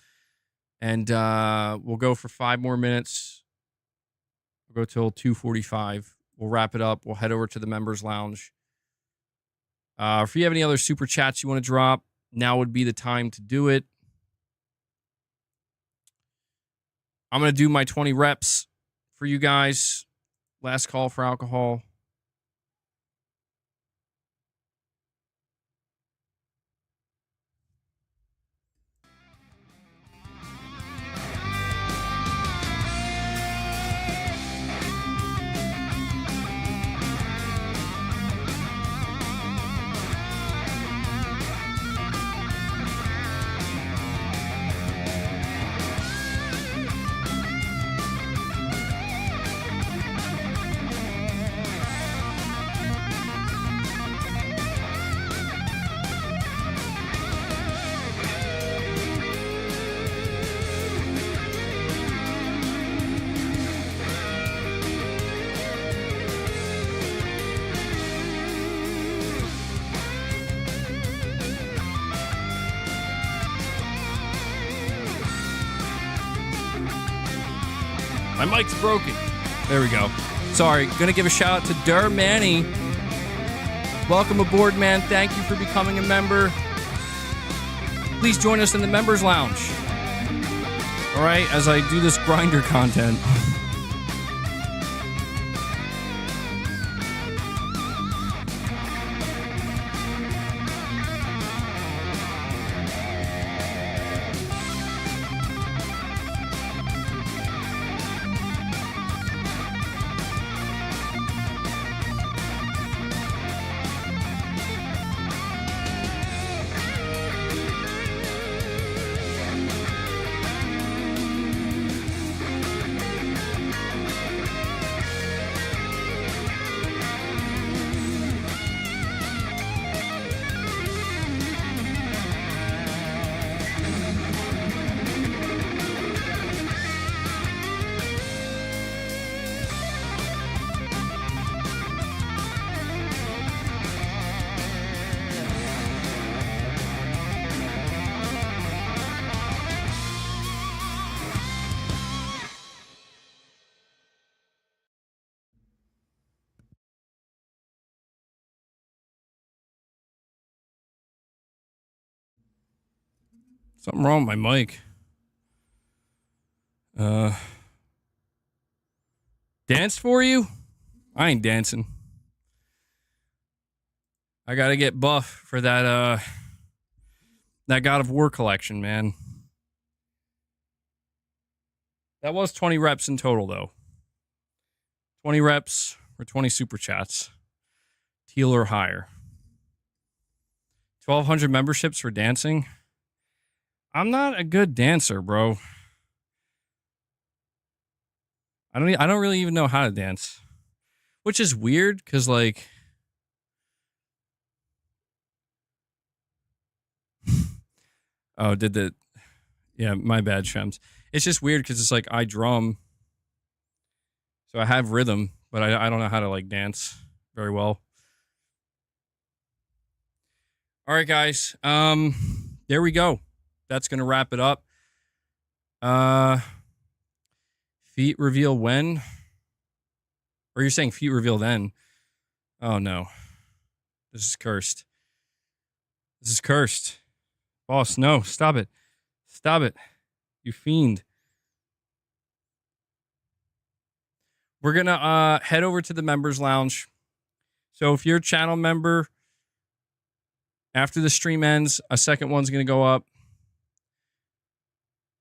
and we'll go for 5 more minutes. We'll go till 2:45. We'll wrap it up. We'll head over to the members lounge. If you have any other super chats you want to drop, now would be the time to do it. I'm going to do my 20 reps for you guys. Last call for alcohol. My mic's broken. There we go. Sorry. Gonna give a shout out to Dur Manny. Welcome aboard, man. Thank you for becoming a member. Please join us in the members lounge. All right, as I do this grinder content. Something wrong with my mic. Dance for you? I ain't dancing. I gotta get buff for that God of War collection, man. That was 20 reps in total, though. 20 reps for 20 super chats. Teal or higher. 1,200 memberships for dancing. I'm not a good dancer, bro. I don't really even know how to dance. Which is weird, because, like... oh, did the... yeah, my bad, Shems. It's just weird, because it's like, I drum. So I have rhythm, but I don't know how to, like, dance very well. All right, guys. There we go. That's going to wrap it up. Feet reveal when? Or you're saying feet reveal then? Oh, no. This is cursed. This is cursed. Boss, no. Stop it. Stop it. You fiend. We're going to head over to the members lounge. So if you're a channel member, after the stream ends, a second one's going to go up.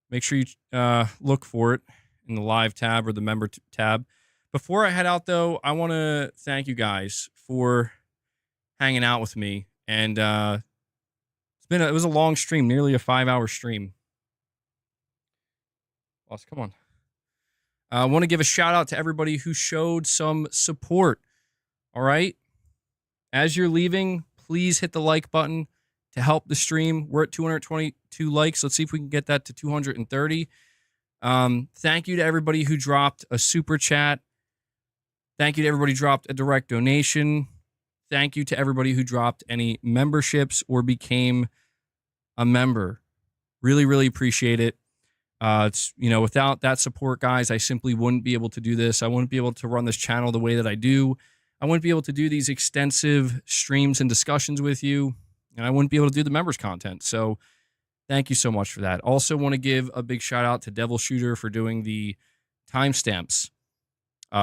Make sure you look for it in the live tab or the member tab. Before I head out, though, I want to thank you guys for hanging out with me. And it was a long stream, nearly a 5-hour stream. Boss, come on. I want to give a shout out to everybody who showed some support. All right. As you're leaving, please hit the like button to help the stream. We're at 222 likes. Let's see if we can get that to 230. Thank you to everybody who dropped a super chat. Thank you to everybody who dropped a direct donation. Thank you to everybody who dropped any memberships or became a member. Really, really appreciate it. It's, without that support, guys, I simply wouldn't be able to do this. I wouldn't be able to run this channel the way that I do. I wouldn't be able to do these extensive streams and discussions with you, and I wouldn't be able to do the members content. So thank you so much for that. Also want to give a big shout out to Devil Shooter for doing the timestamps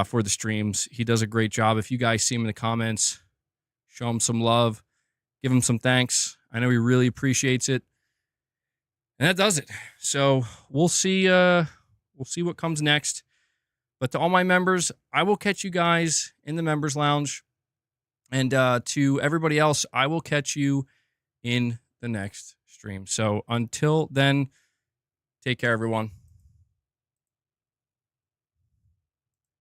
for the streams. He does a great job. If you guys see him in the comments, show him some love, give him some thanks. I know he really appreciates it. And that does it. So we'll see what comes next. But to all my members, I will catch you guys in the members lounge. And to everybody else, I will catch you in the next stream. So until then, take care, everyone.